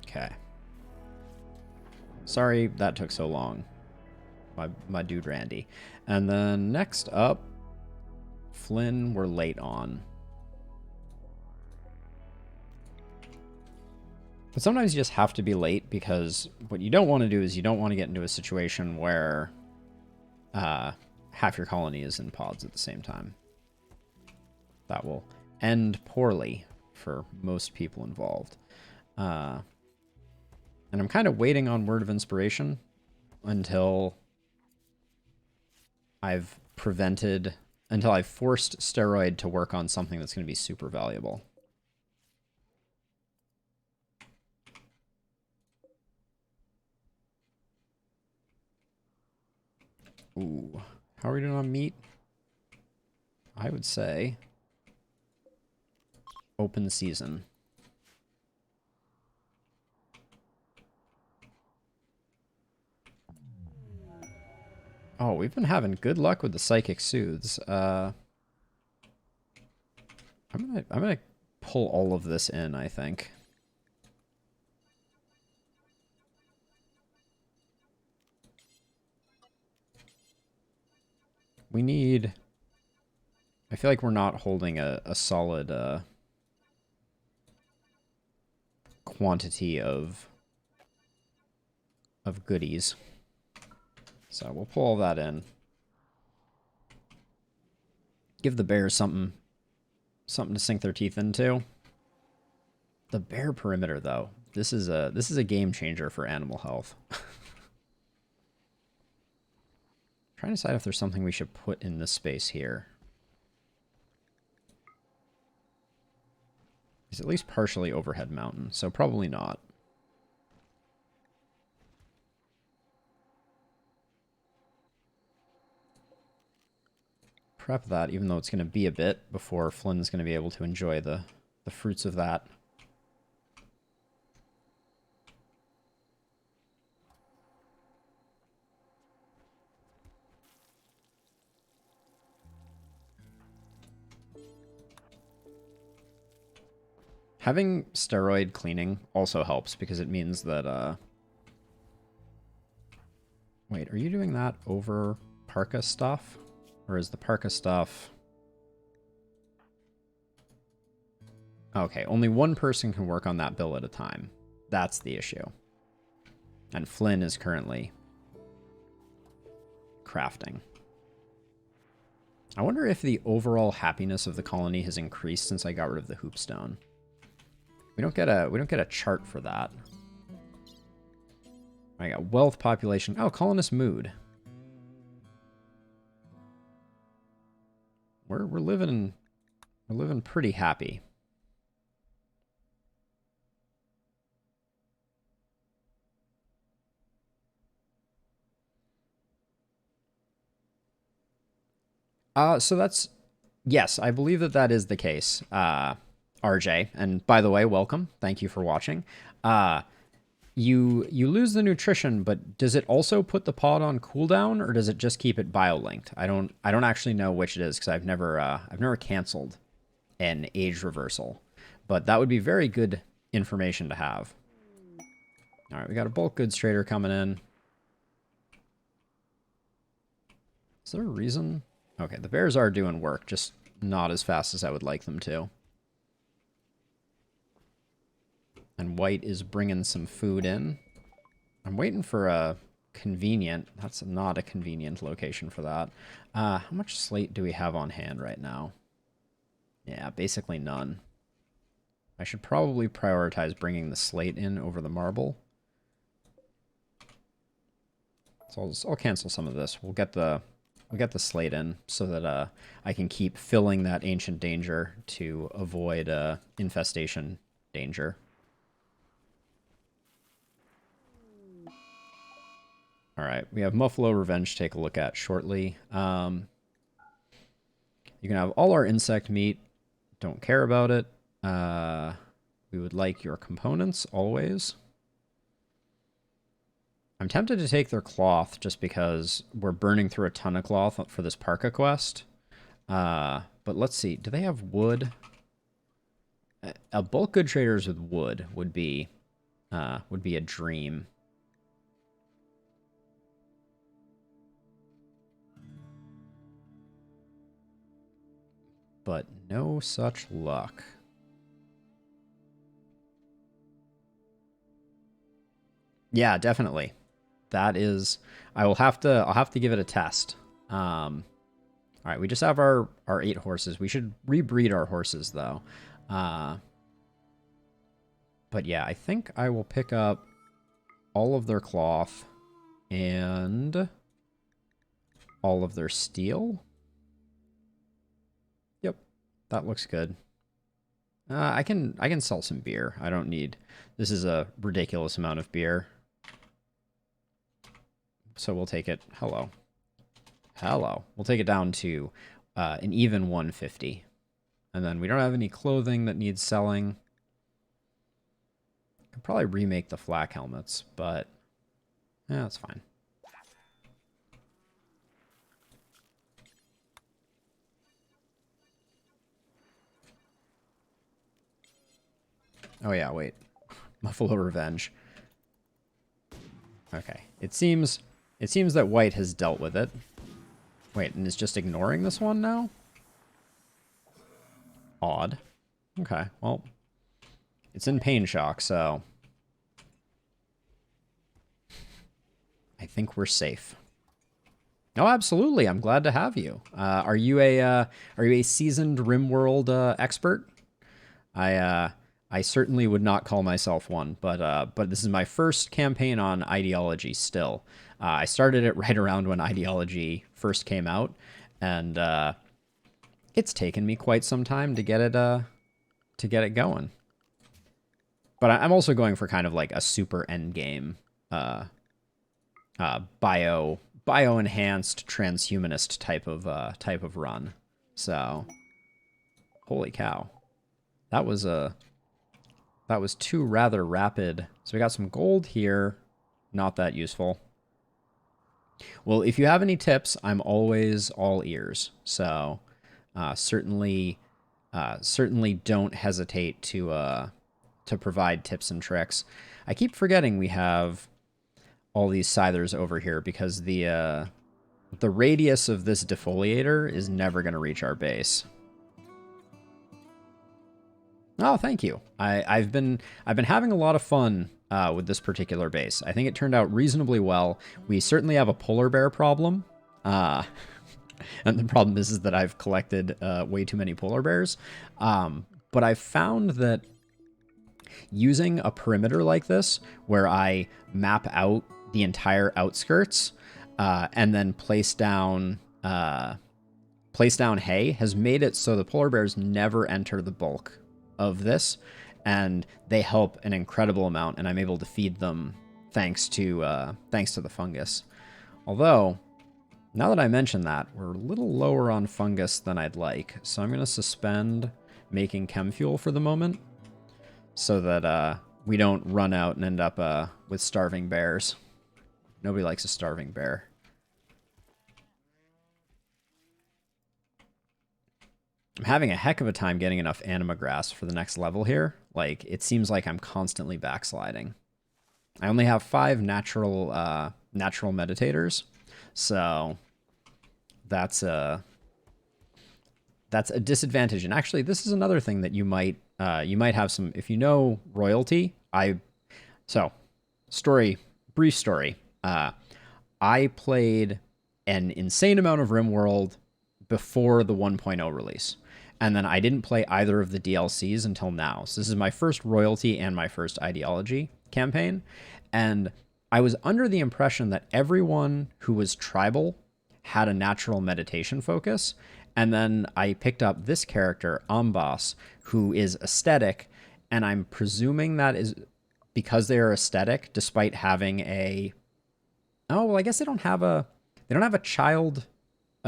Okay. Sorry that took so long. My dude Randy. And then next up, Flynn we're late on. But sometimes you just have to be late because what you don't want to do is you don't want to get into a situation where half your colony is in pods at the same time. That will end poorly for most people involved. And I'm kind of waiting on Word of Inspiration until I've forced Steroid to work on something that's going to be super valuable. Ooh, how are we doing on meat? I would say open season. Oh, we've been having good luck with the psychic soothes. I'm gonna pull all of this in, I think. We need... I feel like we're not holding a solid quantity of goodies. So we'll pull all that in. Give the bears something to sink their teeth into. The bear perimeter, though. This is a game changer for animal health. Trying to decide if there's something we should put in this space here. It's at least partially overhead mountain, so probably not. Prep that, even though it's going to be a bit before Flynn's going to be able to enjoy the fruits of that. Having steroid cleaning also helps because it means that, wait, are you doing that over parka stuff? Or is the parka stuff... Okay, only one person can work on that bill at a time. That's the issue. And Flynn is currently crafting. I wonder if the overall happiness of the colony has increased since I got rid of the hoopstone. We don't get a chart for that. I got wealth, population. Oh, colonist mood. We're living pretty happy. So that's, yes, I believe that is the case, RJ. And by the way, welcome. Thank you for watching. You lose the nutrition, but does it also put the pod on cooldown, or does it just keep it bio-linked? I don't actually know which it is, because I've never canceled an age reversal. But that would be very good information to have. All right, we got a bulk goods trader coming in. Is there a reason? Okay, the bears are doing work, just not as fast as I would like them to. And white is bringing some food in. I'm waiting for a convenient... That's not a convenient location for that. How much slate do we have on hand right now? Yeah, basically none. I should probably prioritize bringing the slate in over the marble. So I'll cancel some of this. We'll get the slate in so that I can keep filling that ancient danger to avoid infestation danger. All right, we have Muffalo Revenge to take a look at shortly. You can have all our insect meat. Don't care about it. We would like your components always. I'm tempted to take their cloth just because we're burning through a ton of cloth for this Parka quest. But let's see. Do they have wood? A bulk good traders with wood would be a dream. But no such luck. Yeah, definitely. That is, I'll have to give it a test. All right, we just have our 8 horses. We should rebreed our horses though. But yeah, I think I will pick up all of their cloth and all of their steel. Yep, that looks good. I can sell some beer. I don't need. This is a ridiculous amount of beer. So we'll take it. Hello. We'll take it down to an even 150. And then we don't have any clothing that needs selling. Could probably remake the flak helmets, but yeah, that's fine. Oh yeah, wait. Muffalo Revenge. Okay. It seems that white has dealt with it. Wait, and is just ignoring this one now? Odd. Okay, well, it's in pain shock, so I think we're safe. Oh, absolutely. I'm glad to have you. Are you a seasoned RimWorld expert? I certainly would not call myself one, but this is my first campaign on Ideology still. I started it right around when Ideology first came out, and it's taken me quite some time to get it going. But I'm also going for kind of like a super end game, bio enhanced transhumanist type of run. So, holy cow, that was two rather rapid. So we got some gold here, not that useful. Well, if you have any tips, I'm always all ears. So certainly don't hesitate to provide tips and tricks. I keep forgetting we have all these scythers over here because the radius of this defoliator is never going to reach our base. Oh, thank you. I've been having a lot of fun with this particular base. I think it turned out reasonably well. We certainly have a polar bear problem. And the problem is that I've collected way too many polar bears. But I've found that using a perimeter like this, where I map out the entire outskirts and then place down hay, has made it so the polar bears never enter the bulk of this, and they help an incredible amount, and I'm able to feed them thanks to the fungus. Although, now that I mention that, we're a little lower on fungus than I'd like, so I'm going to suspend making chem fuel for the moment, so that we don't run out and end up with starving bears. Nobody likes a starving bear. I'm having a heck of a time getting enough anima grass for the next level here. Like, it seems like I'm constantly backsliding. I only have 5 natural meditators, so that's a disadvantage. And actually, this is another thing that you might have some, if you know royalty. Brief story. I played an insane amount of RimWorld before the 1.0 release. And then I didn't play either of the DLCs until now. So this is my first royalty and my first ideology campaign. And I was under the impression that everyone who was tribal had a natural meditation focus. And then I picked up this character, Ambas, who is aesthetic. And I'm presuming that is because they are aesthetic, despite having a... Oh, well, I guess they don't have a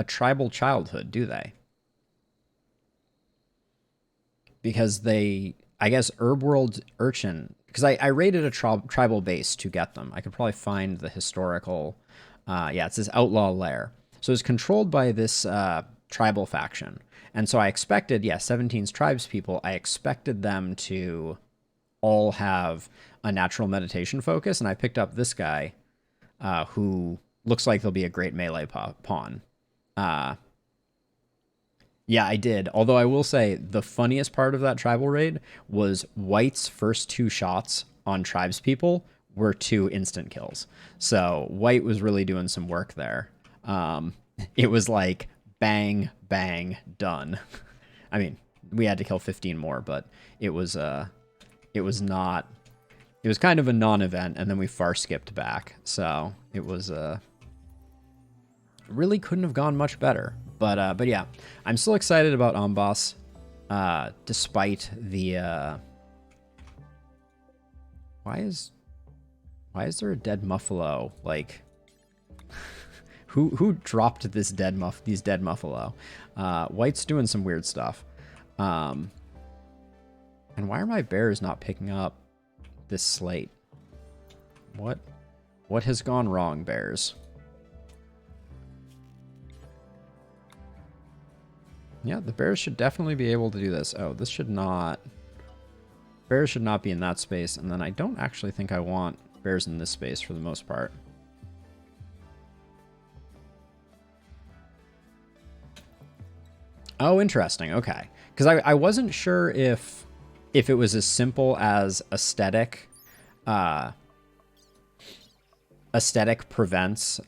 tribal childhood, do they? Because I guess RimWorld Urchin, because I raided a tribal base to get them. I could probably find the historical, it says Outlaw Lair. So it's controlled by this tribal faction. And so I expected, 17's tribes people, I expected them to all have a natural meditation focus. And I picked up this guy who looks like they'll be a great melee pawn. Yeah, I did. Although I will say the funniest part of that tribal raid was White's first 2 shots on tribes people were 2 instant kills. So White was really doing some work there. It was like bang, bang, done. I mean, we had to kill 15 more, but it was kind of a non-event, and then we far skipped back. So it was really couldn't have gone much better. But yeah, I'm still excited about Ambas, despite the why is there a dead muffalo? Like, who dropped these dead muffalo? White's doing some weird stuff. And why are my bears not picking up this slate? What has gone wrong, bears? Yeah, the bears should definitely be able to do this. Oh, this should not... Bears should not be in that space, and then I don't actually think I want bears in this space for the most part. Oh, interesting. Okay. Because I wasn't sure if it was as simple as aesthetic prevents...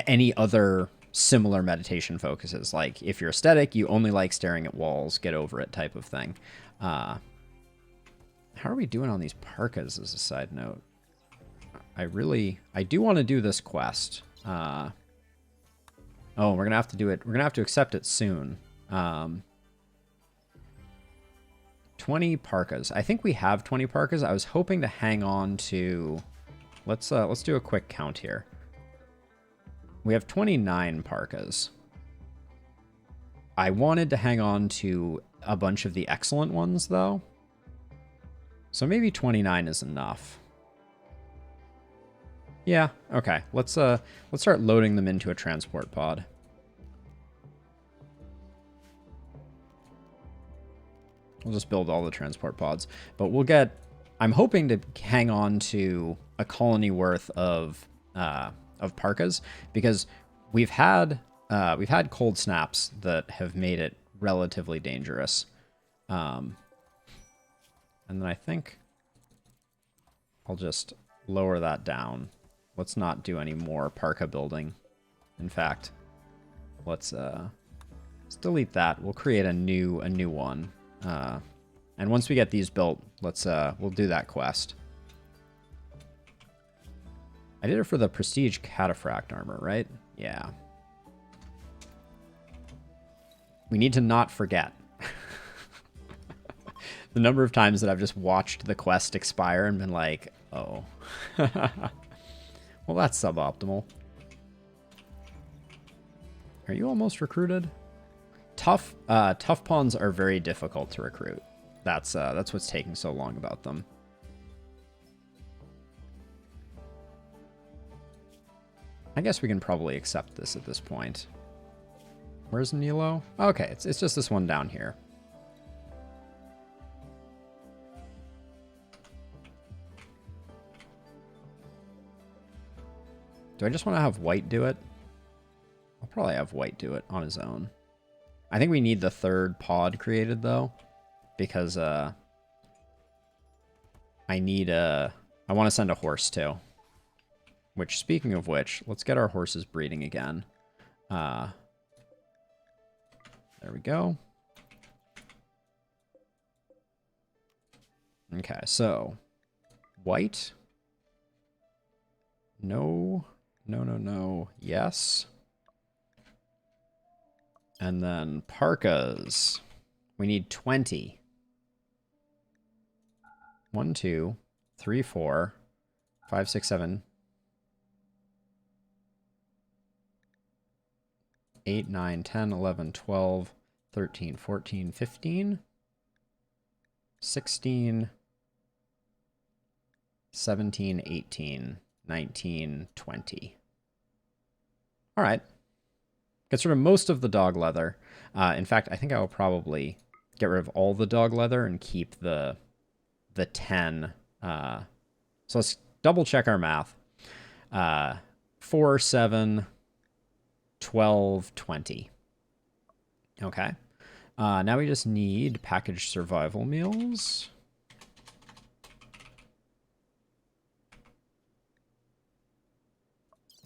any other similar meditation focuses. Like, if you're aesthetic, you only like staring at walls, get over it type of thing. How are we doing on these parkas as a side note? I do want to do this quest. Oh, we're going to have to do it. We're going to have to accept it soon. 20 parkas. I think we have 20 parkas. I was hoping to hang on to... Let's do a quick count here. We have 29 parkas. I wanted to hang on to a bunch of the excellent ones, though. So maybe 29 is enough. Yeah, okay. Let's start loading them into a transport pod. We'll just build all the transport pods. But we'll get... I'm hoping to hang on to a colony worth of parkas, because we've had we've had cold snaps that have made it relatively dangerous. And then I think I'll just lower that down. Let's not do any more parka building. In fact, let's delete that. We'll create a new one. And once we get these built, we'll do that quest. I did it for the prestige cataphract armor, right? Yeah. We need to not forget. The number of times that I've just watched the quest expire and been like, oh. Well, that's suboptimal. Are you almost recruited? Tough pawns are very difficult to recruit. That's what's taking so long about them. I guess we can probably accept this at this point. Where's Nilo? Okay, it's just this one down here. Do I just want to have White do it? I'll probably have White do it on his own. I think we need the third pod created, though, because I want to send a horse, too. Which, speaking of which, let's get our horses breeding again. There we go. Okay, so White. No. Yes. And then parkas. We need 20. 1, 2, 3, 4, 5, 6, 7, 8, 9, 10, 11, 12, 13, 14, 15, 16, 17, 18, 19, 20. All right. Get rid of most of the dog leather. In fact, I think I will probably get rid of all the dog leather and keep the 10. So let's double check our math. 4, 7, 12, 20. Okay. Now we just need packaged survival meals.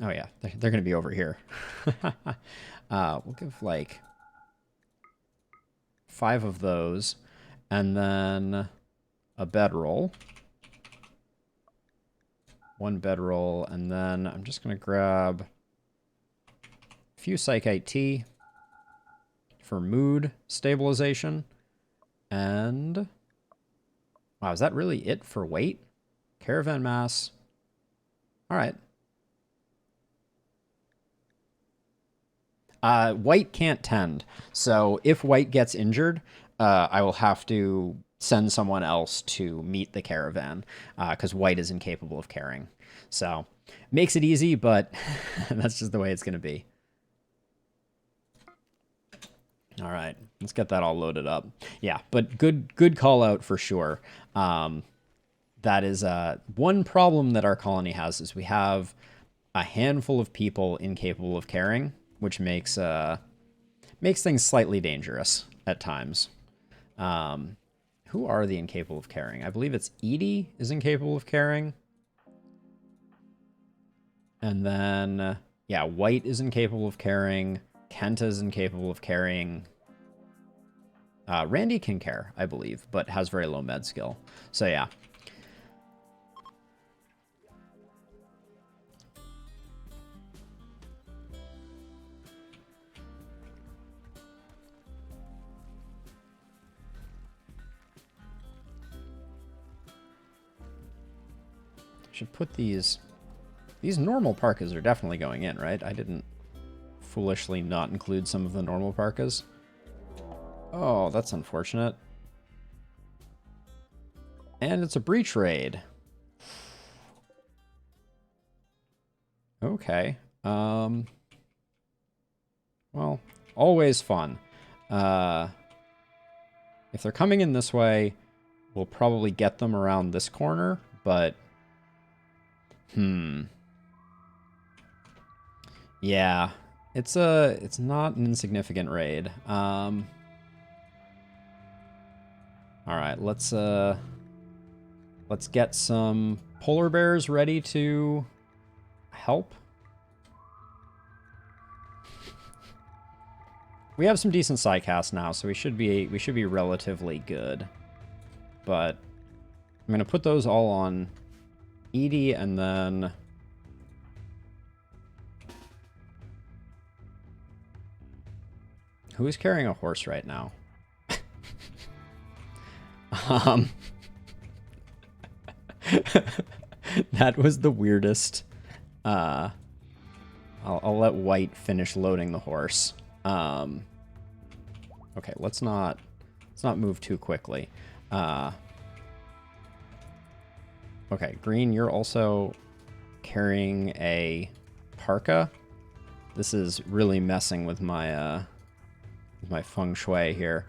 Oh yeah, they're going to be over here. We'll give like 5 of those, and then a bedroll. 1 bedroll, and then I'm just going to grab a few psychite tea for mood stabilization. And wow, is that really it for weight? Caravan mass. All right. White can't tend, so if White gets injured, I will have to send someone else to meet the caravan, because White is incapable of carrying. So, makes it easy, but that's just the way it's going to be. All right, let's get that all loaded up. Yeah, but good call out for sure. That is one problem that our colony has is we have a handful of people incapable of carrying, which makes things slightly dangerous at times. Who are the incapable of carrying? I believe it's Edie is incapable of carrying. And then, yeah, White is incapable of carrying. Kenta is incapable of carrying. Randy can care, I believe, but has very low med skill. So, yeah. Should put these normal parkas are definitely going in, right? I didn't foolishly not include some of the normal parkas. Oh, that's unfortunate. And it's a breach raid. Okay. Well, always fun. If they're coming in this way, we'll probably get them around this corner, but yeah, It's not an insignificant raid. All right, let's get some polar bears ready to help. We have some decent sidecast now, so we should be relatively good. But I'm gonna put those all on Edie, and then who is carrying a horse right now? That was the weirdest. I'll let White finish loading the horse. Okay, let's not move too quickly. Okay, Green, you're also carrying a parka. This is really messing with my feng shui here.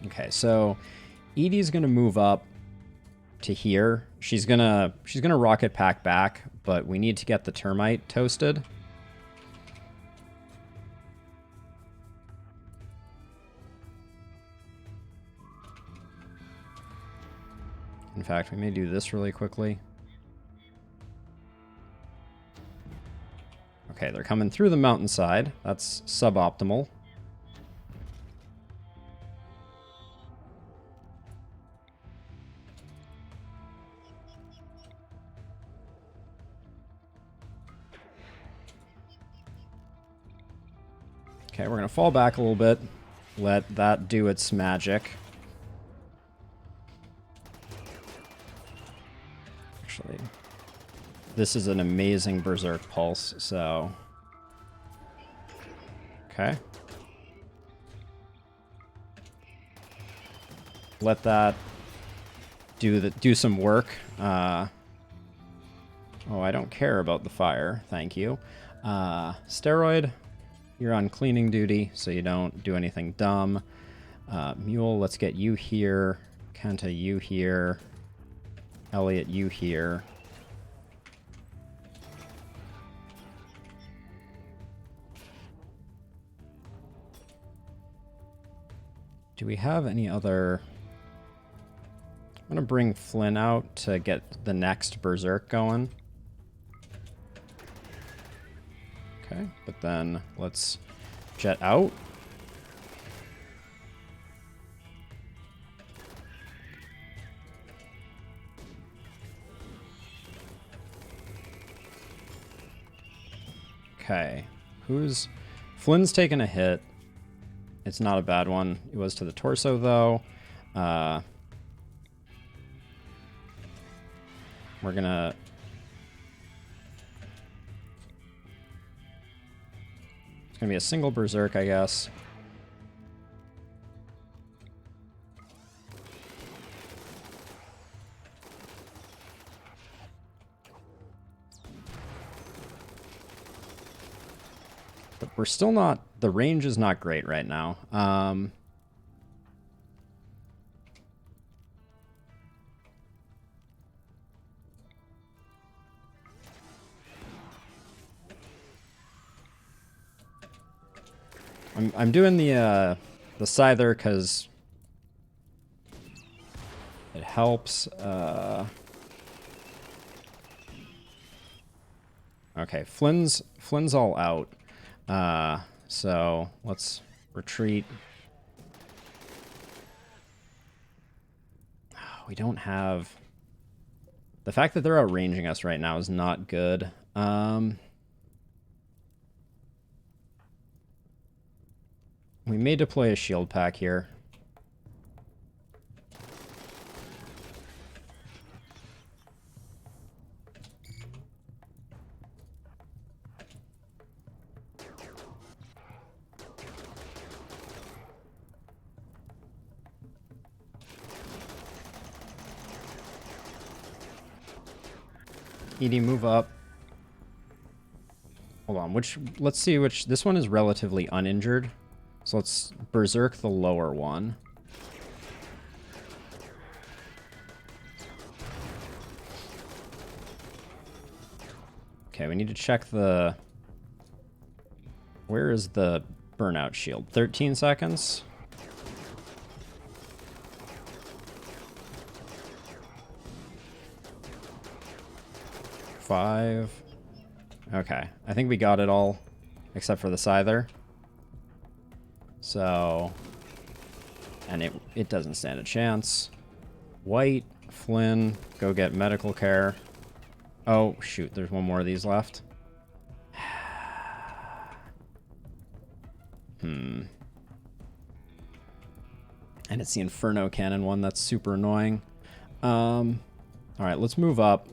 Okay, so Edie's gonna move up to here. She's gonna rocket pack back, but we need to get the termite toasted. In fact, we may do this really quickly. Okay, they're coming through the mountainside. That's suboptimal. Okay, we're going to fall back a little bit. Let that do its magic. Actually, this is an amazing Berserk Pulse, so... Okay. Let that do some work. Oh, I don't care about the fire. Thank you. Steroid, you're on cleaning duty, so you don't do anything dumb. Mule, let's get you here. Kenta, you here. Elliot, you here. Do we have any other... I'm going to bring Flynn out to get the next Berserk going. Okay, but then let's jet out. Okay, Flynn's taken a hit. It's not a bad one. It was to the torso, though. We're gonna... It's gonna be a single Berserk, I guess. But we're still not... The range is not great right now. I'm doing the Scyther because it helps. Okay, Flynn's all out. So let's retreat. We don't have... The fact that they're outranging us right now is not good. We may deploy a shield pack here. Edie, move up. Hold on, let's see which, this one is relatively uninjured. So let's Berserk the lower one. Okay, we need to check the... Where is the burnout shield? 13 seconds? Five. Okay, I think we got it all, except for the Scyther. So... And it doesn't stand a chance. White, Flynn, go get medical care. Oh, shoot, there's one more of these left. And it's the Inferno Cannon one that's super annoying. Alright, let's move up.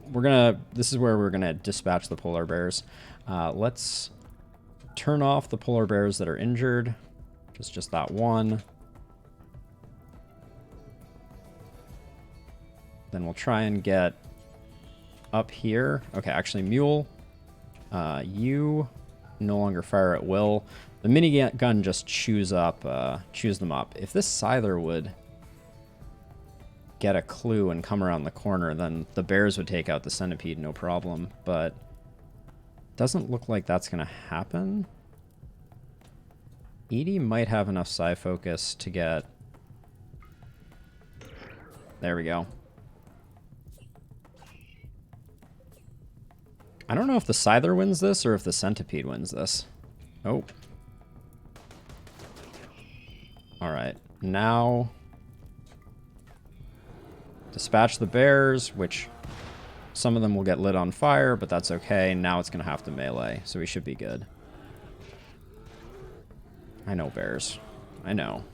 This is where we're gonna dispatch the polar bears. Let's turn off the polar bears that are injured. Just that one. Then we'll try and get up here. Okay, actually, Mule, you no longer fire at will. The minigun just chews them up. If this Scyther would get a clue and come around the corner, then the bears would take out the centipede, no problem. But doesn't look like that's going to happen. Edie might have enough psi focus to get... There we go. I don't know if the Scyther wins this or if the centipede wins this. Oh. Alright, now... Dispatch the bears, which some of them will get lit on fire, but that's okay. Now it's going to have to melee, so we should be good. I know bears. I know.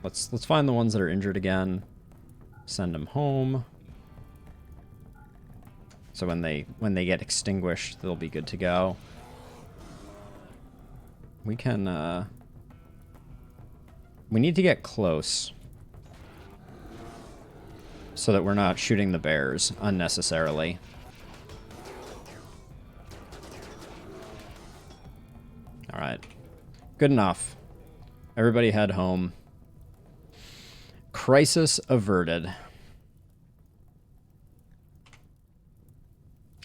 Let's find the ones that are injured again. Send them home. So when they get extinguished, they'll be good to go. We can we need to get close so that we're not shooting the bears unnecessarily. All right. Good enough. Everybody head home. Crisis averted.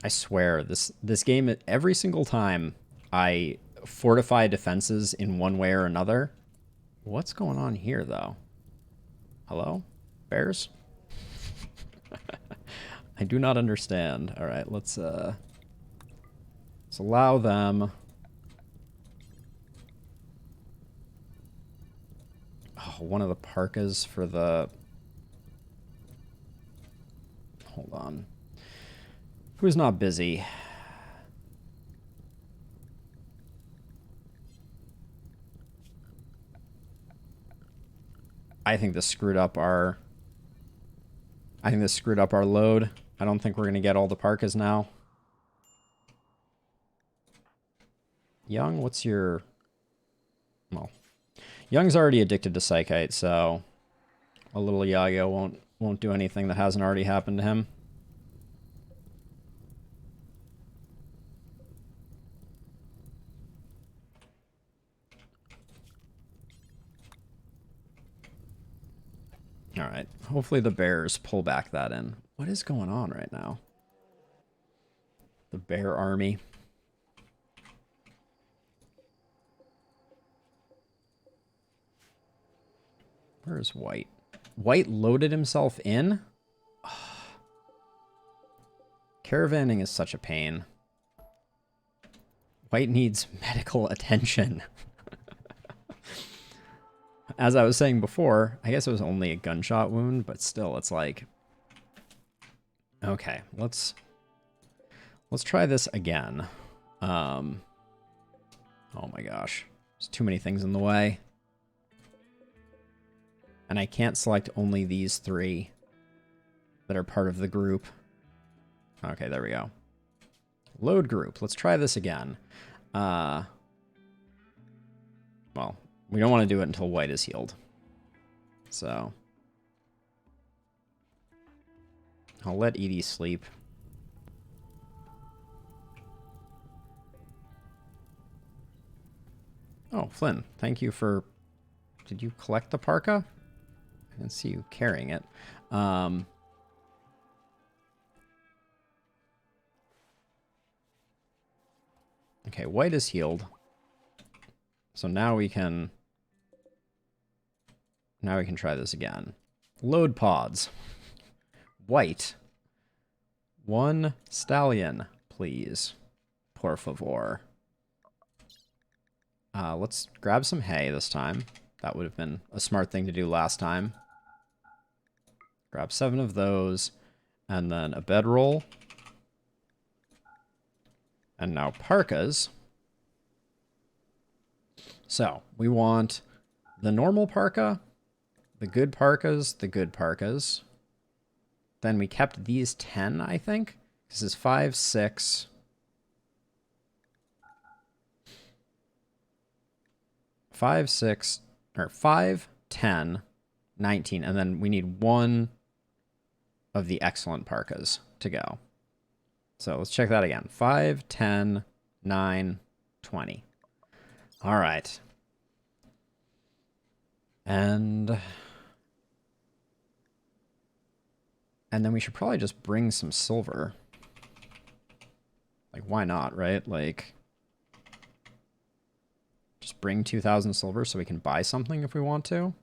I swear, this game, every single time I fortify defenses in one way or another. What's going on here, though? Hello? Bears? I do not understand. All right, let's allow them. Oh, one of the parkas for the... Hold on. Who's not busy? I think this screwed up our... load. I don't think we're going to get all the parkas now. Young, what's your... Well, Young's already addicted to Psychite, so a little Yayo won't do anything that hasn't already happened to him. All right. Hopefully the bears pull back that in. What is going on right now? The bear army. Where is White? White loaded himself in? Oh. Caravanning is such a pain. White needs medical attention. As I was saying before, I guess it was only a gunshot wound, but still, it's like... Okay, let's try this again. Oh my gosh. There's too many things in the way. And I can't select only these three that are part of the group. Okay, there we go. Load group. Let's try this again. Well, we don't want to do it until White is healed. So I'll let Edie sleep. Oh, Flynn, thank you for... Did you collect the parka? I didn't see you carrying it. Okay, white is healed. So now we can try this again. Load pods. White. 1 stallion, please. Por favor. Let's grab some hay this time. That would have been a smart thing to do last time. Grab 7 of those. And then a bedroll. And now parkas. So, we want the normal parka, the good parkas, the good parkas. Then we kept these 10, I think. This is 5, 6. 5, 6, or 5, 10, 19, and then we need 1 of the excellent parkas to go. So let's check that again. 5, 10, 9, 20. All right. And then we should probably just bring some silver. Like, why not, right? Like, just bring 2,000 silver so we can buy something if we want to.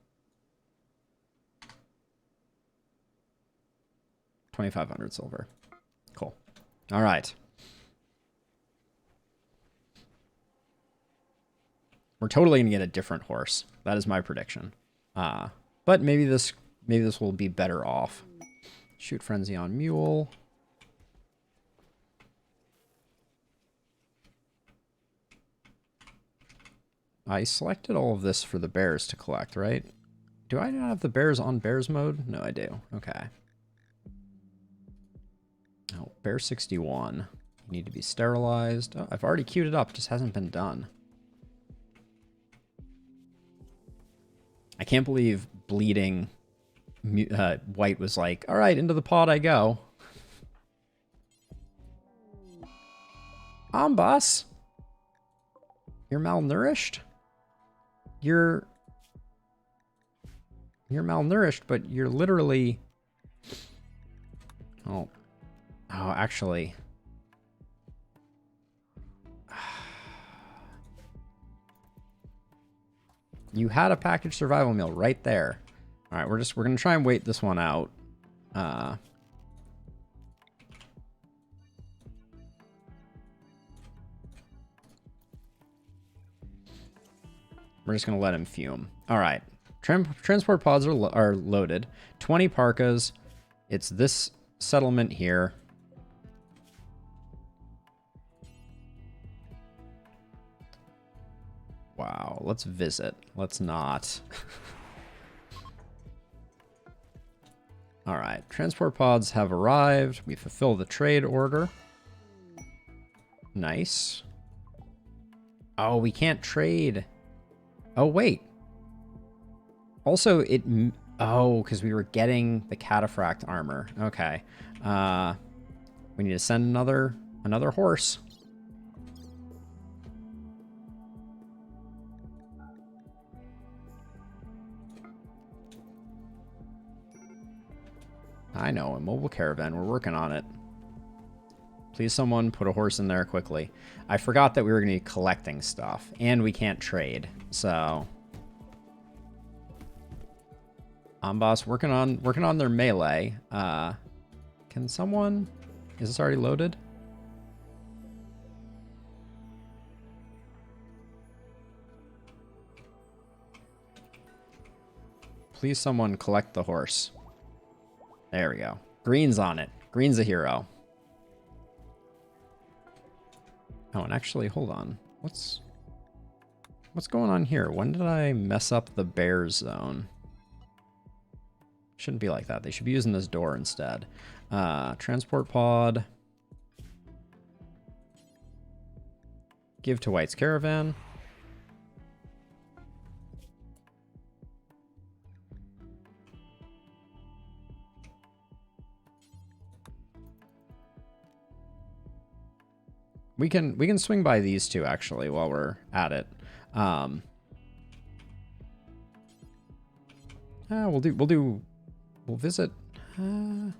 2,500 silver. Cool. All right. We're totally going to get a different horse. That is my prediction. But maybe this will be better off. Shoot Frenzy on Mule. I selected all of this for the bears to collect, right? Do I not have the bears on bears mode? No, I do. Okay. Oh, bear 61. You need to be sterilized. Oh, I've already queued it up. It just hasn't been done. I can't believe bleeding white was like, all right, into the pod I go. Boss. You're malnourished? You're malnourished, but you're literally... Oh, actually... You had a packaged survival meal right there. All right, we're going to try and wait this one out. We're just going to let him fume. All right. Transport pods are loaded. 20 parkas. It's this settlement here. Wow, let's visit. Let's not. All right, transport pods have arrived. We fulfill the trade order. Nice. Oh, we can't trade. Oh, wait. Also, oh, because we were getting the cataphract armor. Okay. We need to send another horse. I know, a mobile caravan. We're working on it. Please, someone put a horse in there quickly. I forgot that we were going to be collecting stuff, and we can't trade. So, boss, working on their melee. Can someone? Is this already loaded? Please, someone collect the horse. There we go. Green's on it. Green's a hero. Oh, and actually, hold on. What's going on here? When did I mess up the bear zone? Shouldn't be like that. They should be using this door instead. Transport pod. Give to White's caravan. We can swing by these two actually while we're at it. We'll visit. We'll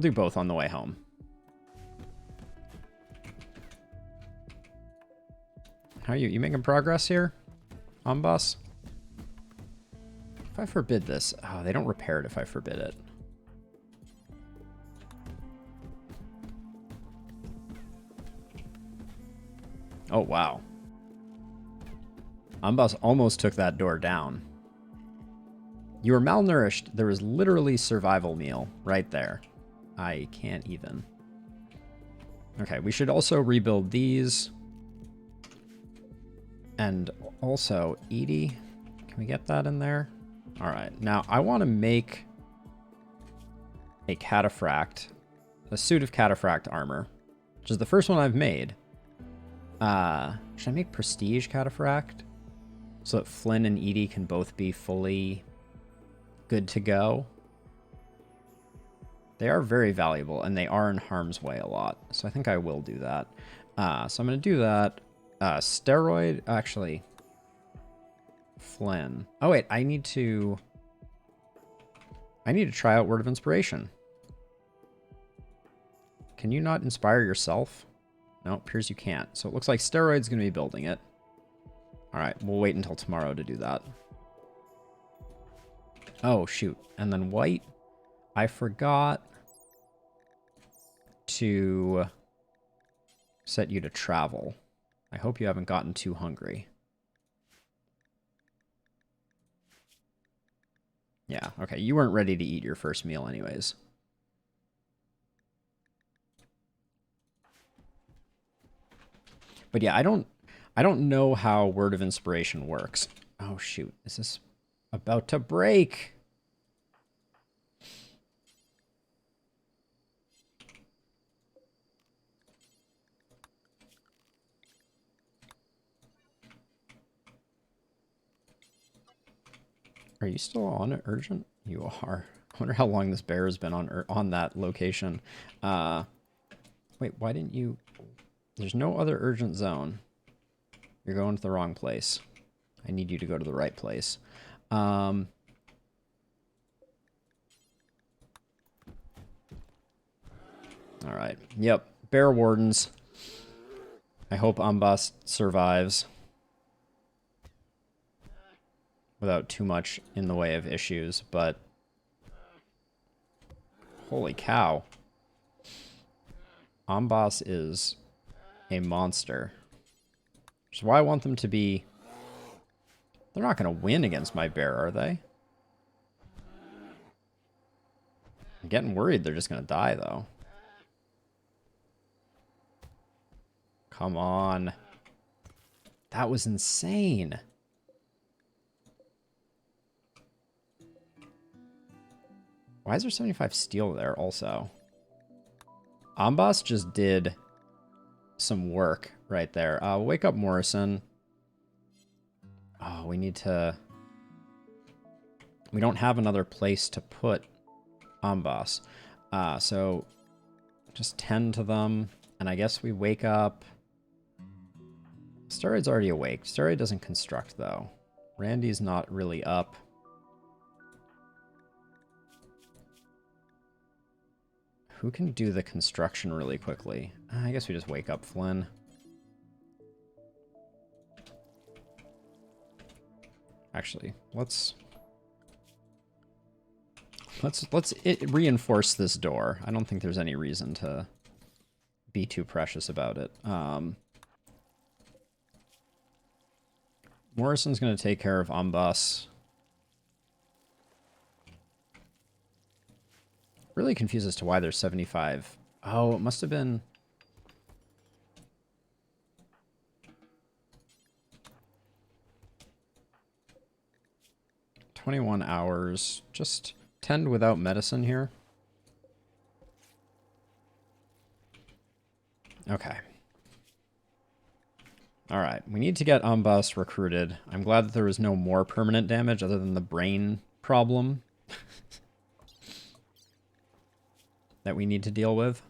do both on the way home. How are you? You making progress here? On boss? If I forbid this... Oh, they don't repair it if I forbid it. Oh, wow. Amboss almost took that door down. You were malnourished. There was literally survival meal right there. I can't even. Okay, we should also rebuild these. And also, Edie, can we get that in there? All right, now I want to make a cataphract, a suit of cataphract armor, which is the first one I've made. Should I make prestige cataphract so that Flynn and Edie can both be fully good to go? They are very valuable, and they are in harm's way a lot, so I think I will do that. So I'm going to do that. Steroid, actually, Flynn. Oh wait, I need to try out Word of Inspiration. Can you not inspire yourself? No, it appears you can't. So it looks like Steroid's going to be building it. All right, we'll wait until tomorrow to do that. Oh, shoot. And then White, I forgot to set you to travel. I hope you haven't gotten too hungry. Yeah, okay. You weren't ready to eat your first meal anyways. But yeah, I don't know how Word of Inspiration works. Oh shoot, is this about to break? Are you still on it, urgent? You are. I wonder how long this bear has been on that location. Wait, why didn't you... There's no other urgent zone. You're going to the wrong place. I need you to go to the right place. All right. Yep. Bear wardens. I hope Amboss survives without too much in the way of issues, but holy cow. Amboss is a monster. Which is why I want them to be... They're not going to win against my bear, are they? I'm getting worried they're just going to die, though. Come on. That was insane. Why is there 75 steel there also? Amboss just did some work right there. Wake up Morrison. Oh, we need to... We don't have another place to put Amboss. So just tend to them. And I guess we wake up... Steroid's already awake. Steroid doesn't construct, though. Randy's not really up. Who can do the construction really quickly? I guess we just wake up Flynn. Actually, let's reinforce this door. I don't think there's any reason to be too precious about it. Morrison's going to take care of Amboss. Really confused as to why there's 75. Oh, it must have been... "21 hours. Just tend without medicine here." Okay. Alright, we need to get Amboss recruited. I'm glad that there was no more permanent damage other than the brain problem that we need to deal with.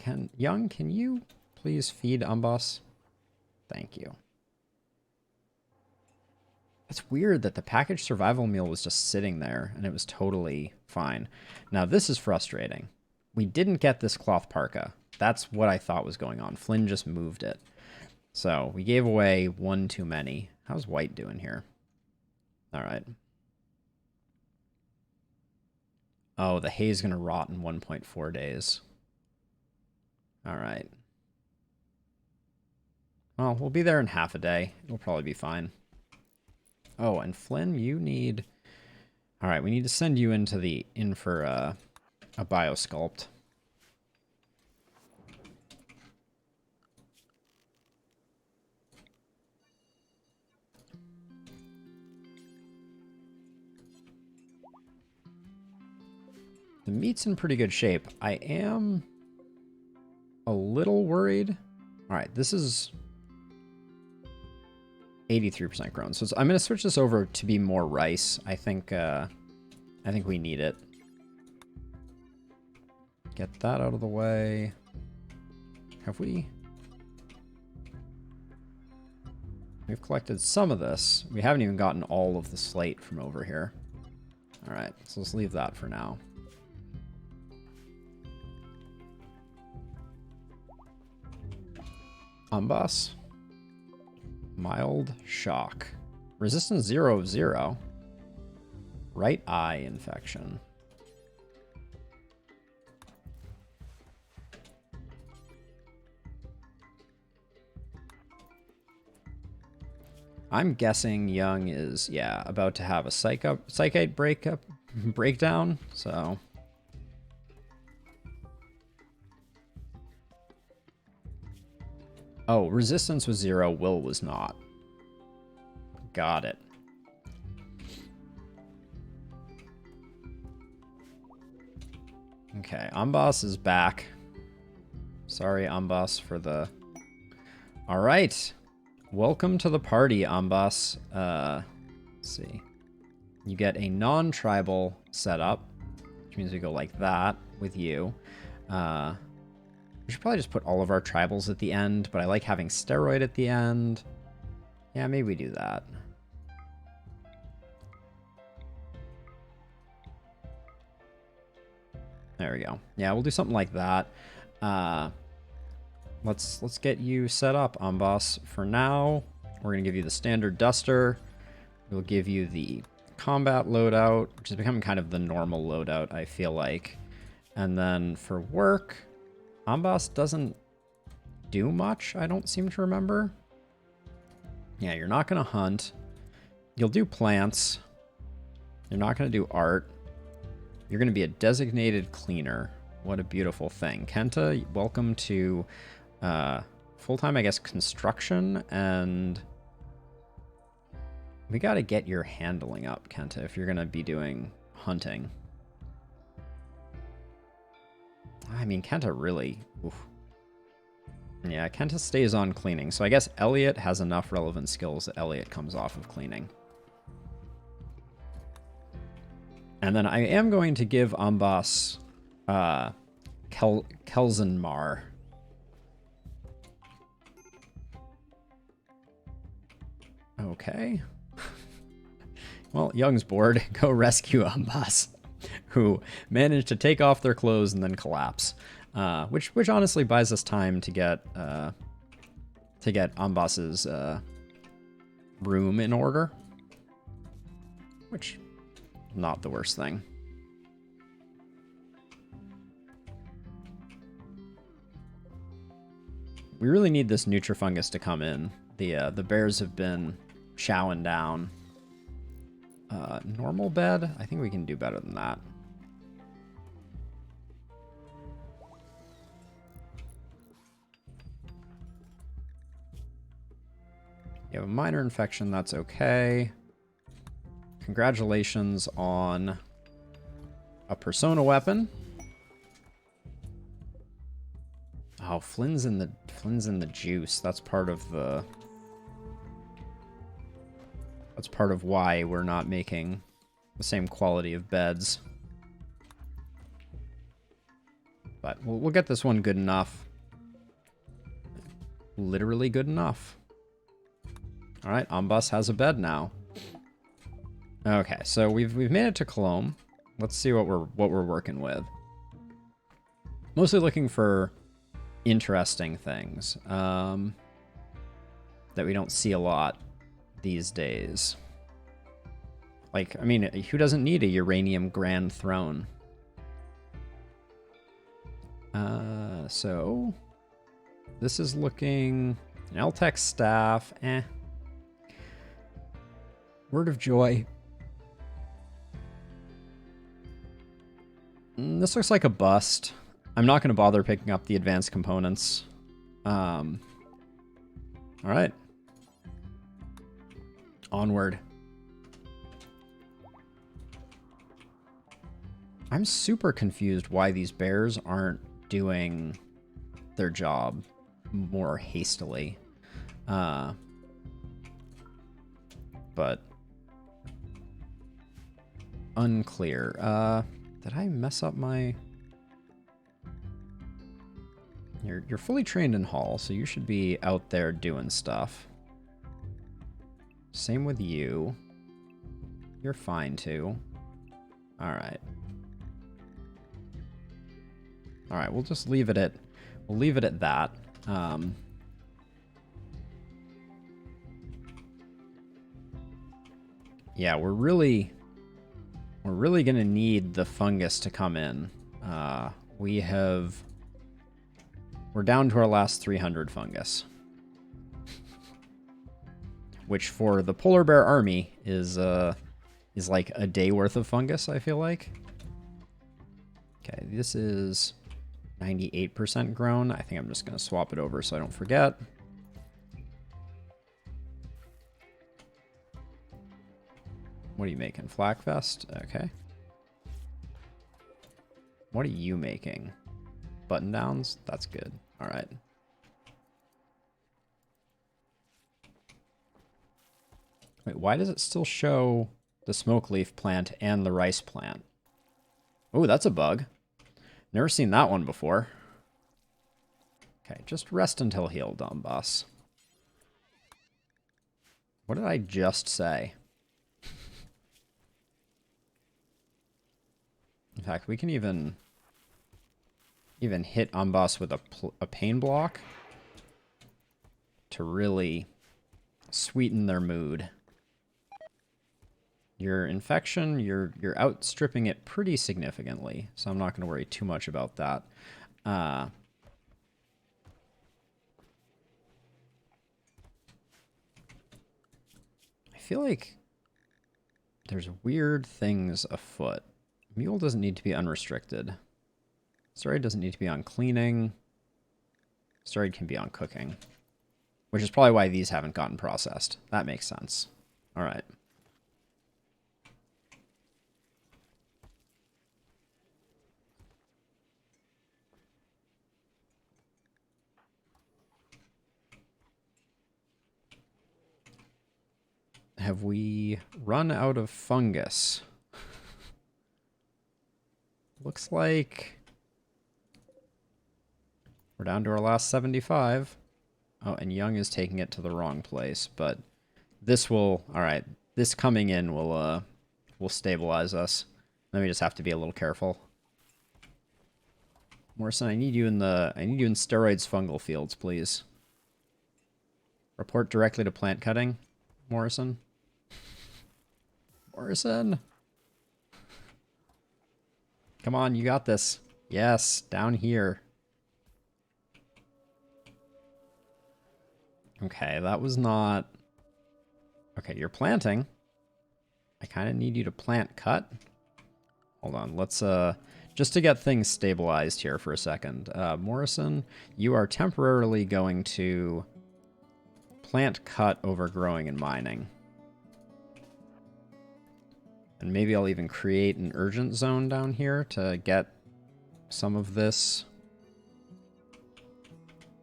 Can you please feed Amboss? Thank you. It's weird that the packaged survival meal was just sitting there and it was totally fine. Now this is frustrating. We didn't get this cloth parka. That's what I thought was going on. Flynn just moved it. So we gave away one too many. How's white doing here? All right. Oh, the hay's going to rot in 1.4 days. All right. Well, we'll be there in half a day. It'll probably be fine. Oh, and Flynn, you need... All right, we need to send you in for a biosculpt. The meat's in pretty good shape. I am a little worried. All right, this is 83% grown. So I'm going to switch this over to be more rice. I think we need it. Get that out of the way. Have we? We've collected some of this. We haven't even gotten all of the slate from over here. All right, so let's leave that for now. Unboss. Mild shock. Resistance 0 of 0. Right eye infection. I'm guessing Young is, yeah, about to have a psychite breakdown, so... Oh, resistance was 0, will was not. Got it. Okay, Amboss is back. Sorry, Amboss, for the... Alright. Welcome to the party, Amboss. Let's see. You get a non-tribal setup, which means we go like that with you. We should probably just put all of our tribals at the end, but I like having steroid at the end. Yeah, maybe we do that. There we go. Yeah, we'll do something like that. Let's get you set up, Amboss. For now, we're gonna give you the standard duster. We'll give you the combat loadout, which is becoming kind of the normal loadout, I feel like. And then for work, Amboss doesn't do much, I don't seem to remember. Yeah, you're not gonna hunt. You'll do plants. You're not gonna do art. You're gonna be a designated cleaner. What a beautiful thing. Kenta, welcome to full-time, I guess, construction, and we gotta get your handling up, Kenta, if you're gonna be doing hunting. I mean, Kenta really... Oof. Yeah, Kenta stays on cleaning, so I guess Elliot has enough relevant skills that Elliot comes off of cleaning. And then I am going to give Amboss Kelsenmar. Okay. Well, Young's bored. Go rescue Amboss, who managed to take off their clothes and then collapse. Which honestly buys us time to get Amboss's room in order. Which, not the worst thing. We really need this Nutrifungus to come in. The bears have been chowing down. Normal bed? I think we can do better than that. You have a minor infection, that's okay. Congratulations on a persona weapon. Oh, Flynn's in the juice. That's part of the... That's part of why we're not making the same quality of beds. But we'll get this one good enough. Literally good enough. All right, Amboss has a bed now. Okay, so we've made it to Cologne. Let's see what we're working with. Mostly looking for interesting things. that we don't see a lot these days. Like, I mean, who doesn't need a uranium grand throne? So this is looking an LTech staff. Word of Joy. This looks like a bust. I'm not going to bother picking up the advanced components. All right. Onward. I'm super confused why these bears aren't doing their job more hastily. But unclear. Did I mess up my... You're fully trained in Hall, so you should be out there doing stuff. Same with you. You're fine too. Alright. Alright, we'll just leave it at that. Yeah, we're really gonna need the fungus to come in. We're down to our last 300 fungus. Which for the polar bear army is like a day worth of fungus, I feel like. Okay, this is 98% grown. I think I'm just gonna swap it over so I don't forget. What are you making? Flak vest? Okay. What are you making? Button downs? That's good. All right. Wait, why does it still show the smoke leaf plant and the rice plant? Oh, that's a bug. Never seen that one before. Okay, just rest until healed, dumb boss. What did I just say? In fact, we can even hit Unboss with a pain block to really sweeten their mood. Your infection, you're outstripping it pretty significantly, so I'm not going to worry too much about that. I feel like there's weird things afoot. Mule doesn't need to be unrestricted. Steroid doesn't need to be on cleaning. Steroid can be on cooking. Which is probably why these haven't gotten processed. That makes sense. All right. Have we run out of fungus? Looks like we're down to our last 75. Oh, and Young is taking it to the wrong place, but this will, all right, this coming in will stabilize us. Then we just have to be a little careful. Morrison, I need you in steroids fungal fields, please. Report directly to plant cutting, Morrison. Morrison. Come on, you got this. Yes, down here. Okay, that was not... Okay, you're planting. I kind of need you to plant cut. Hold on, let's... Just to get things stabilized here for a second. Morrison, you are temporarily going to plant cut over growing and mining. And maybe I'll even create an urgent zone down here to get some of this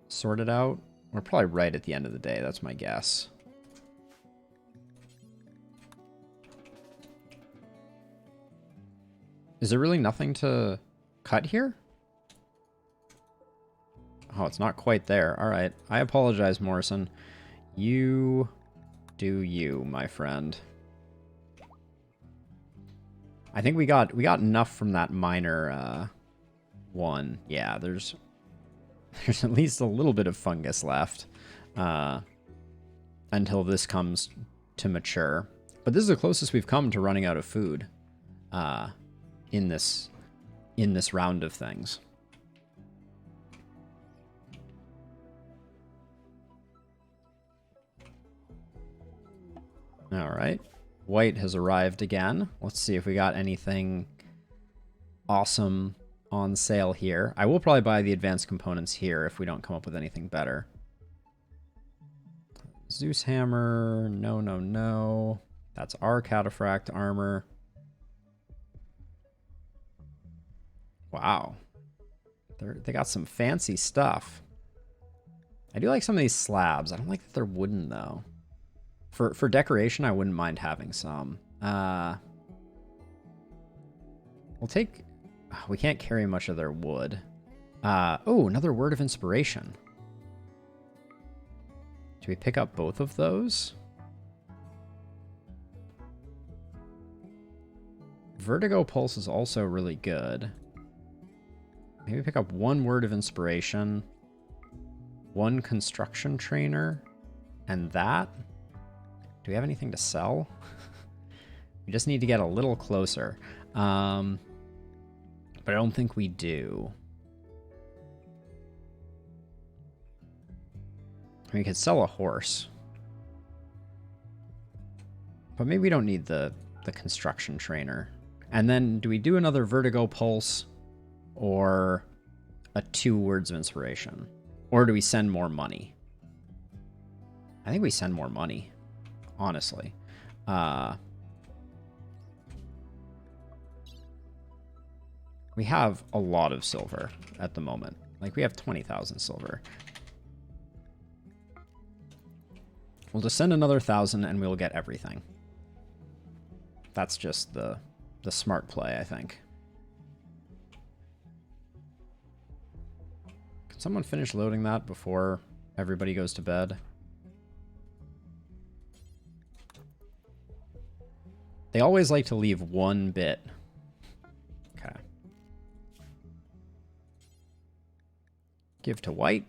sorted out. We're probably right at the end of the day, that's my guess. Is there really nothing to cut here? Oh, it's not quite there. All right. I apologize, Morrison. You do you, my friend. I think we got enough from that minor one. Yeah, there's at least a little bit of fungus left. until this comes to mature. But this is the closest we've come to running out of food in this round of things. All right. White has arrived again. Let's see if we got anything awesome on sale here. I will probably buy the advanced components here if we don't come up with anything better. Zeus hammer. No, no, no. That's our cataphract armor. Wow. They got some fancy stuff. I do like some of these slabs. I don't like that they're wooden, though. For decoration, I wouldn't mind having some. We'll take... We can't carry much of their wood. Oh, another word of inspiration. Do we pick up both of those? Vertigo Pulse is also really good. Maybe pick up one word of inspiration, one construction trainer, and that. Do we have anything to sell? We just need to get a little closer. But I don't think we do. We could sell a horse. But maybe we don't need the construction trainer. And then do we do another Vertigo Pulse or a 2 words of inspiration? Or do we send more money? I think we send more money, honestly. We have a lot of silver at the moment. Like, we have 20,000 silver. We'll just send another 1,000 and we'll get everything. That's just the smart play, I think. Can someone finish loading that before everybody goes to bed? They always like to leave one bit. Okay. Give to white.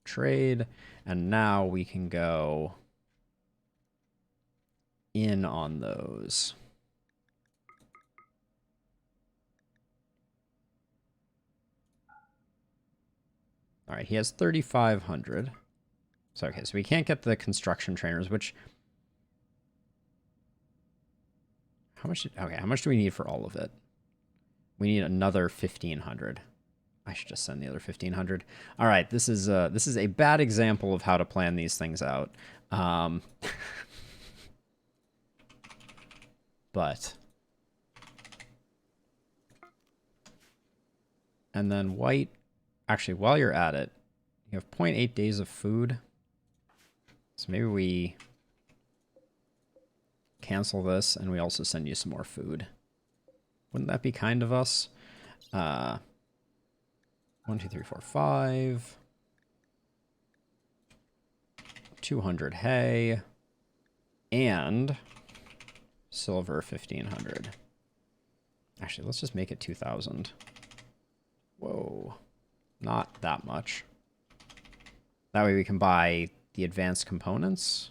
Trade. And now we can go in on those. All right, he has 3,500. So, okay, so we can't get the construction trainers, which... How much do we need for all of it? We need another 1,500. I should just send the other 1,500. All right, this is a bad example of how to plan these things out. But... And then white... Actually, while you're at it, you have 0.8 days of food. So maybe we cancel this and we also send you some more food. Wouldn't that be kind of us? 1, 2, 3, 4, 5. 200 hay. And silver 1,500. Actually, let's just make it 2,000. Whoa. Not that much. That way we can buy the advanced components.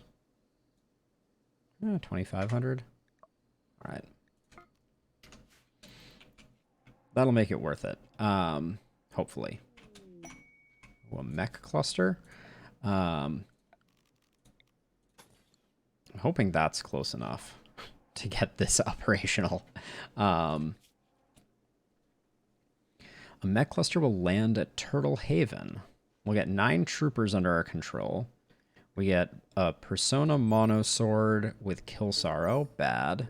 2,500. All right. That'll make it worth it. Hopefully. Ooh, a mech cluster. I'm hoping that's close enough to get this operational. A mech cluster will land at Turtle Haven. We'll get 9 troopers under our control. We get a Persona Mono Sword with Kill Sorrow. Bad.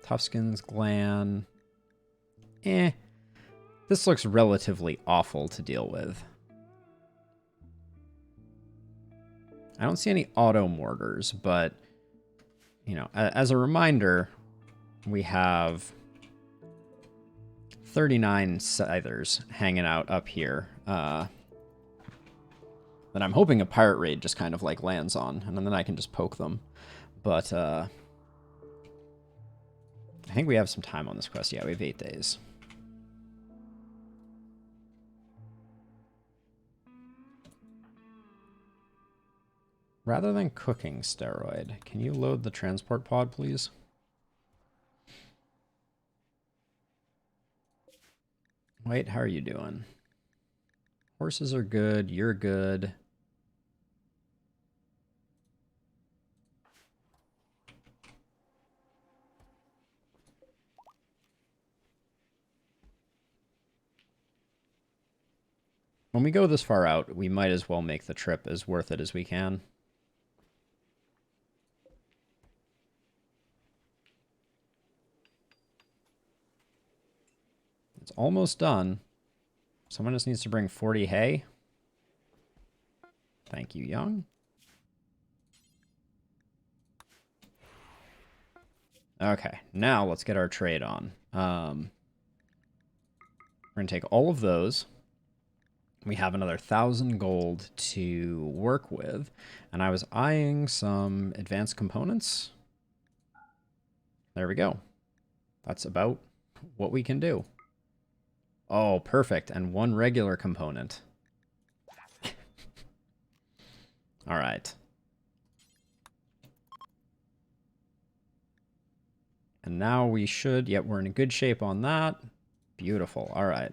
Toughskins Glan. This looks relatively awful to deal with. I don't see any auto mortars, but, you know, as a reminder, we have 39 scythers hanging out up here. That I'm hoping a pirate raid just kind of like lands on, and then I can just poke them. But I think we have some time on this quest. Yeah, we have 8 days. Rather than cooking steroid, can you load the transport pod, please? Wait, how are you doing? Horses are good. You're good. When we go this far out, we might as well make the trip as worth it as we can. It's almost done. Someone just needs to bring 40 hay. Thank you, Young. Okay, now let's get our trade on. We're going to take all of those. We have another 1,000 gold to work with. And I was eyeing some advanced components. There we go. That's about what we can do. Oh, perfect. And one regular component. All right. And now we should... Yep, we're in good shape on that. Beautiful. All right.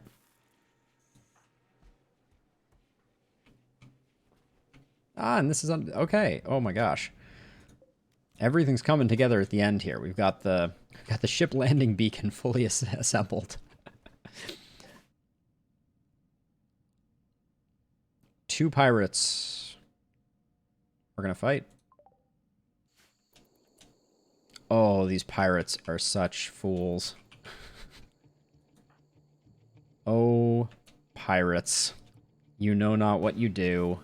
Ah, and this is... Okay. Oh, my gosh. Everything's coming together at the end here. We've got the ship landing beacon fully assembled. 2 pirates. We're going to fight. Oh, these pirates are such fools. Oh, pirates. You know not what you do.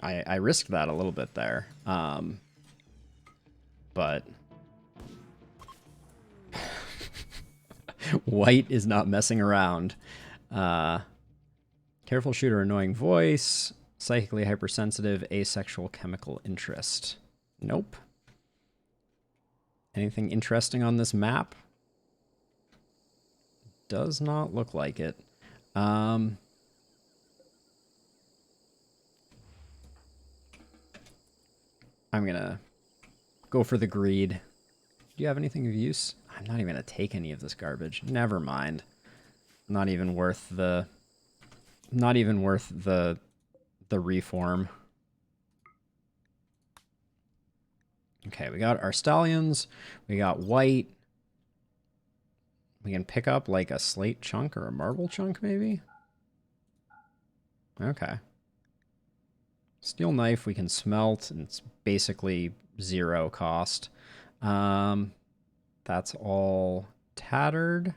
I risked that a little bit there. But... White is not messing around. Careful shooter, annoying voice, psychically hypersensitive, asexual chemical interest. Nope. Anything interesting on this map? Does not look like it. I'm gonna go for the greed. Do you have anything of use? I'm not even gonna take any of this garbage. Never mind. Not even worth the reform. Okay, we got our stallions. We got white. We can pick up like a slate chunk or a marble chunk, maybe? Okay. Steel knife we can smelt, and it's basically 0 cost. That's all tattered.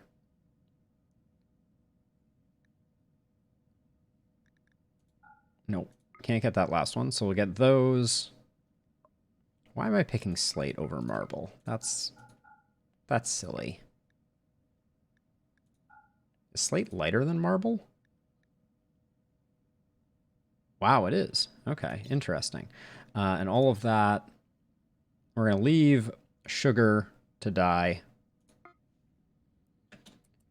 Nope, can't get that last one, so we'll get those. Why am I picking slate over marble? That's silly. Is slate lighter than marble? Wow, it is. Okay, interesting. And all of that, we're going to leave sugar to die.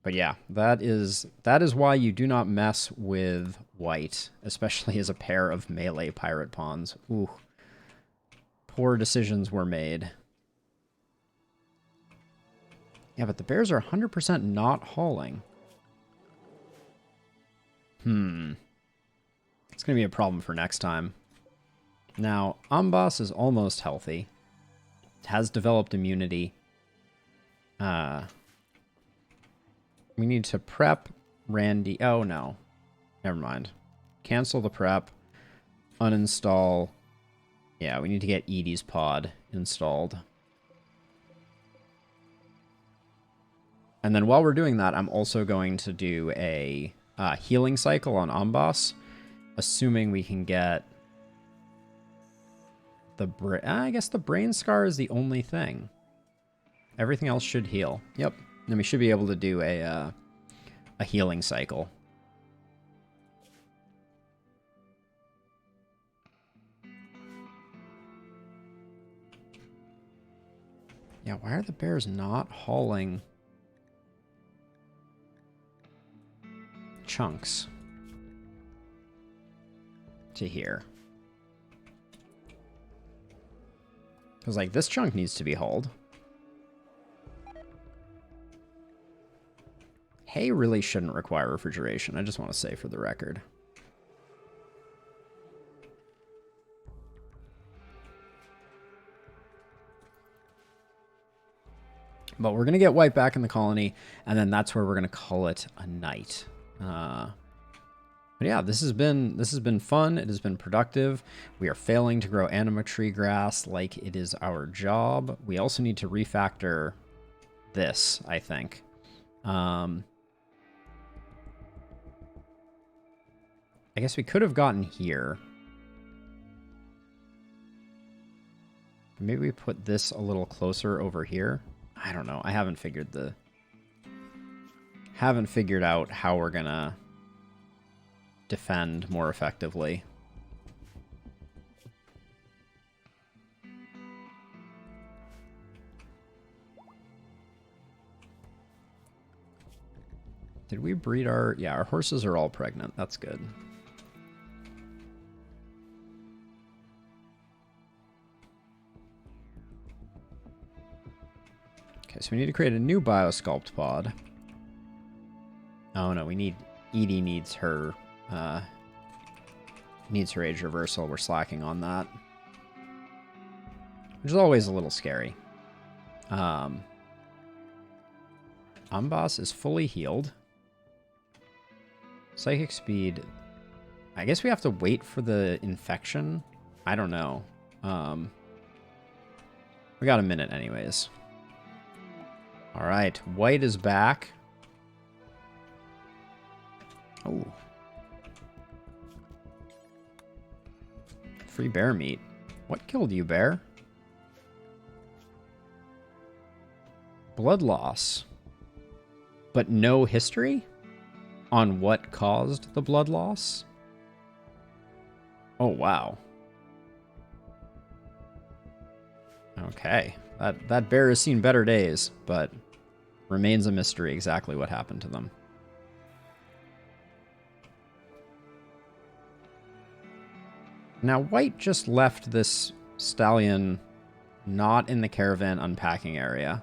But yeah, that is why you do not mess with white, especially as a pair of melee pirate pawns. Ooh. Poor decisions were made. Yeah, but the bears are 100% not hauling. It's going to be a problem for next time. Now, Ambas is almost healthy. It has developed immunity. We need to prep Randy. Oh, no. Never mind. Cancel the prep. Uninstall. Yeah, we need to get Edie's pod installed. And then while we're doing that, I'm also going to do a healing cycle on Ambas, assuming we can get the I guess the brain scar is the only thing. Everything else should heal. Yep. Then we should be able to do a healing cycle. Yeah, why are the bears not hauling? chunks to here. Because, like, this chunk needs to be hauled. Hay really shouldn't require refrigeration. I just want to say for the record. But we're going to get White back in the colony, and then that's where we're going to call it a night. But yeah, this has been fun. It has been productive. We are failing to grow anima tree grass like it is our job. We also need to refactor this, I think. I guess we could have gotten here. Maybe we put this a little closer over here. I don't know. I haven't figured out how we're gonna defend more effectively. Did we breed our... Yeah, our horses are all pregnant. That's good. Okay, so we need to create a new biosculpt pod. Oh no, we need... Edie needs her age reversal. We're slacking on that. Which is always a little scary. Umbas is fully healed. Psychic speed... I guess we have to wait for the infection? I don't know. We got a minute anyways. Alright, White is back. Oh. Free bear meat. What killed you, bear? Blood loss. But no history on what caused the blood loss? Oh, wow. Okay. That bear has seen better days, but remains a mystery exactly what happened to them. Now, White just left this stallion not in the caravan unpacking area.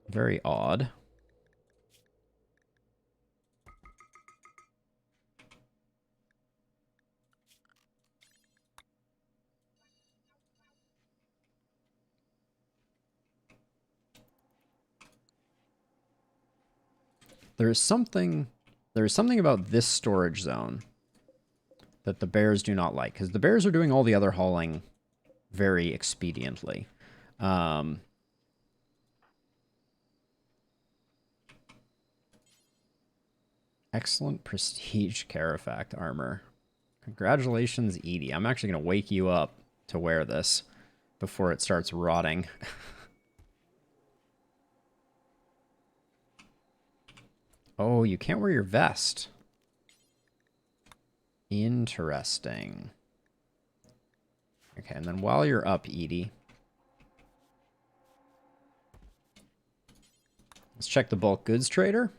Very odd. There is something about this storage zone that the bears do not like, because the bears are doing all the other hauling very expediently. Excellent prestige Carafact armor. Congratulations, Edie. I'm actually going to wake you up to wear this before it starts rotting. Oh, you can't wear your vest. Interesting. Okay, and then while you're up, Edie, let's check the bulk goods trader.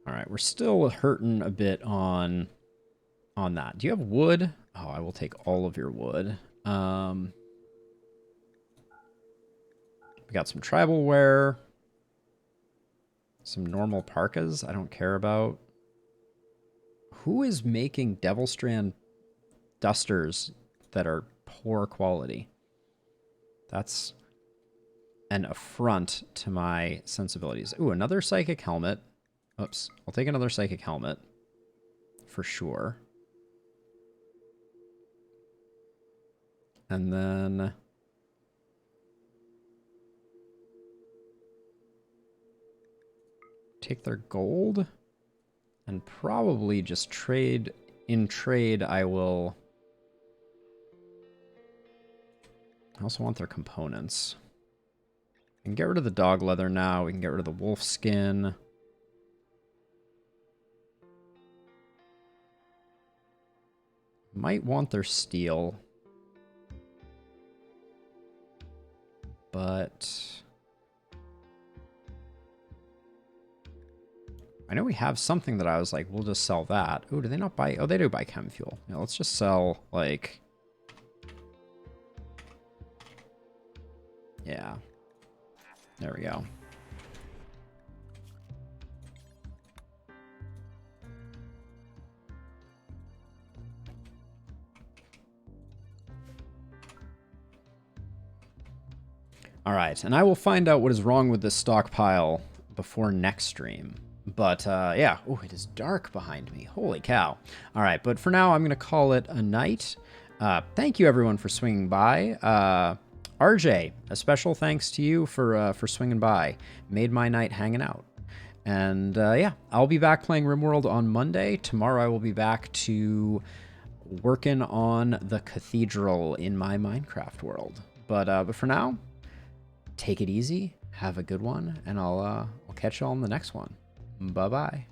All right, we're still hurting a bit on that. Do you have wood? Oh, I will take all of your wood. We got some tribal wear. Some normal parkas I don't care about. Who is making Devilstrand dusters that are poor quality? That's an affront to my sensibilities. Ooh, another psychic helmet. Oops, I'll take another psychic helmet for sure. And then take their gold and probably just trade. In trade, I will... I also want their components. We can get rid of the dog leather now. We can get rid of the wolf skin. Might want their steel. But I know we have something that I was like, we'll just sell that. Oh, do they not buy? Oh, they do buy chem fuel. Yeah, let's just sell, like... Yeah. There we go. All right, and I will find out what is wrong with this stockpile before next stream. But yeah, oh, it is dark behind me. Holy cow. All right, but for now, I'm going to call it a night. Thank you, everyone, for swinging by. RJ, a special thanks to you for swinging by. Made my night hanging out. And yeah, I'll be back playing RimWorld on Monday. Tomorrow, I will be back to working on the cathedral in my Minecraft world. But for now, take it easy, have a good one, and I'll catch you all in the next one. Bye-bye.